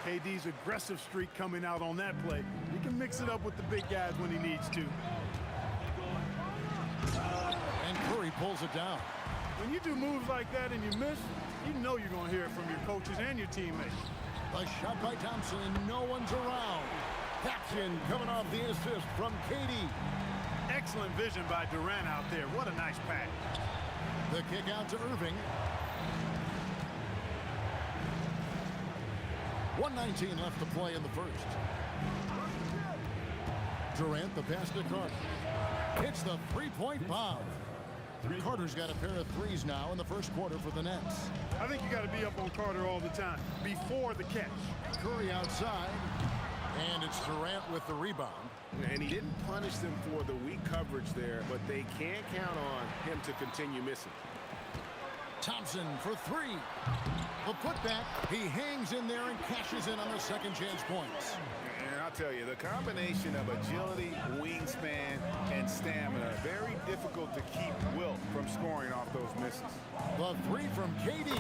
KD's aggressive streak coming out on that play. He can mix it up with the big guys when he needs to. And Curry pulls it down. When you do moves like that and you miss, you know you're going to hear it from your coaches and your teammates. A shot by Thompson, and no one's around. Caption coming off the assist from KD. Excellent vision by Durant out there. What a nice pass. The kick out to Irving. 1:19 left to play in the first. Durant, the pass to Carter. Hits the 3-point bomb. Carter's got a pair of 3s now in the first quarter for the Nets. I think you got to be up on Carter all the time, before the catch. Curry outside, and it's Durant with the rebound. And he didn't punish them for the weak coverage there, but they can't count on him to continue missing. Thompson for 3. The putback, he hangs in there and cashes in on the second chance points. And I'll tell you, the combination of agility, wingspan, and stamina, very difficult to keep Wilt from scoring off those misses. The 3 from KD,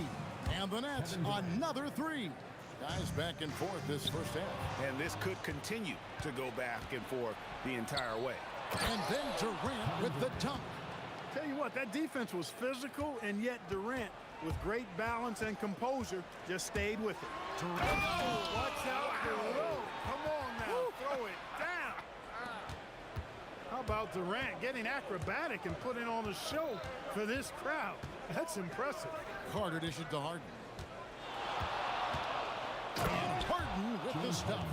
and the Nets another 3. Guys back and forth this first half. And this could continue to go back and forth the entire way. And then Durant with the dunk. Tell you what, that defense was physical, and yet Durant, with great balance and composure, just stayed with it. Durant, oh, watch out below. Come on now, throw it down. How about Durant getting acrobatic and putting on a show for this crowd? That's impressive. Carter dished it to Harden. And Harden with the stuff.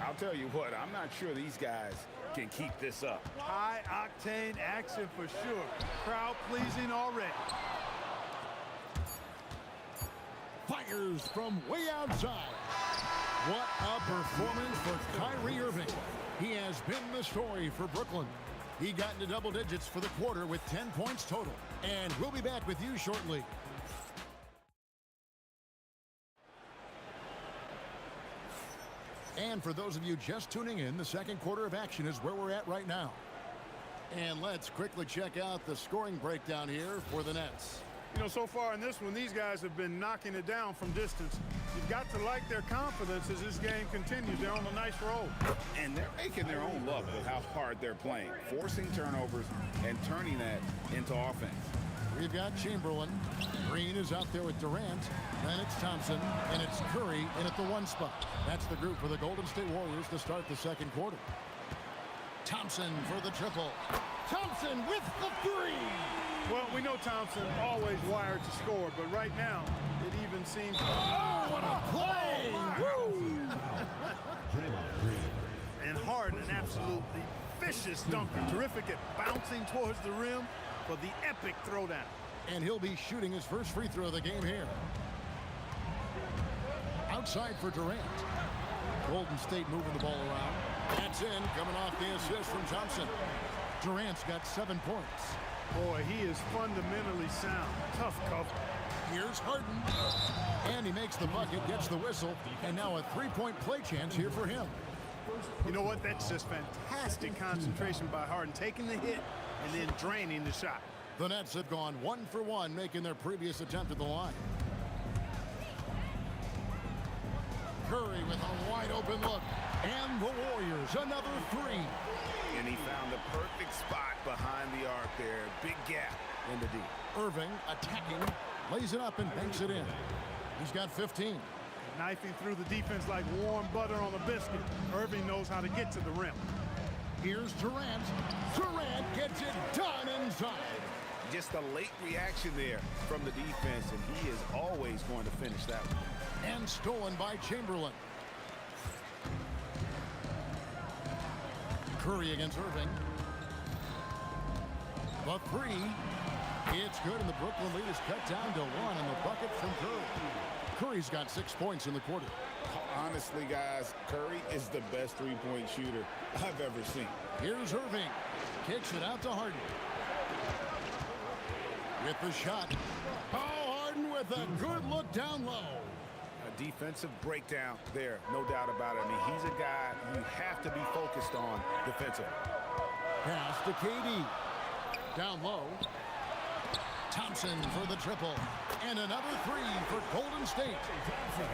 I'll tell you what, I'm not sure these guys can keep this up. High-octane action for sure. Crowd-pleasing already. Fires from way outside. What a performance for Kyrie Irving. He has been the story for Brooklyn. He got into double digits for the quarter with 10 points total. And we'll be back with you shortly. And for those of you just tuning in, the second quarter of action is where we're at right now. And let's quickly check out the scoring breakdown here for the Nets. You know, so far in this one, these guys have been knocking it down from distance. You've got to like their confidence as this game continues. They're on a nice roll. And they're making their own luck with how hard they're playing, forcing turnovers and turning that into offense. We've got Chamberlain. Green is out there with Durant. Then it's Thompson, and it's Curry in at the 1 spot. That's the group for the Golden State Warriors to start the second quarter. Thompson for the triple. Thompson with the 3. Well, we know Thompson always wired to score, but right now, it even seems... Oh, what a play! Woo! And Harden, an absolutely vicious dunker. Terrific at bouncing towards the rim for the epic throwdown. And he'll be shooting his first free throw of the game here. Outside for Durant. Golden State moving the ball around. That's in, coming off the assist from Thompson. Durant's got 7 points. Boy, he is fundamentally sound. Tough cover. Here's Harden. And he makes the bucket, gets the whistle, and now a 3-point play chance here for him. You know what? That's just fantastic concentration by Harden, taking the hit and then draining the shot. The Nets have gone 1 for 1, making their previous attempt at the line. Curry with a wide open look. And the Warriors, another 3. And he found the perfect spot behind the arc there. Big gap in the D. Irving attacking, lays it up and banks it in. He's got 15. Knifing through the defense like warm butter on a biscuit. Irving knows how to get to the rim. Here's Durant. Durant gets it done inside. Just a late reaction there from the defense, and he is always going to finish that one. And stolen by Chamberlain. Curry against Irving. The 3. It's good, and the Brooklyn lead is cut down to 1 on the bucket from Curry. Curry's got 6 points in the quarter. Honestly, guys, Curry is the best three-point shooter I've ever seen. Here's Irving. Kicks it out to Harden. With the shot. Oh, Harden with a good look down low. A defensive breakdown there, no doubt about it. I mean, he's a guy you have to be focused on defensively. Pass to KD. Down low. Thompson for the triple. And another 3 for Golden State.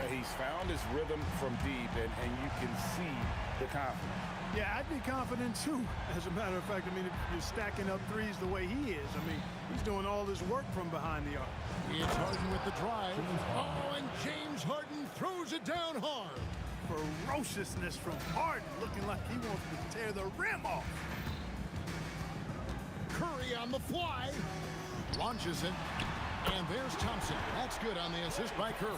He's found his rhythm from deep, and you can see the confidence. Yeah, I'd be confident too. As a matter of fact, I mean, if you're stacking up threes the way he is, I mean, he's doing all this work from behind the arc. It's Harden with the drive. Oh, and James Harden throws it down hard. Ferociousness from Harden, looking like he wants to tear the rim off. Curry on the fly. Launches it. And there's Thompson. That's good on the assist by Curry.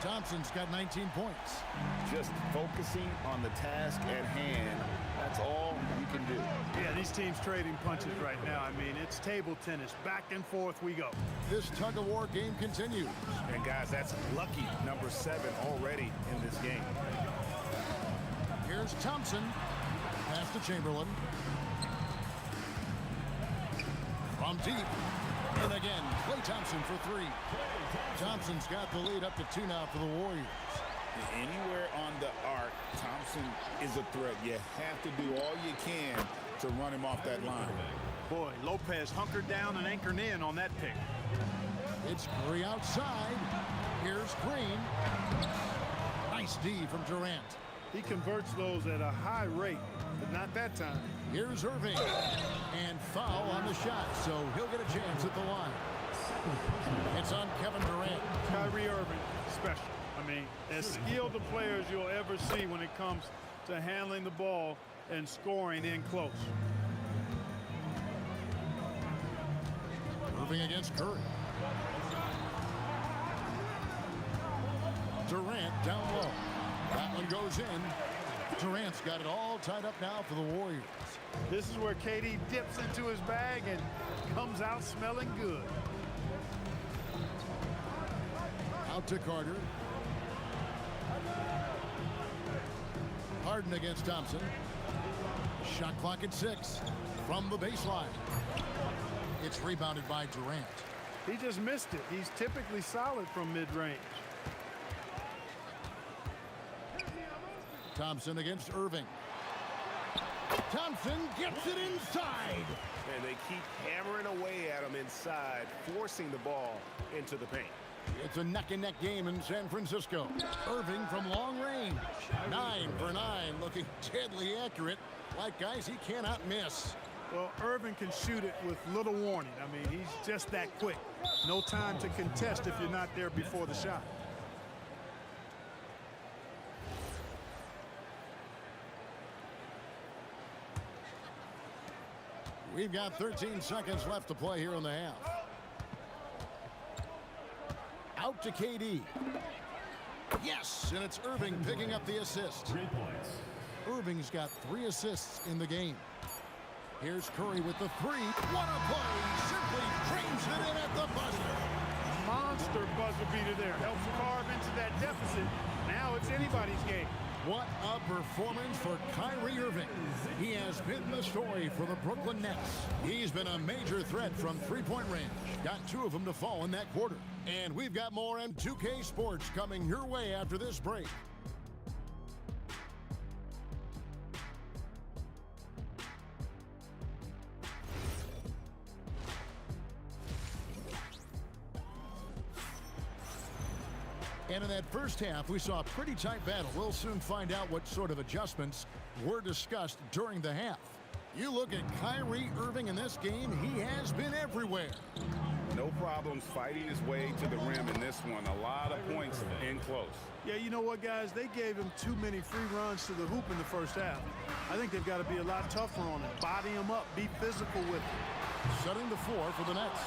Thompson's got 19 points. Just focusing on the task at hand. That's all you can do. Yeah, these teams trading punches right now. I mean, it's table tennis. Back and forth we go. This tug-of-war game continues. And, guys, that's lucky number 7 already in this game. Here's Thompson. Pass to Chamberlain. From deep. And again, Klay Thompson for 3. Thompson's got the lead up to 2 now for the Warriors. Anywhere on the arc, Thompson is a threat. You have to do all you can to run him off that line. Boy, Lopez hunkered down and anchored in on that pick. It's Curry outside. Here's Green. Nice D from Durant. He converts those at a high rate, but not that time. Here's Irving. And foul on the shot, so he'll get a chance at the line. It's on Kevin Durant. Kyrie Irving, special. I mean, as skilled a player as you'll ever see when it comes to handling the ball and scoring in close. Irving against Curry. Durant down low. That one goes in. Durant's got it all tied up now for the Warriors. This is where KD dips into his bag and comes out smelling good. Out to Carter. Harden against Thompson. Shot clock at 6 from the baseline. It's rebounded by Durant. He just missed it. He's typically solid from mid-range. Thompson against Irving. Thompson gets it inside. And they keep hammering away at him inside, forcing the ball into the paint. It's a neck-and-neck game in San Francisco. Irving from long range. 9 for 9, looking deadly accurate. Like guys he cannot miss. Well, Irving can shoot it with little warning. I mean, he's just that quick. No time to contest if you're not there before the shot. We've got 13 seconds left to play here in the half. Out to KD. Yes, and it's Irving picking up the assist. 3 points. Irving's got 3 assists in the game. Here's Curry with the 3. What a play! Simply trains it in at the buzzer. Monster buzzer beater there. Helps carve into that deficit. Now it's anybody's game. What a performance for Kyrie Irving. He has been the story for the Brooklyn Nets. He's been a major threat from three-point range. Got 2 of them to fall in that quarter. And we've got more M2K Sports coming your way after this break. And in that first half, we saw a pretty tight battle. We'll soon find out what sort of adjustments were discussed during the half. You look at Kyrie Irving in this game, he has been everywhere. No problems fighting his way to the rim in this one. A lot of points in close. Yeah, you know what, guys? They gave him too many free runs to the hoop in the first half. I think they've got to be a lot tougher on him. Body him up. Be physical with him. Setting the floor for the Nets.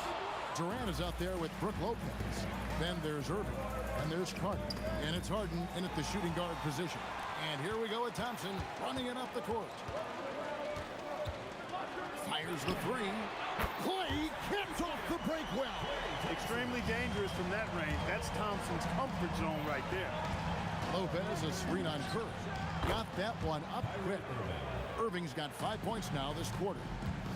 Durant is out there with Brook Lopez. Then there's Irving. And there's Carter. And it's Harden in at the shooting guard position. And here we go with Thompson running it up the court. Fires the 3. Clay gets off the break well. Extremely dangerous from that range. That's Thompson's comfort zone right there. Lopez, a screen on Curry. Got that one up quick. Irving's got 5 points now this quarter.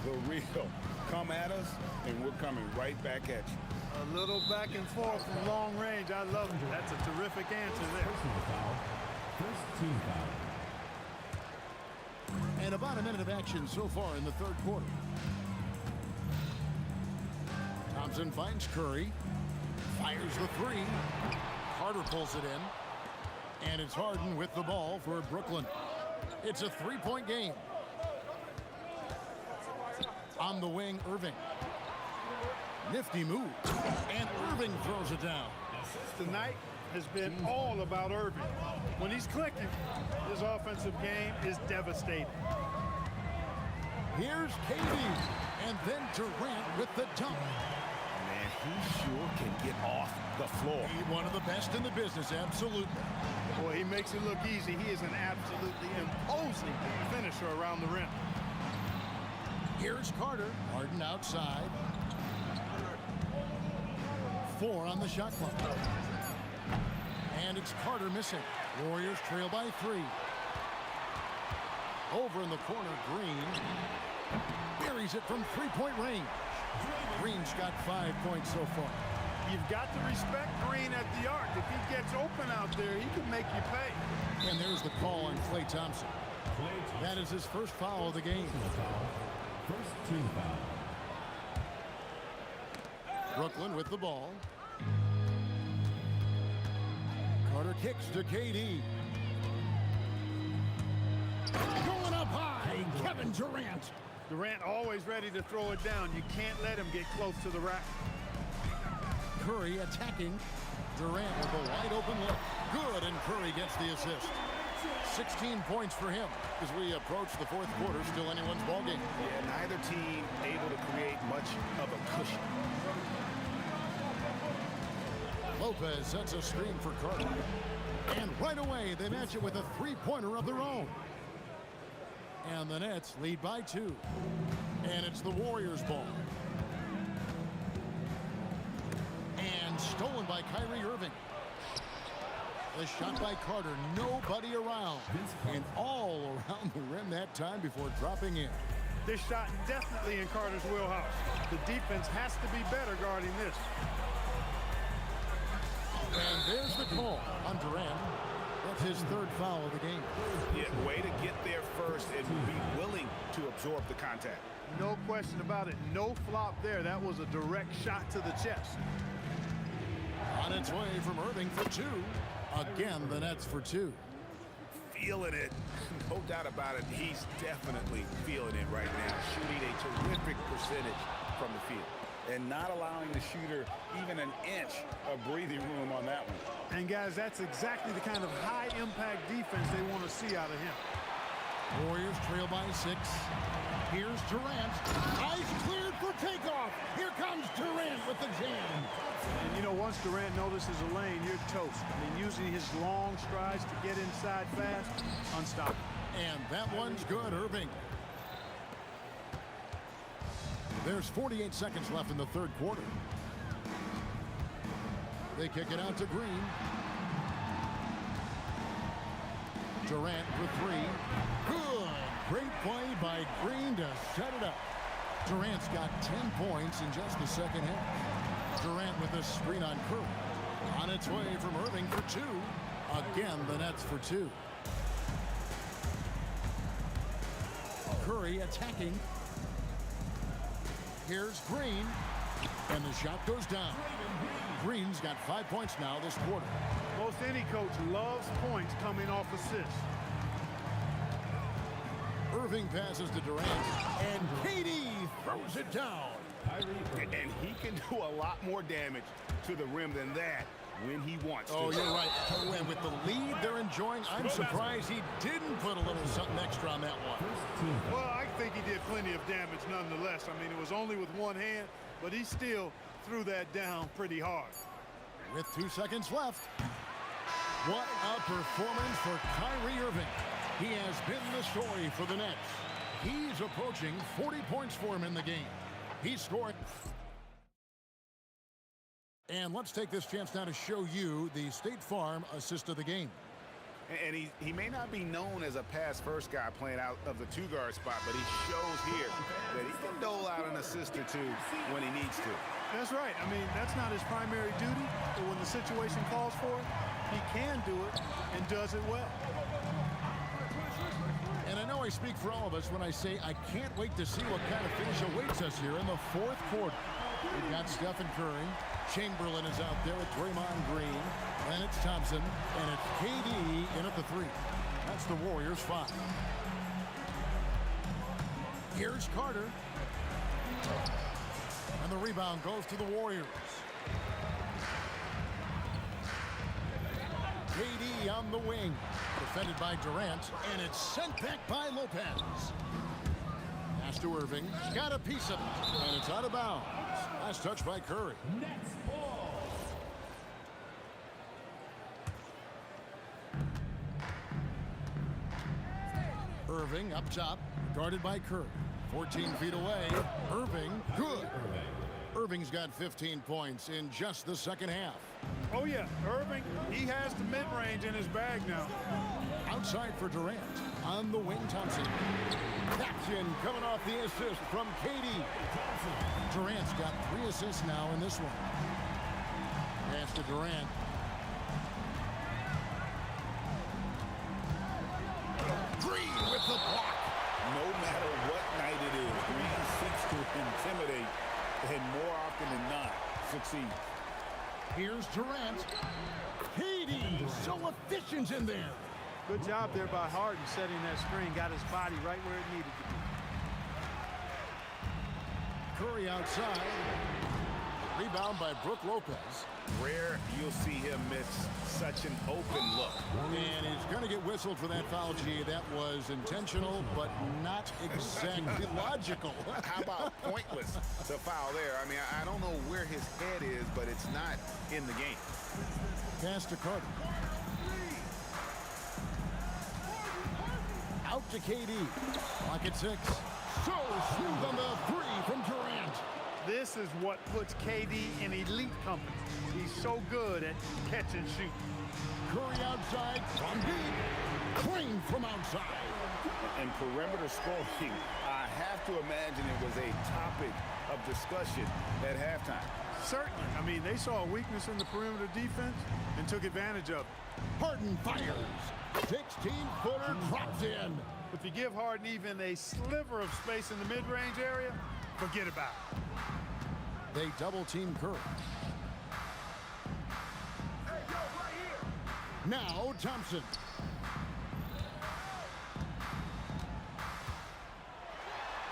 The real. Come at us, and we're coming right back at you. A little back and forth from long range. I love it. That's a terrific answer there. Personal foul. First team foul. And about a minute of action so far in the third quarter. Thompson finds Curry. Fires the 3. Carter pulls it in. And it's Harden with the ball for Brooklyn. It's a 3-point game. On the wing, Irving. Nifty move. And Irving throws it down. Tonight has been all about Irving. When he's clicking, his offensive game is devastating. Here's KD. And then Durant with the dunk. Man, he sure can get off the floor. He's one of the best in the business, absolutely. Boy, he makes it look easy. He is an absolutely imposing finisher around the rim. Here's Carter. Harden outside. 4 on the shot clock. And it's Carter missing. Warriors trail by 3. Over in the corner, Green. Buries it from 3-point range. Green's got 5 points so far. You've got to respect Green at the arc. If he gets open out there, he can make you pay. And there's the call on Klay Thompson. That is his first foul of the game. First team foul. Brooklyn with the ball. Carter kicks to KD. Going up high, Kevin Durant. Durant always ready to throw it down. You can't let him get close to the rack. Curry attacking. Durant with a wide open look. Good, and Curry gets the assist. 16 points for him as we approach the fourth quarter. Still anyone's ballgame. Yeah, neither team able to create much of a cushion. Lopez sets a screen for Carter. And right away, they match it with a three-pointer of their own. And the Nets lead by 2. And it's the Warriors' ball. And stolen by Kyrie Irving. The shot by Carter, nobody around. And all around the rim that time before dropping in. This shot definitely in Carter's wheelhouse. The defense has to be better guarding this. And there's the call on Durant. That's his third foul of the game. Yeah, way to get there first and be willing to absorb the contact. No question about it. No flop there. That was a direct shot to the chest. On its way from Irving for two. Again, the Nets for two. Feeling it. No doubt about it. He's definitely feeling it right now. Shooting a terrific percentage from the field. And not allowing the shooter even an inch of breathing room on that one. And guys, that's exactly the kind of high-impact defense they want to see out of him. Warriors trail by 6. Here's Durant. Eyes cleared for takeoff. Here comes Durant with the jam. And you know, once Durant notices a lane, you're toast. I mean, using his long strides to get inside fast, unstoppable. And that one's good, Irving. There's 48 seconds left in the third quarter. They kick it out to Green. Durant for three. Good. Great play by Green to set it up. Durant's got 10 points in just the second half. Durant with a screen on Curry. On its way from Irving for two. Again, the Nets for two. Curry attacking. Here's Green. And the shot goes down. Green's got 5 points now this quarter. Most any coach loves points coming off assists. Irving passes to Durant, and KD throws it down. And he can do a lot more damage to the rim than that when he wants to. Oh, you're right. And with the lead they're enjoying, I'm surprised he didn't put a little something extra on that one. Well, I think he did plenty of damage nonetheless. I mean, it was only with one hand, but he still threw that down pretty hard. With 2 seconds left. What a performance for Kyrie Irving. He has been the story for the Nets. He's approaching 40 points for him in the game. He scored. And let's take this chance now to show you the State Farm assist of the game. And he may not be known as a pass-first guy playing out of the two-guard spot, but he shows here that he can dole out an assist or two when he needs to. That's right. I mean, that's not his primary duty, but when the situation calls for it, he can do it and does it well. And I know I speak for all of us when I say I can't wait to see what kind of finish awaits us here in the fourth quarter. We've got Stephen Curry. Chamberlain is out there with Draymond Green. And it's Thompson. And it's KD in at the three. That's the Warriors' 5. Here's Carter. And the rebound goes to the Warriors. KD on the wing. Defended by Durant. And it's sent back by Lopez. Pass to Irving. Got a piece of it. And it's out of bounds. Last touch by Curry. Nets ball. Irving up top. Guarded by Curry. 14 feet away. Irving. Good. Irving's got 15 points in just the second half. Oh, yeah. Irving, he has the mid-range in his bag now. Outside for Durant. On the wing, Thompson. That's in, coming off the assist from KD. Durant's got 3 assists now in this one. Pass to Durant. Green with the block. No matter what night it is, Green seeks to intimidate and more often than not succeed. Here's Durant. KD, so efficient in there. Good job there by Harden setting that screen. Got his body right where it needed to be. Curry outside. Rebound by Brook Lopez. Rare you'll see him miss such an open look. And he's going to get whistled for that foul, G. That was intentional, but not exactly logical. How about pointless to foul there? I mean, I don't know where his head is, but it's not in the game. Pass to Carter. Out to KD. Clock at 6. So smooth on the three from Durant. This is what puts KD in elite company. He's He's so good at catch and shoot. Curry outside from deep. Crane from outside. And perimeter scoring, I have to imagine it was a topic of discussion at halftime. Certainly. I mean, they saw a weakness in the perimeter defense and took advantage of it. Harden fires. 16-footer drops in. If you give Harden even a sliver of space in the mid-range area, forget about it. They double-team Curry. Now Thompson.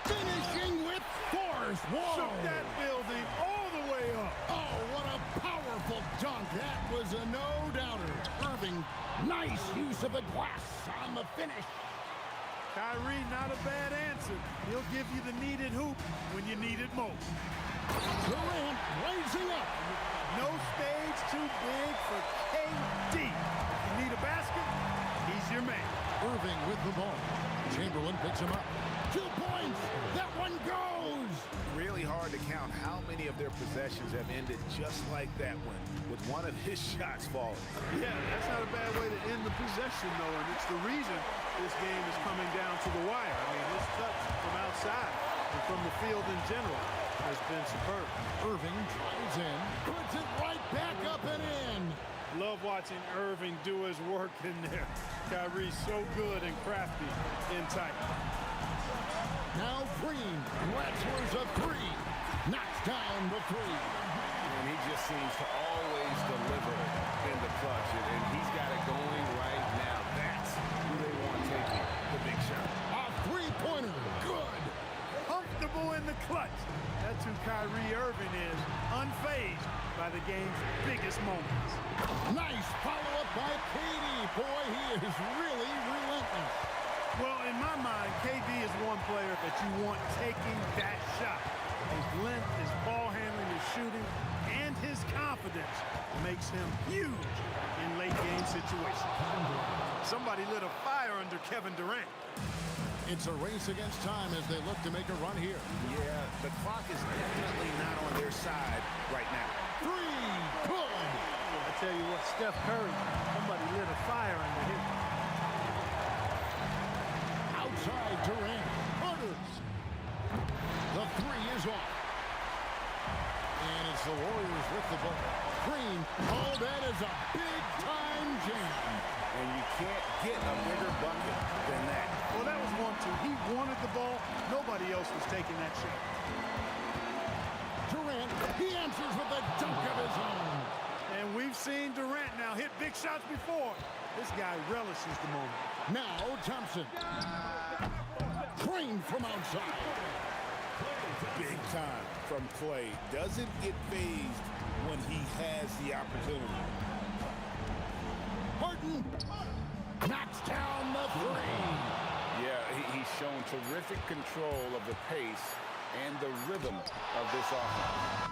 Finishing with force. Whoa. Shook that building all the way up. Oh, what a powerful dunk. That was a no-doubter. Irving, nice use of the glass on the finish. Kyrie, not a bad answer. He'll give you the needed hoop when you need it most. Durant raising up. No stage too big for KD. If you need a basket, he's your man. Irving with the ball. Chamberlain picks him up. 2 points. That one goes. Really hard to count how many of their possessions have ended just like that one, with one of his shots falling. Yeah, that's not a bad way to end the possession, though, and it's the reason this game is coming down to the wire. I mean, his touch from outside and from the field in general has been superb. Irving drives in, puts it right back up and in. Love watching Irving do his work in there. Kyrie's so good and crafty in tight. Now Green, wrestles a three, knocks down the three. And he just seems to always deliver in the clutch, and he's got it going right now. That's who they want taking the big shot. A three-pointer, good. Comfortable in the clutch. That's who Kyrie Irving is, unfazed by the game's biggest moments. Nice follow-up by KD. Boy, he is really relentless. Well, in my mind, KD is one player that you want taking that shot. His length, his ball handling, his shooting, and his confidence makes him huge in late-game situations. Somebody lit a fire under Kevin Durant. It's a race against time as they look to make a run here. Yeah, the clock is definitely not on their side right now. Three, good. I tell you what, Steph Curry, somebody lit a fire under him. Outside Durant, Carter's. The three is off. And it's the Warriors with the ball. Green, oh, that is a big-time jam. And you can't get a bigger bucket than that. Well, that was 1-2. He wanted the ball. Nobody else was taking that shot. Durant, he answers with a dunk of his own. And we've seen Durant now hit big shots before. This guy relishes the moment. Now Thompson. Crane from outside. Big time from Clay. Doesn't get phased when he has the opportunity. Harden knocks down the three. Yeah, he's shown terrific control of the pace and the rhythm of this offense.